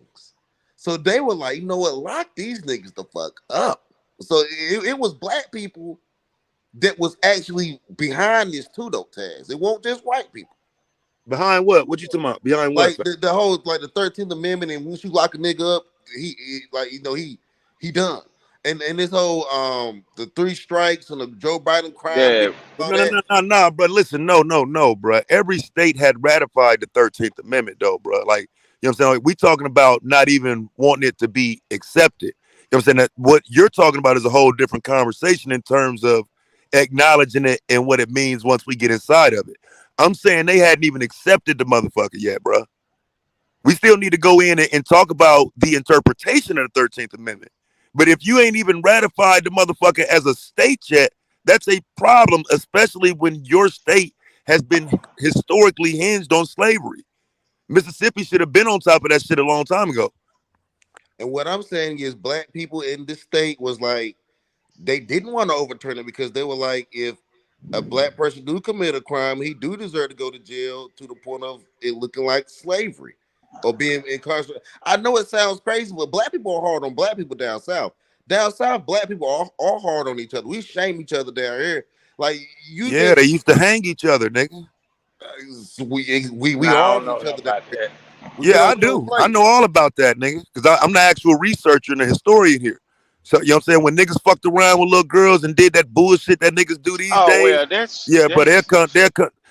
So they were like, you know what, lock these niggas the fuck up. So it was black people that was actually behind this too, though, Taz. It won't just white people. Behind what? What you talking about? Behind what? Like the whole, like the 13th Amendment, and once you lock a nigga up, he done. And this whole the 3 strikes and the Joe Biden crime. Yeah. No, bro. Listen, no, bro. Every state had ratified the 13th Amendment, though, bro. Like, you know what I'm saying? Like, we talking about not even wanting it to be accepted. You know what I'm saying? That what you're talking about is a whole different conversation in terms of acknowledging it and what it means once we get inside of it. I'm saying they hadn't even accepted the motherfucker yet, bro. We still need to go in and talk about the interpretation of the 13th Amendment. But if you ain't even ratified the motherfucker as a state yet, that's a problem, especially when your state has been historically hinged on slavery. Mississippi should have been on top of that shit a long time ago. And what I'm saying is black people in this state was like, they didn't want to overturn it because they were like, if a black person do commit a crime, he do deserve to go to jail, to the point of it looking like slavery or being incarcerated. I know it sounds crazy, but black people are hard on black people down south. Down south, black people are hard on each other. We shame each other down here. Like they used to hang each other, nigga. We I are don't each know other. about that. Yeah, I do. I know all about that, nigga. Because I'm the actual researcher and the historian here. So, you know what I'm saying? When niggas fucked around with little girls and did that bullshit that niggas do these days. Well, that's but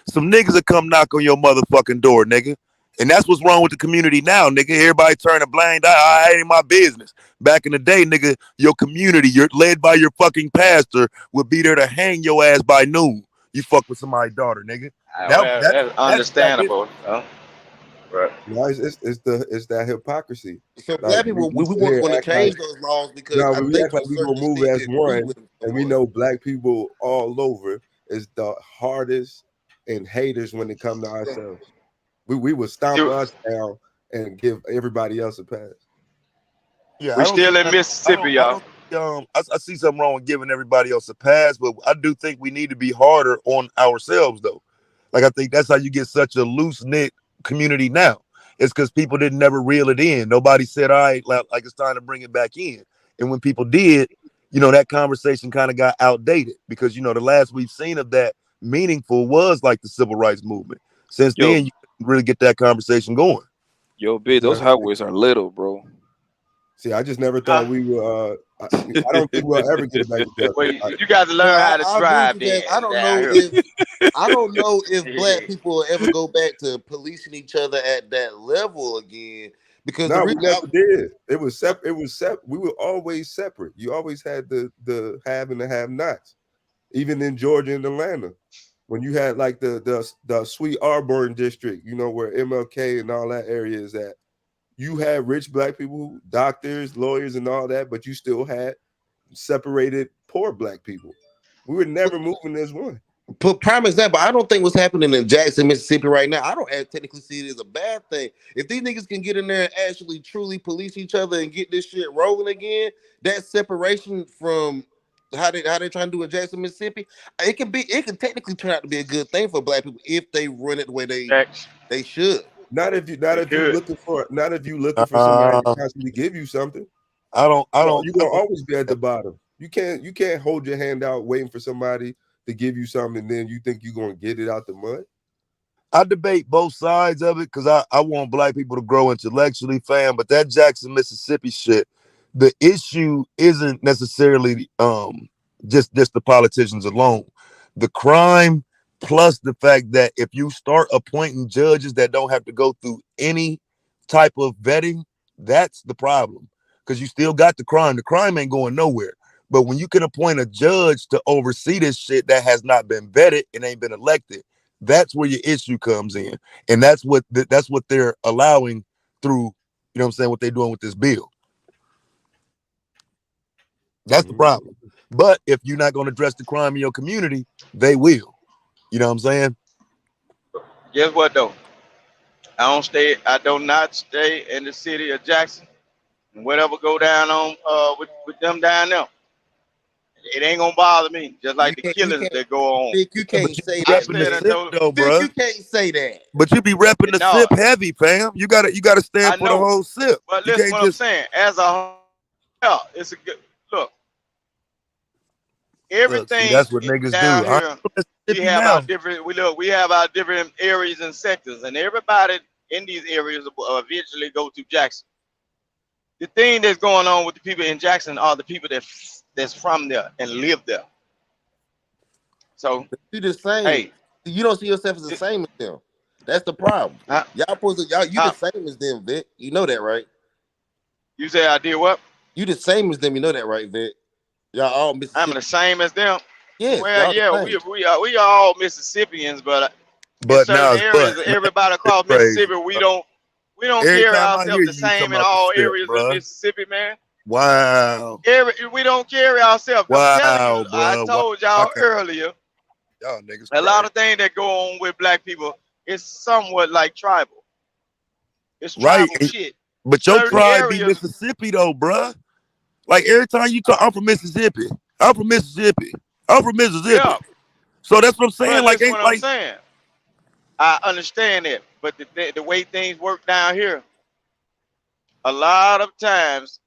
some niggas will come knock on your motherfucking door, nigga. And that's what's wrong with the community now, nigga. Everybody turn a blind eye. It ain't my business. Back in the day, nigga, your community, you're led by your fucking pastor, would be there to hang your ass by noon. You fuck with somebody's daughter, nigga. That's understandable. Right. No, it's that hypocrisy. So black people, we want to change those laws because we act like we gonna move as one, and we know black people all over is the hardest and haters when it comes to ourselves. We would stomp us down and give everybody else a pass. Yeah, we still in Mississippi, y'all. I see something wrong with giving everybody else a pass, but I do think we need to be harder on ourselves, though. Like, I think that's how you get such a loose knit community now. It's because people didn't never reel it in. Nobody said, all right, like it's time to bring it back in. And when people did, that conversation kind of got outdated because, the last we've seen of that meaningful was like the civil rights movement. Since then, you couldn't really get that conversation going. Yo, B, those highways are little, bro. See, I just never thought we were. I don't think we'll ever get back together. Well, you got to learn how to drive. Then I don't know if black people will ever go back to policing each other at that level again. Because we never did. It was separate. We were always separate. You always had the have and the have-nots. Even in Georgia and Atlanta, when you had like the Sweet Auburn district, where MLK and all that area is at. You had rich black people, doctors, lawyers, and all that, but you still had separated poor black people. We were never moving as one. Prime example, I don't think what's happening in Jackson, Mississippi right now, I don't technically see it as a bad thing. If these niggas can get in there and actually truly police each other and get this shit rolling again, that separation from how they trying to do in Jackson, Mississippi, it can technically turn out to be a good thing for black people if they run it the way they should. Not if you're looking for somebody to constantly give you something. I don't. You're gonna always be at the bottom. You can't hold your hand out waiting for somebody to give you something, and then you think you're gonna get it out the mud. I debate both sides of it because I want black people to grow intellectually, fam. But that Jackson, Mississippi shit, the issue isn't necessarily just the politicians alone. The crime. Plus the fact that if you start appointing judges that don't have to go through any type of vetting, that's the problem. Because you still got the crime. The crime ain't going nowhere. But when you can appoint a judge to oversee this shit that has not been vetted and ain't been elected, that's where your issue comes in. And that's what they're allowing through, what they're doing with this bill. That's the problem. But if you're not going to address the crime in your community, they will. You know what I'm saying? Guess what though? I do not stay in the city of Jackson. And whatever go down on with them down there, it ain't gonna bother me. Just like the killings that go on. You can't say that, bro. You can't say that. But you be repping the SIP heavy, fam. You gotta stand for the whole SIP. But listen, what I'm saying, as a it's a good look. Everything that's what niggas down do. Here, we have our different areas and sectors, and everybody in these areas will eventually go to Jackson. The thing that's going on with the people in Jackson are the people that's from there and live there. So you the same. Hey, you don't see yourself as the same as them. That's the problem. You the same as them, Vic. You know that, right? You say I did what? You the same as them. You know that, right, Vic? Y'all all Mississippi. I'm the same as them. Yes, well, yeah, we are all Mississippians, but in certain areas, everybody across Mississippi, we don't carry ourselves the same in all areas of Mississippi, man. Wow. We don't carry ourselves. Wow, bro. I told y'all earlier. Y'all niggas. A lot of things that go on with black people is somewhat like tribal. It's tribal shit. But your tribe be Mississippi though, bruh. Like every time you talk, I'm from Mississippi. Yeah. So that's what I'm saying. Like, that's what I'm saying. I understand that, but the way things work down here, a lot of times,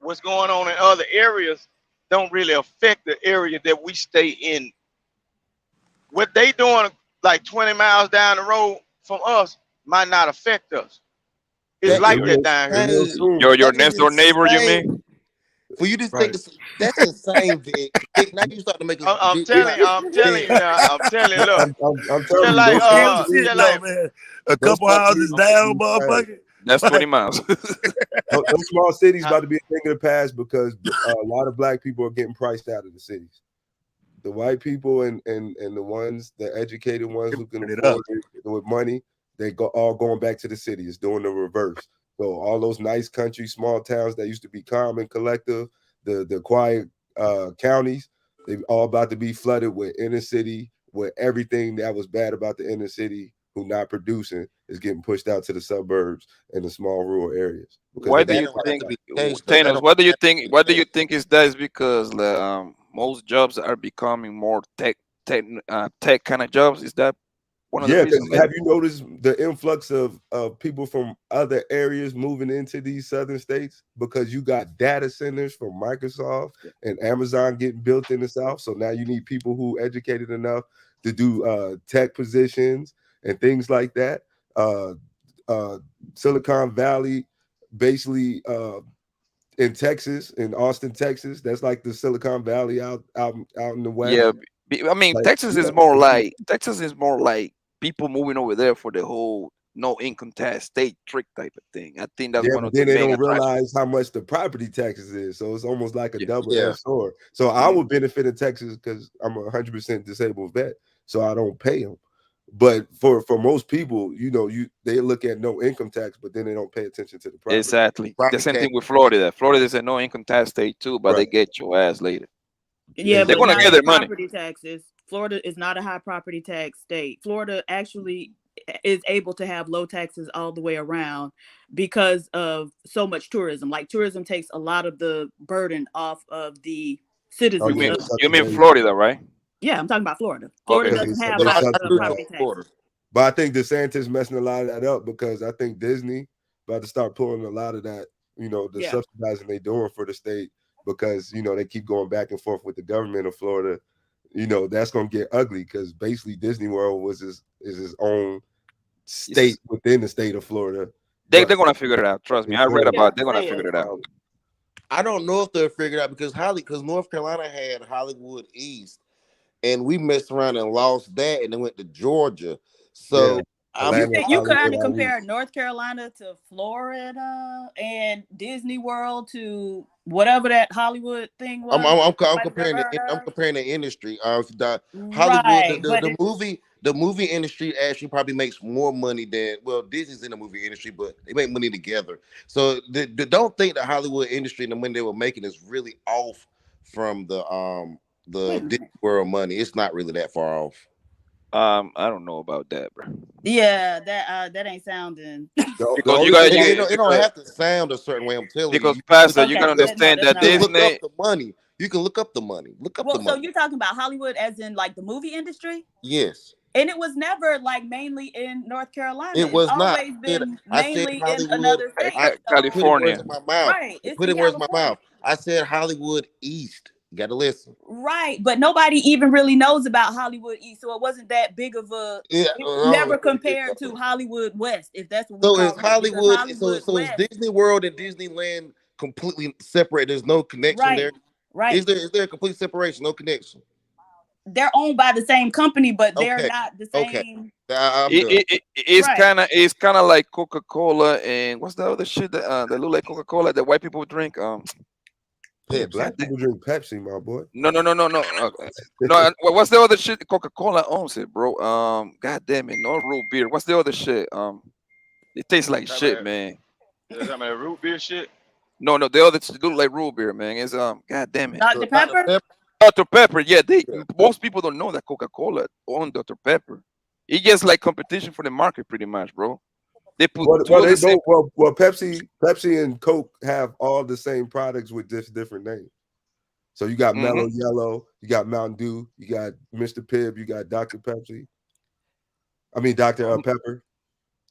what's going on in other areas don't really affect the area that we stay in. What they doing like 20 miles down the road from us might not affect us. It's like that down here. Your next door neighbor, you mean? For you to think that's insane, Vic. Now you start to make. I'm telling you. I'm telling you. Look, I'm telling you, man. A couple houses down, motherfucker. That's 20 miles. Those small cities about to be a thing of the past because a lot of black people are getting priced out of the cities. The white people and the ones, the educated ones who can afford it with money, they all going back to the city. It's doing the reverse. So all those nice country, small towns that used to be calm and collective, the quiet counties, they all about to be flooded with inner city, where everything that was bad about the inner city who not producing is getting pushed out to the suburbs and the small rural areas. Because Why at do the you end of think, the day, Thanos? What do you think? What do you think is that? Is because most jobs are becoming more tech kind of jobs? Is that one of the yeah, because reasons? Like, have you noticed the influx of people from other areas moving into these southern states? Because you got data centers from Microsoft and Amazon getting built in the South. So now you need people who educated enough to do tech positions and things like that. Silicon Valley, basically in Texas, in Austin, Texas, that's like the Silicon Valley out in the West. yeah, I mean, Like, Texas is more like people moving over there for the whole no income tax state trick type of thing. I think that's yeah, one but of the then they main don't attractions. realize how much the property taxes is. So it's almost like a Yeah. double-edged sword. So I would benefit in Texas because I'm a 100% disabled vet, so I don't pay them. But for most people, they look at no income tax, but then they don't pay attention to the property. Exactly. The same thing with Florida. Florida is a no income tax state too, but they get your ass later. Yeah, They're but gonna not get the their money. property taxes. Florida is not a high property tax state. Florida actually is able to have low taxes all the way around because of so much tourism. Like tourism takes a lot of the burden off of the citizens. You mean Florida, right? Yeah, I'm talking about Florida. Florida Okay. doesn't have They're high subsidized. property taxes. But I think DeSantis messing a lot of that up because I think Disney about to start pulling a lot of that, the subsidizing they doing for the state because, they keep going back and forth with the government of Florida. That's going to get ugly because basically Disney World is his own state within the state of Florida. They're going to figure it out. Trust me. I read about it. They're going to figure it out. I don't know if they'll figure it out because North Carolina had Hollywood East, and we messed around and lost that, and then went to Georgia. So you kind of compare North Carolina to Florida and Disney World to whatever that Hollywood thing was. I'm comparing the industry. Hollywood, the movie industry actually probably makes more money than Disney's in the movie industry, but they make money together. So don't think the Hollywood industry and the money they were making is really off from the Disney World money. It's not really that far off. I don't know about that, bro. Yeah, that ain't sounding. Because you guys, it don't have to sound a certain way. I'm telling you. Because Pastor, you can understand that Disney. Look up the money. You can look up the money. The money. So you're talking about Hollywood as in like the movie industry? Yes. And it was never like mainly in North Carolina. It was not. Always been mainly in another state. California. Right. Put it where's my mouth. I said Hollywood East. You got to listen. Right, but nobody even really knows about Hollywood East, so it wasn't that big of a. Never compared to Hollywood West, if that's what. So is Hollywood. So is Disney World and Disneyland completely separate? There's no connection there. Right. Is there a complete separation? No connection. They're owned by the same company, but they're not the same. Okay. It's kind of like Coca-Cola and what's the other shit that look like Coca-Cola that white people drink? Yeah, black people drink Pepsi, my boy. No. No, what's the other shit? Coca-Cola owns it, bro. God damn it, no root beer. What's the other shit? It tastes like shit, man. Is that my root beer shit? No, the other look like root beer, man. It's God damn it. Dr. Pepper? Dr. Pepper, yeah. Most people don't know that Coca-Cola owns Dr. Pepper. It's just like competition for the market, pretty much, bro. They put Pepsi and Coke have all the same products with just different names. So you got Mellow Yellow, you got Mountain Dew, you got Mr. Pibb, you got Dr. Pepper.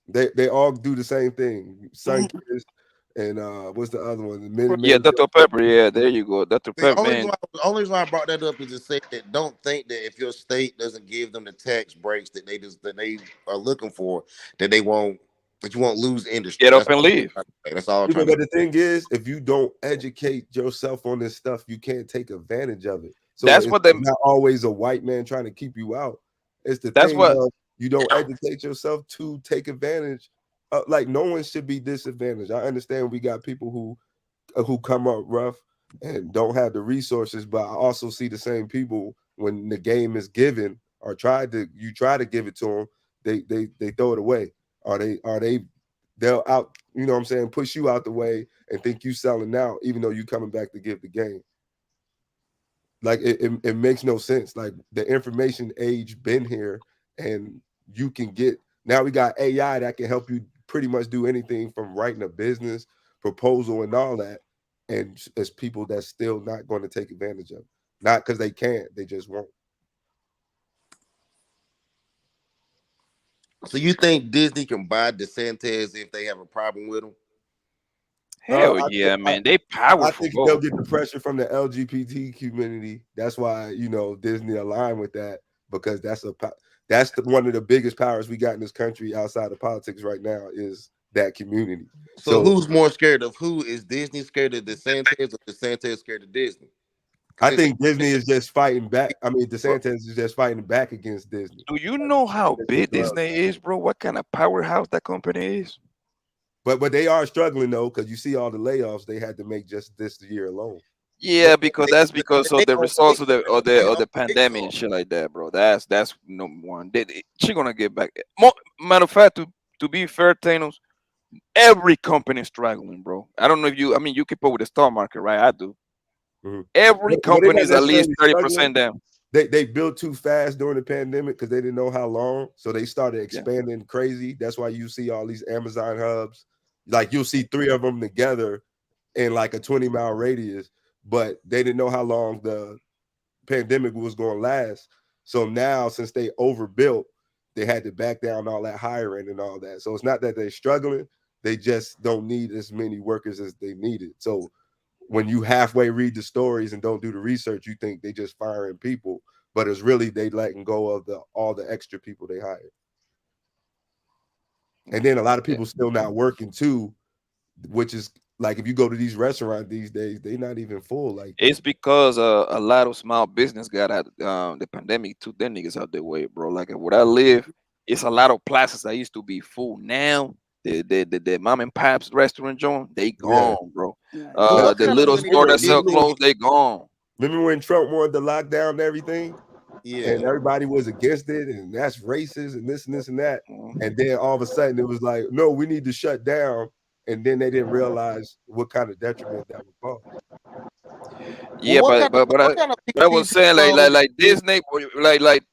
They all do the same thing. Sunkist and what's the other one? Dr. Pepper. Yeah, there you go, Dr. Pepper. The only reason I brought that up is to say that don't think that if your state doesn't give them the tax breaks that they are looking for, that you won't lose industry. Get up and leave. That's all. But the thing is, if you don't educate yourself on this stuff, you can't take advantage of it. So that's what they. Not always a white man trying to keep you out. It's the that's thing what of you don't educate yourself to take advantage. Like no one should be disadvantaged. I understand we got people who come up rough and don't have the resources, but I also see the same people when the game is given or you try to give it to them, they throw it away. They'll out, you know what I'm saying, push you out the way and think you selling out, even though you coming back to give the game. Like it makes no sense. Like the information age been here, and you can get now we got AI that can help you pretty much do anything from writing a business proposal and all that, and it's people that's still not going to take advantage of it. Not because they can't, they just won't. So you think Disney can buy DeSantis if they have a problem with him? Hell yeah, man. They powerful. I think they'll get the pressure from the LGBT community. That's why, you know, Disney aligned with that, because that's one of the biggest powers we got in this country outside of politics right now is that community. So who's more scared of who? Is Disney scared of DeSantis or DeSantis scared of Disney? I think Disney is just fighting back. I mean, DeSantis is just fighting back against Disney. Do you know how big Disney is, bro? What kind of powerhouse that company is? But they are struggling though, because you see all the layoffs they had to make just this year alone. Yeah, because that's because of the results of the pandemic and shit like that, bro. That's number one. She gonna get back. Matter of fact, to be fair, Thanos, every company is struggling, bro. I don't know if you. I mean, you keep up with the stock market, right? I do. Mm-hmm. Every company is at least 30% down. They built too fast during the pandemic because they didn't know how long, so they started expanding crazy. That's why you see all these Amazon hubs. Like you'll see 3 of them together in like a 20-mile radius, but they didn't know how long the pandemic was going to last. So now, since they overbuilt, they had to back down all that hiring and all that. So it's not that they're struggling; they just don't need as many workers as they needed. So when you halfway read the stories and don't do the research, you think they just firing people, but it's really they letting go of all the extra people they hired. And then a lot of people still not working too, which is like if you go to these restaurants these days, they're not even full. Like it's because a lot of small business got out the pandemic took their niggas out their way, bro. Like where I live, it's a lot of plazas that used to be full. Now the mom and pop's restaurant joint, they gone, bro. The little store that sell clothes, they gone. Remember when Trump wanted to lock down everything? Yeah, and everybody was against it, and that's racist, and this and that. And then all of a sudden, it was like, no, we need to shut down. And then they didn't realize what kind of detriment that would cause. Yeah, but I was saying like Disney, like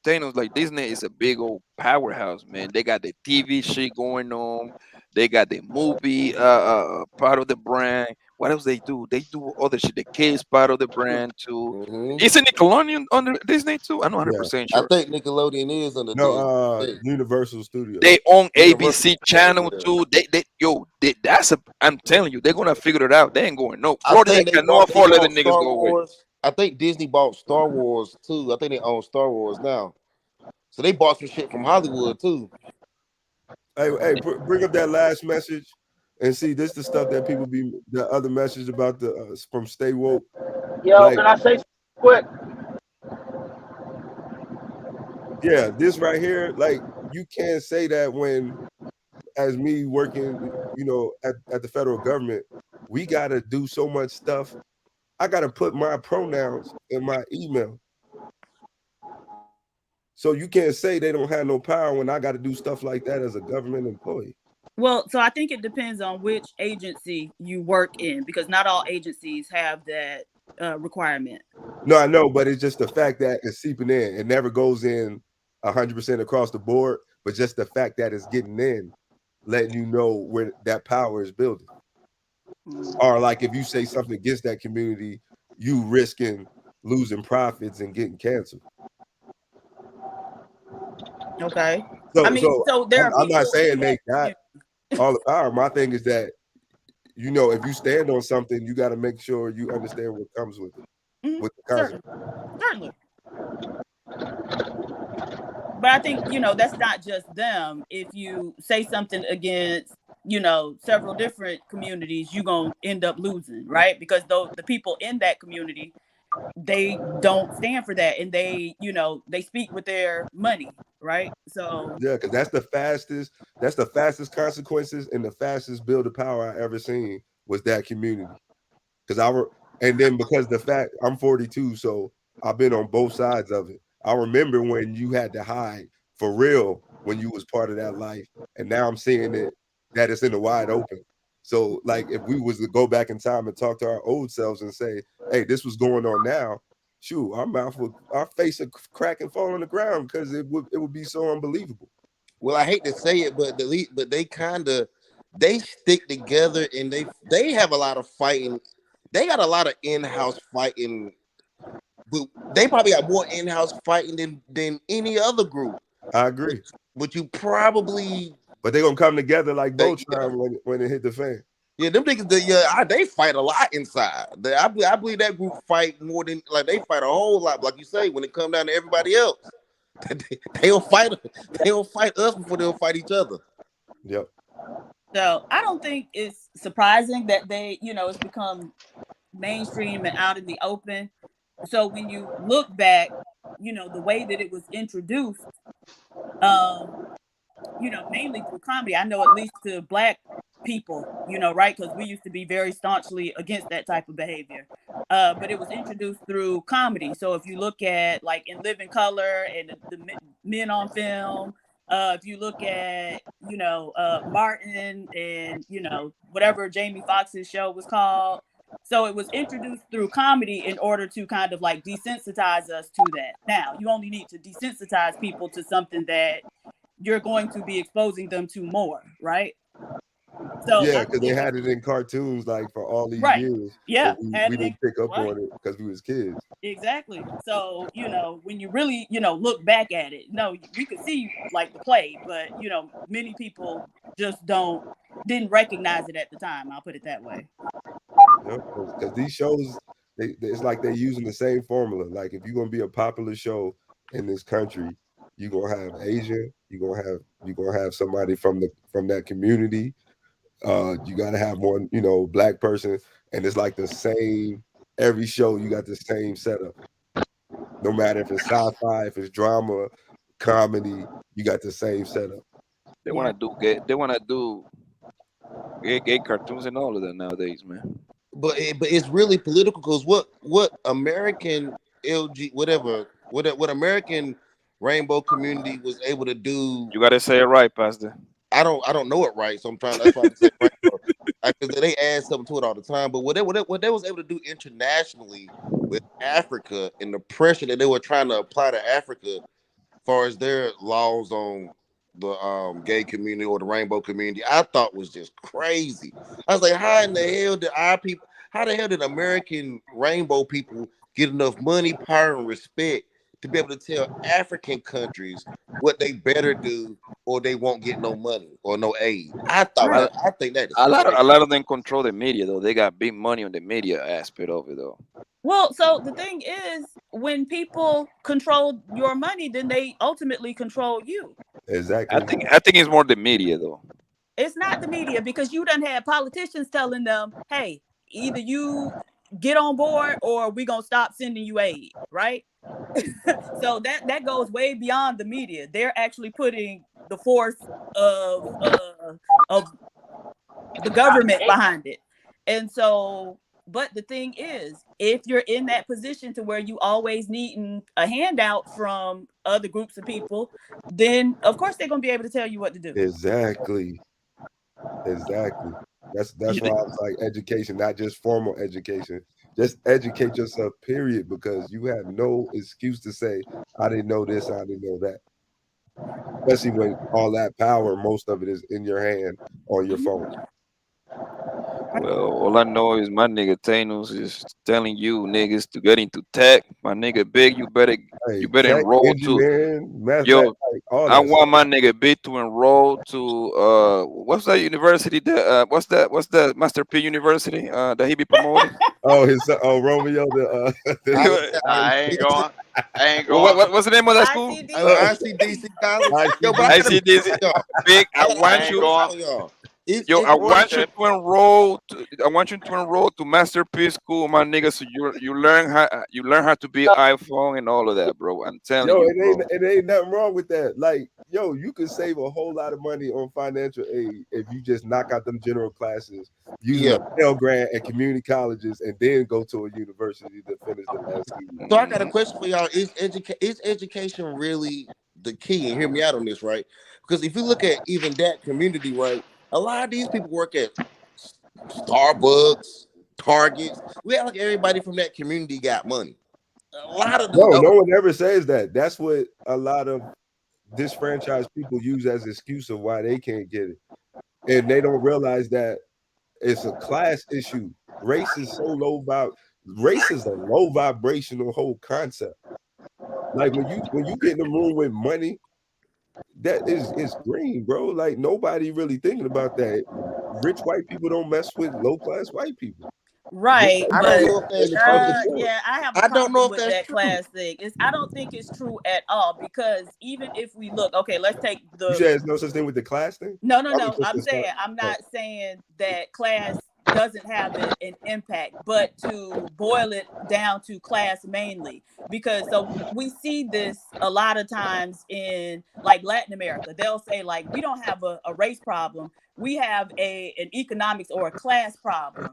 Thanos, like Disney is a big old powerhouse, man. They got the TV shit going on. They got the movie part of the brand. What else they do? They do other shit. The kids part of the brand too. Isn't Nickelodeon under Disney too? I'm not 100% sure. I think Nickelodeon is under Disney. Universal Studios. They own ABC channel too. I'm telling you, they're gonna figure it out. They ain't going no. Florida cannot afford letting niggas go away. I think Disney bought Star Wars too. I think they own Star Wars now. So they bought some shit from Hollywood too. Hey, bring up that last message and see this the stuff that people be the other message about the from Stay Woke. Yo, like, can I say quick? Yeah, this right here, like you can't say that when, as me working, you know, at the federal government, we gotta do so much stuff. I gotta put my pronouns in my email. So you can't say they don't have no power when I got to do stuff like that as a government employee. Well, so I think it depends on which agency you work in, because not all agencies have that requirement. No, I know, but it's just the fact that it's seeping in. It never goes in 100% across the board, but just the fact that it's getting in, letting you know where that power is building. Or like if you say something against that community, you risking losing profits and getting canceled. Okay. So there I'm not saying they got all the power. My thing is that, you know, if you stand on something, you got to make sure you understand what comes with it, with the consequence. Certainly. But I think, you know, that's not just them. If you say something against, you know, several different communities, you're going to end up losing, right? Because the people in that community, they don't stand for that, and they, you know, they speak with their money, right? So yeah, because that's the fastest consequences and the fastest build of power I ever seen was that community. Because the fact I'm 42, so I've been on both sides of it. I remember when you had to hide for real when you was part of that life, and now I'm seeing it that it's in the wide open. So, like, if we was to go back in time and talk to our old selves and say, "Hey, this was going on now," shoot, our face would crack and fall on the ground because it would be so unbelievable. Well, I hate to say it, but they kind of they stick together and they have a lot of fighting. They got a lot of in-house fighting. But they probably got more in-house fighting than any other group. I agree. But you probably. But they're gonna come together like Voltron when it hit the fan. Yeah, them niggas, they fight a lot inside. I believe that group fight more than they fight a whole lot. Like you say, when it comes down to everybody else, they don't fight. They don't fight us before they'll fight each other. Yep. So I don't think it's surprising that they, it's become mainstream and out in the open. So when you look back, the way that it was introduced, mainly through comedy. I know at least to Black people, right? Because we used to be very staunchly against that type of behavior. But it was introduced through comedy. So if you look at like In Living Color and the Men on Film, if you look at, Martin and, whatever Jamie Foxx's show was called. So it was introduced through comedy in order to kind of like desensitize us to that. Now, you only need to desensitize people to something that you're going to be exposing them to more, right? So yeah, because they had it in cartoons like for all these years. Yeah, we didn't pick up on it because we was kids. Exactly. So when you really look back at it, we could see like the play, but many people just didn't recognize it at the time. I'll put it that way. Because these shows, it's like they're using the same formula. Like if you're gonna be a popular show in this country, you're gonna have Asian, you're gonna have somebody from that community. You gotta have one, Black person, and it's like the same. Every show you got the same setup. No matter if it's sci-fi, if it's drama, comedy, you got the same setup. They want to do gay cartoons and all of that nowadays, man. But it's really political because what American what American rainbow community was able to do. You gotta say it right, Pastor. I don't know it right, so I'm trying. That's why I say it right. Because they add something to it all the time. But what they was able to do internationally with Africa and the pressure that they were trying to apply to Africa, as far as their laws on the gay community or the rainbow community, I thought was just crazy. I was like, how the hell did American rainbow people get enough money, power, and respect to be able to tell African countries what they better do or they won't get no money or no aid? I think that is a lot of them control the media though. They got big money on the media aspect of it though. Well, so the thing is, when people control your money, then they ultimately control you. Exactly. I think it's more the media though. It's not the media, because you done had politicians telling them, hey, either you get on board or we're gonna stop sending you aid, right? So that goes way beyond the media. They're actually putting the force of the government behind it. And so, but the thing is, if you're in that position to where you always needing a handout from other groups of people, then of course they're gonna be able to tell you what to do. Exactly. That's why I was like education, not just formal education. Just educate yourself, period, because you have no excuse to say, I didn't know this, I didn't know that. Especially when all that power, most of it is in your hand on your phone. Well, all I know is my nigga Thanos is telling you niggas to get into tech. My nigga Big, you better enroll to. Yo, I want my nigga Big to enroll to what's that university that what's that Master P University that he be promoting? Romeo I ain't going. What's the name of that school? ICDC College. ICDC. Big, I want you. I want you to enroll to Masterpiece School, my nigga. So you learn how to be iPhone and all of that, bro. I'm telling you, it ain't nothing wrong with that. Like, you can save a whole lot of money on financial aid if you just knock out them general classes, using a Pell Grant at community colleges, and then go to a university to finish the last year. So I got a question for y'all: Is education really the key? And hear me out on this, right? Because if you look at even that community, right, a lot of these people work at Starbucks, Targets. We act like everybody from that community got money. A lot of them no one ever says that. That's what a lot of disfranchised people use as an excuse of why they can't get it. and they don't realize that it's a class issue. Race is so race is a low vibrational whole concept. Like when you get in the room with money, that is green, bro. Like nobody really thinking about that. Rich white people don't mess with low class white people. Right, I but don't know if that's true. yeah, I have a I don't know problem if with that's that true. class thing. I don't think it's true at all because even if we look, okay, let's take You said there's no such thing with the class thing? No. I'm not saying that class doesn't have an impact, but to boil it down to class mainly, because so we see this a lot of times in like Latin America. They'll say like we don't have a race problem, we have an economics or a class problem.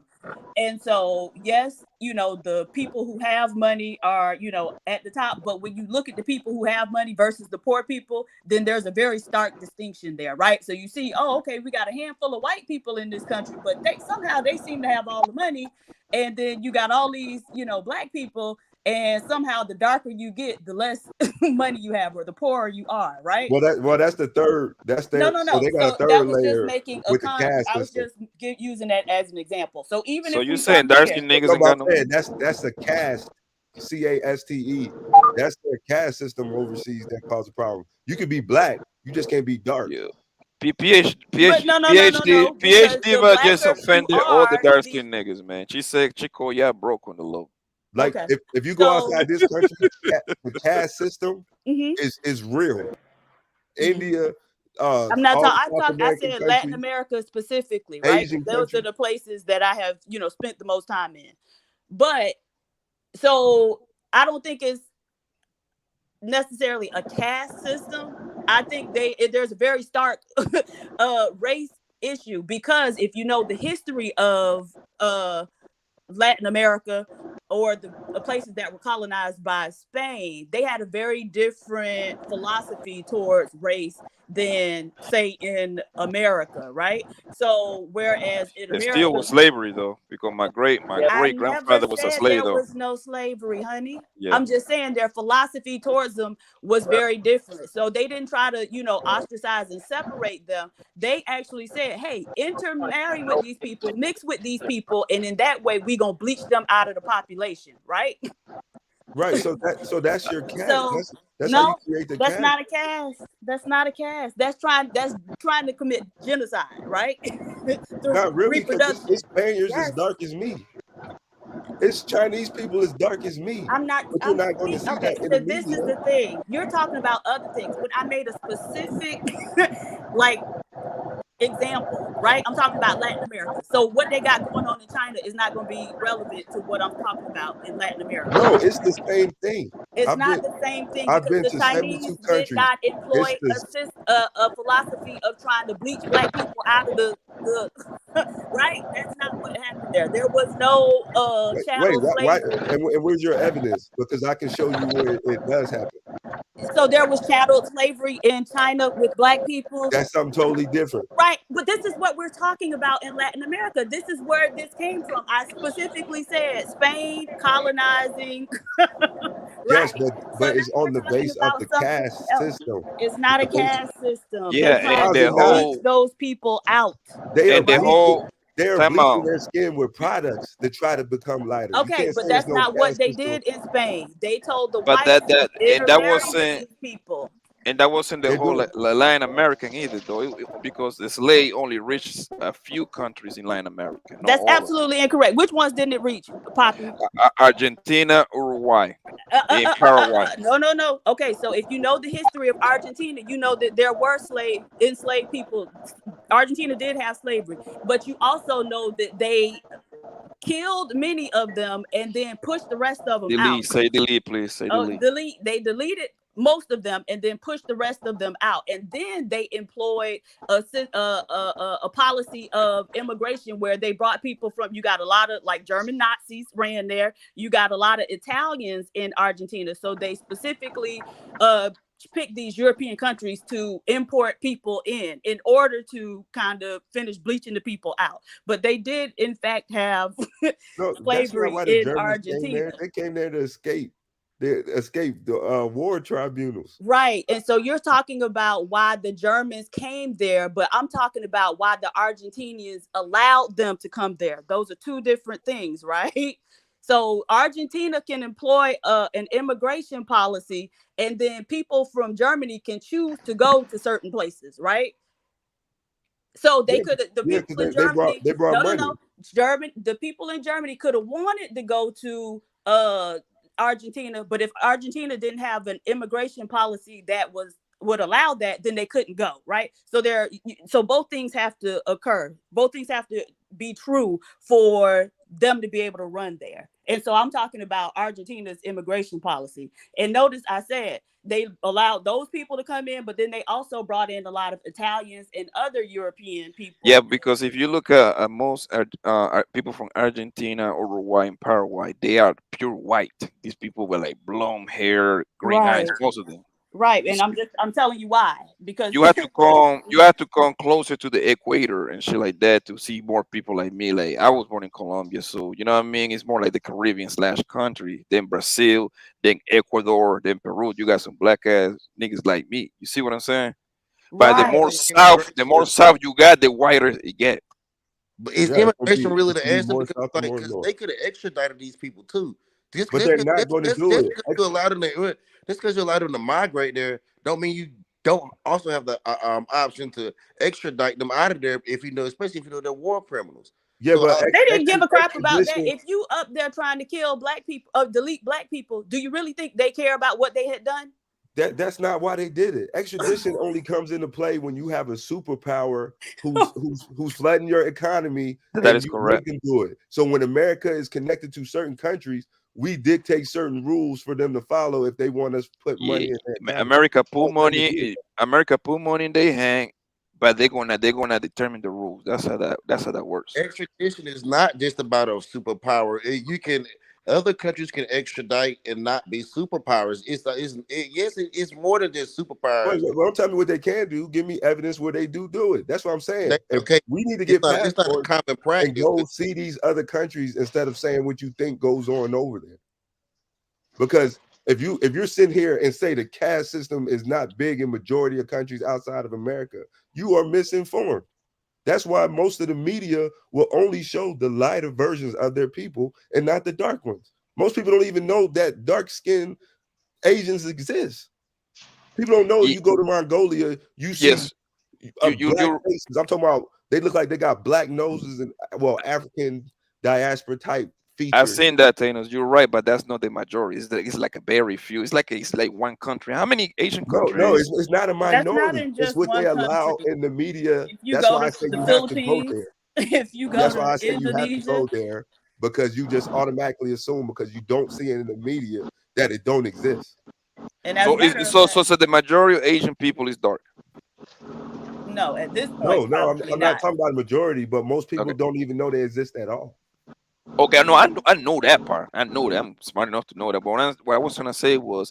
And so, yes, the people who have money are, at the top. But when you look at the people who have money versus the poor people, then there's a very stark distinction there, right? So you see, oh, okay, we got a handful of white people in this country, but they seem to have all the money. And then you got all these, black people. And somehow the darker you get, the less money you have, or the poorer you are, right? Well, that's the third. That's their. No. So they got So a third that was layer just making a with the comment. caste I was system. just using that as an example. So even So if you we saying come dark here, skinned niggas No, ain't got no that's a caste, CASTE. That's their caste system overseas that cause a problem. You can be black, you just can't be dark. Yeah. But no, because PhD the just blacker you offended all the are, dark skinned niggas, man. She said Chico, yeah, broke on the low. Like Okay. if you go So- outside this country, the caste system Mhm. is real. India, I'm not all talking. South I American said Latin countries, America specifically, right? Asian Those countries. are the places that I have, spent the most time in. But so I don't think it's necessarily a caste system. I think there's a very stark race issue, because if you know the history of Latin America or the places that were colonized by Spain, they had a very different philosophy towards race than say in America, right? So whereas in There America, still was slavery though, because my great I never grandfather was a said slave there though. was no slavery, honey. Yeah. I'm just saying their philosophy towards them was very different. So they didn't try to, ostracize and separate them. They actually said, hey, intermarry with these people, mix with these people, and in that way, we gonna bleach them out of the population, right? Right. So that's your caste. So That's how you no, create the that's caste. not a caste. That's not a caste. That's trying to commit genocide, right? Through Not really, because reproduction. it's Spaniards Yes. as dark as me. It's Chinese people as dark as me. I'm not. But you're not going to see Okay, that in so the this is media. the thing. You're talking about other things, but I made a specific, like, example, right? I'm talking about Latin America. So what they got going on in China is not going to be relevant to what I'm talking about in Latin America. No, it's the same thing. It's not the same thing, I've because been the to Chinese 72 did countries. not employ It's a philosophy of trying to bleach black people out of the right. That's not what happened there. There was no Wait, chattel why? slavery. And where's your evidence? Because I can show you where it does happen. So there was chattel slavery in China with black people. That's something totally different. Right, but this is what we're talking about in Latin America. This is where this came from. I specifically said Spain colonizing. Yes, Right? but it's on the base of about the something caste else. system. It's not a The base- caste system. Yeah, They're trying and to the whole bleach those people out. They are and the bleaching, whole they are time bleaching out. their skin with products to try to become lighter. You Okay, can't but say there's that's no not what caste they system. did in Spain. They told the But whites to and that intermarry wasn't with these people. and that wasn't the They whole do. Latin American either though, because the slave only reached a few countries in Latin America. Not That's all of them. absolutely incorrect. Which ones didn't it reach, Poppy? Argentina, Uruguay, and Paraguay. No. Okay, so if you know the history of Argentina, you know that there were enslaved people. Argentina did have slavery, but you also know that they killed many of them and then pushed the rest of them out. Say delete, please. Say delete. They deleted most of them and then pushed the rest of them out, and then they employed a policy of immigration where they brought people from. You got a lot of like German Nazis ran there. You got a lot of Italians in Argentina, so they specifically pick these European countries to import people in order to kind of finish bleaching the people out. But they did in fact have No, that's not slavery why the in Germans Argentina. came there. They came there to escape. They escaped the war tribunals. Right. And so you're talking about why the Germans came there, but I'm talking about why the Argentinians allowed them to come there. Those are two different things, right? So Argentina can employ an immigration policy, and then people from Germany can choose to go to certain places, right? So they could, the people in Germany, they brought money. The people in Germany could have wanted to go to Argentina, but if Argentina didn't have an immigration policy that would allow that, then they couldn't go, right? So both things have to occur. Both things have to be true for them to be able to run there. And so I'm talking about Argentina's immigration policy. And notice I said they allowed those people to come in, but then they also brought in a lot of Italians and other European people. Yeah, because if you look at most people from Argentina, Uruguay, and Paraguay, they are pure white. These people with like blonde hair, green eyes, most of them. Right, and I'm telling you why, because you have to come closer to the equator and shit like that to see more people like me. Like I was born in Colombia, so you know what I mean. It's more like the Caribbean / country, then Brazil, then Ecuador, then Peru. You got some black ass niggas like me. You see what I'm saying? But the more south you got, the whiter it get. But is immigration really the answer? Because they could have extradited these people too. But they're not going to do it. Just because you allow them to migrate there, don't mean you don't also have the option to extradite them out of there if you know, especially if you know they're war criminals. Yeah, so, but they didn't give a crap about that. If you up there trying to kill black people, delete black people, do you really think they care about what they had done? That's not why they did it. Extradition only comes into play when you have a superpower who's flooding your economy. That is correct. Can do it. So when America is connected to certain countries, we dictate certain rules for them to follow if they want us to put money in their America put money in their hand, but they're gonna determine the rules. That's how that works. Extradition is not just about a superpower. Other countries can extradite and not be superpowers. It's more than just superpowers. Well, tell me what they can do. Give me evidence where they do it. That's what I'm saying. Okay, we need to get past it's not a common practice. And go see these other countries instead of saying what you think goes on over there. Because if you're sitting here and say the caste system is not big in majority of countries outside of America, you are misinformed. That's why most of the media will only show the lighter versions of their people and not the dark ones. Most people don't even know that dark-skinned Asians exist. People don't know. You go to Mongolia, you see black faces. I'm talking about they look like they got black noses and African diaspora type features. I've seen that, Thanos. You're right, but that's not the majority. It's like a very few. It's like one country. How many Asian countries? No, it's not a minority. It's what they allow in the media. That's why I say you have to go there. If you go that's why I to say Indonesia, you have to go there because you just automatically assume because you don't see it in the media that it don't exist. And so the majority of Asian people is dark. No, at this point. No, I'm not talking about the majority, but most people don't even know they exist at all. Okay, I know that part. I know that. I'm smart enough to know that. But what I was trying to say was,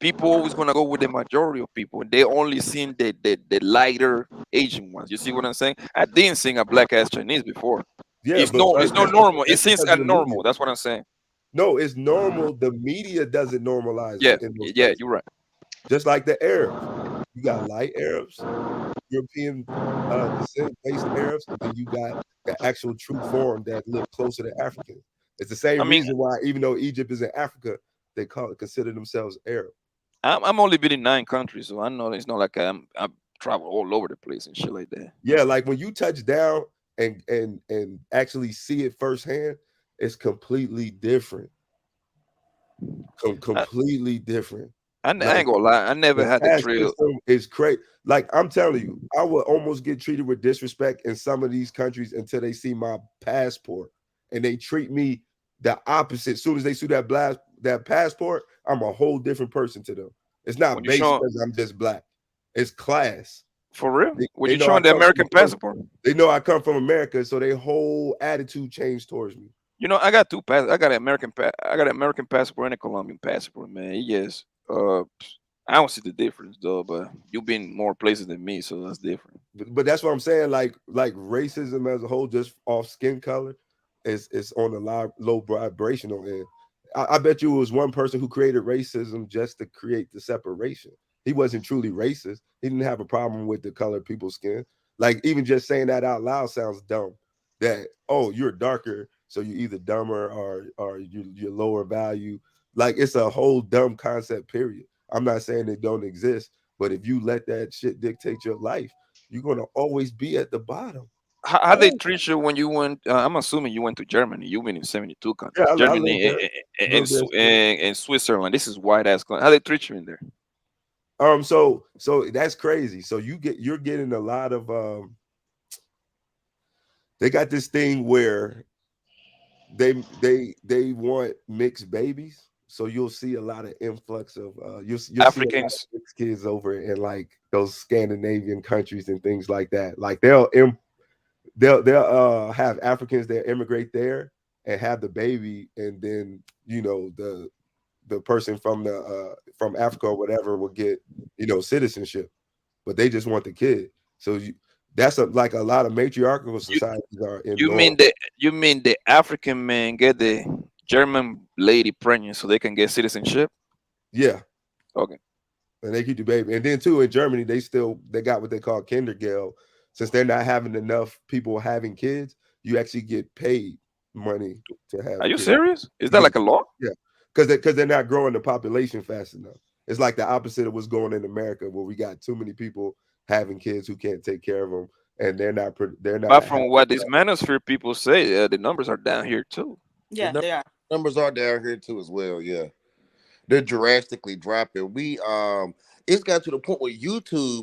people always gonna go with the majority of people. They only seen the lighter Asian ones. You see what I'm saying? I didn't see a black ass Chinese before. Yeah, it's not normal. It seems abnormal. That's what I'm saying. No, it's normal. The media doesn't normalize. Yeah, you're right. Just like the Arabs, you got light Arabs, European descent-based Arabs, and then you got the actual true form that live closer to African. It's the same reason why, even though Egypt is in Africa, they consider themselves Arab. I'm only been in 9 countries, so I know it's not like I travel all over the place and shit like that. Yeah, like when you touch down and actually see it firsthand, it's completely different. Completely different. I ain't gonna lie, I never had the thrill. It's crazy. Like I'm telling you, I would almost get treated with disrespect in some of these countries until they see my passport, and they treat me the opposite. As soon as they see that passport, I'm a whole different person to them. It's not based because I'm just black. It's class. For real? When you showing the American passport? They know I come from America, so their whole attitude changed towards me. You know, I got 2 passports. I got an American passport and a Colombian passport, man. Yes. I don't see the difference though, but you've been more places than me, so that's different. But that's what I'm saying. Like racism as a whole, just off skin color, is on a low vibrational end. I bet you it was one person who created racism just to create the separation. He wasn't truly racist. He didn't have a problem with the color of people's skin. Like, even just saying that out loud sounds dumb. That, oh, you're darker, so you're either dumber or you're lower value. Like, it's a whole dumb concept, period. I'm not saying they don't exist, but if you let that shit dictate your life, you're going to always be at the bottom. How they treat you when you went? I'm assuming you went to Germany. You went in 72 countries. Yeah, I Germany lived there. and Switzerland. This is white ass. How they treat you in there? So that's crazy. So you're getting a lot of they got this thing where they want mixed babies. So you'll see a lot of influx of you'll Africans. see a lot of mixed kids over in like those Scandinavian countries and things like that. Like they'll have Africans that immigrate there and have the baby, and then the person from Africa or whatever will get citizenship, but they just want the kid. So that's like a lot of matriarchal societies are in. You mean the African man get the German lady pregnant so they can get citizenship? Yeah. Okay. And they keep the baby. And then too, in Germany, they got what they call Kindergeld. Since they're not having enough people having kids, you actually get paid money to have. Are you kids. serious? Is that like a law? Yeah, because they're not growing the population fast enough. It's like the opposite of what's going in America, where we got too many people having kids who can't take care of them, and they're not. But from what these manosphere people say, the numbers are down here too. Yeah, they are. Numbers are down here too as well. Yeah, they're drastically dropping. It's got to the point where YouTube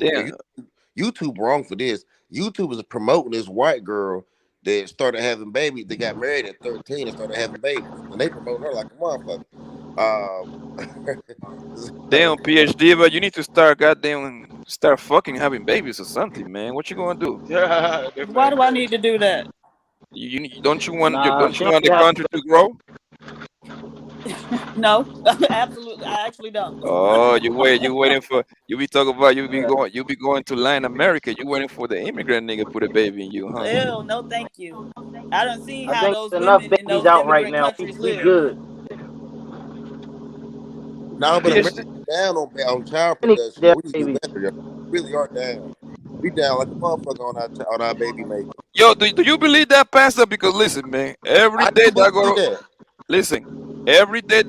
wrong for this. YouTube is promoting this white girl that started having babies. They got married at 13 and started having babies, and they promote her like a motherfucker. Damn PhD, but you need to start fucking having babies or something, man. What you gonna do? Why do I need to do that? Don't you want the country to grow? No, absolutely. I actually don't. Oh, you be going to Latin America. You waiting for the immigrant nigga put a baby in you, huh? Ew, no, thank you. I don't see I how think those there's enough women in babies those out right immigrant now. countries We live. good. No, but America's down on child production. We need to do better, yo. We really are down. We down like a motherfucker on our baby making. Yo, do you believe that, Pastor? Because listen, man, every day that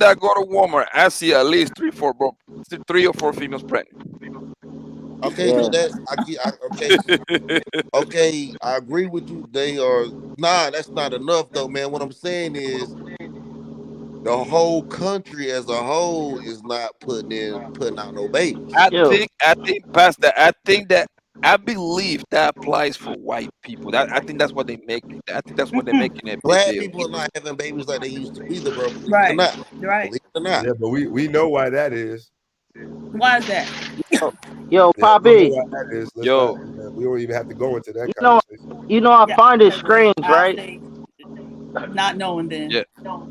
I go to Walmart, I see at least 3 or 4 females pregnant. Okay, so that's okay. I agree with you. That's not enough though, man. What I'm saying is the whole country as a whole is not putting out no babies. I think, Pastor, I believe that applies for white people. I think that's what they make. I think that's what they're making it. Black people are not having babies like they used to either, bro. Believe Right. it or not. Right. Believe it or not. Yeah, but we know why that is. Why is that? Yo, Yeah, Poppy. we know why that is. We don't even have to go into that conversation. I find it strange, I'll right? say not knowing then. Yeah. Oh,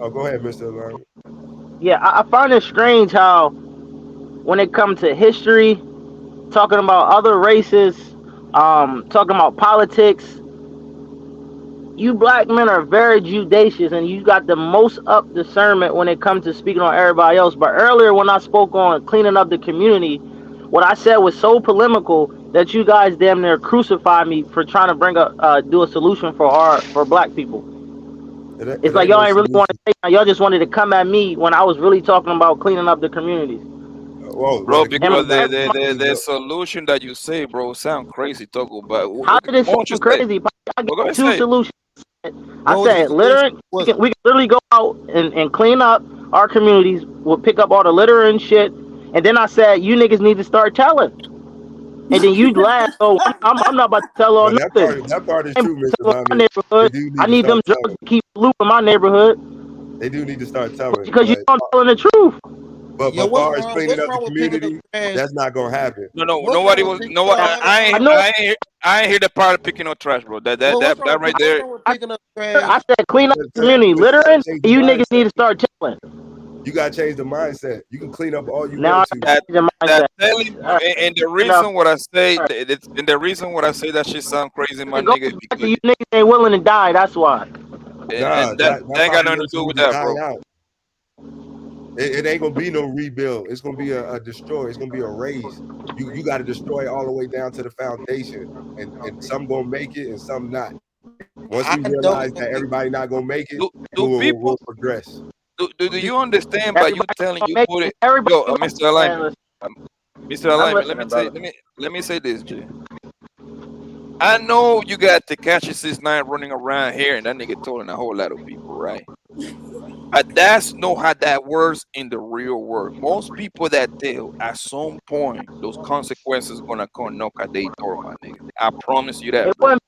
go ahead, Mr. Alon. Yeah, I find it strange how when it comes to history, talking about other races, talking about politics, you black men are very judacious and you got the most up discernment when it comes to speaking on everybody else. But earlier when I spoke on cleaning up the community, what I said was so polemical that you guys damn near crucified me for trying to do a solution for black people. It's like y'all ain't really want to say, y'all just wanted to come at me when I was really talking about cleaning up the communities. Bro, because the solution that you say, bro, sound crazy. Talk about how did it sound crazy? I got two solutions. I said, littering. We can literally go out and clean up our communities. We'll pick up all the litter and shit. And then I said, you niggas need to start telling. And then you laugh. So I'm not about to tell on nothing. That part is true, Mr. My neighborhood. I need them drugs to keep loop in my neighborhood. They do need to start telling. Because you don't telling the truth. But as far as cleaning up the community, that's not gonna happen. Nobody was. No, I ain't hear the part of picking up trash, bro. That right there. I said clean up the community, littering. You niggas need to start telling. You gotta change the mindset. You can clean up all you Now want to. And the reason what I say, and the reason what I say that shit sound crazy, my nigga. You niggas ain't willing to die. That's why. And that ain't got nothing to do with that, bro. It ain't gonna be no rebuild. It's gonna be a destroy. It's gonna be a raise. You got to destroy it all the way down to the foundation, and some gonna make it and some not. Once we realize that everybody not gonna make it, we'll progress. Do you understand by you telling you put it? Yo, Mr. Alignment, Mr. Alignment. Let me say this, Jay. I know you got the catchy 6ix9ine running around here, and that nigga telling a whole lot of people, right? But that's not how that works in the real world. Most people that tell, at some point, those consequences gonna come knock at their door, my nigga. I promise you that. It wouldn't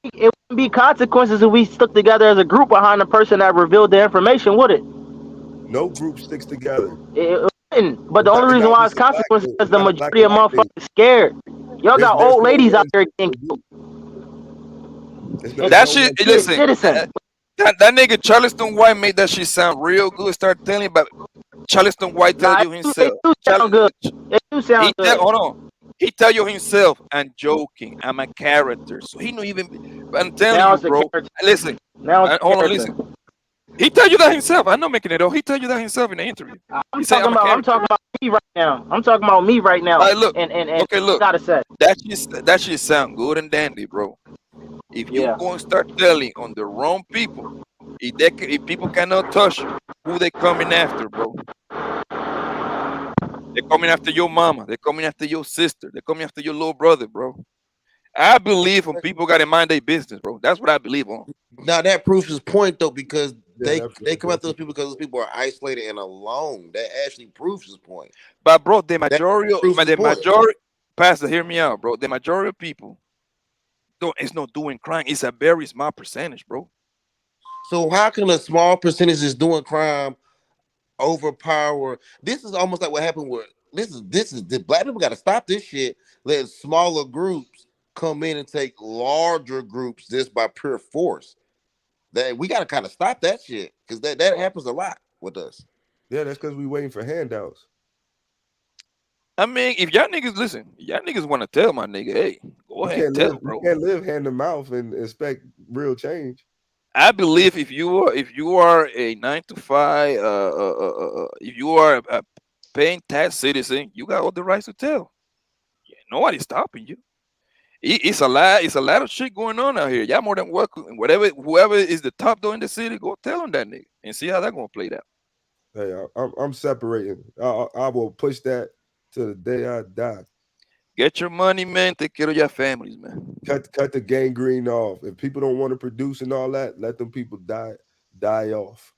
be consequences if we stuck together as a group behind the person that revealed the information, would it? No group sticks together. It wouldn't. But the only reason why it's consequences is because the majority of motherfuckers scared. Y'all got old ladies out there getting killed. That shit, listen. That nigga Charleston White made that shit sound real good. Start telling about Charleston White tell you himself. It do sound good. It do sound good. Hold on. He tell you himself, I'm joking. I'm a character. So he don't even. I'm telling you, bro. Listen. Hold on, listen. He tell you that himself. I'm not making it up. He tell you that himself in the interview. I'm talking about me right now. I'm talking about me right now. Right, look. And okay, look. Gotta say that shit sound good and dandy, bro. If you go and start telling on the wrong people, if people cannot touch you, who they coming after, bro? They're coming after your mama. They're coming after your sister. They're coming after your little brother, bro. I believe when people got to mind their business, bro. That's what I believe on. Now that proves his point, though, because they come after those people because those people are isolated and alone. That actually proves his point. But bro, the majority, Pastor, hear me out, bro. The majority of people, it's not doing crime. It's a very small percentage, bro. So how can a small percentage is doing crime overpower? This is almost like what happened with this is the black people got to stop this shit. Let smaller groups come in and take larger groups just by pure force. That we got to kind of stop that shit because that happens a lot with us. Yeah, that's because we waiting for handouts. I mean, if y'all niggas listen, y'all niggas want to tell my nigga, hey, go ahead and tell, bro. You can't live hand to mouth and expect real change. I believe if you are a 9-to-5, if you are a paying tax citizen, you got all the rights to tell. Yeah, nobody's stopping you. It's a lot of shit going on out here. Y'all more than welcome. Whoever is the top dog in the city, go tell them that nigga and see how that gonna play out. Hey, I'm separating. I will push that to the day I die. Get your money, man. Take care of your families, man. Cut the gangrene off. If people don't want to produce and all that, let them people die off.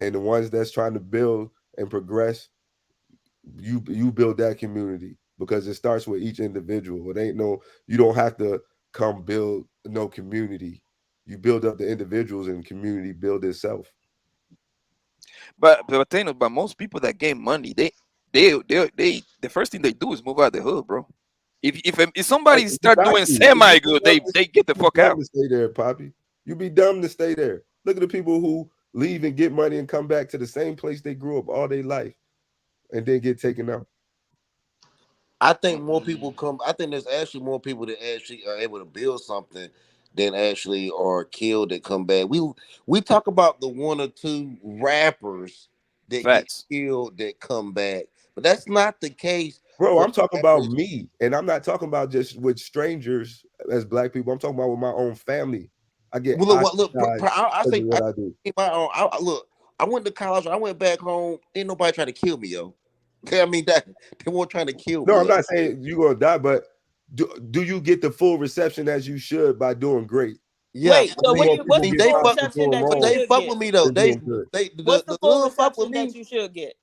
And the ones that's trying to build and progress, you build that community because it starts with each individual. It ain't you don't have to come build no community. You build up the individuals and community build itself. But most people that get money, they the first thing they do is move out the hood, bro. If somebody start doing semi good, they get the fuck out. To stay there, Poppy. You be dumb to stay there. Look at the people who leave and get money and come back to the same place they grew up all their life, and then get taken out. I think more people come. I think there's actually more people that actually are able to build something than actually are killed that come back. We talk about the one or two rappers that get killed that come back, but that's not the case. Bro, I'm talking about me, and I'm not talking about just with strangers as black people. I'm talking about with my own family. I get look. I say what I do. Look, I went to college. I went back home. Ain't nobody trying to kill me, yo. I mean that they weren't trying to kill me. No, I'm not saying you're gonna die, but do you get the full reception as you should by doing great? Yeah. Wait, so what's the full reception that you should fuck with me though. What's the full reception that you should get?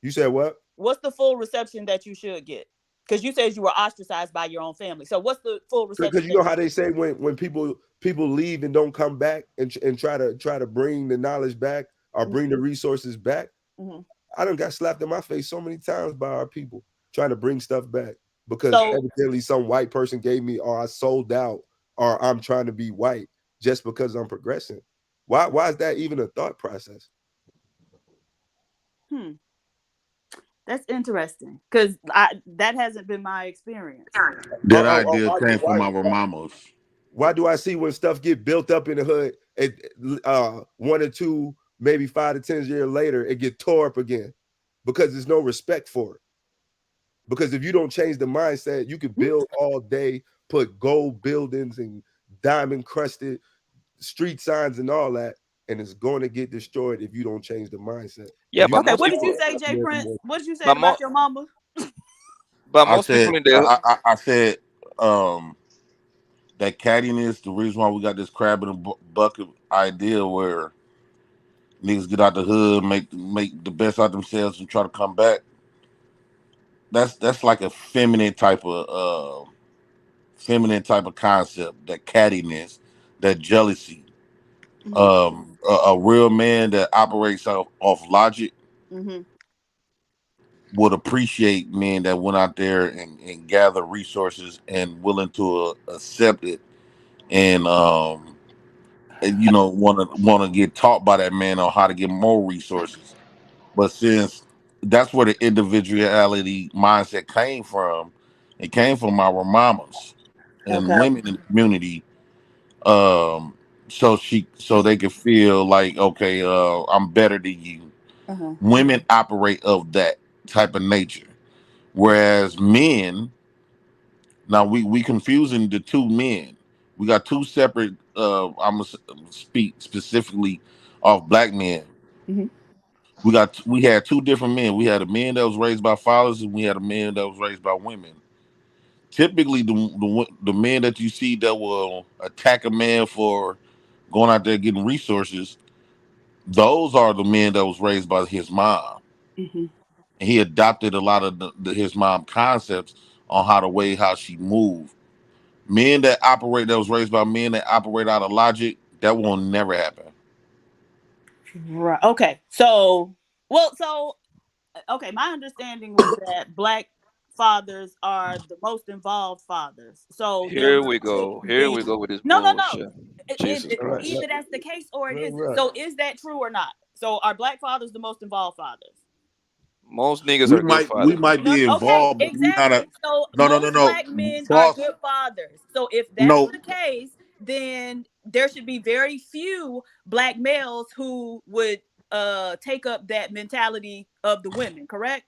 You said what? What's the full reception that you should get? Because you said you were ostracized by your own family. So what's the full reception? Because you know how they say when people leave and don't come back and try to bring the knowledge back or bring the resources back. Mm-hmm. I done got slapped in my face so many times by our people trying to bring stuff back because evidently some white person gave me, or I sold out, or I'm trying to be white just because I'm progressing. Why is that even a thought process? That's interesting because that hasn't been my experience. That idea came from our mamas. Why do I see when stuff get built up in the hood 1 or 2, maybe 5 to 10 years later, it get tore up again because there's no respect for it. Because if you don't change the mindset, you can build all day, put gold buildings and diamond crusted street signs and all that, and it's going to get destroyed if you don't change the mindset. Yeah, You but Okay, most what did people, you say, Jay Prince? What did you say but about your mama? but I most said, people in the I said, that cattiness, the reason why we got this crab in a bucket idea where niggas get out the hood, make the best out themselves, and try to come back. That's like a feminine type of concept. That cattiness, that jealousy. A real man that operates off logic would appreciate men that went out there and gather resources and willing to accept it and you know want to get taught by that man on how to get more resources. But since that's where the individuality mindset came from, it came from our mamas and Okay. women in the community. So they could feel like, okay, I'm better than you. Uh-huh. Women operate of that type of nature, whereas men, now we confusing the two men. We got two separate. I'm gonna speak specifically of black men. Mhm. We had two different men. We had a man that was raised by fathers, and we had a man that was raised by women. Typically, the men that you see that will attack a man for going out there getting resources, those are the men that was raised by his mom. Mhm. And he adopted a lot of his mom concepts on how she moved. Men that was raised by men that operate out of logic, that will never happen. Right. Okay. So, okay, my understanding was that black fathers are the most involved fathers. So they're here we going go. to Here be we go with this no. bullshit. Jesus Christ. Either that's the case or it isn't. Right. So is that true or not? So are black fathers the most involved fathers? Most niggas We are good might fathers. be Okay, involved, but we're not exactly. So no most black men are false. good fathers. So if that's No, the case, then there should be very few black males who would take up that mentality of the women, correct?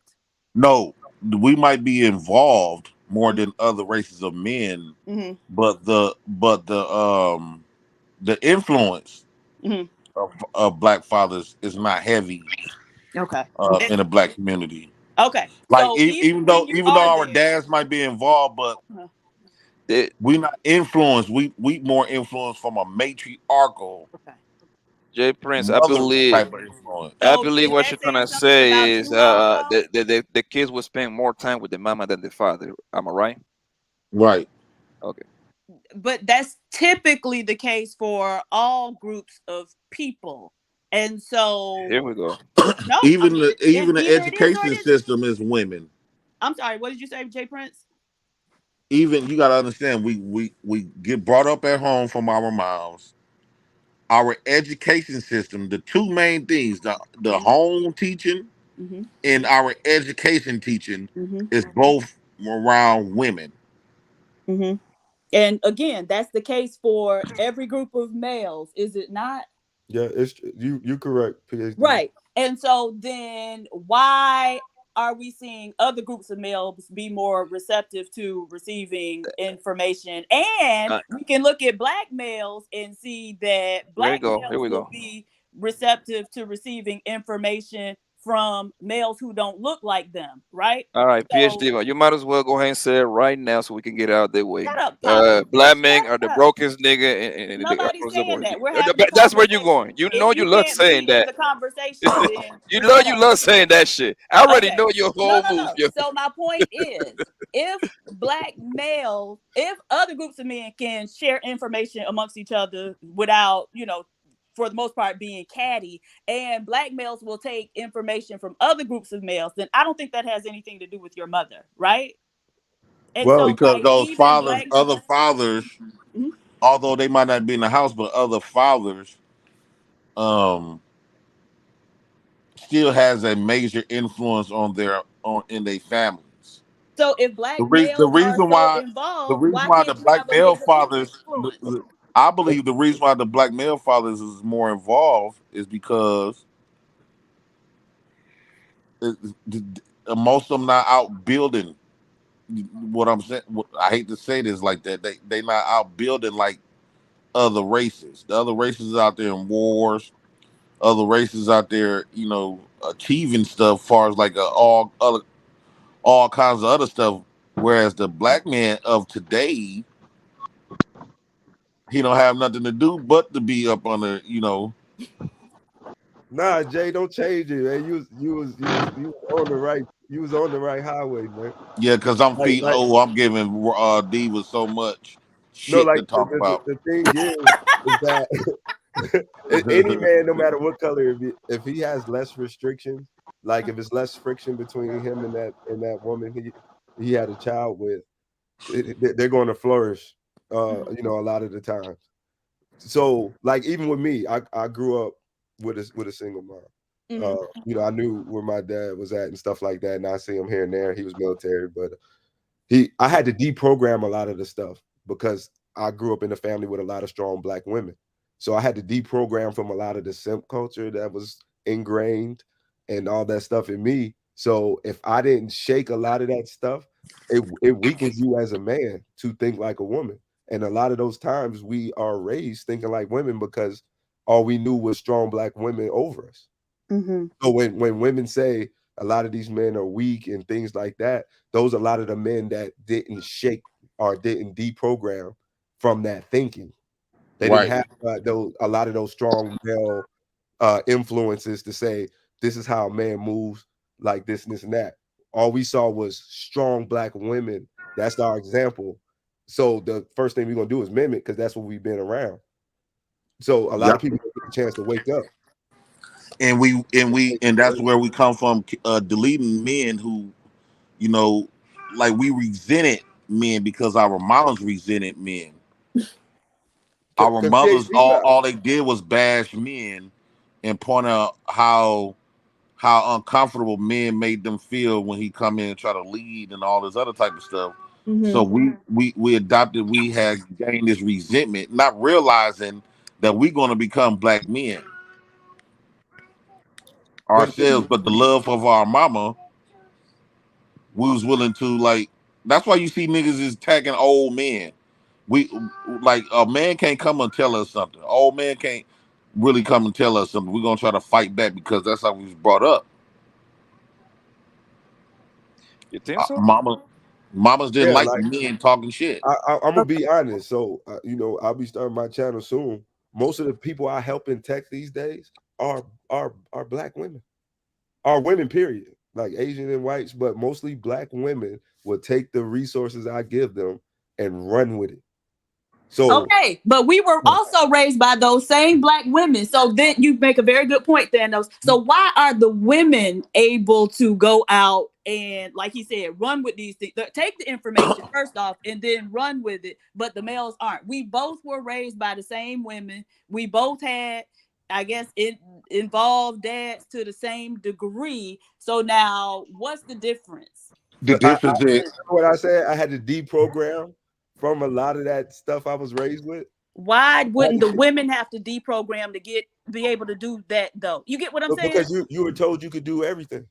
no, we might be involved more than other races of men, Mm-hmm. but the influence of black fathers is not heavy Okay. in the black community. Okay. Like So even though our dads might be involved, but we not influenced. We more influenced from a matriarchal. Jay Prince, I Mother believe type of influence. I So believe is what that you're trying saying to something say about is you, Lala? the kids will spend more time with the mama than the father. Am I right? Right. Okay. But that's typically the case for all groups of people. And so Here we go. no, Even either the it is or it education isn't. system is women. I'm sorry, what did you say, Jay Prince? Even you gotta understand, we get brought up at home from our moms. Our education system, the two main things, the home teaching and our education teaching is both around women. Mm-hmm. And again, that's the case for every group of males, is it not? Yeah, it's you're correct, PhD. Right. And so then why are we seeing other groups of males be more receptive to receiving information? And we can look at black males and see that black Here males we will go. be receptive to receiving information from males who don't look like them, right? All right, So, PhD, you might as well go ahead and say it right now so we can get out of the way. shut up, Poppy. Black men are the Shut up. brokest nigga in Nobody's across the saying board. that. We're having a That's where you're conversation. going. You If know you you love can't saying be in that. the conversation, then You just shut up. love saying that shit. I already Okay. know your whole move. No. So my point is, if black males, if other groups of men can share information amongst each other without, for the most part being catty, and black males will take information from other groups of males, then I don't think that has anything to do with your mother, right? And Well, so because like those even fathers, black other fathers, although they might not be in the house, but other fathers, still has a major influence in their families. So if black The males are reason so why involved, why the can't you black have a male bigger fathers influence? I believe the reason why the black male fathers is more involved is because most of them not out building. What I'm saying, I hate to say this like that. They not out building like other races. The other races out there in wars. Other races out there, achieving stuff, far as like all kinds of other stuff. Whereas the black man of today, he don't have nothing to do but to be up on the. Nah, Jay, don't change it, man. You was on the right highway, man. Yeah, because I'm feeling. I'm giving Diva so much shit to talk about. The thing is that any man, no matter what color, if he has less restrictions, like if it's less friction between him and that woman he had a child with, they're going to flourish. A lot of the times. So, like even with me, I grew up with a single mom. Mm-hmm. I knew where my dad was at and stuff like that, and I see him here and there. He was military, but I had to deprogram a lot of the stuff because I grew up in a family with a lot of strong black women. So I had to deprogram from a lot of the simp culture that was ingrained and all that stuff in me. So if I didn't shake a lot of that stuff, it weakens you as a man to think like a woman. And a lot of those times we are raised thinking like women because all we knew was strong black women over us. Mm-hmm. So when women say a lot of these men are weak and things like that, those are a lot of the men that didn't shake or didn't deprogram from that thinking. They didn't have a lot of those strong male influences to say, this is how a man moves, like this and this and that. All we saw was strong black women. That's our example. So the first thing we're going to do is mimic because that's what we've been around. So a lot of people get a chance to wake up. And that's where we come from, deleting men who, like we resented men because our moms resented men. Our mothers, all they did was bash men and point out how uncomfortable men made them feel when he come in and try to lead and all this other type of stuff. Mm-hmm. So we had gained this resentment, not realizing that we're going to become black men ourselves, but the love of our mama, we was willing to that's why you see niggas is tagging old men. We like a man can't come and tell us something. Old man can't really come and tell us something. We're gonna try to fight back because that's how we was brought up. You think so? Mamas didn't like men talking shit. I'm gonna be honest. So I'll be starting my channel soon. Most of the people I help in tech these days are black women. Are women, period. Like Asian and whites, but mostly black women will take the resources I give them and run with it. So okay, but we were also raised by those same black women. So then you make a very good point, Thanos. So why are the women able to go out and, like he said, run with these things? Take the information first off and then run with it, but the males aren't. We both were raised by the same women. We both had, I guess, involved dads to the same degree. So now what's the difference? The difference is what I said. I had to deprogram from a lot of that stuff I was raised with. Why wouldn't the women have to deprogram to be able to do that though? You get what I'm saying? Because you were told you could do everything.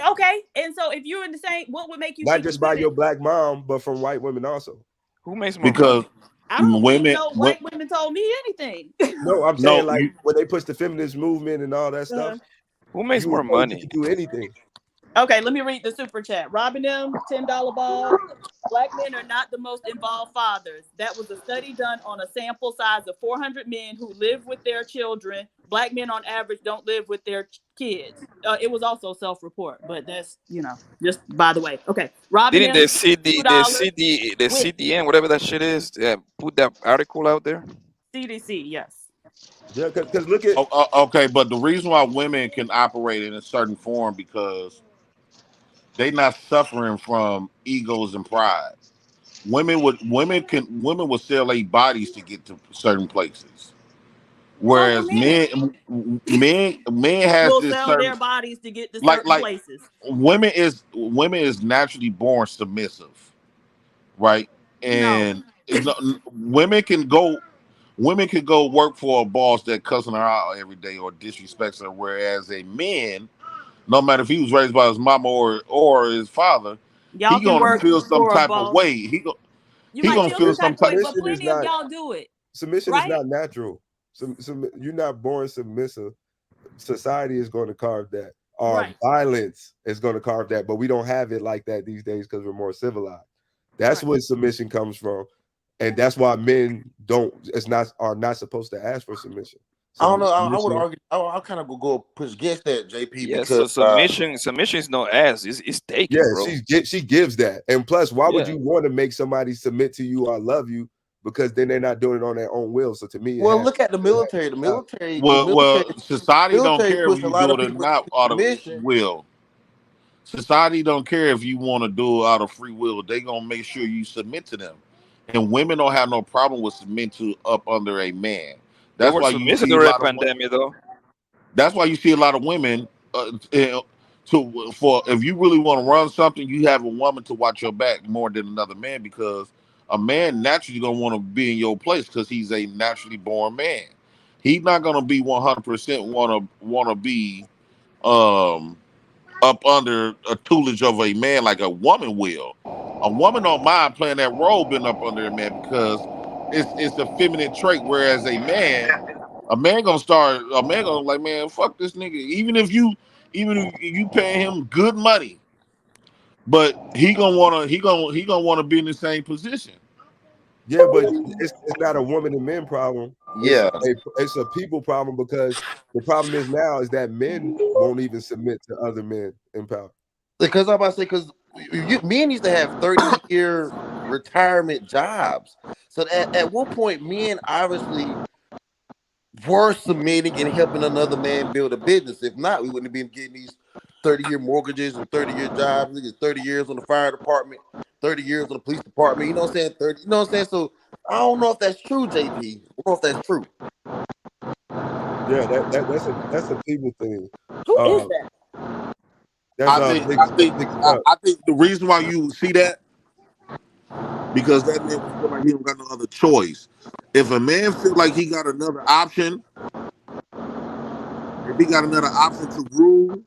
Okay, and so if you're in the same, what would make you not just by your black mom, but from white women also? Who makes more because money? I don't think no white women told me anything. No, I'm saying when they push the feminist movement and all that stuff. Who makes more money? You do anything. Okay, let me read the super chat. Robin M, $10 ball. Black men are not the most involved fathers. That was a study done on a sample size of 400 men who live with their children. Black men on average don't live with their kids. It was also self-report, but that's, just by the way. Okay, Robin Didn't M, the CDN, whatever that shit is, put that article out there? CDC, yes. Yeah, because look at okay, but the reason why women can operate in a certain form because they not suffering from egos and pride. Women would sell their bodies to get to certain places, whereas men has will this sell certain, their bodies to get to certain places. Women is naturally born submissive, right? And women can go. Women can go work for a boss that cussing her out every day or disrespects her, whereas a man, no matter if he was raised by his mama or his father, Y'all he can gonna work feel some for a type of boss. way. You He might gonna feel feel some some type of way, type. but Submission is plenty of not y'all do it, submission is right? not natural. You're not born submissive. Society is going to carve that. Right. Violence is going to carve that, but we don't have it like that these days because we're more civilized. That's where submission comes from, and that's why men are not supposed to ask for submission. I don't know. I would Submission- argue. I'll kind of go push against that, JP, Yeah, so because submission is not ass, it's taken, Yeah, bro. she gives that, and plus, why would Yeah. you want to make somebody submit to you or love you? Because then they're not doing it on their own will. So to me, well, look at the military. The Well, society don't military care if push a you lot do of it or people not into out of submission. will. Society don't care if you want to do it out of free will. They gonna make sure you submit to them. And women don't have no problem with submitting to up under a man. They That's were why you submissive see a during the lot of pandemic, though. That's why you see a lot of women. For if you really want to run something, you have a woman to watch your back more than another man, because a man naturally gonna want to be in your place because he's a naturally born man. He's not gonna be 100% wanna be up under a tutelage of a man like a woman will. A woman don't mind playing that role, being up under a man, because it's a feminine trait. Whereas a man gonna like, man, fuck this nigga. Even if you paying him good money, but he gonna wanna be in the same position. Yeah, but it's not a woman and men problem. Yeah. It's a people problem, because the problem is now is that men won't even submit to other men in power. Because I'm about to say, because men used to have 30-year retirement jobs. So at one point, men obviously were submitting and helping another man build a business. If not, we wouldn't have been getting these 30-year mortgages and 30-year jobs. Niggas 30 years on the fire department, 30 years on the police department. You know what I'm saying? 30. You know what I'm saying? So I don't know if that's true, JP. I don't know if that's true. Yeah, that's a people thing. Who is that? I think the reason why you see that, because that man feel like he don't got no other choice. If a man feel like he got another option, if he got another option to rule,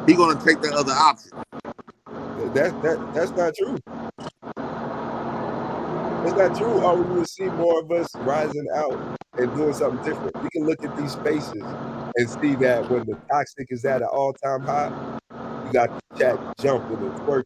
he gonna take that other option. That's not true. That's not true. Or we would see more of us rising out and doing something different. We can look at these spaces and see that when the toxic is at an all-time high, you got the chat jumping and twerking.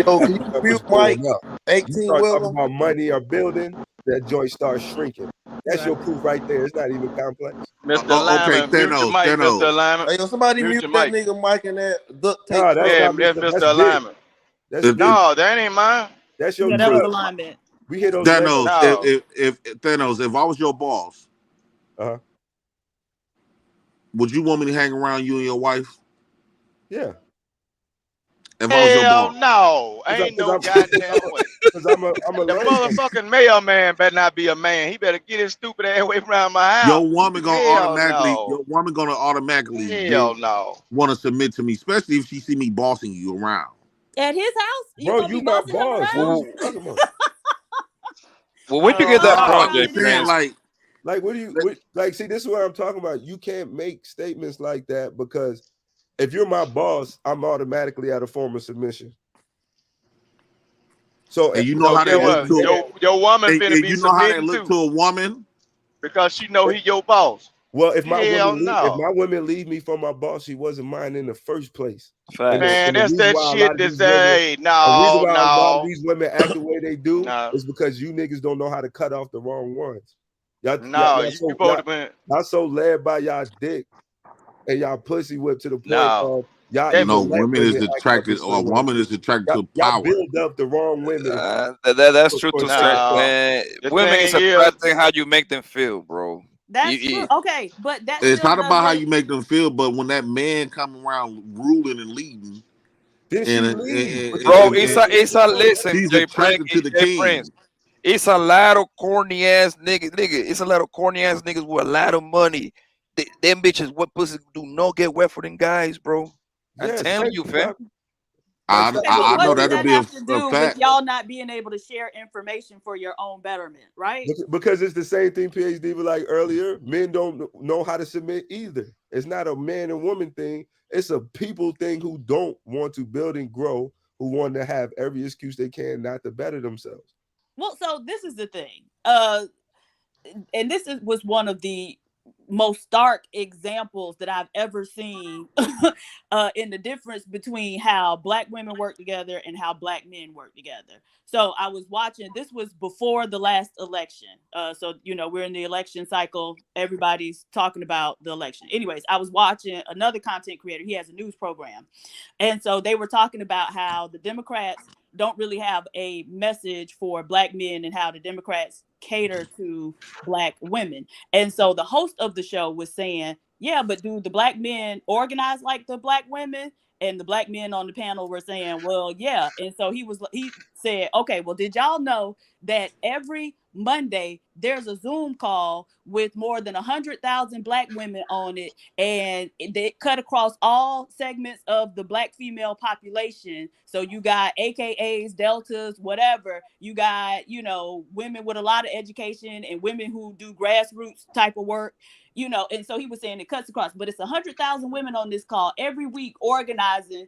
Yo, can you mute Mike? You start talking about money or building, that joint starts shrinking. That's your proof right there. It's not even complex. Mr. Lyman, mute your mic, Mr. Lyman. Hey, yo, somebody Mute mute your that mic. nigga Mike and that duct tape. No, that's Yeah, not that's Mr. Mr. Lyman. No, that ain't mine. That's your Yeah, that was truth. alignment. We hear those Thanos, No. if Thanos, if I was your boss, would you want me to hang around you and your wife? Yeah. If I was your Hell boss, no, ain't no goddamn way. Because I'm a The motherfucking mailman better not be a man. He better get his stupid ass away from my house. your woman gonna Hell automatically Hell no. want to submit to me, especially if she see me bossing you around. At his house? Bro, gonna you be my bossing him boss. around? What are you talking about? Well, where'd you get that from, I'm Jay saying, Prince? Like, what do you like? See, this is what I'm talking about. You can't make statements like that, because if you're my boss, I'm automatically at a form of submission. So, And you know how they look to your woman and finna be you know how they submitting look too, to a woman. because she know he your boss. well, if my Hell women no. if my women leave me for my boss, she wasn't mine in the first place. Facts. Man, the that's reason that why a lot shit of that these women- say the reason no, why a lot of no, these women act the way they do no. is because you niggas don't know how to cut off the wrong ones. Y'all You supposed to be. y'all so led by y'all dick and y'all pussy whipped to the point No. of y'all That- even No, let women is women act up attracted, a or a certain way. woman is attracted to Y'all power. build up the wrong women. That's true to for say, No. man. The Women is thing is- attracting how you make them feel, bro. That's true. Okay, but that's It's still not about how doesn't- you make them feel, but when that man come around ruling and leading, Then she leave. Bro, it's a listen, she's Jay Prince, attracted to the Jay king. Prince. It's a lot of corny ass niggas. It's a lot of corny ass niggas with a lot of money. Them bitches, what pussy do not get wet for them guys, bro. I'm Yeah, telling thank you, you, fam. Bobby. I Okay, but know what does that'll that be have to a do with fact. y'all not being able to share information for your own betterment, right? Because it's the same thing PhD was like earlier. Men don't know how to submit either. It's not a man and woman thing. It's a people thing who don't want to build and grow, who want to have every excuse they can not to better themselves. Well, so this is the thing. And this was one of the most stark examples that I've ever seen in the difference between how Black women work together and how Black men work together. So I was watching, this was before the last election. So, you know, we're in the election cycle. Everybody's talking about the election. Anyways, I was watching another content creator. He has a news program. And so they were talking about how the Democrats don't really have a message for Black men and how the Democrats cater to Black women. And so the host of the show was saying, yeah, but do the Black men organize like the Black women? And the Black men on the panel were saying, well, yeah. And so he said, okay, well, did y'all know that every Monday there's a Zoom call with more than 100,000 Black women on it, and they cut across all segments of the Black female population. So you got AKAs, deltas, whatever. You got, you know, women with a lot of education and women who do grassroots type of work. You know, and so he was saying it cuts across, but it's 100,000 women on this call every week organizing,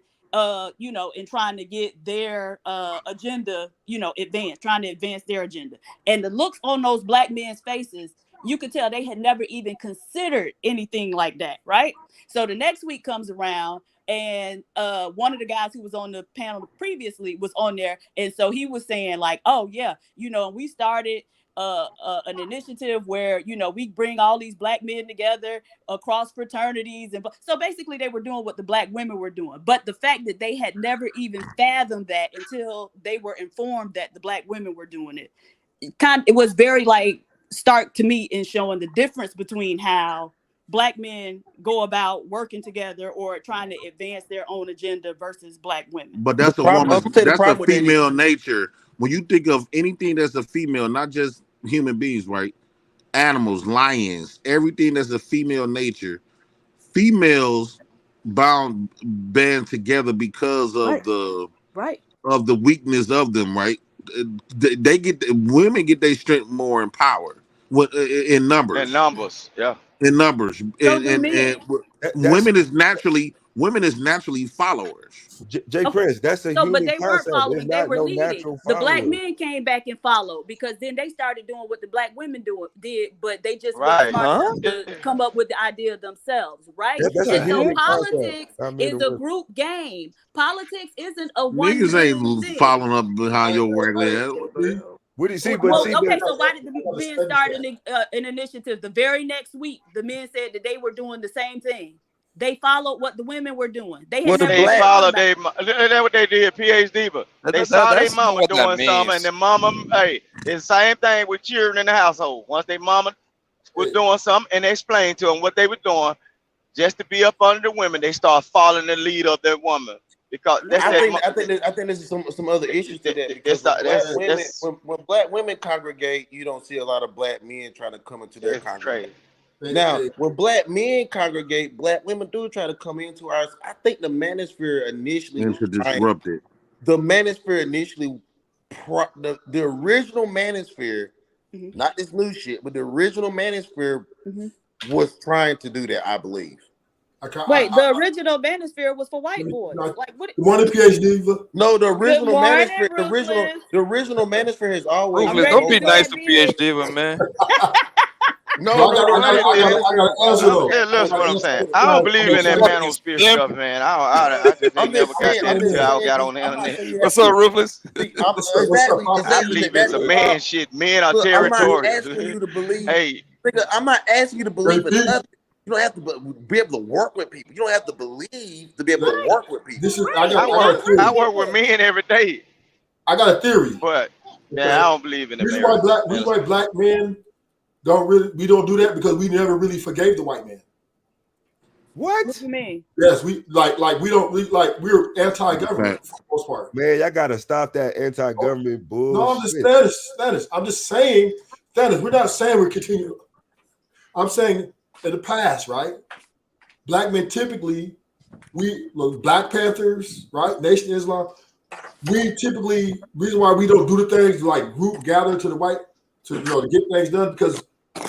you know, and trying to get their agenda, you know, trying to advance their agenda. And the looks on those Black men's faces, you could tell they had never even considered anything like that, right? So the next week comes around, and one of the guys who was on the panel previously was on there, and so he was saying like, oh yeah, you know, we started an initiative where, you know, we bring all these Black men together across fraternities. And so basically they were doing what the Black women were doing. But the fact that they had never even fathomed that until they were informed that the Black women were doing it, it was very like stark to me in showing the difference between how Black men go about working together or trying to advance their own agenda versus Black women. But that's a woman. That's a female nature. When you think of anything that's a female, not just human beings, right? Animals, lions, everything that's a female nature. Females band together because of of the weakness of them, right? Women get their strength more in power, in numbers. In numbers, yeah. In numbers, So and women is naturally followers. Jay Prince, that's a human but they weren't concept. following, It's they not were no leading. natural The Black follower. men came back and followed because then they started doing what the Black women did, but they just Right. weren't smart enough to come up with the idea themselves, right? That's a And so human politics concept. is a group game. Politics isn't a one Niggas man ain't thing. following up behind your regular. What do you see? Well, okay, so why did the men start an initiative? The very next week, the men said that they were doing the same thing. They followed what the women were doing. They had never They thought followed about it. that's what they did, PhD. But they saw their that's mama what that doing something, means. and the mama, hey, it's the same thing with children in the household. Once their mama was doing something and they explained to them what they were doing, just to be up under the women, they start following the lead of that woman. Because that's I think there's some other issues to that, because when Black women congregate, you don't see a lot of Black men trying to come into their congregation. Now, when Black men congregate, Black women do try to come into ours. I think the manosphere initially And to disrupt it. The manosphere initially, the original manosphere, not this new shit, but the original manosphere was trying to do that, I believe. Wait, the original manosphere was for white boys. Like what? One PhD. No, the original morning, manosphere, the original manosphere has always. Ruthless, don't be nice to PhD, man. No, yeah, listen what I'm saying. I don't believe in that manosphere stuff, man. I just ain't never got that until I got on the internet. What's up, Ruthless? I believe it's a man shit. Men are territorial. I'm not asking you to believe. Hey, I'm not asking you to believe in nothing. You don't have to be able to work with people. You don't have to believe to be able to work with people. I work with men every day. I got a theory. But yeah, I don't believe in the reason why Black men we don't do that, because we never really forgave the white man. What do you mean? Yes, we we're anti-government for the most part. Man, y'all gotta stop that anti-government bullshit. No, I'm just status. I'm just saying status. We're not saying we're continuing. I'm saying in the past, right? Black men typically we look Black Panthers, right? Nation of Islam. We typically reason why we don't do the things like group gather to the white to to get things done because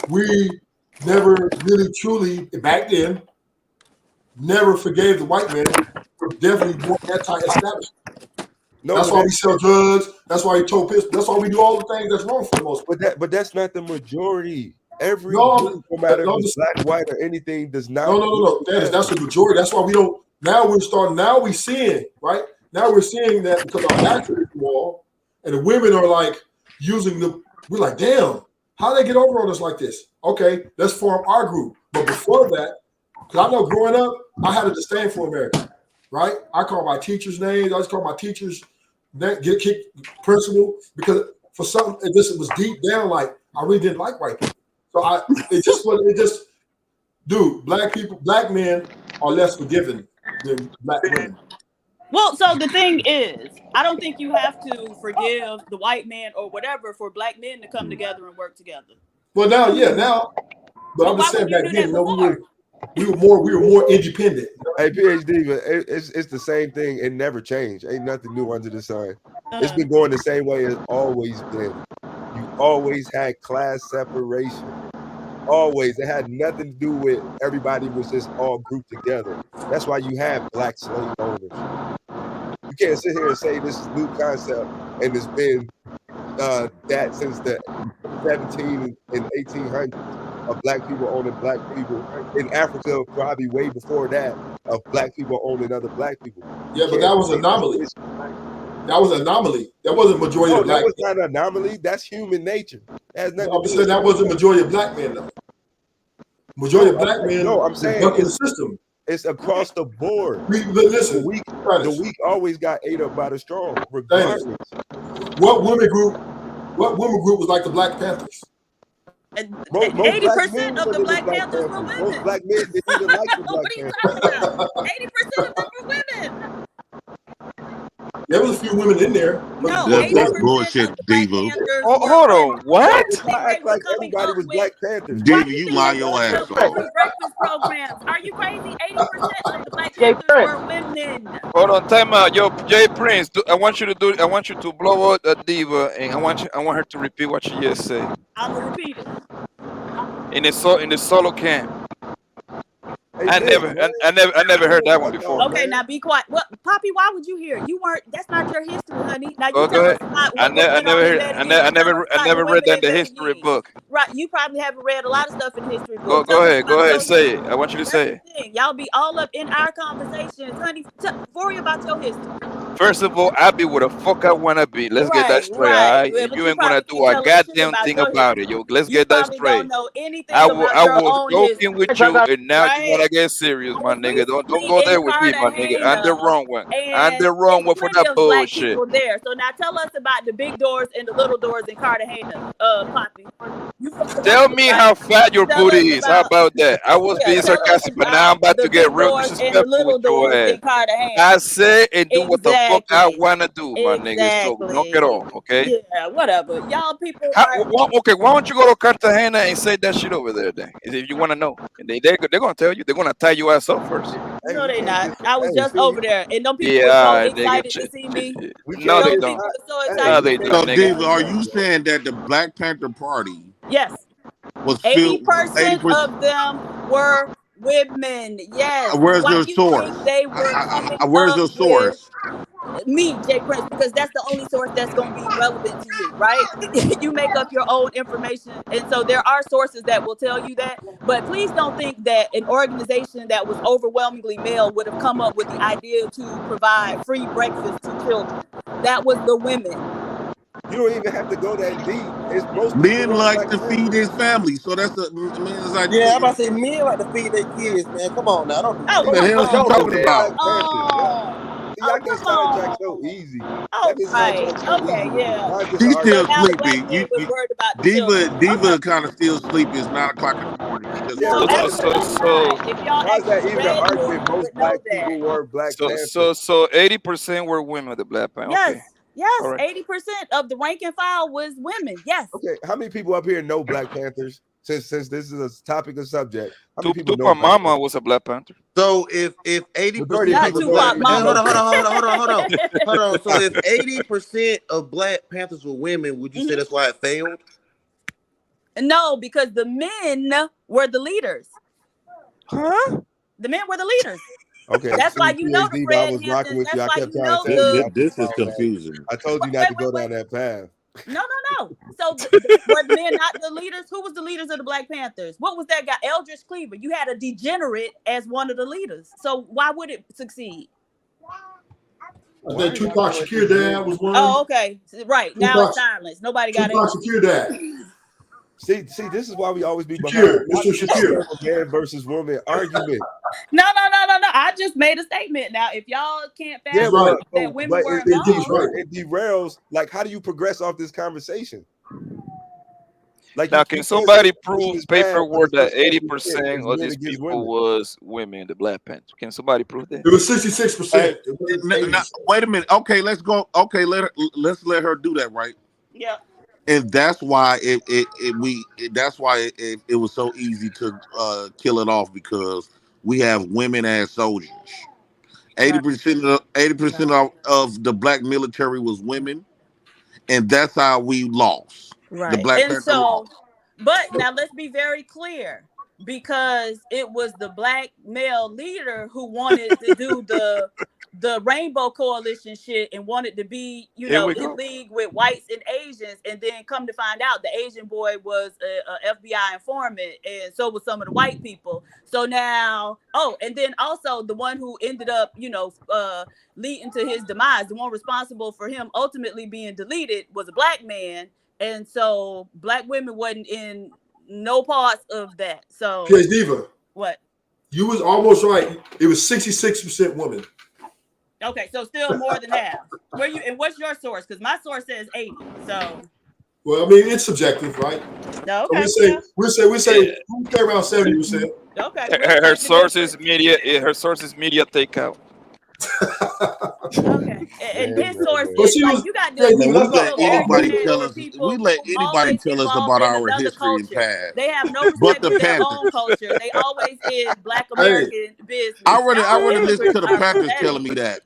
we never really truly back then never forgave the white man. We're definitely more anti-establishment. No, that's but why we sell drugs. That's why we tow pistols. That's why we do all the things that's wrong for the most part. But that's not the majority. Every No, group, no matter no, if it's black, white, or anything, does not. no. That's the majority. That's why we don't. Now we're starting. Now we're seeing right. Now we're seeing that because our actors wall and the women are like using the. We're like, damn, how they get over on us like this? Okay, let's form our group. But before that, because I know growing up, I had a disdain for America. Right? I call my teachers' names. I just call my teachers that get kicked principal because for something it just was deep down. Like I really didn't like white people. So dude, black men are less forgiving than black women. Well, so the thing is, I don't think you have to forgive the white man or whatever for black men to come together and work together. Well, now, but I'm just saying back then, we were more independent. Hey, PhD, but it's the same thing. It never changed. Ain't nothing new under the sun. It's been going the same way it's always been. You always had class separation. Always. It had nothing to do with everybody was just all grouped together. That's why you have black slave owners. You can't sit here and say this is a new concept and it's been that since the 17 and 1800s of black people owning black people. In Africa, probably way before that, of black people owning other black people. Yeah, but that was an anomaly. That was an anomaly. That wasn't majority of black men. That was not an anomaly. That's human nature. I'm saying that wasn't majority of black men, though. Majority of black men. No, I'm saying in the system. It's across the board. Listen, the weak always got ate up by the strong, regardless. What women group was like the Black Panthers? 80% of the Black Panthers were women. Most black men didn't even like the Black Panthers. 80% of them were women. There was a few women in there. No, that's bullshit, Diva. Hold on, what? I act like everybody was Black Panthers. Diva, you lie your ass off. Breakfast programs. Are you crazy? 80% of the Black Panthers were women. Hold on, time out. Yo, Jay Prince, I want you to blow out a Diva, and I want her to repeat what she just said. I'm gonna repeat it. In the solo camp. I never heard that one before. Okay, now be quiet. What, Poppy? Why would you hear? You weren't. That's not your history, honey. Now you Go tell ahead. us about I never read that in the history book. Right, you probably haven't read a lot of stuff in the history book. Go ahead, say it. I want you to say it. Y'all be all up in our conversations, honey. Worry about your history. First of all, I be where the fuck I wanna be. Let's get that straight. All right? Yeah, And you ain't gonna do a goddamn thing about it, yo. Let's get that straight. Don't know anything I about was joking with you, and now you wanna get serious, my nigga. Don't go there with me, my nigga. I'm the wrong one. I'm the wrong one for that bullshit. There. So now tell us about the big doors and the little doors in Cartagena, Poppy. Tell me how fat your booty is. How about that? I was being sarcastic, but now I'm about to get real disrespectful with your ass. I say and do what the fuck I wanna do, my nigga. So knock it off, okay? Yeah, whatever. Y'all people. Okay, why don't you go to Cartagena and say that shit over there then? If you wanna know, and they're gonna tell you. They're gonna tie your ass up first. No, they not. I was just over there, and them people were so excited to see me. No, they don't. No, they don't. So, Diva, are you saying that the Black Panther Party? Yes. Was 80% of them were women. Yes. Where's your source? They were where's your source? Me, Jay Prince, because that's the only source that's going to be relevant to you, right? You make up your own information. And so there are sources that will tell you that. But please don't think that an organization that was overwhelmingly male would have come up with the idea to provide free breakfast to children. That was the women. You don't even have to go that deep. It's most men like to feed his family, so that's the man's idea. Yeah, I'm about to say men like to feed their kids, man. Come on now, don't do that. What the hell you talking about? Y'all get sidetracked so easy. Okay, yeah. She's still sleepy. Diva kind of still sleepy. It's 9 o'clock in the morning. Why is that even an argument? Most black people were Black Panthers. So 80% were women with the Black Panther. Okay. Yes, right. 80% of the rank and file was women. Yes. Okay, how many people up here know Black Panthers? since this is a topic or subject, how many people know Tupac Black Mama was a Black Panther. So if 80% Majority of of people the know black that. hold on. So if 80% of Black Panthers were women, would you say that's why it failed? No, because the men were the leaders. Huh? The men were the leaders. Okay, That's why you know the PhD, I Fred was rocking Hamptons. with you. That's I why kept you trying know to tell you. the. I This is was confusing. I told you not to go down that path. No. So were the men not the leaders? Who was the leaders of the Black Panthers? What was that guy? Eldridge Cleaver. You had a degenerate as one of the leaders. So why would it succeed? I think Tupac Shakur dad was one. Oh, okay. Right. Now it's silence. Nobody got it. Tupac Shakur dad. See, this is why we always be Shakir, behind Mr. Shakir. man versus woman argument. No. I just made a statement. Now, if y'all can't fathom Yeah, that women but were it involved, derails. Like, how do you progress off this conversation? Like, Now, you can can't somebody say this prove is bad, paperwork but that it's 80% of men these against people women. was women, the Black Panther? Can somebody prove that? It was 66%. Wait a minute. Okay, let's go. Okay, let's let her do that, right? Yeah. And that's why it was so easy to kill it off, because we have women as soldiers. 80% of the Black military was women, and that's how we lost. Right. The Black And Panther so, lost. but now let's be very clear, because it was the Black male leader who wanted to do the Rainbow Coalition shit and wanted to be, Here we in go. league with whites and Asians, and then come to find out the Asian boy was a FBI informant, and so was some of the white people. So now, and then also the one who ended up, leading to his demise, the one responsible for him ultimately being deleted, was a Black man. And so Black women wasn't in no parts of that. So Yes, Diva. What? You was almost right. It was 66% women. Okay, so still more than half. What's your source? Because my source says 80. So Well, I mean, it's subjective, right? no, So okay. we say we say around 70%. Okay. Her sources media takeout. Okay. And his source Well, is she like was- you got yeah, this. we We let American anybody men tell who are us. people We let who anybody always tell us involved about in our another history and culture. past. They have no But respect the for their Panthers. own culture. They always is Black Hey. American business. I already Y'all listened to the hypocrites are Panthers pathetic. telling me that.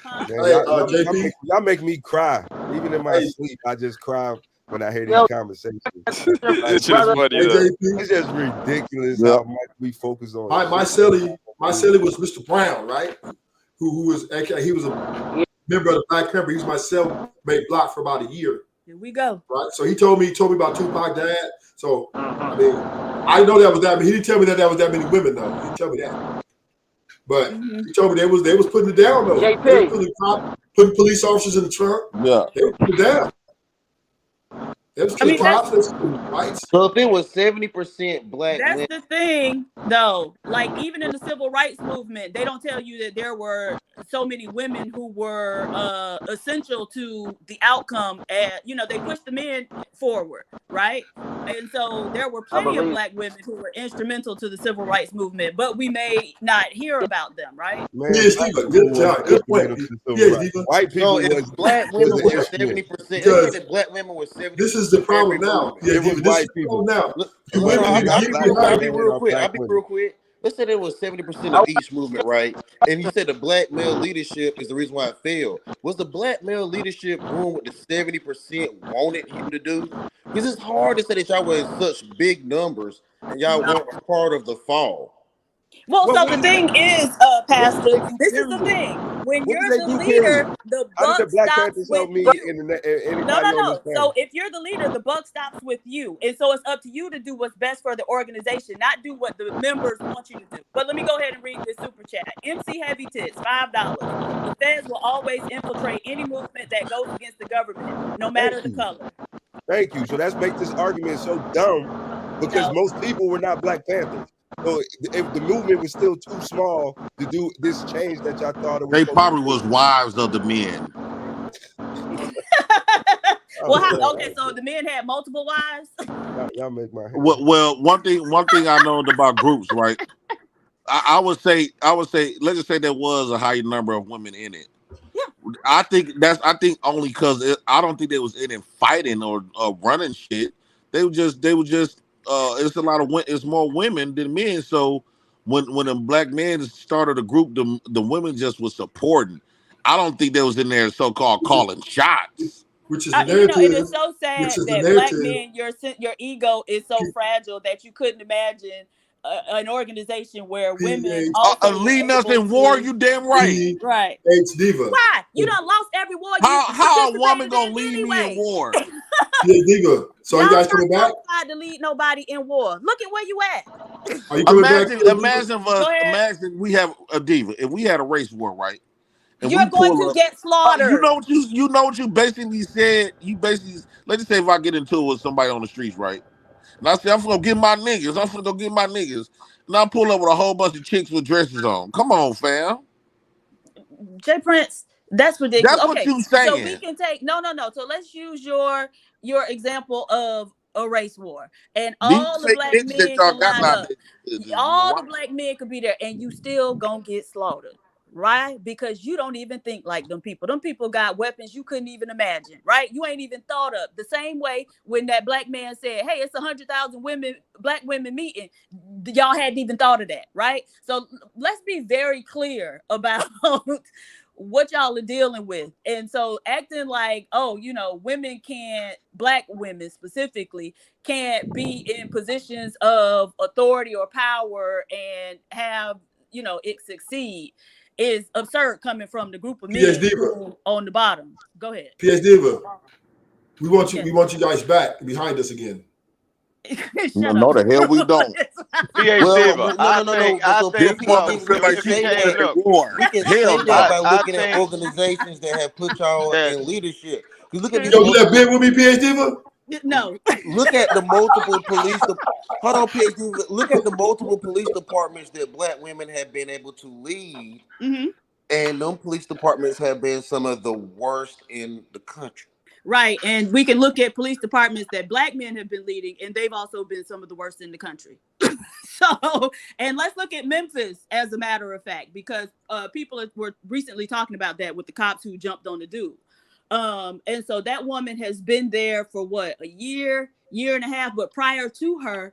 Huh? Man, Hey, y'all JP. make me cry. Even in my Hey. sleep, I just cry when I hear Yo, these conversations. That shit is funny Hey, though. JP. It's just ridiculous Yeah. how much we focus on. My shit. celly was Mr. Brown, right? Who was actually, he was a member of the Black Panther. He was my cellmate block for about a year, Here we go. right? So he told me about Tupac dad. So I mean, I know that was that. He didn't tell me that was that many women though. He didn't tell me that. But he told me they was putting it down though. JP. They were putting police officers in the trunk. Yeah. They were putting it down. They was killing cops. They was killing whites. So if it was 70% Black That's women, the thing, though. Like, even in the civil rights movement, they don't tell you that there were so many women who were essential to the outcome. And, they pushed the men forward, right? And so there were plenty of Black women who were instrumental to the civil rights movement, but we may not hear about them, right? Man, Yes, black Diva. people Good wasn't good point. instrumental to civil Yes, rights. Diva. White people so if was Black women an were instrument. 70%, they Because said that Black women were 70%. this is the problem now. Yeah, It was Diva, this is white the people. problem now. Look, You hold women, on, you I'll get be black real quick. behind I'll be men real are quick. black I'll be women. real quick. Let's say there was 70% of each movement, right? And you said the Black male leadership is the reason why it failed. Was the Black male leadership doing what the 70% wanted him to do? Because it's hard to say that y'all were in such big numbers and y'all weren't a part of the fall. Well, What so the did thing is, what Pastor, did they do? this is the Period. thing. When What did you're they the do? Period. leader, the How did the buck Black stops Panthers with help me you. and No. anybody on this panel? So if you're the leader, the buck stops with you. And so it's up to you to do what's best for the organization, not do what the members want you to do. But let me go ahead and read this super chat. MC Heavy Tits, $5. The feds will always infiltrate any movement that goes against the government, no matter Thank the you. color. Thank you. So that's make this argument so dumb because No. most people were not Black Panthers. So if the movement was still too small to do this change that y'all thought it was They supposed to probably do. was wives of the men. Well, okay, so the men had multiple wives. Y'all make my head. Well, one thing I know about groups, right? I would say, let's just say there was a high number of women in it. Yeah. I think only because I don't think they was in it fighting or running shit. They were just it's it's more women than men. So when a black man started a group, the women just was supporting. I don't think they was in there so-called calling shots. Which is You know, it is so sad which is the that black narrative. men, your ego is so fragile that you couldn't imagine an organization where women also leading were us able in war. to- You damn right. Right. H Diva. Why? You done lost every war. You How a woman participated gonna in lead anyway. me in war? Yeah, Diva. So are you Y'all guys coming not back? qualified to lead nobody in war. Look at where you at. Are you coming back? Imagine we have a diva. If we had a race war, right? And You're we going pull to up, get slaughtered. you know what you basically said. You basically, let's just say if I get into it with somebody on the streets, right? And I say I'm gonna get my niggas. I'm gonna go get my niggas. And I pull up with a whole bunch of chicks with dresses on. Come on, fam. Jay Prince, that's ridiculous. That's what you saying. So we can take no. So let's use your example of a race war, and all the black men can line up. All the black men could be there, and you still gonna get slaughtered, right? Because you don't even think like them people. Them people got weapons you couldn't even imagine, right? You ain't even thought of. The same way when that black man said, "Hey, it's 100,000 black women meeting," y'all hadn't even thought of that, right? So let's be very clear about what y'all are dealing with. And so acting like, oh, you know, black women specifically can't be in positions of authority or power and have, you know, it succeed is absurd coming from the group of men who on the bottom. Go ahead. PS Diva. We want you guys back behind us again. No, the hell we don't. We can say that by looking at organizations that have put y'all in leadership. You look at you do that bid with me, PS Diva? No. Look at the multiple police. Hold on, PS Diva. Look at the multiple police departments that black women have been able to lead, and them police departments have been some of the worst in the country. Right, and we can look at police departments that black men have been leading, and they've also been some of the worst in the country. So, and let's look at Memphis as a matter of fact, because people were recently talking about that with the cops who jumped on the dude. And so that woman has been there for what, a year and a half, but prior to her,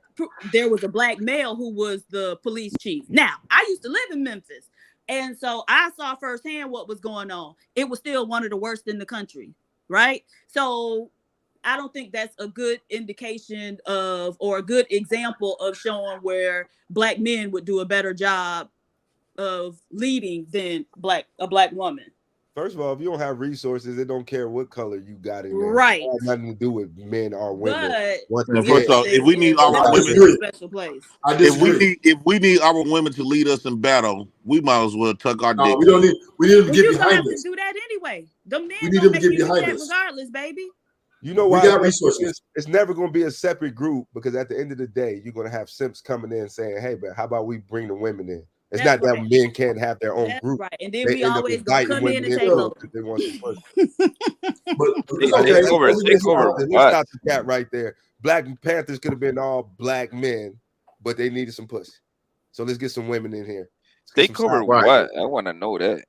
there was a black male who was the police chief. Now, I used to live in Memphis, and so I saw firsthand what was going on. It was still one of the worst in the country. Right. So I don't think that's a good indication of, or a good example of showing where black men would do a better job of leading than a black woman. First of all, if you don't have resources, it don't care what color you got in there. Right. It has nothing to do with men or women. First off, if we need our women, special place. if we need our women to lead us in battle, we might as well tuck our dick. We don't need. We need them to get You're behind gonna have us. to do that anyway. The men We need gonna them to make get you do behind that us. regardless, baby. You know We why? got resources. It's never going to be a separate group, because at the end of the day, you're going to have simps coming in saying, "Hey, but how about we bring the women in?" It's That's not right. that men can't have their own That's group. right. And then They we end up always gonna inviting come in women and take into over. it because they want some pussy. Take over. Let's stop the cat right there. Black Panthers could have been all black men, but they needed some pussy. So let's get some women in here. They cover what? I want to know that.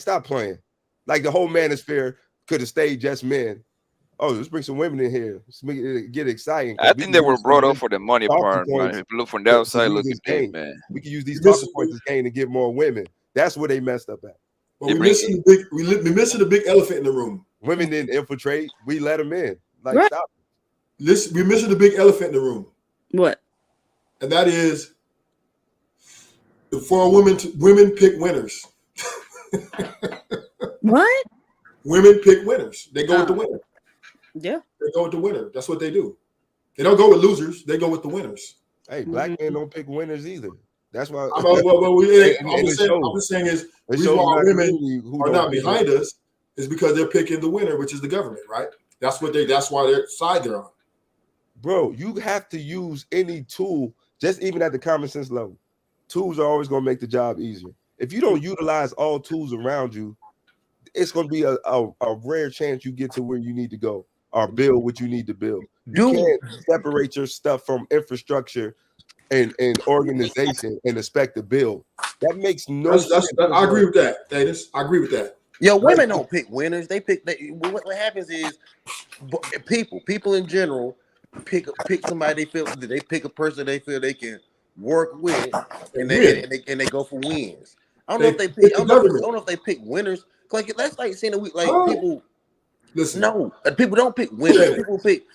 Stop playing. Like the whole manosphere could have stayed just men. Oh, let's bring some women in here. Let's make it get exciting. I think they were brought up for the money part, man. If you look from the outside looking in, man. We can use these talking points as gain to get more women. That's where they messed up at. But we're missing the big elephant in the room. Women didn't infiltrate. We let them in. Like, Right. stop. Listen, we're missing the big elephant in the room. What? And that is for women pick winners. What? Women pick winners. They go with the winner. Yeah. They go with the winner. That's what they do. They don't go with losers. They go with the winners. Hey, black men don't pick winners either. That's why. I'm just saying is the reason why women are not behind us is because they're picking the winner, which is the government, right? That's why their side they're on. Bro, you have to use any tool, just even at the common sense level. Tools are always going to make the job easier. If you don't utilize all tools around you, it's going to be a rare chance you get to where you need to go or build what you need to build. You can't separate your stuff from infrastructure and organization and expect to build. That makes no sense. I agree with that, Davis. I agree with that. Yo, women don't pick winners. They pick. What happens is people in general pick somebody they pick a person they feel they can work with, and they go for wins. I don't know if they pick. I don't know if they pick winners. Like that's like saying people. Listen, no, people don't pick winners. People pick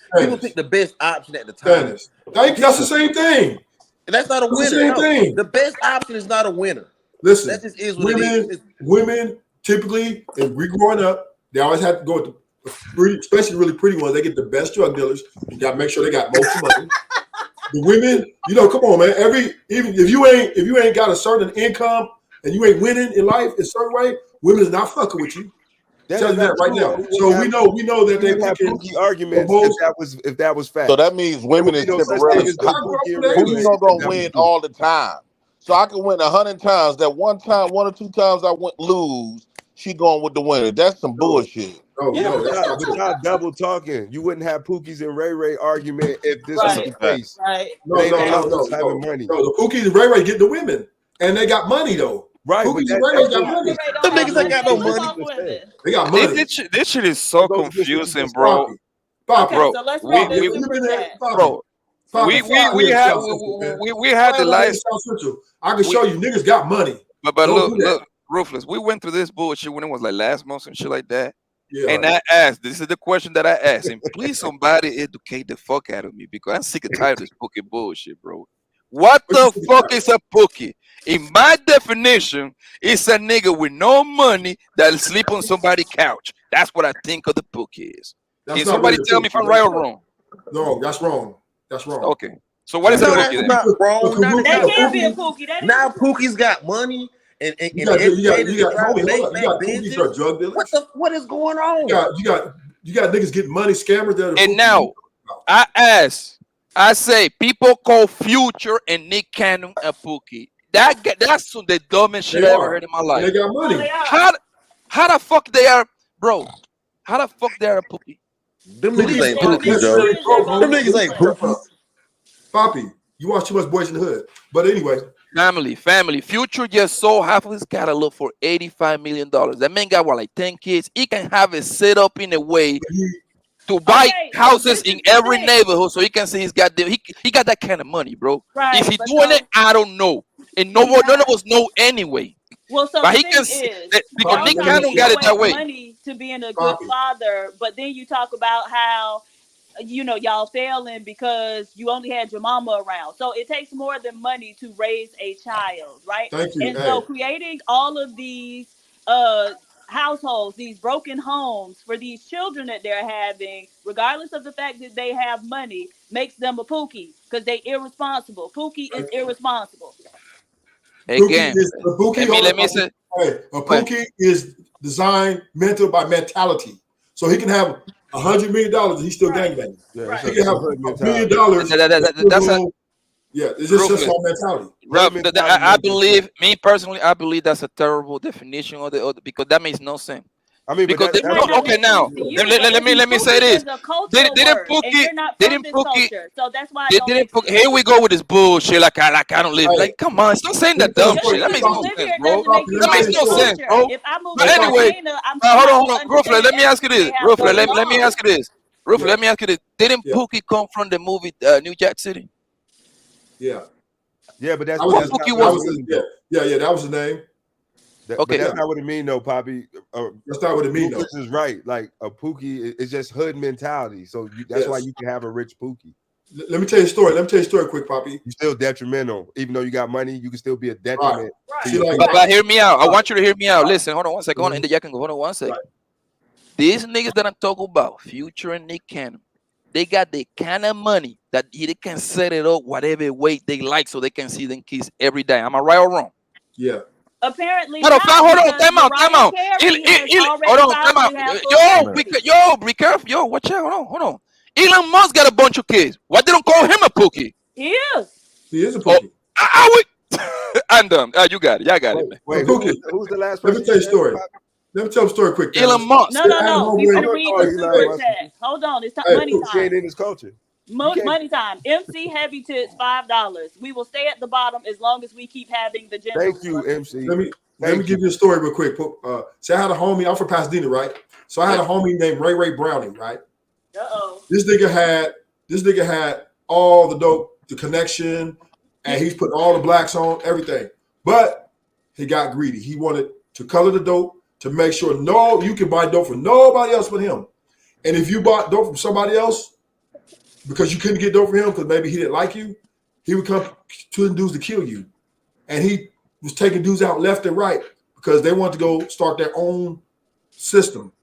the best option at the time. That's the same thing. That's not a winner. Same thing. The best option is not a winner. Listen, that just is what it is. Women typically, if we growing up, they always have to go with the pretty, especially really pretty ones. They get the best drug dealers. You got to make sure they got most of the money. The women, come on, man. Even if you ain't got a certain income and you ain't winning in life in a certain way, women is not fucking with you. Tell you that right now. So we know that they have Pookie arguments if that was fact. So that means women is temporary. Who's not gonna win all the time? So I can win 100 times. That one or two times I lose, she going with the winner. That's some bullshit. But y'all double talking. You wouldn't have Pookie's and Ray Ray argument if this was the case. Right. No. Money. No, the Pookie and Ray Ray get the women, and they got money though. Right, Pookie and Ray Ray got money. Them niggas ain't got no money. They got money. This shit is so confusing, bro. Bro, so let's read this super chat. Bro, we had the lights. I can show you niggas got money. But look, Ruthless. We went through this bullshit when it was like last month and shit like that. Yeah. And I asked, this is the question that I asked, and please somebody educate the fuck out of me because I'm sick and tired of this Pookie bullshit, bro. What the fuck is a Pookie? In my definition, it's a nigga with no money that'll sleep on somebody's couch. That's what I think of the Pookie is. Can somebody tell me if I'm right or wrong? No, that's wrong. That's wrong. Okay. So what is a Pookie then? Not wrong. That can't be a Pookie. Now Pookie's got money and you got Pookie's are drug dealers. What is going on? You got niggas getting money, scammers that. And now I say people call Future and Nick Cannon a Pookie. That's the dumbest shit I ever heard in my life. They got money. How the fuck they are, bro? How the fuck they are a Pookie? Them niggas ain't Pookie, Joe. Them niggas ain't Pookie. Poppy, you watch too much Boys in the Hood. But anyway. Family. Future just sold half of his catalog for $85 million. That man got like 10 kids. He can have it set up in a way to buy houses in every neighborhood, so he can say he got that kind of money, bro. Right, if he's doing it, I don't know, and none of us know anyway. Well, so but the he thing can is, because Nick Cannon got it that way. Money to being a good father, but then you talk about how y'all failing because you only had your mama around. So it takes more than money to raise a child, right? Thank you. And so creating all of these households, these broken homes for these children that they're having, regardless of the fact that they have money, makes them a Pookie because they irresponsible. Pookie is irresponsible. Again, let me say, a Pookie is designed by mentality, so he can have $100 million and he's still gangbanging. Yeah, he can have $1 million. It's just all mentality. I believe, me personally, I believe that's a terrible definition of the other because that makes no sense. I mean, because now let me say this. Didn't Pookie? So that's why here we go with this bullshit. Like I don't live. Like, come on, stop saying that dumb shit. That makes no sense, bro. That makes no sense, bro. But anyway, hold on, Rufle. Let me ask you this. Rufle, let me ask you this. Rufle, let me ask you this. Didn't Pookie come from the movie New Jack City? Yeah, but that's that was his name. Okay, that's not what it means, though, Poppy. That's not what it means. This is right. Like a Pookie is just hood mentality. So that's why you can have a rich Pookie. Let me tell you a story. Quick, Poppy. You're still detrimental, even though you got money. You can still be a detriment. Right. But hear me out. I want you to hear me out. Listen, hold on 1 second. Hold on, and then y'all can go. Hold on 1 second. Right. These niggas that I'm talking about, Future and Nick Cannon, they got the kind of money that they can set it up whatever way they like, so they can see them kids every day. Am I right or wrong? Yeah. Apparently, hold on, time out. Hold on, time out. Yo, be careful. Yo, watch out. Hold on. Elon Musk got a bunch of kids. Why they don't call him a Pookie? He is a Pookie. I'm done. You got it. Y'all got it, man. Wait, who's the last person? Let me tell you a story. Let me tell a story quick. Elon Musk. No. We're going to read the super chat. Hold on. It's money time. In his culture. Money time. MC Heavy Tits $5. We will stay at the bottom as long as we keep having the gender. Thank you, MC. Let me give you a story real quick. So I had a homie. I'm from Pasadena, right? So I had a homie named Ray Browning, right? Uh-oh. This nigga This nigga had all the dope, the connection, and he's putting all the blacks on everything. But he got greedy. He wanted to color the dope to make sure you can buy dope from nobody else but him. And if you bought dope from somebody else because you couldn't get dope from him because maybe he didn't like you, he would come to the dudes to kill you. And he was taking dudes out left and right because they wanted to go start their own system.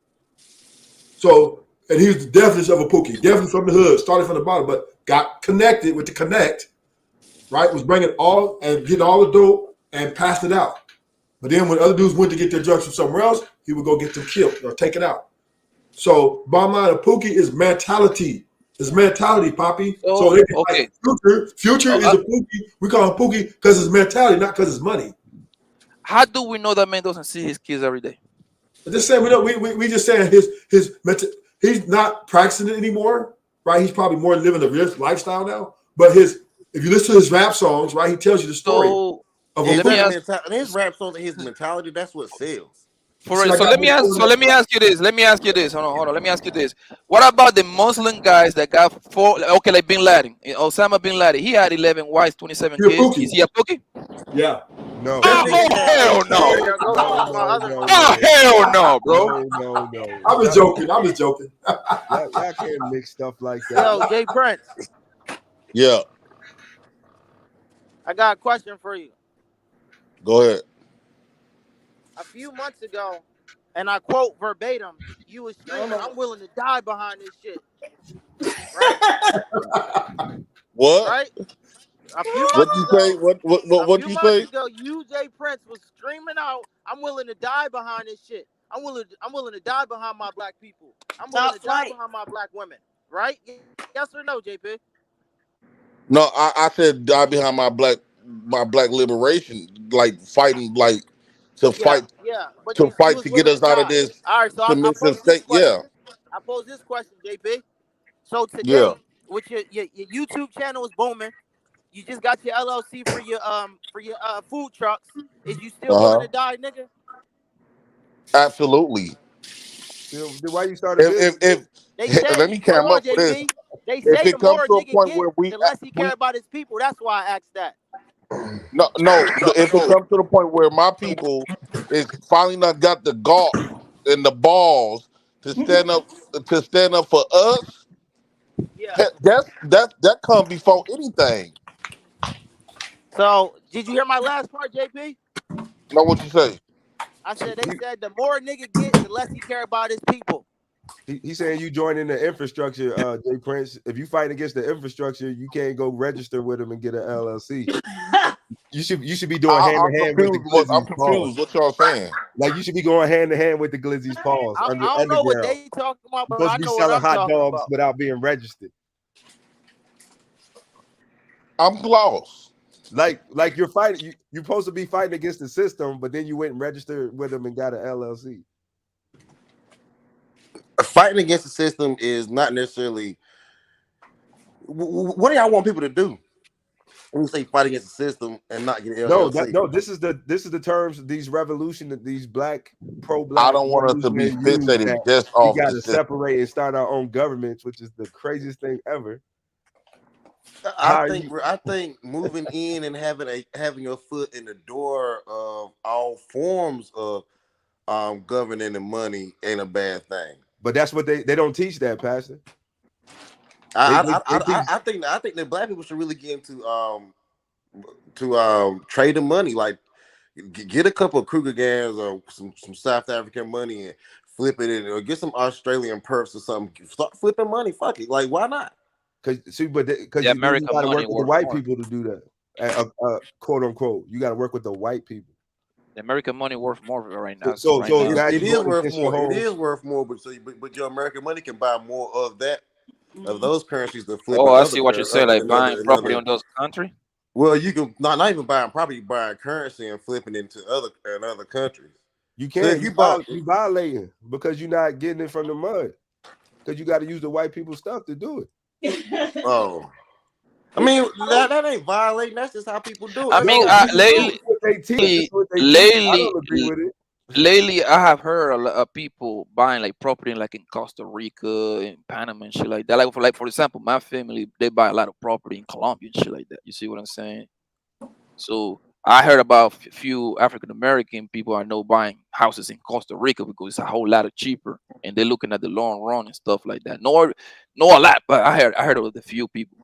So, and he was the definition of a Pookie, definitely from the hood, started from the bottom, but got connected with the connect, right? Was bringing all and getting all the dope and passed it out. But then when other dudes went to get their drugs from somewhere else, he would go get them killed or taken out. So, bottom line, a Pookie is mentality. It's mentality, Poppy. So they okay. Like Future is a Pookie. We call him Pookie because it's mentality, not because it's money. How do we know that man doesn't see his kids every day? Just saying we just saying he's not practicing it anymore, right? He's probably more living a real lifestyle now. But if you listen to his rap songs, right, he tells you the story of his rap songs and his mentality. That's what sells. So let me ask you this. Hold on. Let me ask you this. What about the Muslim guys that got like Bin Laden, Osama Bin Laden? He had 11 wives, 27 kids. Is he a Pookie? Yeah. No. Oh, hell no. Oh, hell no, bro. No. I was joking. Y'all can't mix stuff like that. Yo, Jay Prince. Yeah. I got a question for you. Go ahead. A few months ago, and I quote verbatim, you was screaming, I'm willing to die behind this shit. Right? What? Right? What you say? What you say? Ago, you, Jay Prince, was screaming out, I'm willing to die behind this shit. I'm willing to die behind my black people. I'm willing to die behind my black women. Right? Yes or no, JP? No, I said die behind my black liberation, like fighting, like to fight to get us out of this submissive state. Yeah. I pose this question, JP. So today, with your YouTube channel is booming. You just got your LLC for your food trucks. Is you still willing to die, nigga? Absolutely. Why you started? Let me come up with this. They say the more a nigga gets, the less he care about his people. That's why I asked that. No. If it comes to the point where my people is finally not got the gall and the balls to stand up for us, that comes before anything. So, did you hear my last part, JP? No, what you say? I said they said the more a nigga gets, the less he care about his people. He's saying you join in the infrastructure, Jay Prince. If you fight against the infrastructure, you can't go register with them and get an LLC. You should be doing hand to hand with the Glizzy's. I'm confused. What y'all saying? Like you should be going hand to hand with the Glizzy's paws. I don't know what they talking about, but I know what I'm selling hot dogs about. without being registered. I'm lost. Like you're fighting. You're supposed to be fighting against the system, but then you went and registered with them and got an LLC. Fighting against the system is not necessarily. What do y'all want people to do when you say fight against the system and not get an LLC? No. This is the terms. These black pro-black. I don't want us to be fixated just off. We got to separate and start our own governments, which is the craziest thing ever. I think moving in and having your foot in the door of all forms of governing and money ain't a bad thing. But that's what they don't teach that, Pastor. I think that black people should really get into trading money, like get a couple of Kruger Gans or some South African money and flip it in, or get some Australian perps or something. Start flipping money. Fuck it. Like, why not? Because you got to work with the white people to do that, quote unquote. You got to work with the white people. The American money worth more right now. It is worth more. It is worth more, but your American money can buy more of that, of those currencies than flip. Oh, I see what you say, like buying property on those countries. Well, you can not even buying property, buying currency and flipping into other countries. You can't. So you violating because you're not getting it from the mud. Because you got to use the white people's stuff to do it. Oh, I mean that ain't violating. That's just how people do it. I mean, lately, Lately, I have heard a lot of people buying like property like in Costa Rica and Panama and shit like that. Like for example, my family they buy a lot of property in Colombia and shit like that. You see what I'm saying? So I heard about few African American people I know buying houses in Costa Rica because it's a whole lot of cheaper, and they're looking at the long run and stuff like that. No, a lot, but I heard of the few people.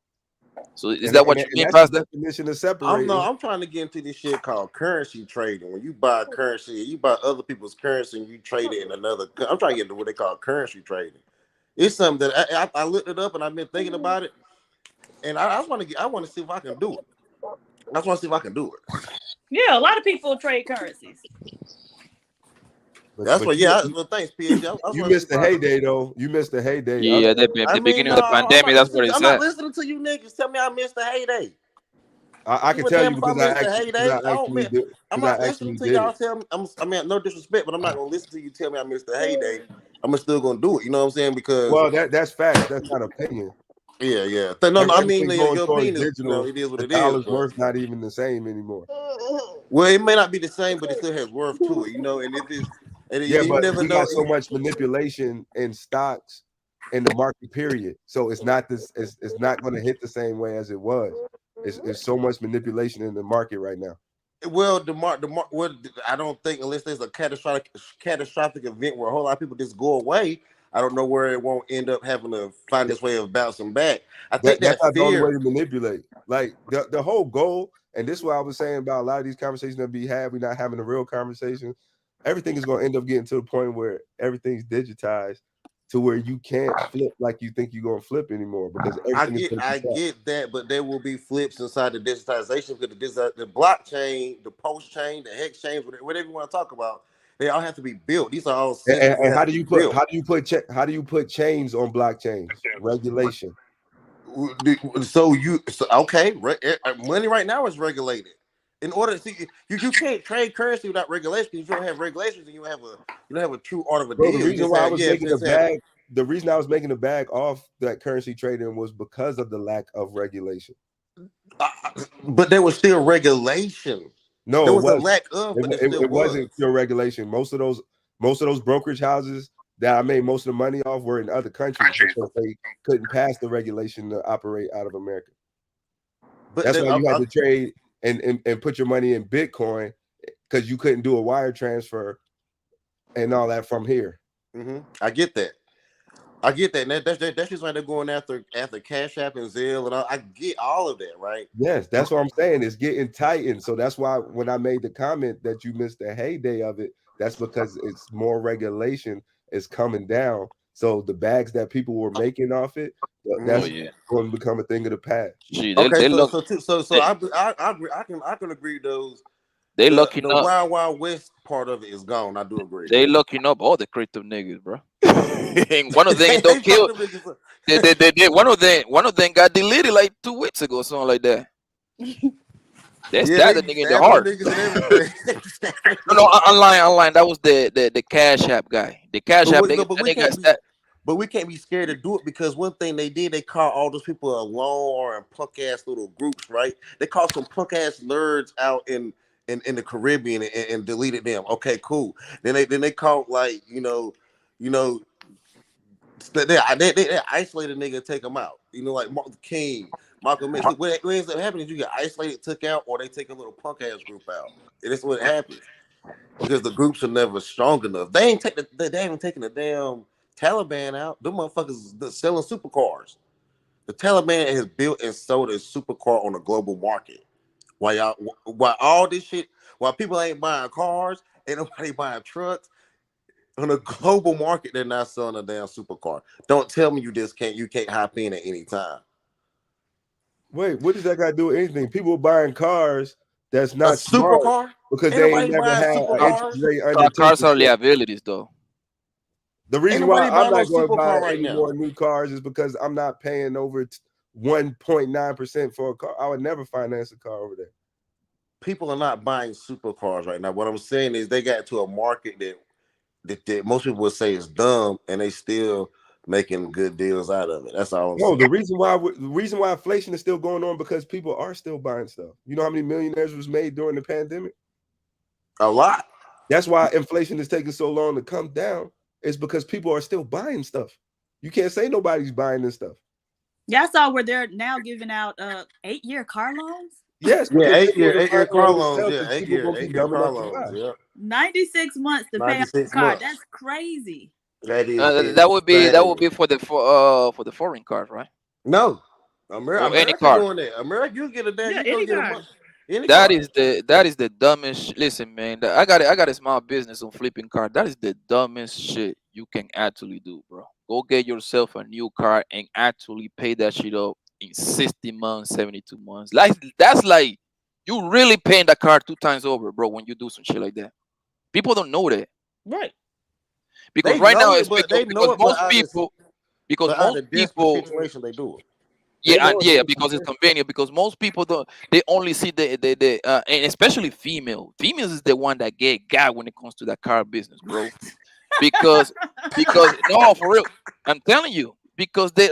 So is that what you mean, that's the Pastor? definition of separating. I'm trying to get into this shit called currency trading. When you buy currency, you buy other people's currency and you trade it in another. I'm trying to get into what they call currency trading. It's something that I looked it up and I've been thinking about it, and I want to see if I can do it. I just want to see if I can do it. Yeah, a lot of people trade currencies. That's what. Yeah. Well, thanks, PhD. You missed the heyday, though. You missed the heyday. Yeah, the beginning of the pandemic. That's what it I'm said. not listening to you niggas. Tell me I missed the heyday. I can tell you because I'm not listening to y'all tell me. I mean, no disrespect, but I'm not gonna listen to you tell me I missed the heyday. I'm still gonna do it. You know what I'm saying? Because that's facts. That's not opinion. Yeah. No, I mean your opinion. Digital, it is what the it is. dollar's worth not even the same anymore. Well, it may not be the same, but it still has worth to it. You know, and if it's but we got so much manipulation in stocks in the market period, so it's not this. It's not going to hit the same way as it was. It's so much manipulation in the market right now. Well, I don't think unless there's a catastrophic event where a whole lot of people just go away, I don't know where it won't end up having to find its way of bouncing back. I think that's not the only way to manipulate. Like the whole goal, and this is what I was saying about a lot of these conversations that we have. We're not having a real conversation. Everything is going to end up getting to the point where everything's digitized to where you can't flip like you think you're going to flip anymore because I get that, but there will be flips inside the digitization because the blockchain, the post chain, the hex chain, whatever you want to talk about, they all have to be built. These are all. And how do you put chains on blockchains? Regulation. So okay, money right now is regulated. In order to see, you can't trade currency without regulations. If you don't have regulations, then you don't have a true art of a deal. The reason I was making a bag off that currency trading was because of the lack of regulation. But there was still regulation. No, there was a lack of. It wasn't pure regulation. Most of those brokerage houses that I made most of the money off were in other countries because they couldn't pass the regulation to operate out of America. But that's why you had to trade and put your money in Bitcoin because you couldn't do a wire transfer and all that from here. Mm-hmm. I get that. And that's just why they're going after Cash App and Zelle and all. I get all of that, right? Yes, that's what I'm saying. It's getting tightened. So that's why when I made the comment that you missed the heyday of it, that's because it's more regulation is coming down. So the bags that people were making off it, that's going to become a thing of the past. I can agree those. They looking the up. Wild Wild West part of it is gone. I do agree. They looking up all the crypto niggas, bro. And one of them don't kill. One of them got deleted like 2 weeks ago, or something like that. They stabbed the nigga in the heart. No, online. That was the Cash App guy. The Cash App. But we can't be scared to do it because one thing they did, they caught all those people alone or in punk ass little groups, right? They caught some punk ass nerds out in the Caribbean and deleted them. Okay, cool. Then they caught like they isolated nigga and take them out. Like Martin King, Malcolm X. What ends up happening is you get isolated, took out, or they take a little punk ass group out. And that's what happens because the groups are never strong enough. They haven't taken the damn Taliban out. Them motherfuckers selling supercars. The Taliban has built and sold a supercar on a global market. While all this shit, while people ain't buying cars, ain't nobody buying trucks. On a global market, they're not selling a damn supercar. Don't tell me you can't hop in at any time. Wait, what does that got to do with anything? People buying cars that's not supercar because they ain't never had interest rate under cars are liabilities though. The reason why I'm not going to buy any more new cars is because I'm not paying over 1.9% for a car. I would never finance a car over there. People are not buying supercars right now. What I'm saying is they got to a market that most people would say is dumb, and they still making good deals out of it. That's all. The reason why inflation is still going on because people are still buying stuff. You know how many millionaires was made during the pandemic? A lot. That's why inflation is taking so long to come down. It's because people are still buying stuff. You can't say nobody's buying this stuff. Yeah, I saw where they're now giving out 8-year car loans. Yes. Yeah, because 8 year car loans. themselves, Yeah, and 8 people year gonna be dumb car enough to loans. buy. Yeah, 96 months to pay off the 96 car. months. That's crazy. That is That would be insane. for the foreign cars, right? No, Or any America car. doing that. America, you get a damn. Yeah, You go any get a car. month. Any That car. is the dumbest. Listen, man, I got a small business on flipping cars. That is the dumbest shit you can actually do, bro. Go get yourself a new car and actually pay that shit up in 60 months, 72 months. Like that's like you really paying the car 2 times over, bro. When you do some shit like that, people don't know that Right. because They right now know it's it, but they know because it, but most out of people because but out most of desperate people. situation they do it. Yeah, and yeah, because it's convenient. Because most people don't, they only see the and especially females is the one that got when it comes to the car business, bro. Because no, for real, I'm telling you, because they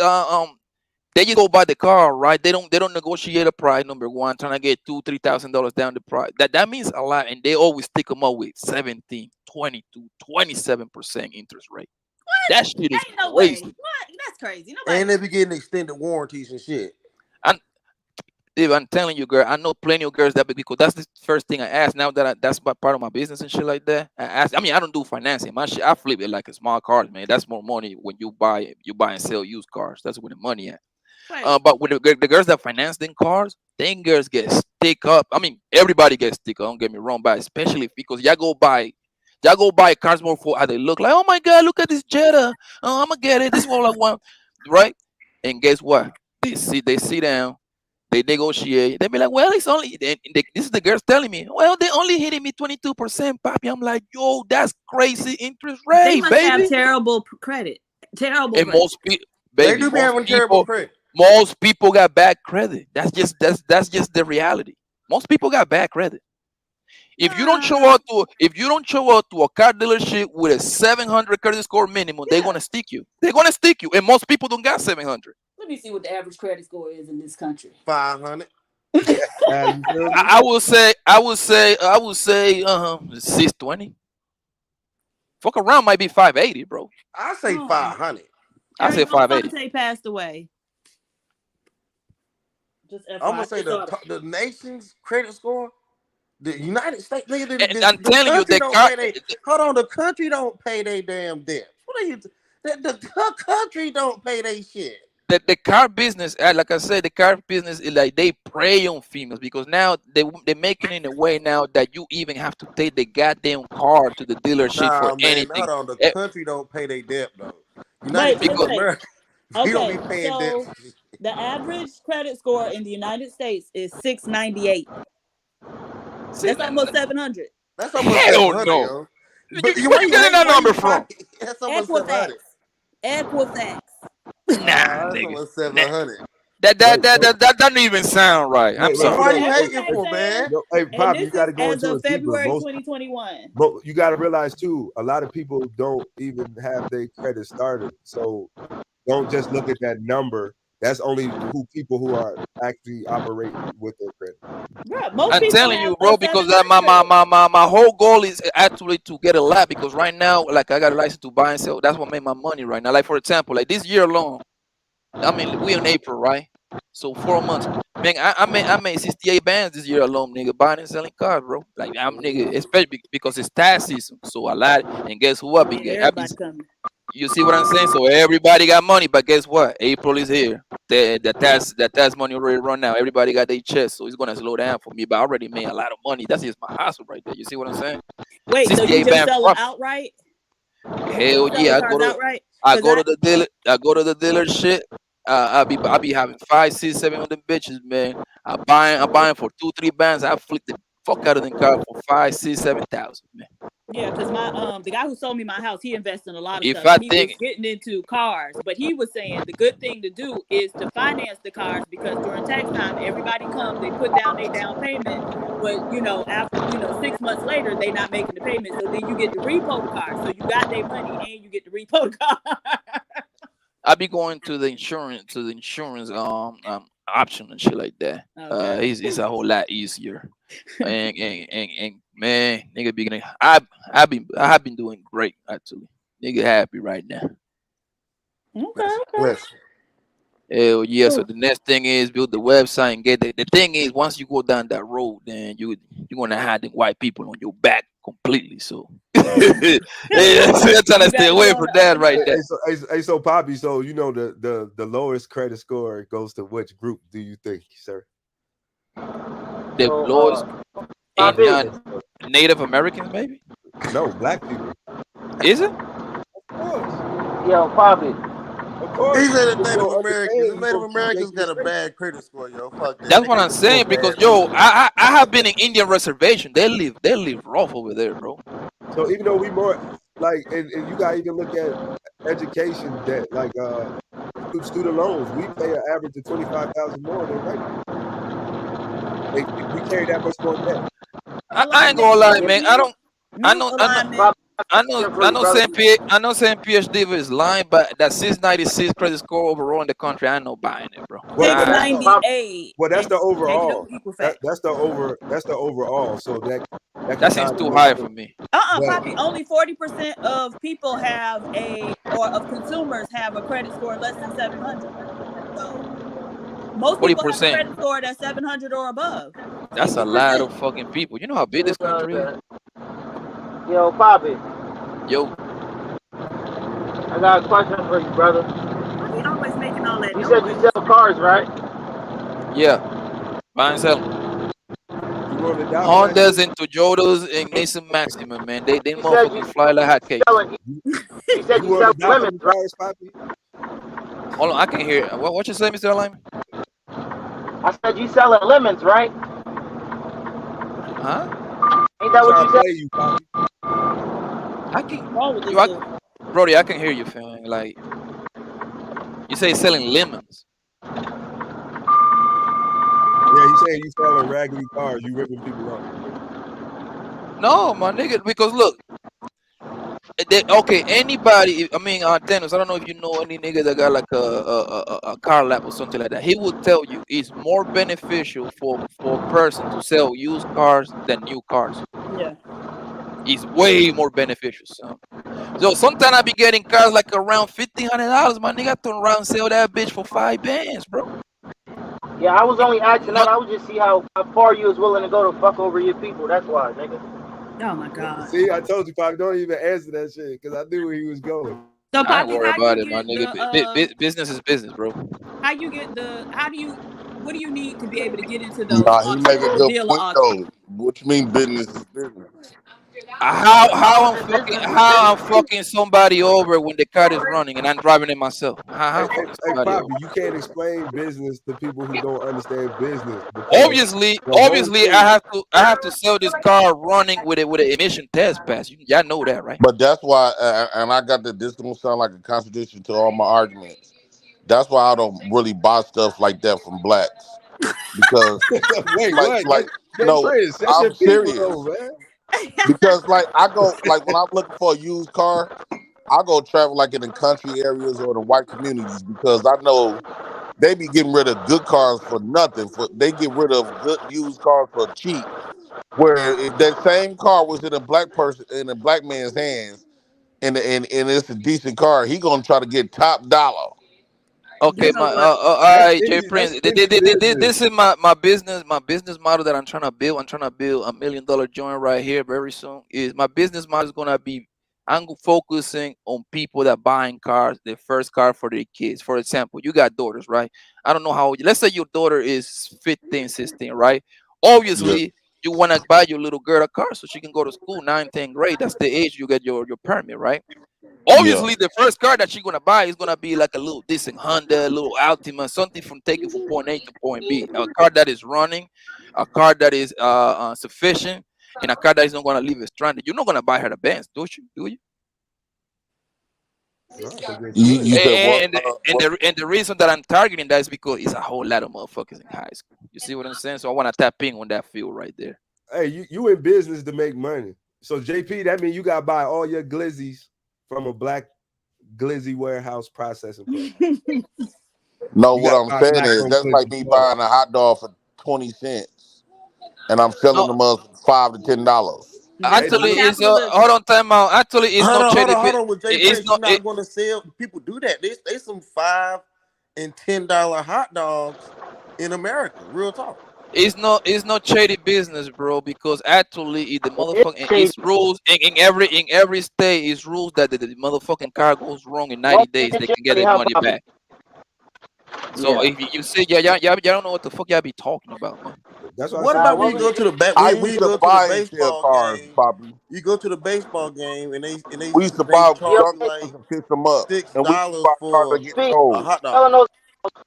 just go buy the car, right? They don't negotiate a price. Number one, trying to get $2,000-$3,000 down the price. That means a lot, and they always stick them up with 17, 22, 27% interest rate. That shit is Ain't no way. crazy. What? That's crazy. Nobody. And they be getting extended warranties and shit. And Dave, I'm telling you, girl, I know plenty of girls that because that's the first thing I ask. Now that that's part of my business and shit like that, I ask. I mean, I don't do financing. My shit, I flip it like a small cars, man. That's more money when you buy and sell used cars. That's where the money at. Right. But with the girls that finance them cars, them girls get stick up. I mean, everybody gets stick up. Don't get me wrong, but especially because y'all go buy cars more for how they look. Like, oh my god, look at this Jetta. Oh, I'm gonna get it. This is what I want, right? And guess what? They sit down. They negotiate. They be like, well, it's only. This is the girls telling me, well, they only hitting me 22%, Poppy. I'm like, yo, that's crazy interest rate, They must baby. have terrible credit. Terrible. And credit. most people, They baby, do be having terrible credit. most people got bad credit. That's just the reality. Most people got bad credit. If you don't show up to a car dealership with a 700 credit score minimum, they're gonna stick you. They're gonna stick you, and most people don't got 700. Let me see what the average credit score is in this country. 500. I would say 620. Fuck around might be 580, bro. I say 500. I say 580. Fonte passed away. Just FYI. I'm gonna say the nation's credit score. The United States, nigga, I'm telling you, hold on, the country don't pay their damn debt. What are you? The country don't pay their shit. The car business, like I said, the car business is like they prey on females because now they're making it in a way now that you even have to take the goddamn car to the dealership for anything. Hold on, the country don't pay their debt though. United States, America, we don't be paying debt. The average credit score in the United States is 698. That's almost 700. That's almost Hell 700. no. Yo. Where you getting that number from? That's almost 700. Equifax. Nah, That's nigga. almost 700. That doesn't even sound right. I'm sorry. Why you hating for, man? Hey, Pop, you got to go As into of it deeper. February Most, 2021. but you got to realize too, a lot of people don't even have their credit started. So don't just look at that number. That's only people who are actually operating with their credit. Yeah, I'm telling you, bro, because my whole goal is actually to get a lot. Because right now, like I got a license to buy and sell. That's what made my money right now. Like for example, like this year alone, I mean, we in April, right? So 4 months, man. I made 68 bands this year alone, nigga, buying and selling cars, bro. Like I'm nigga, especially because it's tax season. So a lot, and guess who I be getting? You see what I'm saying? So everybody got money, but guess what? April is here. The tax money already run now. Everybody got their chest, so it's gonna slow down for me. But I already made a lot of money. That's just my hustle right there. You see what I'm saying? Wait, so you just sell them outright? Hell yeah! I go to the dealership. I be having 5, 6, 7 of them bitches, man. I'm buying for 2, 3 bands. I flip the fuck out of them car for 5, 6, 7,000, man. Yeah, because the guy who sold me my house, he invested in a lot of If stuff. I He think- was getting into cars, but he was saying the good thing to do is to finance the cars because during tax time, everybody comes, they put down their down payment, but after 6 months later, they not making the payment, so then you get to repo the car. So you got their money and you get to repo the car. I be going to the insurance option and shit like that. Okay. It's a whole lot easier. And man, nigga beginning. I have been doing great actually. Nigga happy right now. Okay. Hell yeah. So the next thing is build the website and get the thing is once you go down that road, then you're gonna have the white people on your back completely. So I'm trying to stay away from that right there. So Poppy, so you know the lowest credit score goes to which group do you think, sir? The lowest Native Americans, maybe? No, black people. Is it? Yo, Poppy. He said the Native Americans. The Native Americans got a bad credit score, yo. Fuck that. That's what I'm saying because yo, I have been in Indian reservation. They live rough over there, bro. So even though we more like, and you gotta even look at education debt, like student loans. We pay an average of $25,000 more than right. We carry that much more debt. I ain't gonna lie, man. I know saying PhD is lying, but that 696 credit score overall in the country, I know buying it, bro. Well, 98. Well, that's the overall. That's the overall. So that seems too high for me. Poppy, only 40% of people have of consumers have a credit score less than 700. So most people have a credit score that's 700 or above. That's a lot of fucking people. You know how big this country is? Yo, Poppy. Yo. I got a question for you, brother. He always making all that. You said you sell cars, right? Yeah. Buy and sell. Hondas and Toyotas and Nissan Maxima, man. They motherfucking fly like hotcakes. You said you sell lemons, right? Hold on, I can hear it. What you say, Mr. Lyman? I said you selling lemons, right? Huh? Ain't that what you said? Brody, I can hear you, fam. Like, you say selling lemons. Yeah, you saying you selling raggedy cars, you ripping people off. No, my nigga, because look, anybody, I mean, Dennis, I don't know if you know any nigga that got like a car lap or something like that. He would tell you it's more beneficial for a person to sell used cars than new cars. Yeah. It's way more beneficial, son. So sometimes I be getting cars like around $1,500. My nigga turn around and sell that bitch for $5, bro. Yeah, I was only asking that. I was just see how far you was willing to go to fuck over your people. That's why, nigga. Oh my God. See, I told you, Poppy, don't even answer that shit because I knew where he was going. So, I ain't worry about it, my nigga. Business is business, bro. What do you need to be able to get into those? Nah, he make a good point though. What you mean business is business? How I'm fucking somebody over when the car is running and I'm driving it myself? How Hey, Poppy, you can't explain business to people who don't understand business. Obviously, I have to sell this car running with an emission test pass. Y'all know that, right? But that's why, and I got this gonna sound like a contradiction to all my arguments. That's why I don't really buy stuff like that from blacks because, I'm serious. Because I go when I'm looking for a used car, I go travel like in the country areas or the white communities because I know they be getting rid of good cars for nothing. They get rid of good used cars for cheap. Where if that same car was in a black man's hands, and it's a decent car, he gonna try to get top dollar. Okay, all right, Jay Prince. This is my business model that I'm trying to build. I'm trying to build $1 million joint right here very soon. Is my business model is gonna be I'm focusing on people that buying cars, their first car for their kids. For example, you got daughters, right? I don't know how old. Let's say your daughter is 15, 16, right? Obviously, you want to buy your little girl a car so she can go to school 9, 10 grade. That's the age you get your permit, right? Obviously, the first car that she's gonna buy is gonna be like a little decent Honda, a little Altima, something from taking from point A to point B. A car that is running, a car that is sufficient, and a car that is not gonna leave her stranded. You're not gonna buy her the Benz, do you? And the reason that I'm targeting that is because it's a whole lot of motherfuckers in high school. You see what I'm saying? So I want to tap in on that field right there. Hey, you in business to make money. So JP, that means you gotta buy all your glizzies from a black glizzy warehouse processing plant. No, You what got I'm to buy saying black is on that's goods like as me well. buying a hot dog for 20 cents, and I'm selling No, them up $5 to $10. actually, it's hold on, time out. Actually, it's Hold not on, hold shady. on, hold on. With Jay It's Prince, you're not. not going to sell. People do that. They some $5 and $10 hot dogs in America. Real talk. It's not shady business, bro. Because actually, the It's motherfucking shady. it's rules in every state is rules that the motherfucking car goes wrong in 90 Only days, in they can get Germany, their how money about back. So yeah. if you say y'all don't know what the fuck y'all be talking about, man. That's why I What said about when What you was go to the I when used you to go to the buy and sell baseball cars, game? Poppy. You go to the baseball game and We used to buy charge you junk like cars and fix them up, and we used to $6 buy cars that for get Speak. sold. a hot dog. Selling those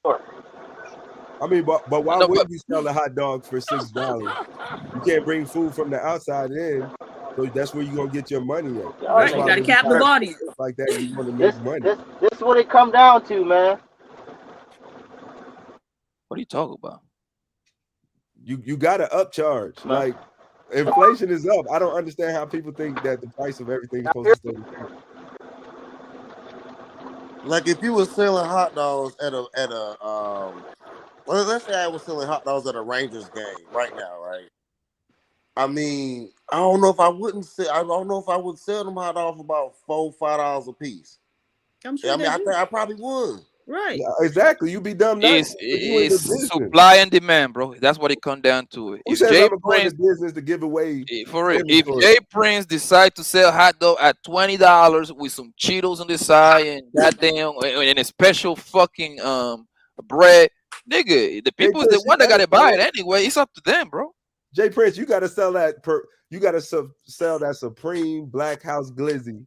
stores. I mean, but why No, but wouldn't you sell a hot dog for $6? You can't bring food from the outside in, so that's where you're gonna get your money at. Y'all That's Right. You why got niggas, a when you captive got audience. stuff like that, you want to make this money. this what it come down to, man. what are you talking about? You got to upcharge. Man. Like inflation is up. I don't understand how people think that the price of everything is supposed to stay the same. Like if you were selling hot dogs at a well, let's say I was selling hot dogs at a Rangers game right now, right? I mean, I don't know if I wouldn't sell. I don't know if I would sell them hot dogs for about $4-5 a piece. I'm sure I mean, they I do. think I probably would. Right. Yeah, exactly. You be dumb not It's to if you in the business. supply and demand, bro. That's what it comes down to. Who If says Jay I'm gonna go into Prince, business to give away for it, if inventory? Jay Prince decide to sell hot dog at $20 with some Cheetos on the side and goddamn and a special fucking bread, nigga, the Jay people is the Prince, you one that gotta gotta buy sell it anyway. It's up to them, bro. Jay Prince, you gotta sell that you gotta sell that Supreme Black House Glizzy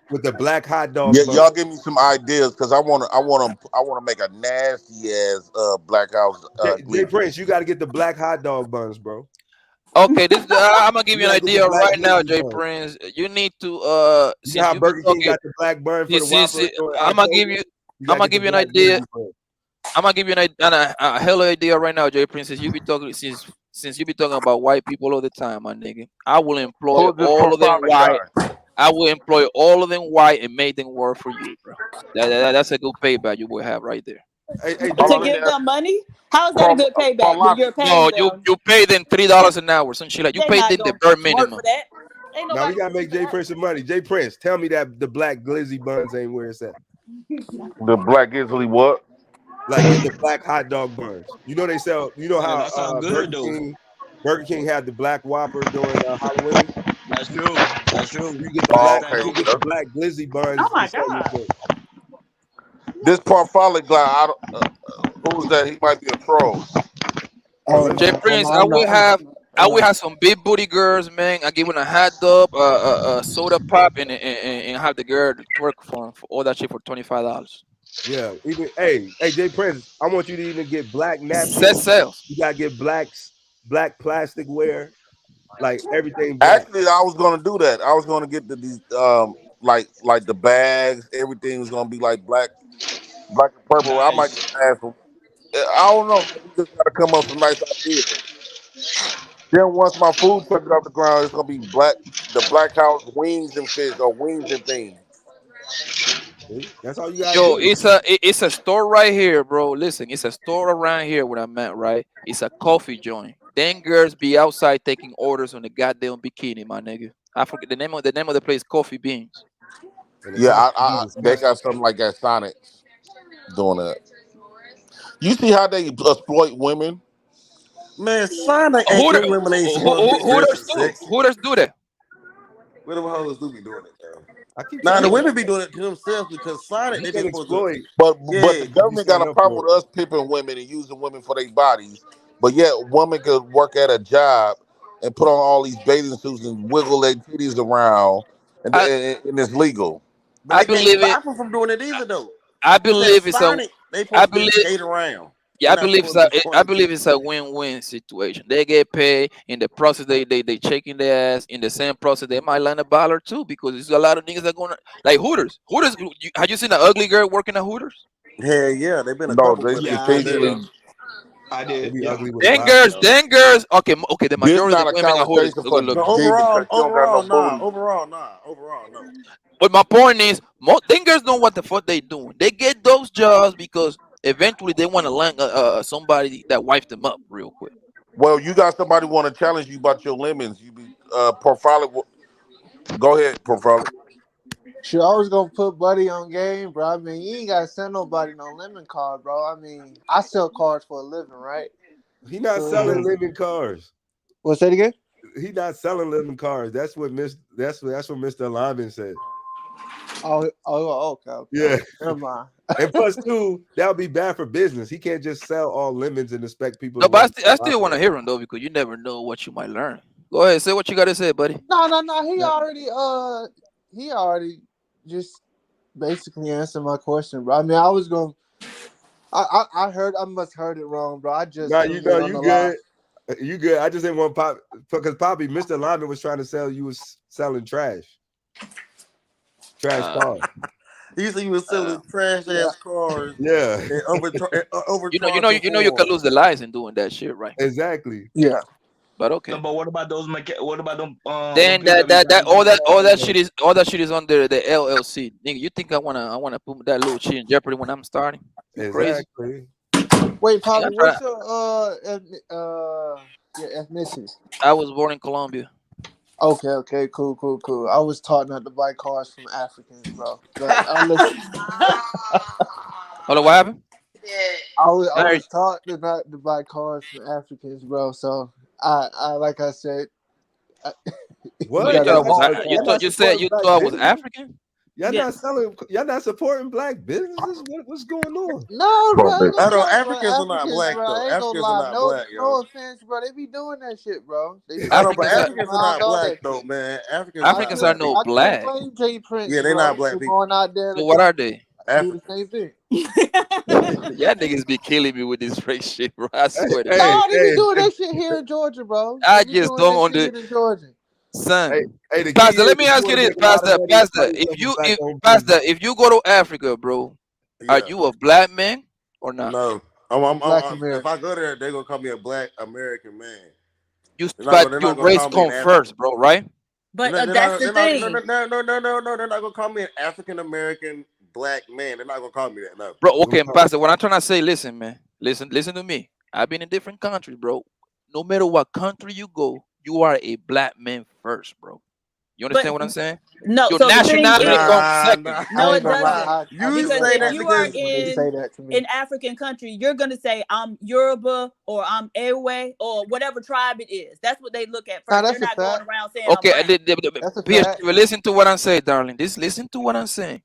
with the black hot dog Yeah, bun. y'all give me some ideas because I want to make a nasty ass Black House Jay glizzy. Prince, you gotta get the black hot dog buns, bro. Okay, this I'm gonna give You you an gotta get the idea black right now, glizzy Jay bun. Prince. You need to You since know how you be Burger King talking, got the black bun for the Whopper in I'm gonna give October? you You I'm gotta gonna get the give you an black idea. glizzy bun. I'm gonna give you a hell of an idea right now, Jay Prince. Since you be talking since you be talking about white people all the time, my nigga, I will employ Who's this all of them profiling white. guy? I will employ all of them white and make them work for you, bro. That's a good payback you will have right there. Hey, Jay To Prince, give them money? How is that a good payback when you're paying No, them? you pay them $3 an hour, some shit like you They pay not them the gonna bare work minimum. for that. Ain't now we nobody gotta make Jay Prince some money. Jay Prince, tell me that the black glizzy buns ain't where it's at. The Black Grizzly what? Like the black hot dog buns. You know they sell. You know Hey, how that sound good though. Burger King had the black Whopper during Halloween. That's true. That's true. You get the Gotta black. stand You on get it. the black glizzy buns. Oh my to sell your God. shit. This profiling guy, who's that? He might be a troll. Jay Prince, I will have some big booty girls, man. I give them a hot dog, a soda pop, and have the girl twerk for all that shit for $25. Yeah. Even hey Jay Prince, I want you to even get black Set napkins. sales. You gotta get black plasticware, like everything black. Actually, I was gonna do that. I was gonna get these like the bags. Everything was gonna be like black and purple. I might just ask them. I don't know. Man. We just gotta come up with some nice ideas. Then once my food truck get off the ground, it's gonna be the Black House wings and fish or wings and things. That's all you gotta Yo, do. it's a store right here, bro. Listen, it's a store around here where I'm at, right? It's a coffee joint. Then girls be outside taking orders on the goddamn bikini, my nigga. I forget the name of the place, Coffee Beans. Yeah, they got something like that. Sonics doing that. You see how they exploit women? Man, Sonic ain't them women ain't supposed to be dressing sexy. Hooters do that. Where them hoes do be doing it, though? I keep Now telling the you. women be doing it to themselves because Sonic You they can just supposed to. exploit. But Yeah, the government got a problem with us pimping women and using women for their bodies. But yet, a woman could work at a job and put on all these bathing suits and wiggle their titties around, and it's legal. but I they can't believe it. stop them from doing it either, though. I It's that believe it's a. Sonic. They I supposed to believe. just skate around. Yeah, I They're not believe supposed to be I pointing believe titties. it's a win-win situation. They get paid in the process. They shaking their ass in the same process. They might land a baller too because there's a lot of niggas that going like Hooters. Hooters. Have you seen an ugly girl working at Hooters? Hell yeah, they've been a No, couple they places. strategically. I did. Be ugly with Then girls. Okay. The This majority of not the a women at Hooters conversation are for good No, looking. G because you don't got no booty. Overall, no. But my point is, them girls know what the fuck they doing. They get those jobs because eventually they want to land somebody that wipes them up real quick. Well, you got somebody want to challenge you about your lemons. You be profiling. Go ahead, profiling. Sure, I was gonna put Buddy on game, bro. I mean, you ain't gotta send nobody no lemon card, bro. I mean, I sell cards for a living, right? He not selling lemon cars. What's that again? He not selling lemon cars. That's what Mr. Lyman said. Okay. Yeah. Never mind. And plus, too, that would be bad for business. He can't just sell all lemons and expect people. No, but I still want to hear him though, because you never know what you might learn. Go ahead, say what you got to say, buddy. No. He already just basically answered my question, bro. I mean, I was going. I must heard it wrong, bro. I just. No, you good. You good. I just didn't want Pop because Poppy, Mr. Lyman was trying to sell you was selling trash cars. He said you was selling trash ass cars. Yeah. And over. You can lose the license doing that shit, right? Exactly. Yeah. But okay. No, but what about those? What about them? Then all that shit is under the LLC. Nigga, you think I wanna put that little shit in jeopardy when I'm starting? Exactly. Crazy. Wait, Poppy, what's your ethnicity? I was born in Colombia. Okay, cool. I was taught not to buy cars from Africans, bro. But I listen. Hold on, what happened? I was taught not to buy cars from Africans, bro. So I like I said. What? You thought I was African? Y'all not supporting black businesses? What's going on? No, bro. Africans are not black though. Africans are not black, yo. No offense, bro. They be doing that shit, bro. Africans are not black though, man. Africans are no black. Yeah, they're not black people. So what are they? Do the same thing. Y'all niggas be killing me with this race shit, bro. I swear to No, God. they be doing that shit here in Georgia, bro. I just don't in Georgia. Son, Pastor, let me ask you this, Pastor. If you go to Africa, bro, are you a black man or not? No, if I go there, they're gonna call me a black American man. But your race come first, bro, right? But that's the thing. No, they're not gonna call me an African American black man. They're not gonna call me that. No, bro. Okay, Pastor. What I'm trying to say, listen, man, listen to me. I've been in different countries, bro. No matter what country you go, you are a black man first, bro. You understand what I'm saying? No, your so nationality comes second. No, it doesn't. You because say if you are in African country, you're gonna say I'm Yoruba or I'm Ewe or whatever tribe it is. That's what they look at first. They're not going around saying. Okay, listen to what I'm saying, darling. Listen to what I'm saying.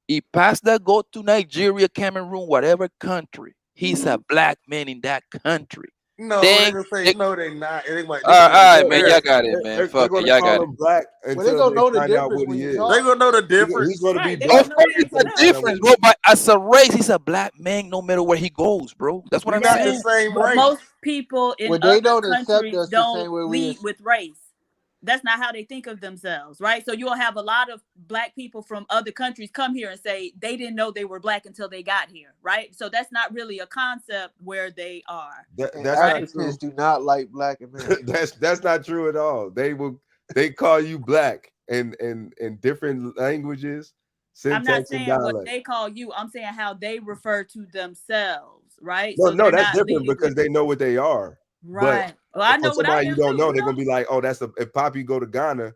If Pastor go to Nigeria, Cameroon, whatever country, he's a black man in that country. No, then, they're not. It ain't like all right, man, y'all got it, man. Fuck it, y'all got it. Black well, they gonna know the difference. They gonna know the difference. He's gonna be black. Of course, it's a difference, bro. But as a race, he's a black man no matter where he goes, bro. That's what I'm saying. The same race. Most people in other countries don't lead with race. That's not how they think of themselves, right? So you'll have a lot of black people from other countries come here and say they didn't know they were black until they got here, right? So that's not really a concept where they are. That's Africans do not like black Americans. that's not true at all. They call you black in different languages. I'm not saying what they call you. I'm saying how they refer to themselves, right? No, that's different because they know what they are. Right. But well, I know for what I somebody you don't know, they're gonna be like, "Oh, that's if Poppy go to Ghana,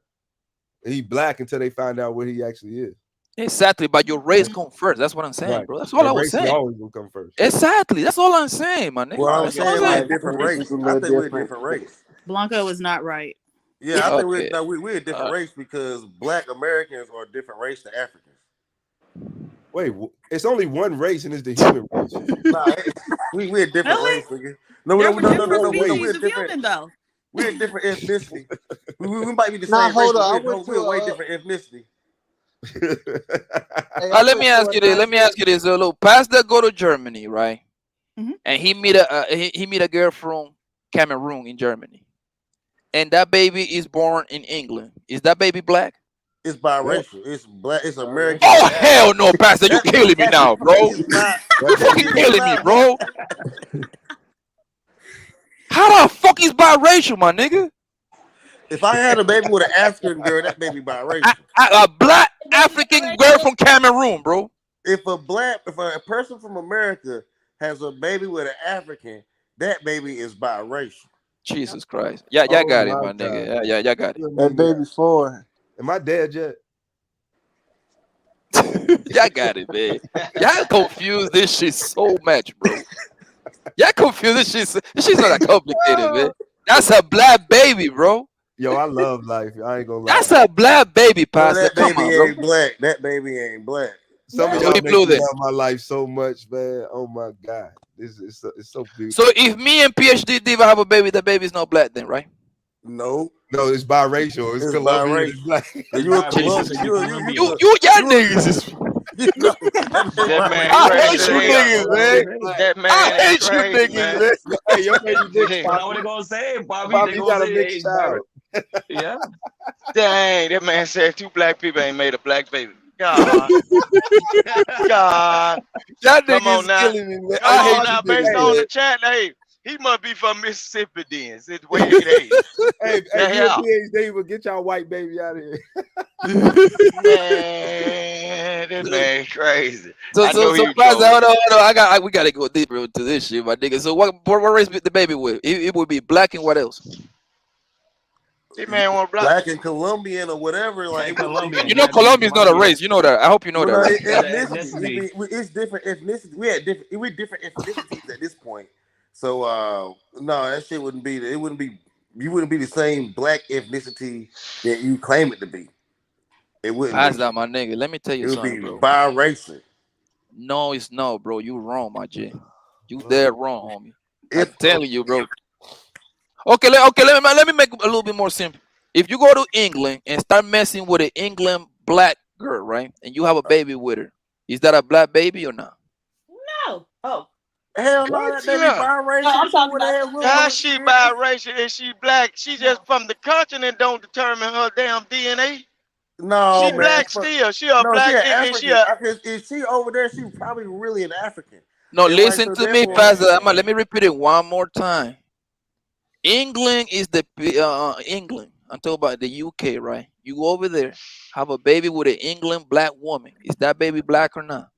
he black," until they find out what he actually is. Exactly, but your race come first. That's what I'm saying, bro. That's all I was saying. Always will come first. Exactly, that's all I'm saying, my nigga. Well, I'm saying we're a different race. I think we're a different race. Blanco is not right. Yeah, I think we're a different race because black Americans are a different race to Africans. Wait, it's only one race, and it's the human race. Nah, we're a different race, nigga. No, we're a different ethnicity. We might be the same race. We're a way different ethnicity. Let me ask you this. Look, Pastor go to Germany, right? Mm-hmm. And he meet a girl from Cameroon in Germany, and that baby is born in England. Is that baby black? It's biracial. It's black. It's American. Oh hell no, Pastor! You killing me now, bro. You fucking killing me, bro. How the fuck is biracial, my nigga? If I had a baby with an African girl, that baby biracial. A black African girl from Cameroon, bro. if a person from America has a baby with an African, that baby is biracial. Jesus Christ. Yeah, y'all got it, my nigga. Yeah, y'all got it. That baby foreign. Am I dead yet? Y'all got it, man. Y'all confuse this shit so much, bro. Y'all confuse this shit. This shit's not that complicated, man. That's a black baby, bro. Yo, I love life. I ain't gonna lie. That's a black baby, No, Pastor. that Come baby on, bro. ain't black. That baby ain't black. Some of y'all make me love my life so much, man. Oh my God, it's so beautiful. So if me and PhD Diva have a baby, the baby's not black, then, right? No, it's biracial. It's Colombian and black. You a Jesus. Colombian. Y'all niggas is. That man I hate crazy. you niggas, man. That man I hate is you crazy, niggas, man. man. Hey, your baby dick. What are they gonna say, Bobby? Bobby, They you gonna got a say, mixed hey, child. yeah. Dang, that man said 2 black people ain't made a black baby. God. God. Y'all Come on niggas now. killing me, man. Come I on hate now, you based niggas, on the man. chat, hey, he must be from Mississippi then. Since the way it is. Hey, Yeah. you and PhD will get y'all white baby out of here. Man, that man crazy. So, I know he Pastor, hold trolling. on. We gotta go deeper into this shit, my nigga. So, what race the baby with? It would be black and what else? That man want black and Colombian or whatever. Like Colombian. You know, Colombia's not a race. You know that. I hope you know that, right? Ethnicity. It's different ethnicity. We're different ethnicities at this point. So no, that shit wouldn't be. It wouldn't be. You wouldn't be the same black ethnicity that you claim it to be. It wouldn't Pass be. that, my nigga. Let me tell you It would something, be bro. biracial. No, it's no, bro. You wrong, my G. You dead wrong, homie. I'm telling you, bro. Okay, let me make it a little bit more simple. If you go to England and start messing with an England black girl, right, and you have a baby with her, is that a black baby or not? No. Oh. Hell no, that baby biracial. No, I'm talking about How she biracial and she black? She just from the continent don't determine her damn DNA. No, She man. black still. She a black She an and she a African. If she over there, she probably really an African. No, And listen so to me, therefore- Pastor. Let me repeat it one more time. England is the England. I'm talking about the UK, right? You go over there, have a baby with an England black woman. Is that baby black or not?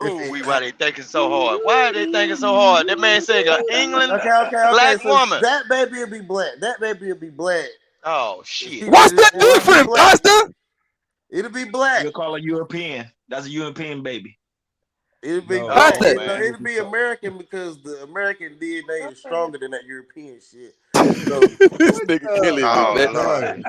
Ooh, why they thinking so hard? Why are they thinking so hard? That man said England black so woman. that baby will be black. That baby will be black. Oh shit. What's the difference, Pastor? It'll be black. You'll call her European. That's a European baby. It'll be it'll be American because the American DNA is stronger than that European shit. So, this nigga killing me, man.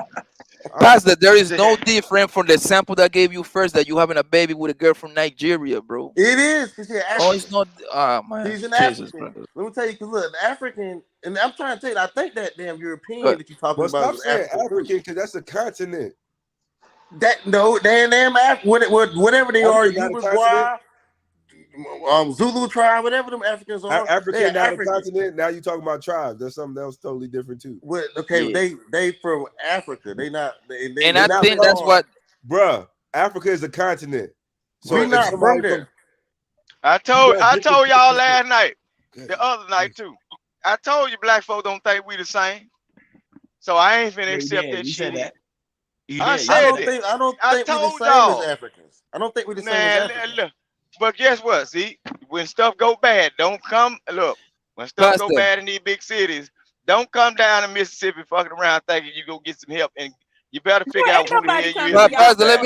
Pastor, there is no different from the sample that gave you first that you having a baby with a girl from Nigeria, bro. It is because she's African. Oh, it's not. Man. She's an Jesus, African. brother. Let me tell you, because look, the African, and I'm trying to tell you, I think that damn European But- that you're talking Well, about stop is saying African. African because that's a continent. That no, damn whatever they are, Uruguay, Zulu tribe, whatever them Africans are. African, not African. a continent. Now you talking about tribes. That's something else totally different too. What? Okay, they from Africa. They not. And I think that's what. Bruh, Africa is a continent. So we if not somebody from there. I told y'all last night, the other night too. I told you black folk don't think we the same. So I ain't finna accept that You shit. said that. I said I don't it. think I we the told same y'all. as Africans. I don't think we the same Man, as Africans. look. But guess what? See, when stuff go bad, don't come. Look, when stuff go Pastor. bad in these big cities, don't come down to Mississippi fucking around thinking you go get some help, and you better figure out who the hell you is. Pastor, let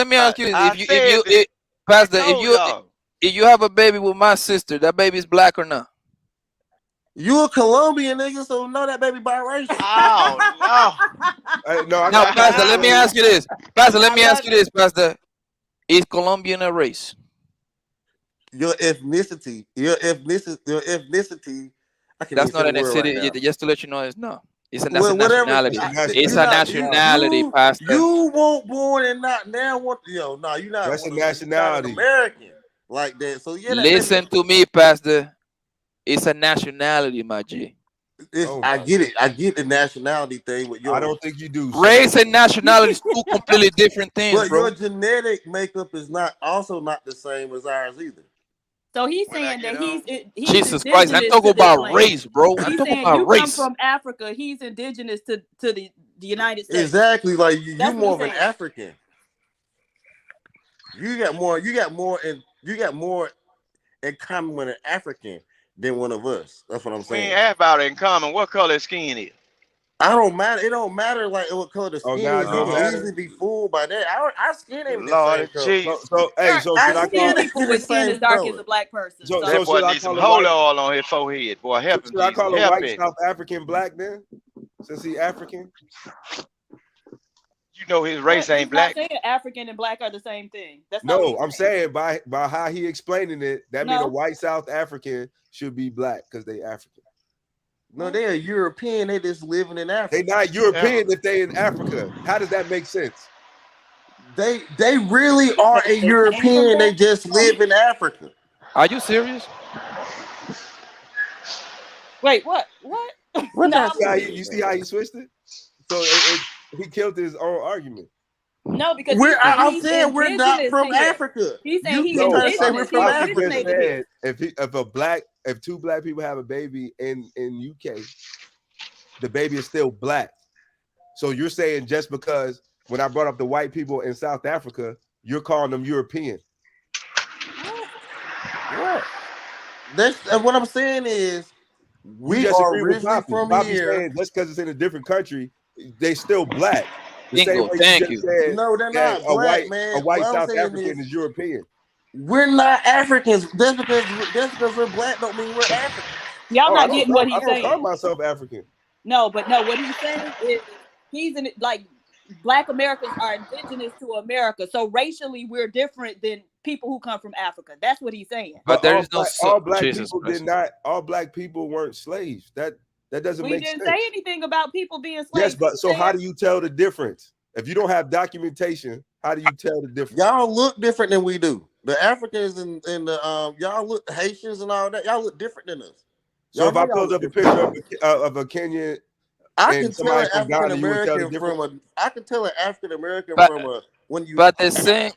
me ask you this: Pastor, if you have a baby with my sister, that baby is black or not? You a Colombian nigga, so know that baby biracial. Oh no. Now, Pastor, let me ask you this. Pastor, let me ask you this, Pastor. Is Colombian a race? Your ethnicity. I can't That's even not say an the word right ethnicity. now. Just to let you know, it's not. It's a Whatever. nationality. It's a nationality, Pastor. You weren't born and not now. What? Yo, no, you're not. That's a you're not nationality. an American like that. So yeah. Listen to me, Pastor. It's a nationality, my G. I get it. I get the nationality thing. With your, I don't think you do. Race and nationality is two completely different things, but bro. your genetic makeup is not the same as ours either. So he's saying that he's Jesus Christ, I'm indigenous talking to this about land. race, bro. I'm He's talking saying about you race. come from Africa. He's indigenous to the the United States. Exactly. Like you That's more what of an he's saying. African. You got more in common with an African than one of us. That's what I'm We saying. ain't have about it in common. What color his skin is? I don't matter. It don't matter like what color the Oh, skin now is. it You don't can matter. easily be fooled by that. Our skin ain't the Lord same color. Jesus. Hey, so should Our I I've call? seen people the with skin same as dark color. as a black person. So That boy should I needs some call a holy white? oil on his forehead. Boy, help him, Should I Jesus. call a Help white him. South African black then? Since he African. You know his race ain't It's not black. saying African and black are the same thing. That's not No, what I'm he's saying. saying by how he explaining it, that means a No. white South African should be black because they African. No, they're European. They just living in Africa. They not European if they in Africa. How does that make sense? They really are a They came from European. They there. just live in Africa. Are you serious? Wait, what? What? We're No, not See how serious. you see how he switched it? So he killed his own argument. no, because I'm he's saying we're not indigenous from here. Africa. He's saying You he's keep trying to say we're indigenous. from He Poppy just Africa. originated here. said if two black people have a baby in UK, the baby is still black. So you're saying just because when I brought up the white people in South Africa, you're calling them European. What? That's what I'm saying is we just are agree with originally Poppy. from Poppy here. saying just because it's in a different country, they still black. The same Bingo. way Thank you you. just said No, they're that not black, man. a white What I'm South saying African is European. we're not Africans. Just because we're black don't mean we're African. Y'all Oh, I not getting what he's don't call saying. myself African. No, but no, what he's saying is he's in like Black Americans are indigenous to America, so racially we're different than people who come from Africa. That's what he's saying. But there is no all black Jesus people Christ. did not. All black people weren't slaves. That doesn't We make didn't sense. say anything about people being slaves. Yes, but We so how said- do you tell the difference? If you don't have documentation, how do you tell the difference? Y'all look different than we do. The Africans and the y'all look Haitians and all that. Y'all look different than us. So if I y'all pulled look up a different. picture of a Kenyan I and can tell somebody an from African Ghana, you would tell the American difference. from a. I can tell an African American But from a when you. but they're saying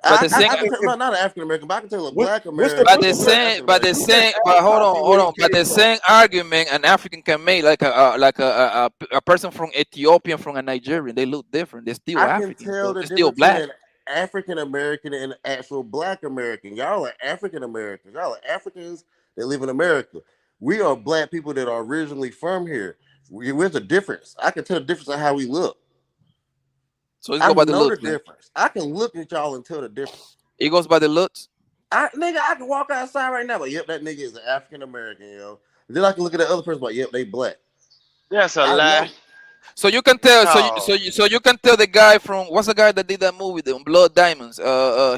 I can if- tell, not an African American, but I can tell a What- black what's the- American. but they're from an saying African but they're American. saying but hold on but they're saying argument an African can make like a person from Ethiopia from a Nigerian, they look different. They're still I can African. tell the They're still difference black. between African American and actual black American. Y'all are African Americans. Y'all are Africans that live in America. We are black people that are originally from here. Where's the difference? I can tell the difference of how we look. So it's I go by the know the looks, man. difference. I can look at y'all and tell the difference. It goes by the looks. I can walk outside right now, but yep, that nigga is an African American, yo. Then I can look at the other person, but yep, they black. That's a I lie. know. So you can tell. No. So you can tell the guy from what's the guy that did that movie, the Blood Diamonds.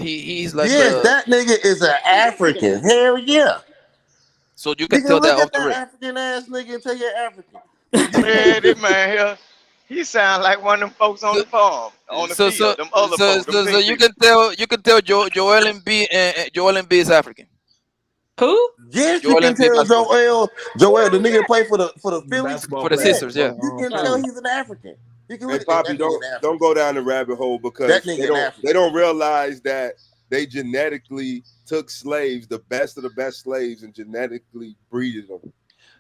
He's like Yes, that nigga is an African. Hell yeah. So you You can can tell look that at off the that rip. African ass nigga and tell you're African. Man, this man here, he sound like one of them folks on the farm, on the field, them other folks, them So pink you people. can tell Joel Embiid Joel Embiid is African. Who? Yes, Joel you can Embiid tell basketball. Joel, the nigga that play for the Phillies. For the Yes, Sixers, yeah. you can tell he's an African. You can Hey, look at Poppy, that nigga an African. don't go down the rabbit hole because That nigga an African. they don't realize that they genetically took slaves, the best of the best slaves, and genetically breeded them.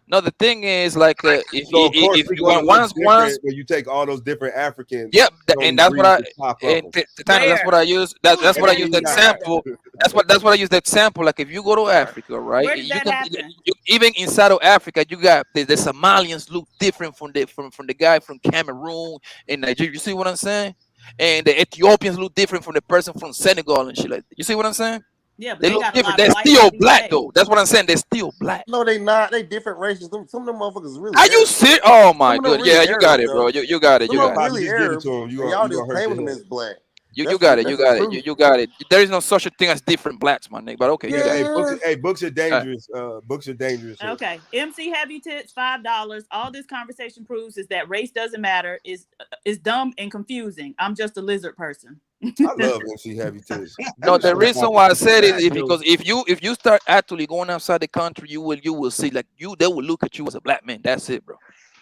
No, the thing is like if So of course if we you gonna look once different when you take all those different Africans. yep, you and only that's what I breed the top of and them. Titania, that's what I use. That's what I use that Where? sample. That's what I use that sample. Like if you go to Africa, right? Where did You that can happen? even inside of Africa, you got the Somalians look different from the guy from Cameroon and Nigeria. You see what I'm saying? And the Ethiopians look different from the person from Senegal and shit like that. You see what I'm saying? Yeah, but They they look got a different. lot They're of white still DNA. black though. That's what I'm saying. They're still black. No, they not. They different races. Some of them motherfuckers really. Are you Arab. serious? Oh my Some of them god. really Yeah, you got Arab, it, bro. though. You got it. Some You of them got it. really Just give it Arab. to him. And You y'all gonna just hurt claiming your them head. as black. You That's got the- it. You that's the got it. truth. You got it. There is no such a thing as different blacks, my nigga. But okay, you got it. Hey, books are dangerous. Books are dangerous. here. Okay. MC Heavy Tits, $5. All this conversation proves is that race doesn't matter. Is dumb and confusing. I'm just a lizard person. I love MC Heavy Tits. No, the reason why I said it is because if you start actually going outside the country, you will see like they will look at you as a black man. That's it, bro.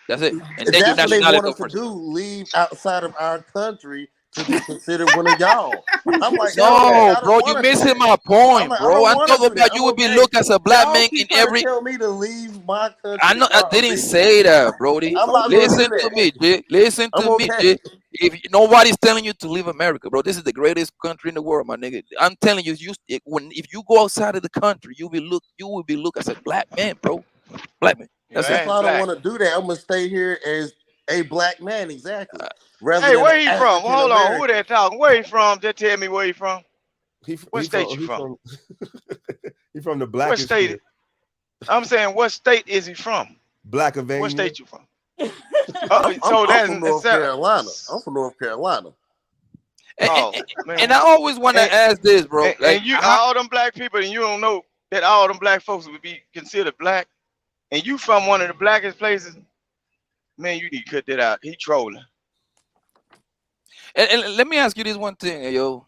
That's it. And then your That's what they nationality want go us to first. do. Leave outside of our country to be considered one of y'all. I'm like, No, I don't bro, you wanna do missing that. my I'm point, like, I bro. don't I'm wanna talking do that. about you I'm would be okay. looked as a black Y'all man keep in trying to every. tell me to leave my country. I know I Nah, didn't B. say that, Brody. I'm not gonna Listen do to that. me, G. Listen I'm to me, okay. G. If nobody's telling you to leave America, bro, this is the greatest country in the world, my nigga. I'm telling you, if you go outside of the country, you will be looked as a black man, bro. Black man. That's That's it. why I don't want to do that. I'm gonna stay here as a black man, exactly, rather Hey, than where an he from? African Hold on. Who American. that talking? Where he from? Just tell me where he from. What state you He from? he from the What blackest state? state. I'm saying, what state is he from? What Blackavania. state you from? I'm from North Carolina. I'm from North Carolina. Oh, man. And I always want to ask this, bro. And, Like, and you, all them black people, and you don't know that all them black folks would be considered black, and you from one of the blackest places, man, you need to cut that out. He trolling. and let me ask you this one thing, yo.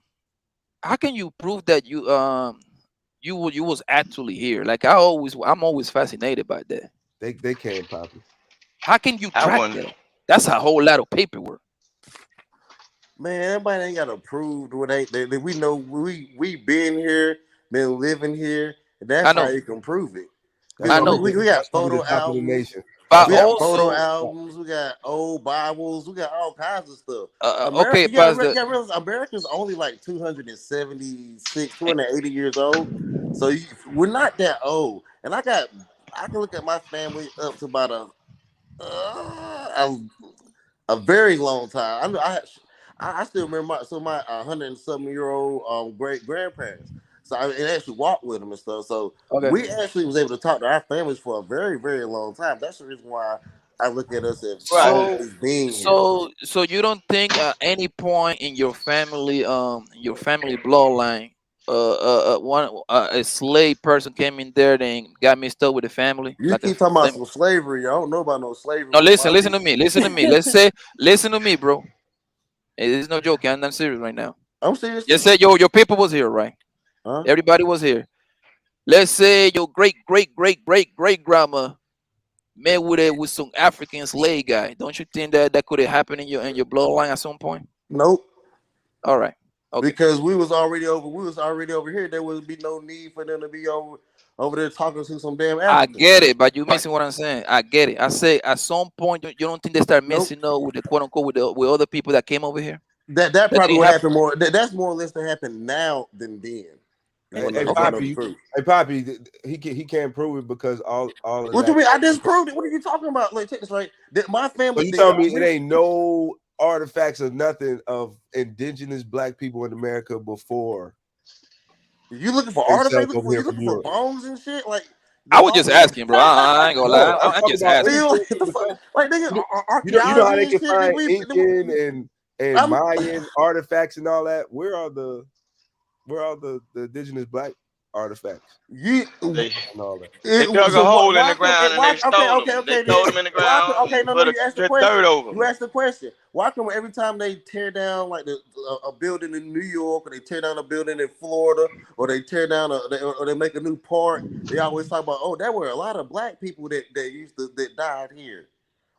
How can you prove that you was actually here? Like I'm always fascinated by that. They can't, Poppy. How can you I track wonder. that? That's a whole lot of paperwork. Man, everybody ain't got to prove what they we know. We been here, been living here. And that's I how know. you can prove it. That's I why know. We got that's why we photo the top of the albums. nation. But We got also, photo albums. We got old Bibles. We got all kinds of stuff. okay, America, you gotta Pastor. realize America's only like 276, 280 years old. So we're not that old. And I can look at my family up to about a very long time. I still remember my 100-something-year-old great grandparents. So I actually walked with them and stuff. So Okay. we actually was able to talk to our families for a very, very long time. That's the reason why I look at us as always being here. So you don't think at any point in your family bloodline, a slave person came in there and got mixed up with the family? You Like keep talking about some slavery. I don't know about no slavery. No, with my listen to people. me. Listen to me. Listen to me, bro. It's no joke. I'm serious right now. I'm serious. You said your people was here, right? Huh? Everybody was here. Let's say your great grandma met with some African slave guy. Don't you think that could have happened in your bloodline at some point? Nope. All right. Okay. Because we was already over here. There would be no need for them to be over there talking to some damn Africans. I get it, but you missing what I'm saying. I get it. I say at some point you don't think they start messing up with the quote unquote with other people that came over here? That probably would happen more. That's more or less to happen now than then. Hey, Poppy, he can't prove it because all of What that. you mean? I just proved it. What are you talking about? Like, take this right. My family. So you tell me it ain't no artifacts of nothing of indigenous black people in America before. You looking for artifacts? You looking for bones and shit? Like I was just asking, bro. I ain't gonna lie. I'm just asking. Like nigga, you know how they can find Incan and Mayan artifacts and all that. Where are the indigenous black artifacts? They dug a hole in the ground and they stole them. They throw them in the ground. You asked the question. Dirt over. You asked the question. Why come every time they tear down like a building in New York, or they tear down a building in Florida, or they tear down or they make a new park, they always talk about, oh, there were a lot of black people that died here,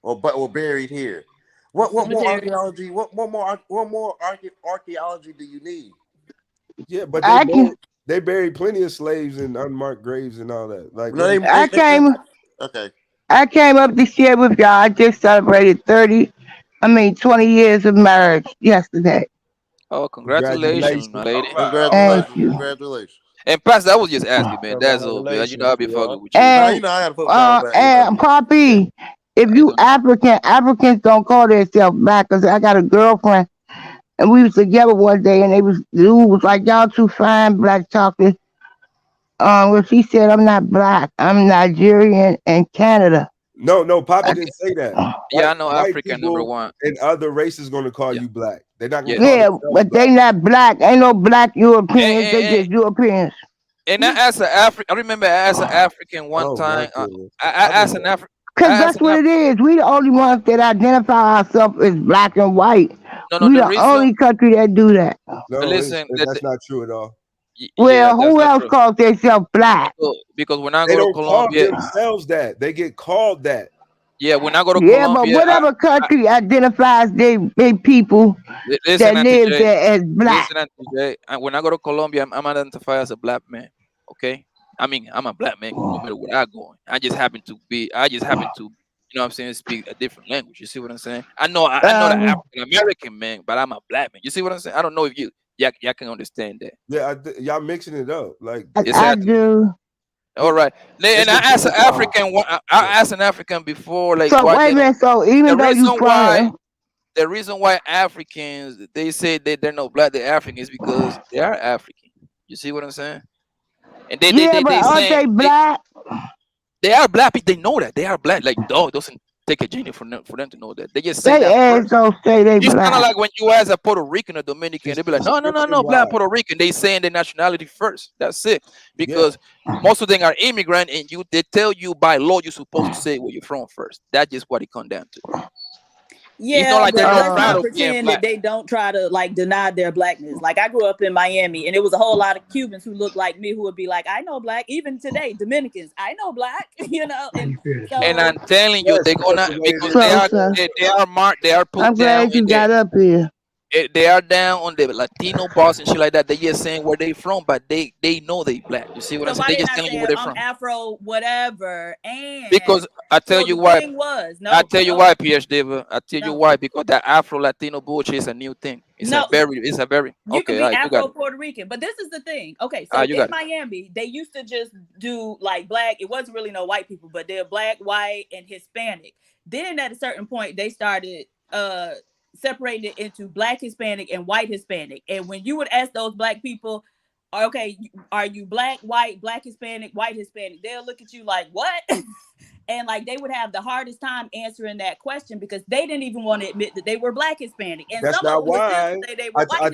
or buried here. What more archaeology? What more archaeology do you need? Yeah, but they buried plenty of slaves in unmarked graves and all that. Like I came up to share with y'all. I just celebrated 20 years of marriage yesterday. Oh, congratulations, my lady. Congratulations. And Pastor, I was just asking, man. That's all, man. You know I'll be fucking with you. And, and Poppy, if you Africans don't call themselves black. Cause I got a girlfriend, and we was together one day, and the dude was like, "Y'all too fine, black chocolate." Well, she said, "I'm not black. I'm Nigerian and Canada." No, Poppy didn't say that. Yeah, I know African number one. And other races gonna call you black. They're not gonna Yeah, but they not black. Ain't no black Europeans. They just Europeans. And I asked I remember I asked an African one time. I asked an African. Because that's what it is. We the only ones that identify ourselves as black and white. No, we the only country that do that. No, listen, that's not true at all. Well, who else calls themselves black? Because when I they go don't to Colombia, call themselves that. They get called that. Yeah, when I go to Yeah, but Colombia, whatever country identifies they people listen, that Auntie live J. there as black. Listen, Auntie J. And when I go to Colombia, I'm identified as a black man. Okay, I mean, I'm a black man no matter where I go. I just happen to, you know what I'm saying, speak a different language. You see what I'm saying? I know the African American man, but I'm a black man. You see what I'm saying? I don't know if y'all can understand that. Yeah, y'all mixing it up. Like I do. All right. And I asked an African. I asked an African before, like, So why wait a minute. So even though you from the reason why Africans, they say that they're not black, they're African, is because they are African. You see what I'm saying? And they aren't they black? They are black. They know that they are black. Like, dog doesn't take a genius for them to know that. They just say They that. don't say they It's kind black. of like when you ask a Puerto Rican or Dominican, they be like, no, black Puerto Rican. They saying their nationality first. That's it. Because most of them are immigrant, and they tell you by law you're supposed to say where you're from first. That's just what it comes down to. Yeah, it's not like but they're let's not not proud of being pretend black. that they don't try to like deny their blackness. Like I grew up in Miami, and it was a whole lot of Cubans who looked like me who would be like, "I know black." Even today, Dominicans, I know black. You know, and I'm telling you, they're gonna because they are put I'm glad you got up here. They are down on the Latino bars and shit like that. They just saying where they from, but they know they black. You see what I'm saying? They just telling you where they from. Afro, whatever, and because I tell you why. I tell you why, PH Diva. I tell you why, because that Afro Latino bullshit is a new thing. It's a very you can be right, Afro Puerto Rican, but this is the thing. Okay, so in Miami, they used to just do like black. It wasn't really no white people, but they're black, white, and Hispanic. Then at a certain point, they started separating it into black Hispanic and white Hispanic. And when you would ask those black people, okay, are you black, white, black Hispanic, white Hispanic? They'll look at you like, what? And like they would have the hardest time answering that question because they didn't even want to admit that they were black Hispanic. And that's not why. I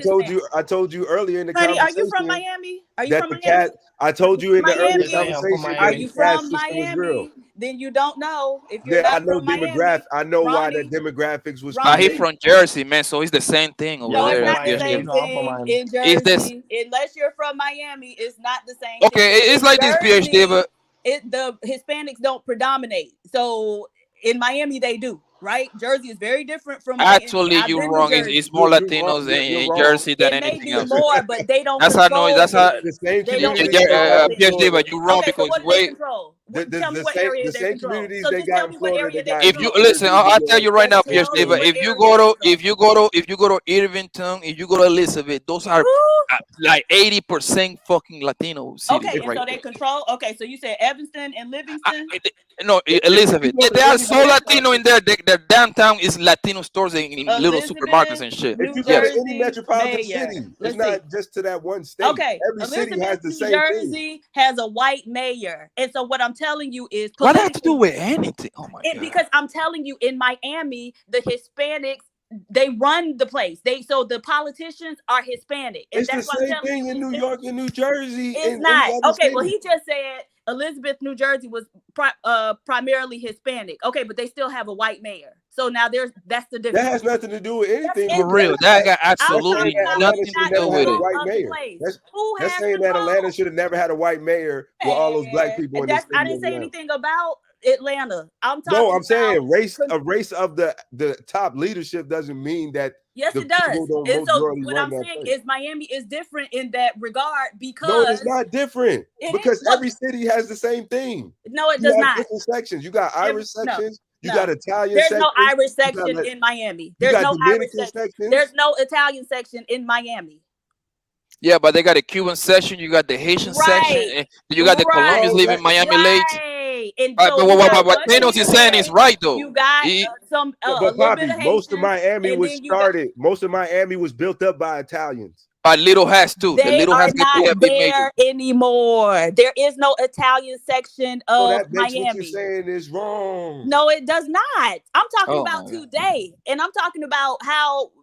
told you earlier in the conversation. Are you from Miami? Are you from Miami? I told you in the earlier conversation. Are you from Miami? Then you don't know if you're not I know from Miami. I know why the demographics was. He's from Jersey, man. So it's the same thing over there. It's not the same thing in Jersey. Unless you're from Miami, it's not the same. Okay, it's like this, PhD, but the Hispanics don't predominate. So in Miami, they do. Right? Jersey is very different from actually Miami. You're wrong. It's more Latinos in Jersey than anything else. More, but they don't. That's how no. That's how. The same PhD, but you're wrong because wait. The same communities they got in Florida. If you listen, I'll tell you right now, PhD. But if you go to Irvington, if you go to Elizabeth, those are like 80% fucking Latino cities. Okay, and so they control. Okay, so you said Evanston and Livingston. No, Elizabeth. They are so Latino in there. Their downtown is Latino stores and little supermarkets and shit. If you go to any metropolitan city, it's not just to that one state. Okay, every city has the same thing. New Jersey has a white mayor, and so what I'm telling you is what has to do with anything? Oh my god! Because I'm telling you, in Miami, the Hispanics. They run the place. So the politicians are Hispanic. And it's that's the same thing in New York and New Jersey. It's not. Okay, well, he just said Elizabeth, New Jersey was primarily Hispanic. Okay, but they still have a white mayor. So now that's the difference. That has nothing to do with anything. For real. That got absolutely nothing to do with it. White mayor. That's saying that Atlanta should have never had a white mayor with all those black people in the city. I didn't say anything about Atlanta. I'm talking. No, I'm saying a race of the top leadership doesn't mean that. Yes, it does. And so what I'm saying is Miami is different in that regard because no, it's not different because every city has the same thing. No, it does not. Different sections. You got Irish sections. You got Italian. There's no Irish section in Miami. There's no Irish section. There's no Italian section in Miami. Yeah, but they got a Cuban section. You got the Haitian section. And you got the Colombians living Miami late. And so what Thanos is saying is right though. You got some. But Poppy, most of Miami was started. Most of Miami was built up by Italians. Little has too. The Little has not there anymore. There is no Italian section of Miami. What you're saying is wrong. No, it does not. I'm talking about today, and I'm talking about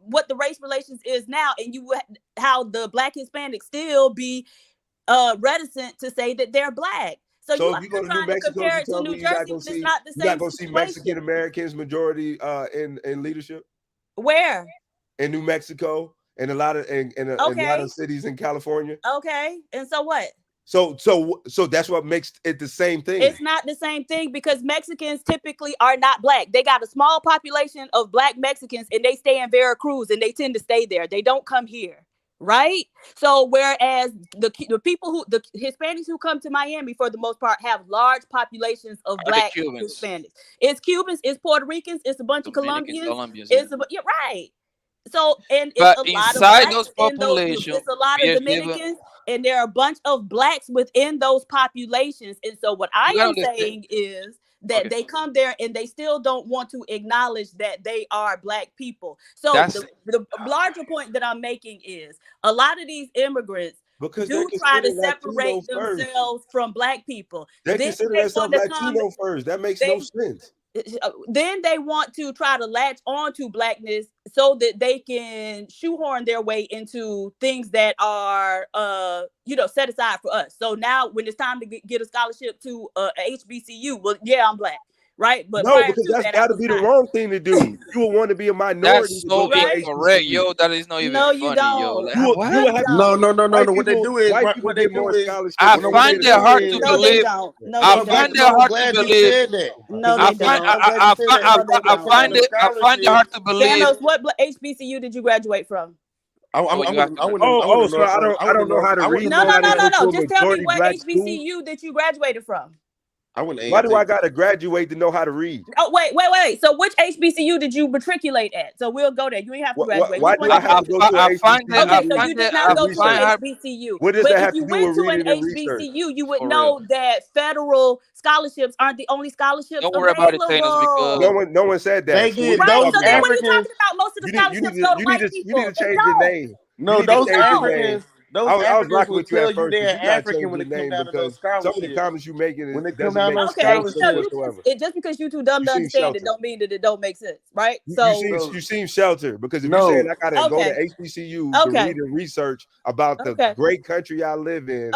what the race relations is now, and how the Black Hispanics still be reticent to say that they're Black. So if you go to New Mexico, you tell me you're not going to see Mexican Americans majority in leadership. Where? In New Mexico. In a lot of in a lot of cities in California. Okay, and so what? So that's what makes it the same thing. It's not the same thing because Mexicans typically are not black. They got a small population of black Mexicans and they stay in Veracruz and they tend to stay there. They don't come here, right? So whereas the Hispanics who come to Miami for the most part have large populations of black Hispanics. It's Cubans, it's Puerto Ricans, it's a bunch of Colombians. You're right. So and it's a lot of blacks those populations, it's a lot of Dominicans, and there are a bunch of blacks within those populations. And so what I am saying is that they come there and they still don't want to acknowledge that they are black people. So the larger point that I'm making is a lot of these immigrants do try to separate themselves from black people. They consider themselves Latino first. That makes no sense. Then they want to try to latch on to blackness so that they can shoehorn their way into things that are, set aside for us. So now when it's time to get a scholarship to a HBCU, well, yeah, I'm black, right? But no, because that's got to be the wrong thing to do. You would want to be a minority. That's so incorrect, yo. That is not even funny, yo. Like, no. What they do is what they do is I find it hard to believe. I find it hard to believe. I find it hard to believe. Thanos, what HBCU did you graduate from? I don't know how to read. No. Just tell me what HBCU that you graduated from. Why do I gotta graduate to know how to read? Oh, wait. So which HBCU did you matriculate at? So we'll go there. You ain't have to graduate. Why do I have to go to HBCU? So you did not go to an HBCU. What does that have to do with reading and research? If you went to an HBCU, you would know that federal scholarships aren't the only scholarships available. Don't worry about it, Thanos, because no one said that. Right. So then what are you talking about? Most of the scholarships go to white people. You need to change your name. No, those Africans. I was rocking with you at first. They're African when it comes down to those scholarships. Some of the comments you making when it comes down to just because you too dumb to understand it don't mean that it don't make sense, right? You seem sheltered because if you're saying I gotta go to HBCU to read and research about the great country I live in,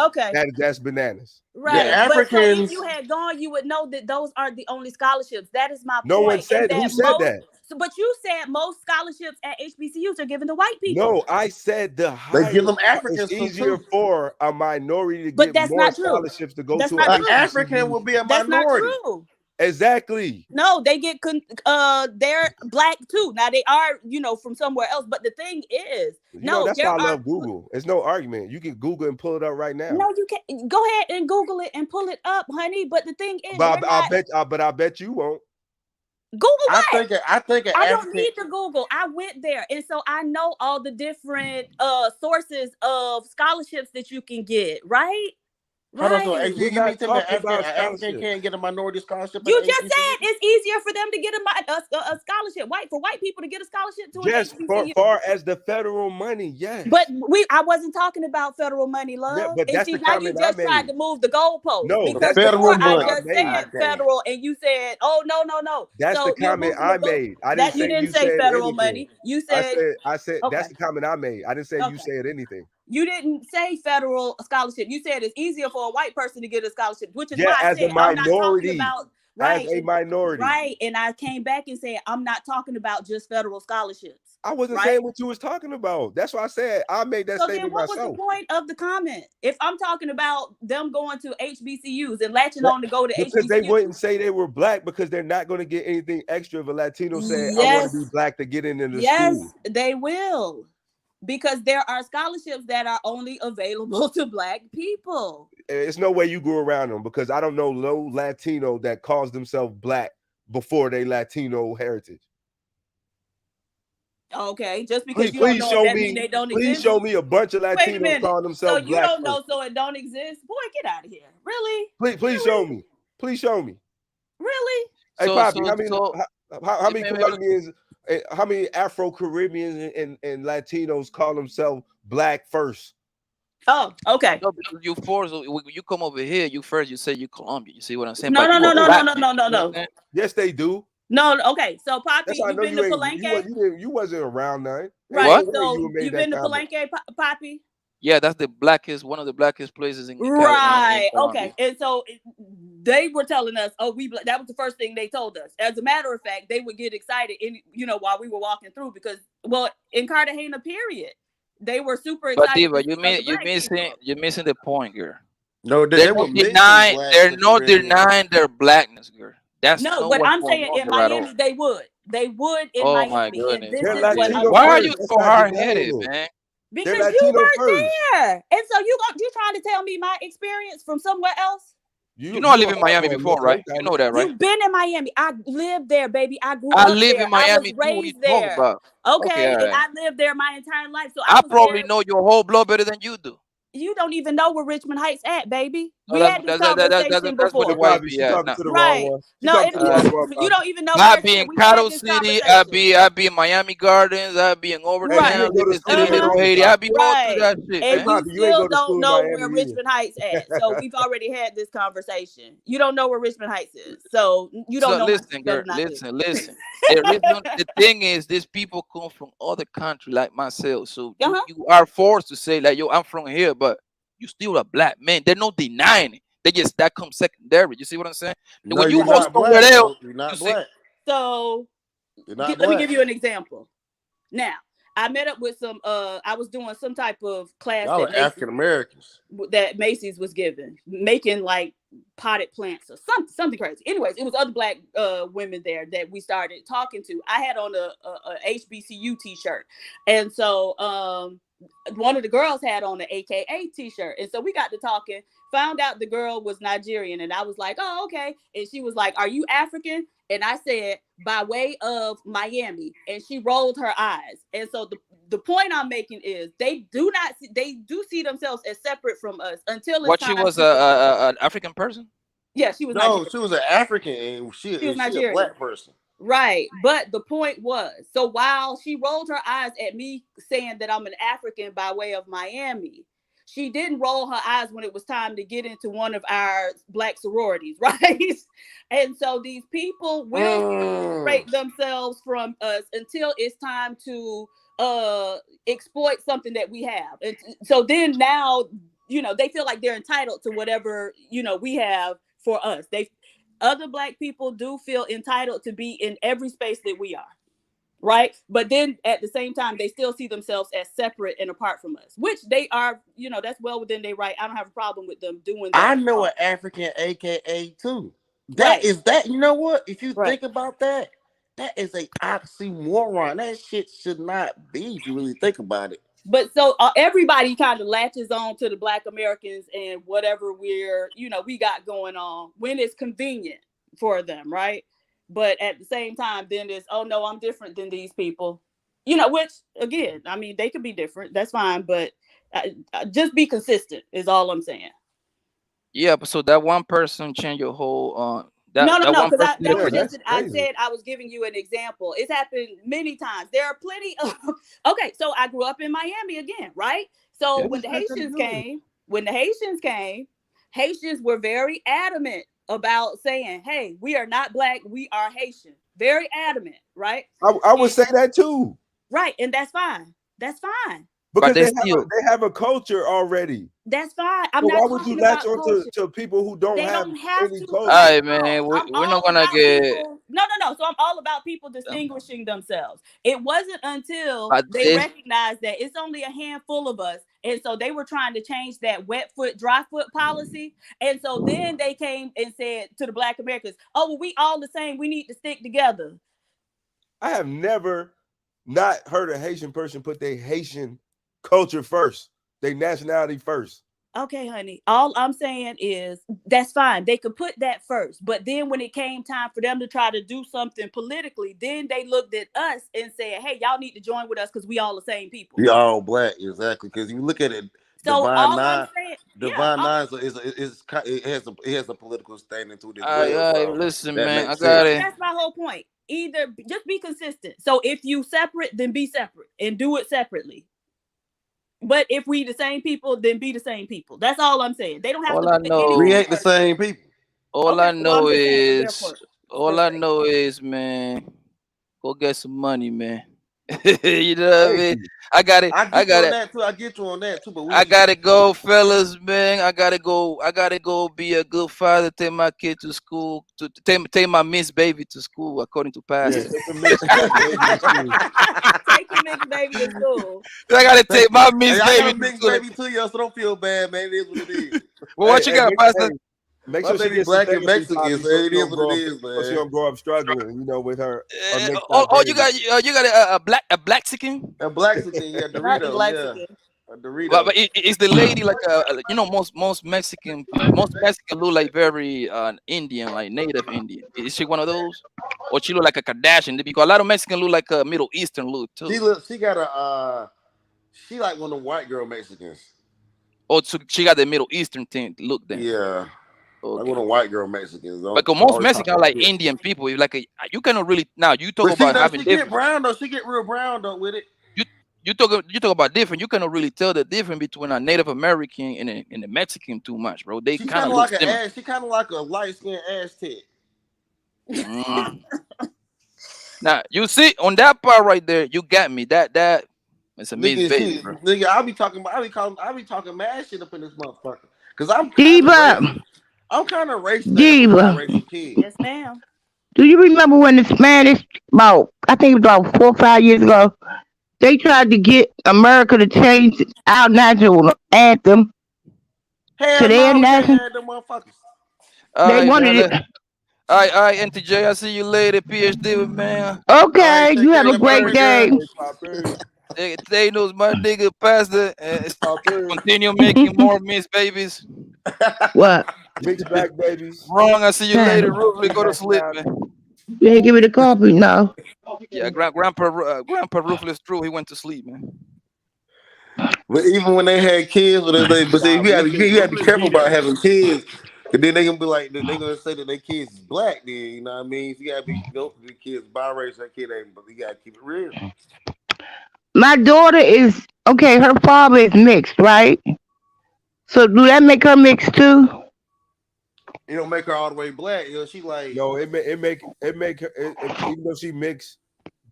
that's bananas. Right. Yeah, Africans. But so if you had gone, you would know that those aren't the only scholarships. That is my point. No one said who said that. But you said most scholarships at HBCUs are given to white people. No, I said they give them Africans. It's easier for a minority to get more scholarships to go to an African will be a minority. That's not true. Exactly. No, they get they're black too. Now they are, from somewhere else. But the thing is, that's why I love Google. There's no argument. You can Google and pull it up right now. No, you can go ahead and Google it and pull it up, honey. But the thing is, I bet you won't. Google what? I don't need to Google. I went there, and so I know all the different sources of scholarships that you can get. Right? Hold on, so you mean an African can't get a minority scholarship? You just said it's easier for them to get a scholarship. For white people to get a scholarship to yes, HBCU. far as the federal money, yes. But I wasn't talking about federal money, love. Yeah, but that's now you just tried to move the goalpost. No, because federal money. I just said federal, and you said, "Oh no." That's the comment I made. I didn't say you didn't say federal anything. Money. You said I said okay. That's the comment I made. I didn't say you said anything. You didn't say federal scholarship. You said it's easier for a white person to get a scholarship, which is why I said I'm not talking about as a minority. Right. And I came back and said I'm not talking about just federal scholarships. I wasn't saying what you was talking about. That's why I said I made that statement myself. So then what was the point of the comment? If I'm talking about them going to HBCUs and latching on to go to HBCUs. Because they wouldn't say they were black because they're not going to get anything extra if a Latino said I want to be black to get into the school. Yes, they will. Because there are scholarships that are only available to black people. It's no way you go around them because I don't know no Latino that calls themselves black before they Latino heritage. Okay, just because you don't know that means they don't exist. Please show me a bunch of Latinos calling themselves black. So you don't know, so it don't exist? Boy, get out of here. Really? Please show me. Please show me. Really? Hey, Poppy, how many Colombians? How many Afro-Caribbeans and Latinos call themselves black first? Oh, okay. No, because you force you come over here. You say you Colombian. You see what I'm saying? No. Yes, they do. No, okay. So Poppy, you've been to Palenque? You wasn't around then. Right. What? So you've been to Palenque, Poppy? Yeah, that's one of the blackest places in right. Okay. And so they were telling us, that was the first thing they told us. As a matter of fact, they would get excited while we were walking through because in Cartagena, period, they were super excited. But Diva, you're missing the point, girl. No, They're not denying. They're not denying their blackness, girl. That's No, not but what's I'm going saying on in here at all. Miami they would. They would in Oh my Miami, and goodness. this They're is what Latino I'm Why are first. you That's so not hard denying headed, it. man? because They're you Latino weren't first. there, and so you trying to tell me my experience from somewhere else? You know I live in are Miami one, before, Miss right? Lake. You know that, right? You've been in Miami. I lived there, baby. I grew I up live there. in I was Miami too. What are you raised talking there. about? Okay, Okay, all and right. I lived there my entire life, so I was probably there. know your whole blood better than you do. You don't even know where Richmond Heights at, baby. No, We had this conversation that's where the before. white be at. talking Nah. to the Right. wrong one. She No, talking to the wrong one, you Bobby. don't even know I where it's be at. in We had Cattle this City. conversation. I be in Miami Gardens. I be in Hey, you Right. Overtown, ain't go to Liberty school City, in Little Miami, Haiti. Bobby. I be all through Right. that shit, Hey, And man. you Bobby, you ain't still go to don't school in know Miami where either. Richmond Heights at. So we've already had this conversation. You don't know where Richmond Heights is. So you don't So know listen, better girl, than I do. listen. The thing is, these people come from other country like myself. So you are forced to say like, yo, I'm from here, but you still a black man. They're not denying it. They just that comes secondary. You see what I'm saying? No, When you you're go not somewhere black, else, though. You're you not see. black. So You're not let me black. give you an example. Now, I met up with some I was doing some type of class Y'all that are African Americans. Macy's was giving, making like potted plants or something crazy. Anyways, it was other black women there that we started talking to. I had on a HBCU t-shirt, and so one of the girls had on an AKA t-shirt, and so we got to talking. Found out the girl was Nigerian, and I was like, "Oh, okay." And she was like, "Are you African?" And I said, "By way of Miami," and she rolled her eyes. And so the point I'm making is they do see themselves as separate from us until it's What time. she was an African person? Yeah, she was No, Nigerian. she was an African, and she was a Nigerian. black person. Right. But the point was, so while she rolled her eyes at me saying that I'm an African by way of Miami, she didn't roll her eyes when it was time to get into one of our black sororities, right? And so these people will separate themselves from us until it's time to exploit something that we have. And so then now, they feel like they're entitled to whatever, we have for us. Other black people do feel entitled to be in every space that we are, right? But then at the same time, they still see themselves as separate and apart from us, which they are, that's well within their right. I don't have a problem with them doing that. I know an African AKA too. That is that. You know what? If you think about that, that is a oxymoron. That shit should not be. If you really think about it. But so everybody kind of latches on to the Black Americans and whatever we got going on when it's convenient for them, right? But at the same time, then it's, oh no, I'm different than these people, which again, I mean, they could be different. That's fine, but just be consistent is all I'm saying. Yeah, but so that one person changed your whole No, because I said I was giving you an example. It's happened many times. There are plenty of okay. So I grew up in Miami again, right? So when the Haitians came, Haitians were very adamant about saying, "Hey, we are not black, we are Haitian." Very adamant, right? I would say that too. Right, and that's fine. That's fine. Because they have a culture already. That's fine. So why would you latch on to people who don't have any culture? All right, man. We're not gonna get No. So I'm all about people distinguishing themselves. It wasn't until they this- recognized that it's only a handful of us, and so they were trying to change that wet foot, dry foot policy. And so then they came and said to the Black Americans, "Oh, well, we all the same. We need to stick together." I have never not heard a Haitian person put their Haitian culture first, their nationality first. Okay, honey. All I'm saying is that's fine. They could put that first. But then when it came time for them to try to do something politically, then they looked at us and said, "Hey, y'all need to join with us because we all the same people." We all black, exactly. Because you look at it, so Divine Nine it has a political standing to it as well. So listen, that man, I makes got sense. it. That's my whole point. Either just be consistent. So if you separate, then be separate and do it separately. But if we the same people, then be the same people. That's all I'm saying. They don't have We ain't the same people. All I know is, man, go get some money, man. You know what I mean? I got it. I get you on that too. But I gotta go, fellas, man. I gotta go be a good father. Take my kid to school. To take my Miss Baby to school, according to pastor. Take your mixed baby to school. I gotta take my Miss I got Baby a mixed baby too, yo. So don't feel bad, man. It is what it is. Well, what you got, Pastor? Make My sure she baby gets black some and therapy, Mexican, Poppy, so it is what it is, so she man. don't grow up struggling, you know, with her mixed Oh, out you baby. got a black chicken? A Blaxican, yeah, Not the Dorito, black yeah. chicken. A Dorito. But is the lady like you know most Mexican look like very Indian, like native Indian? Is she one of those, or she look like a Kardashian? Because a lot of Mexican look like a Middle Eastern look too. She got a she like one of the white girl Mexicans. Oh, so she got the Middle Eastern thing look then. Yeah. Like Okay. one of the white girl Mexicans. Because most Mexicans are like Indian people. It's like you cannot really now. You talk But she, about does, having she different. get brown though. She get real brown though with it. You talk about different. You cannot really tell the difference between a Native American and a Mexican too much, bro. They She kind kind of of look like similar. She kind of like a light skinned Aztec. Now you see on that part right there, you got me. That it's a Miss Baby, bro. Nigga, I be talking mad shit up in this motherfucker. Cause I'm Diva. kind of racist. Diva. Yes, ma'am. Do you remember when the Spanish, about I think it was about 4 or 5 years ago, they tried to get America to change our national anthem to their national? They wanted it. All right, NTJ. I see you later, PhD, man. Okay, you have a great day. They knows my nigga Pastor. Continue making more Miss Babies. What? Mixed black babies. Wrong. I see you later. Rufus, go to sleep, man. You ain't give me the coffee, no. Yeah, Grandpa Ruthless Drew. He went to sleep, man. But even when they had kids, but see, you gotta be careful about having kids. And then they gonna be like, they gonna say that their kids is black. Then you know what I mean. So you gotta be, the kids biracial. That kid ain't, but you gotta keep it real. My daughter is okay. Her father is mixed, right? So do that make her mixed too? It don't make her all the way black. You know, she like no. It make her even though she mixed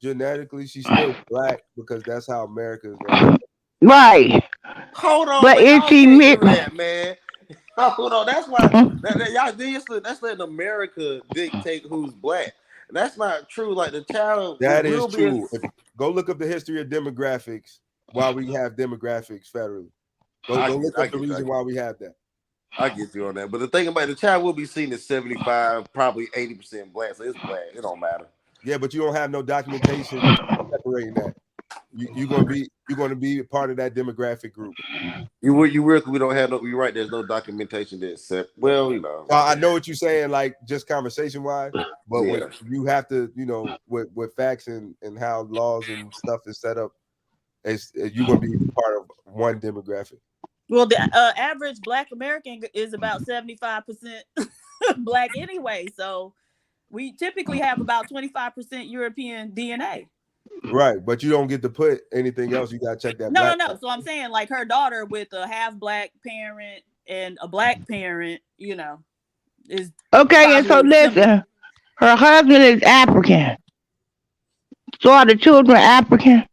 genetically, she's still black because that's how America is going. Right. Hold on, but is she mixed? That, man. Hold on. That's why y'all that's letting America dictate who's black. And that's not true. Like the child. That is true. Go look up the history of demographics. Why we have demographics federally. Go look up the reason why we have that. I get you on that. But the thing about it, the child will be seen as 75, probably 80% black. So it's black. It don't matter. Yeah, but you don't have no documentation separating that. You're gonna be a part of that demographic group. You will. We don't have no. You're right. There's no documentation that except. Well, you know. I know what you're saying, like just conversation wise, but Yeah. when you have to, with facts and how laws and stuff is set up, you're gonna be part of one demographic. Well, the average Black American is about 75% Black anyway, so we typically have about 25% European DNA. Right, but you don't get to put anything else. You gotta check that. No. So I'm saying, like, her daughter with a half Black parent and a Black parent, is okay. And so listen, her husband is African. So are the children African?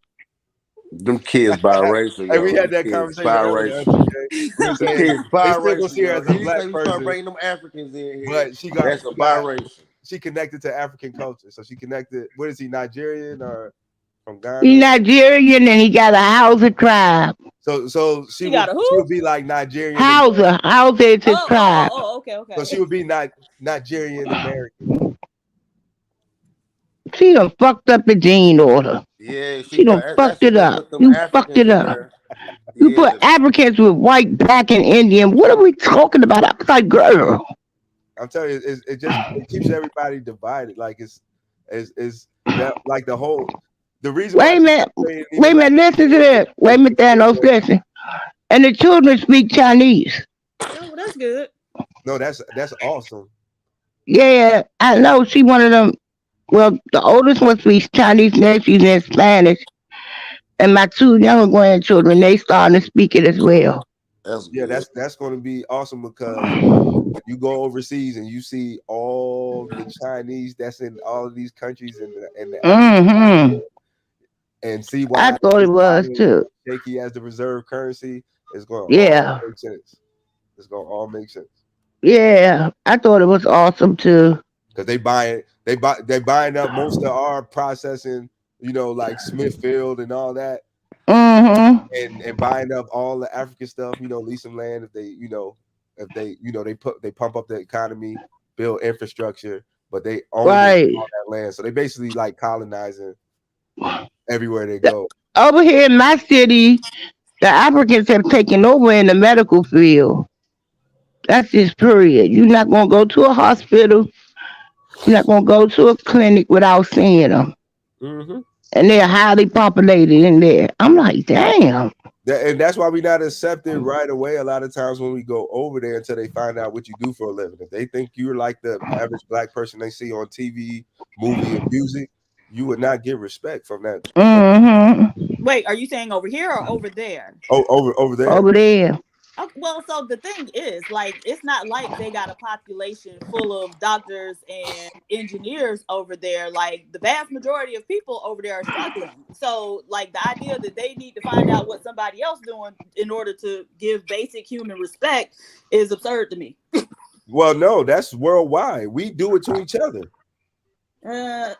Them kids biracial. Hey, we had that conversation earlier. Kids They still gonna see her as a biracial. black You person. start bringing them Africans in here. But That's a biracial. She connected to African culture, so she connected. What is he, Nigerian or from Ghana? He's Nigerian and he got a Hausa tribe. So she would be like Nigerian. Hausa is his tribe. Okay. So she would be Nigerian American. She done fucked up the gene order. Yeah, she done fucked it up. You fucked it up. You put Africans with white, black, and Indian. What are we talking about? I was like, girl. I'm telling you, it keeps everybody divided. Like it's that, like the whole reason. Wait a minute, listen to this. Wait a minute, Thanos, listen. And the children speak Chinese. Oh, that's good. No, that's awesome. Yeah, I know she one of them. Well, the oldest one speaks Chinese, now she's in Spanish. And my 2 younger grandchildren, they starting to speak it as well. That's going to be awesome because you go overseas and you see all the Chinese that's in all of these countries and see why I thought it was too. Shaky as the reserve currency is going. Yeah, make sense. It's going to all make sense. Yeah, I thought it was awesome too. Because they buying up most of our processing, like Smithfield and all that. Mm-hmm. And buying up all the African stuff, lease some land if they, if they, they pump up the economy, build infrastructure, but they own Right. all that land. So they basically like colonizing everywhere they go. Over here in my city, the Africans have taken over in the medical field. That's just period. You're not gonna go to a hospital. You're not gonna go to a clinic without seeing them. Mm-hmm. And they're highly populated in there. I'm like, damn. And that's why we not accepted right away a lot of times when we go over there until they find out what you do for a living. If they think you're like the average black person they see on TV, movie, and music, you would not get respect from that. Mm-hmm. Wait, are you saying over here or over there? Oh, over there. Over there. Okay, well, so the thing is, like, it's not like they got a population full of doctors and engineers over there. Like, the vast majority of people over there are struggling. So, like, the idea that they need to find out what somebody else doing in order to give basic human respect is absurd to me. Well, no, that's worldwide. We do it to each other. How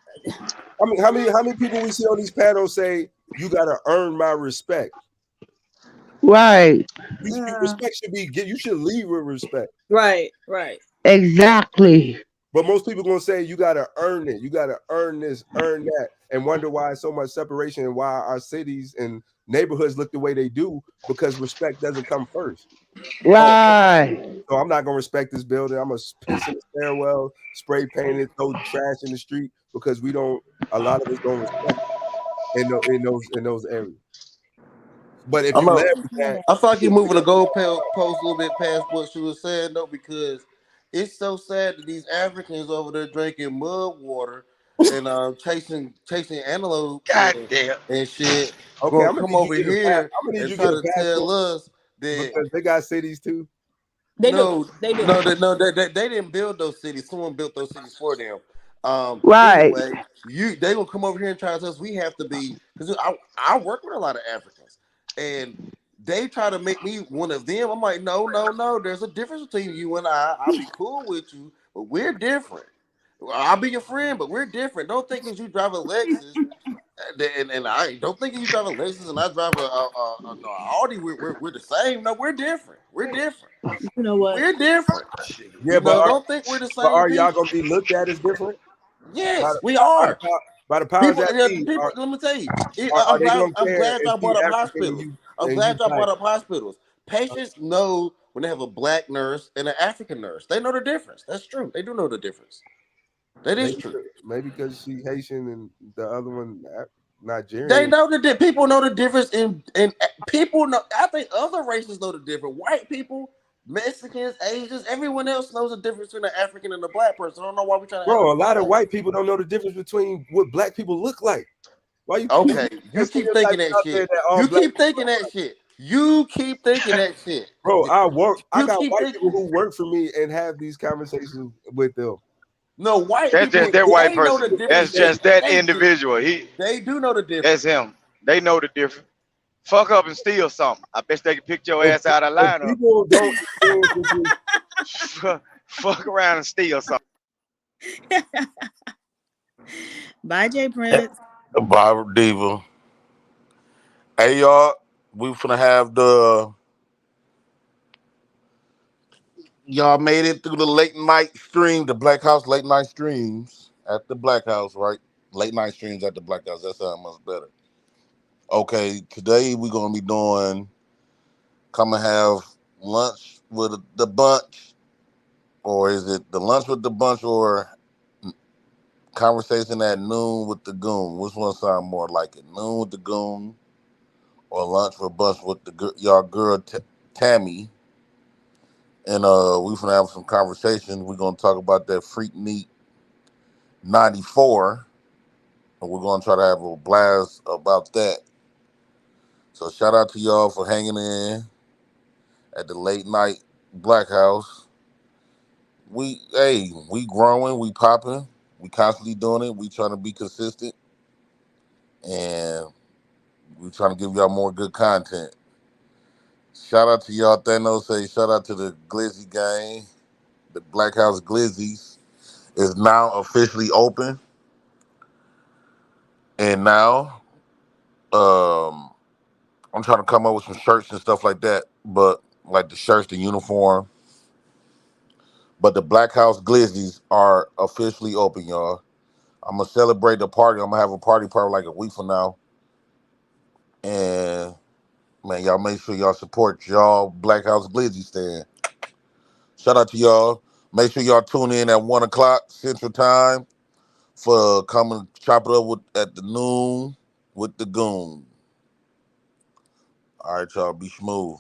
many people we see on these panels say you gotta earn my respect? Right. Respect should be you should lead with respect. Right. Exactly. But most people gonna say you gotta earn it. You gotta earn this, earn that, and wonder why so much separation and why our cities and neighborhoods look the way they do, because respect doesn't come first. Right. So I'm not gonna respect this building. I'm gonna piss in the stairwell, spray paint it, throw trash in the street, because a lot of us don't respect in those areas. But if you let that, I feel like you're moving the goalpost a little bit past what she was saying though, because it's so sad that these Africans over there drinking mud water and chasing antelope and shit. Okay, Gonna come over here and try to tell us that because they got cities too. They do. They didn't build those cities. Someone built those cities for them. Right. Anyway, they gonna come over here and try to tell us we have to be, because I work with a lot of Africans. And they try to make me one of them. I'm like, no. There's a difference between you and I. I'll be cool with you, but we're different. I'll be your friend, but we're different. Don't think as you drive a Lexus, and I don't think you drive a Lexus and I drive a Audi. We're the same. No, we're different. We're different. You know what? We're different. Yeah, but don't think we're the same. But are y'all gonna be looked at as different? Yes, we are. By the powers that be. Let me tell you. I'm glad y'all brought up hospitals. I'm glad y'all brought up hospitals. Patients know when they have a black nurse and an African nurse. They know the difference. That's true. They do know the difference. That is true. Maybe because she Haitian and the other one Nigerian. They know people know the difference, and people know. I think other races know the difference. White people, Mexicans, Asians, everyone else knows the difference between an African and a black person. I don't know why we're trying to. Bro, a lot of white people don't know the difference between what black people look like. Why you? Okay, you keep thinking that shit. You keep thinking that shit. You keep thinking that shit. Bro, I got white people who work for me and have these conversations with them. No, white That's people. just that white know person. the difference. That's just that individual. They do know the difference. That's him. They know the difference. Fuck up and steal something. I bet they can pick your ass out of lineup. People don't fuck around and steal something. Bye, J Prince. Bye, Diva. Hey, y'all, we finna have y'all made it through the late night stream, the Black House late night streams at the Black House, right? Late night streams at the Black House. That sounds much better. Okay, today we're gonna be come and have lunch with the bunch, or is it the lunch with the bunch, or conversation at noon with the goon? Which one sound more like it? Noon with the goon, or lunch with bunch with y'all girl Tammy? And we're gonna have some conversations. We're gonna talk about that Freak Meat 94, and we're gonna try to have a blast about that. So shout out to y'all for hanging in at the late night Black House. We growing, we popping, we constantly doing it. We trying to be consistent, and we trying to give y'all more good content. Shout out to y'all, Thanos. Say shout out to the Glizzy gang. The Black House Glizzies is now officially open, and now I'm trying to come up with some shirts and stuff like that. But like the shirts, the uniform, But the Black House Glizzies are officially open, y'all. I'm gonna celebrate the party. I'm gonna have a party probably like a week from now. And man, y'all make sure y'all support y'all Black House Glizzy stand. Shout out to y'all. Make sure y'all tune in at 1 o'clock Central Time for coming chop it up at the noon with the goon. All right, y'all. Be smooth.